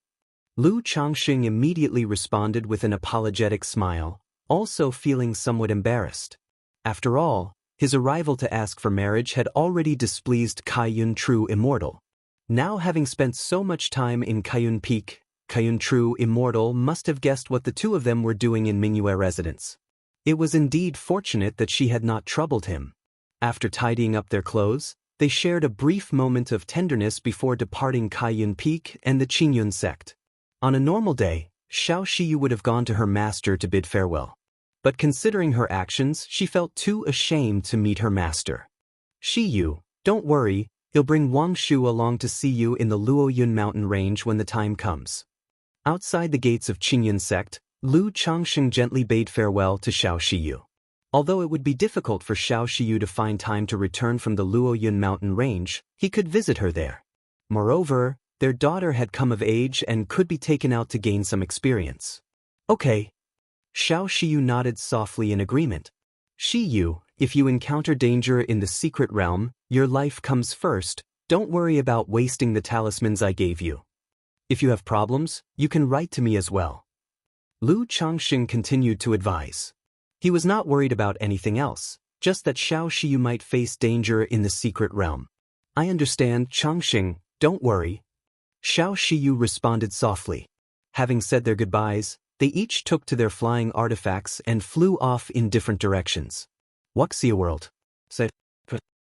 Lu Changxing immediately responded with an apologetic smile, also feeling somewhat embarrassed. After all, his arrival to ask for marriage had already displeased Kaiyan True Immortal. Now having spent so much time in Kaiyan Peak, Kaiyan True Immortal must have guessed what the 2 of them were doing in Mingyue residence. It was indeed fortunate that she had not troubled him. After tidying up their clothes, they shared a brief moment of tenderness before departing Kaiyan Peak and the Qingyun sect. On a normal day, Xiao Shiyu would have gone to her master to bid farewell. But considering her actions, she felt too ashamed to meet her master. Shiyu, don't worry, He'll bring Wang Shu along to see you in the Luoyun mountain range when the time comes. Outside the gates of Qingyun sect, Lu Changsheng gently bade farewell to Xiao Shiyu. Although it would be difficult for Xiao Shiyu to find time to return from the Luoyun mountain range, he could visit her there. Moreover, their daughter had come of age and could be taken out to gain some experience. Okay. Xiao Shiyu nodded softly in agreement. Shiyu, if you encounter danger in the secret realm, your life comes first. Don't worry about wasting the talismans I gave you. If you have problems, you can write to me as well. Lu Changsheng continued to advise. He was not worried about anything else, just that Xiao Shiyu might face danger in the secret realm. I understand, Changsheng, don't worry. Xiao Shiyu responded softly. Having said their goodbyes, they each took to their flying artifacts and flew off in different directions. Wuxia World. Said.